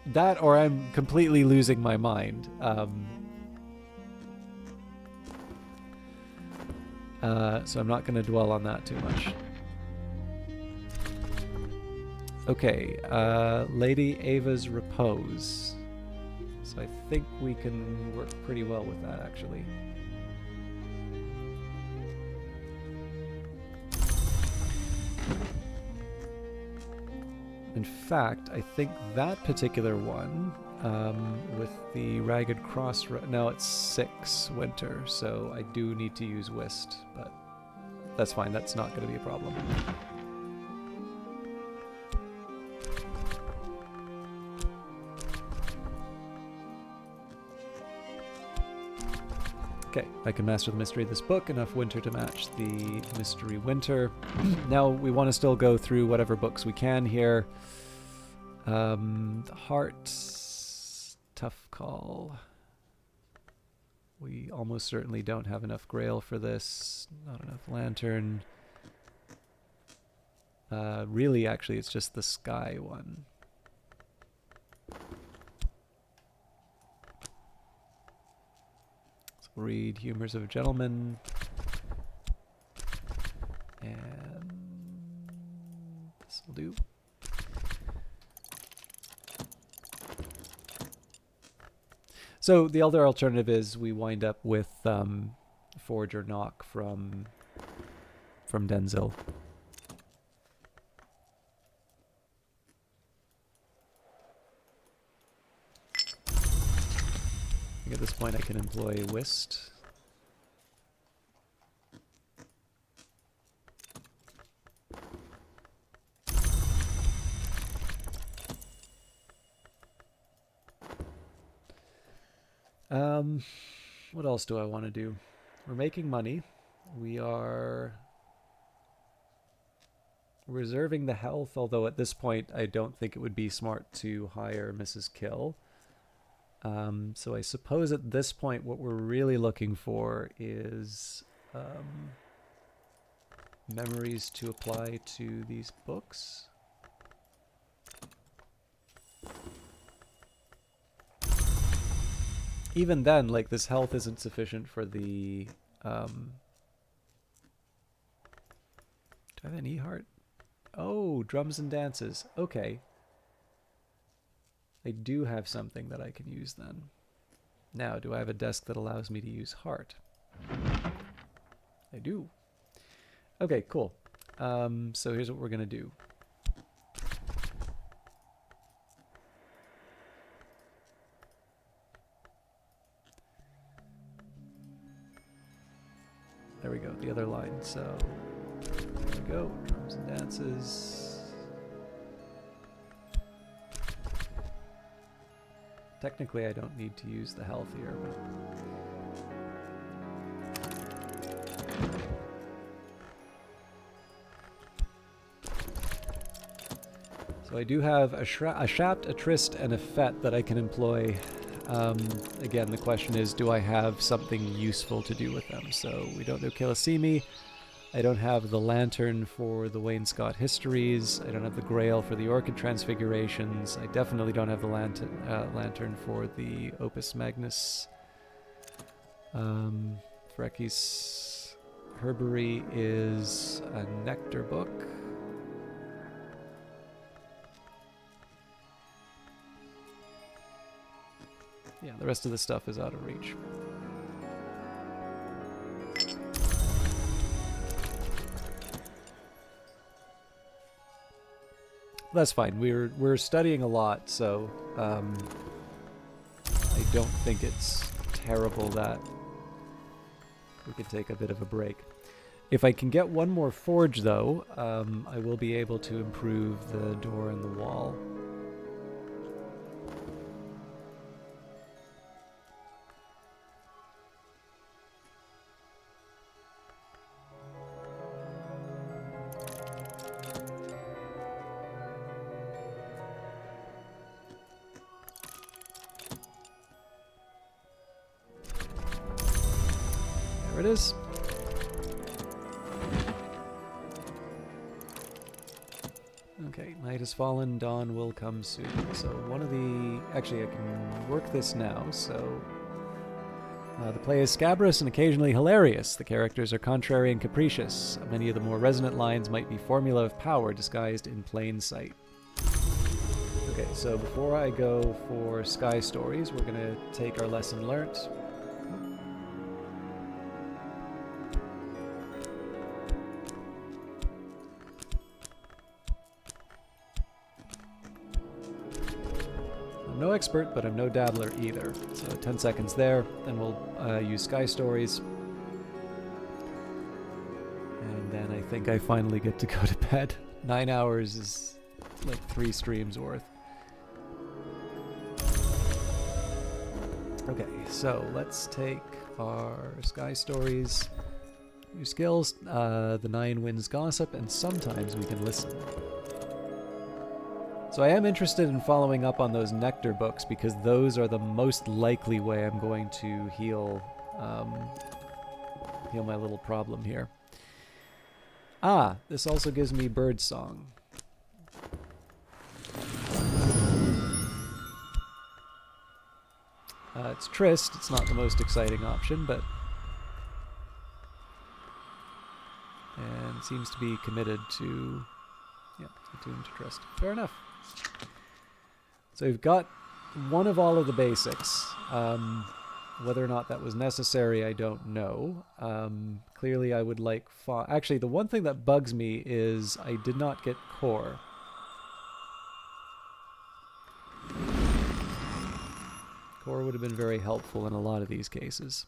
That or I'm completely losing my mind. So I'm not going to dwell on that too much. Okay, Lady Ava's Repose. So I think we can work pretty well with that, actually. In fact, I think that particular one, with the Ragged Cross... Now it's 6 winter, so I do need to use Whist, but that's fine. That's not going to be a problem. Okay, I can master the mystery of this book, enough winter to match the mystery winter. Now we want to still go through whatever books we can here. The Heart, tough call. We almost certainly don't have enough Grail for this, not enough Lantern. Really, actually, it's just the Sky one. Read Humors of a Gentleman, and this will do. So the other alternative is we wind up with Forge or Knock from Denzil. At this point I can employ Whist. What else do I want to do? We're making money. We are reserving the health, although at this point I don't think it would be smart to hire Mrs. Kill. So I suppose at this point what we're really looking for is memories to apply to these books. Even then, like, this health isn't sufficient for the... do I have an E-Heart? Oh, Drums and Dances. Okay. I do have something that I can use then. Now, do I have a desk that allows me to use Heart? I do. Okay, cool. So here's what we're going to do. There we go, the other line. So, there we go. Drums and Dances. Technically, I don't need to use the health here, but... So I do have a Shapt, a Trist, and a Fet that I can employ. Again, the question is, do I have something useful to do with them? So we don't know Kilisimi. I don't have the Lantern for the Wainscot Histories. I don't have the Grail for the Orchid Transfigurations. I definitely don't have the Lantern for the Opus Magnus. Phreakis Herbery is a Nectar book. Yeah, the rest of the stuff is out of reach. That's fine. We're studying a lot, so I don't think it's terrible that we could take a bit of a break. If I can get one more forge, though, I will be able to improve the door and the wall. There it is. Okay, night has fallen, dawn will come soon. So one of the... Actually, I can work this now, so... the play is scabrous and occasionally hilarious. The characters are contrary and capricious. Many of the more resonant lines might be formula of power disguised in plain sight. Okay, so before I go for Sky Stories, we're going to take our lesson learnt. I'm no expert, but I'm no dabbler either. So 10 seconds there, then we'll use Sky Stories. And then I think I finally get to go to bed. 9 hours is like 3 streams worth. Okay, so let's take our Sky Stories, new skills, the 9 Winds Gossip, and sometimes we can listen. So I am interested in following up on those Nectar books because those are the most likely way I'm going to heal my little problem here. Ah, this also gives me Bird Song. It's Tryst. It's not the most exciting option, but... And seems to be committed to... Yeah, attuned to Tryst. Fair enough. So we've got one of all of the basics. Whether or not that was necessary, I don't know. Clearly, I would like... Actually, the one thing that bugs me is I did not get Core. Core would have been very helpful in a lot of these cases.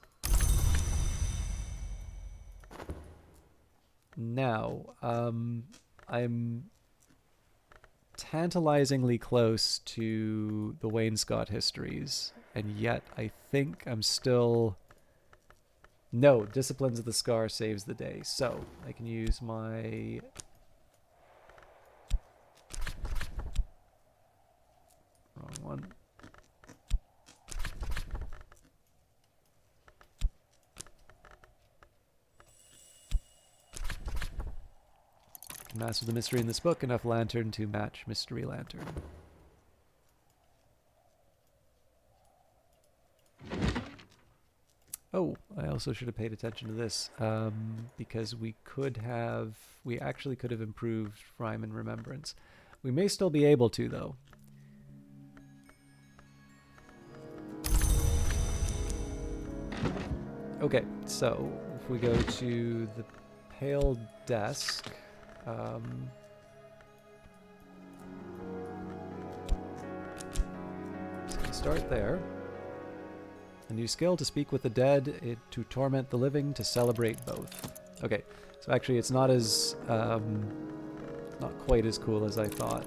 Now, I'm tantalizingly close to the Wainscot histories, and yet I think I'm still... No, Disciplines of the Scar saves the day, so I can use my... Wrong one. Master the mystery in this book, enough lantern to match mystery lantern. Oh, I also should have paid attention to this, because we actually could have improved Rhyme and Remembrance. We may still be able to, though. Okay, so if we go to the Pale Desk... so we start there. A new skill, to speak with the dead, to torment the living, to celebrate both. Okay, so actually it's not as, not quite as cool as I thought.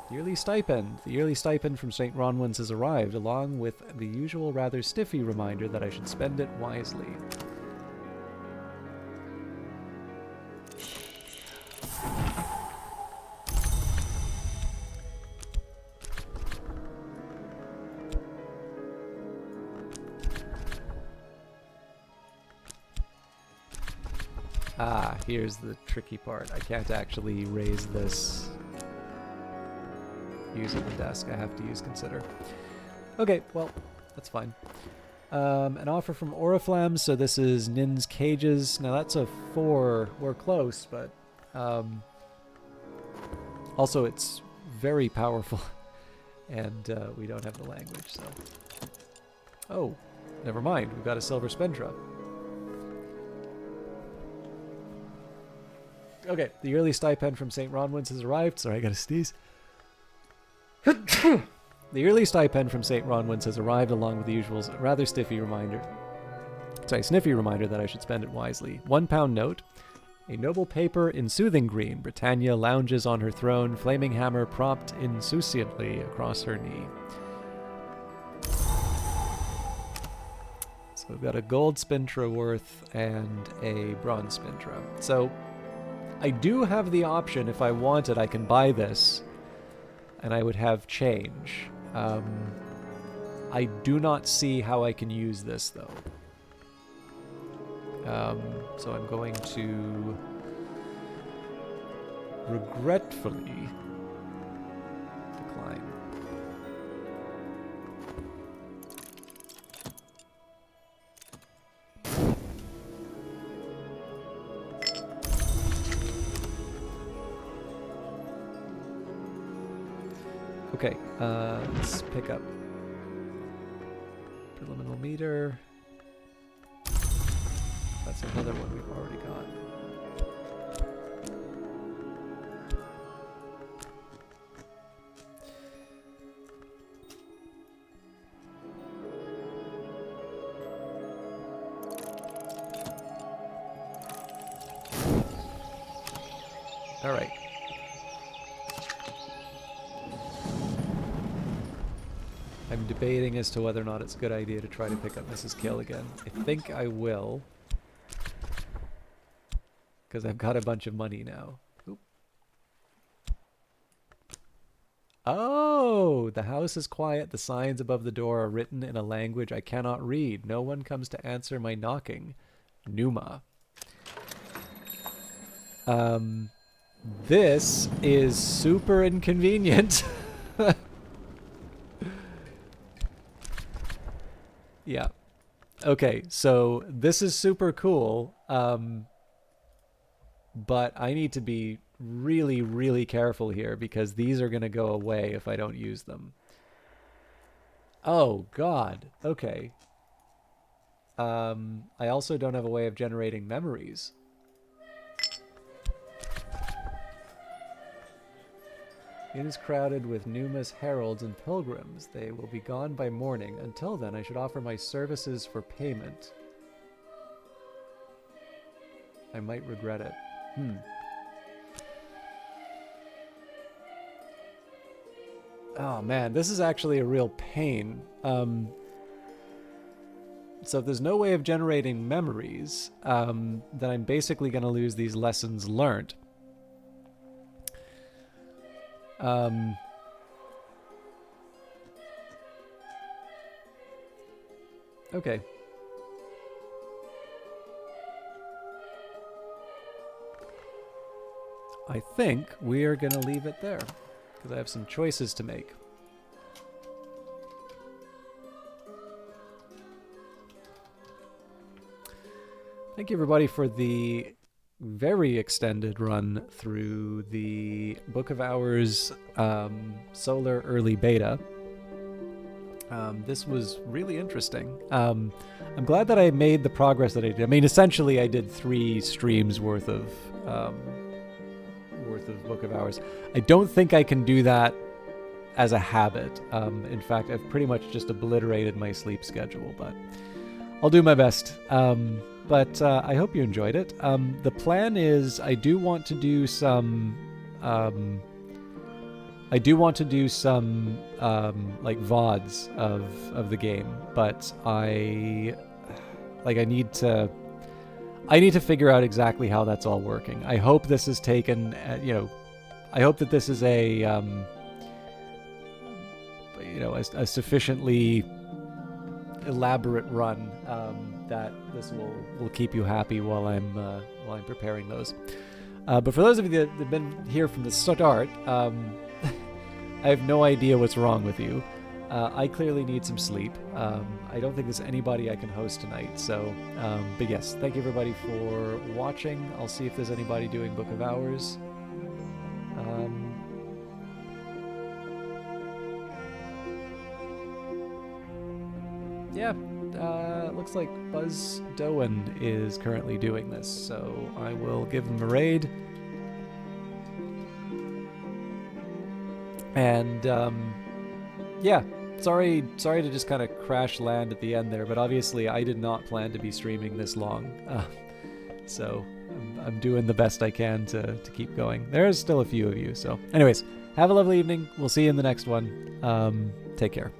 Yearly stipend. The yearly stipend from St. Ronwin's has arrived, along with the usual rather stiffy reminder that I should spend it wisely. Ah, here's the tricky part. I can't actually raise this using the desk. I have to use Consider. Okay, well, that's fine. An offer from Oriflamme, so this is Nin's Cages. Now that's a 4. We're close, but also it's very powerful, and we don't have the language, so... Oh, never mind. We've got a Silver Spendra. Okay, the yearly stipend from St. Ronwin's has arrived. Sorry, I gotta sneeze. The yearly stipend from St. Ronwin's has arrived, along with the usual rather sniffy reminder that I should spend it wisely. £1 note. A noble paper in soothing green. Britannia lounges on her throne, flaming hammer propped insouciantly across her knee. So we've got a gold Spintra worth and a bronze Spintra. So I do have the option, if I wanted, I can buy this, and I would have change. I do not see how I can use this, though. So I'm going to regretfully decline. Okay, let's pick up preliminal meter. That's another one we've already got. All right. I'm debating as to whether or not it's a good idea to try to pick up Mrs. Kill again. I think I will. Because I've got a bunch of money now. Oop. Oh! The house is quiet. The signs above the door are written in a language I cannot read. No one comes to answer my knocking. Numa. This is super inconvenient. Yeah. Okay, so this is super cool, but I need to be really, really careful here because these are going to go away if I don't use them. Oh, God. Okay. I also don't have a way of generating memories. It is crowded with Numa's heralds and pilgrims. They will be gone by morning. Until then, I should offer my services for payment. I might regret it. Oh man, this is actually a real pain. So if there's no way of generating memories, then I'm basically going to lose these lessons learned. Okay. I think we are going to leave it there because I have some choices to make. Thank you everybody for the very extended run through the Book of Hours Solar Early Beta. This was really interesting. I'm glad that I made the progress that I did. I mean, essentially, I did 3 streams worth of Book of Hours. I don't think I can do that as a habit. In fact, I've pretty much just obliterated my sleep schedule, but I'll do my best. But I hope you enjoyed it. The plan is I do want to do some like VODs of the game, but I need to figure out exactly how that's all working. I hope this is taken, I hope that this is a a sufficiently elaborate run that this will keep you happy while I'm preparing those. But for those of you that have been here from the start, I have no idea what's wrong with you. I clearly need some sleep. I don't think there's anybody I can host tonight. So, but yes, thank you everybody for watching. I'll see if there's anybody doing Book of Hours. Yeah, looks like Buzz Doan is currently doing this, so I will give him a raid. And yeah, sorry to just kind of crash land at the end there, but obviously I did not plan to be streaming this long, so I'm doing the best I can to keep going. There's still a few of you, so anyways, have a lovely evening. We'll see you in the next one. Take care.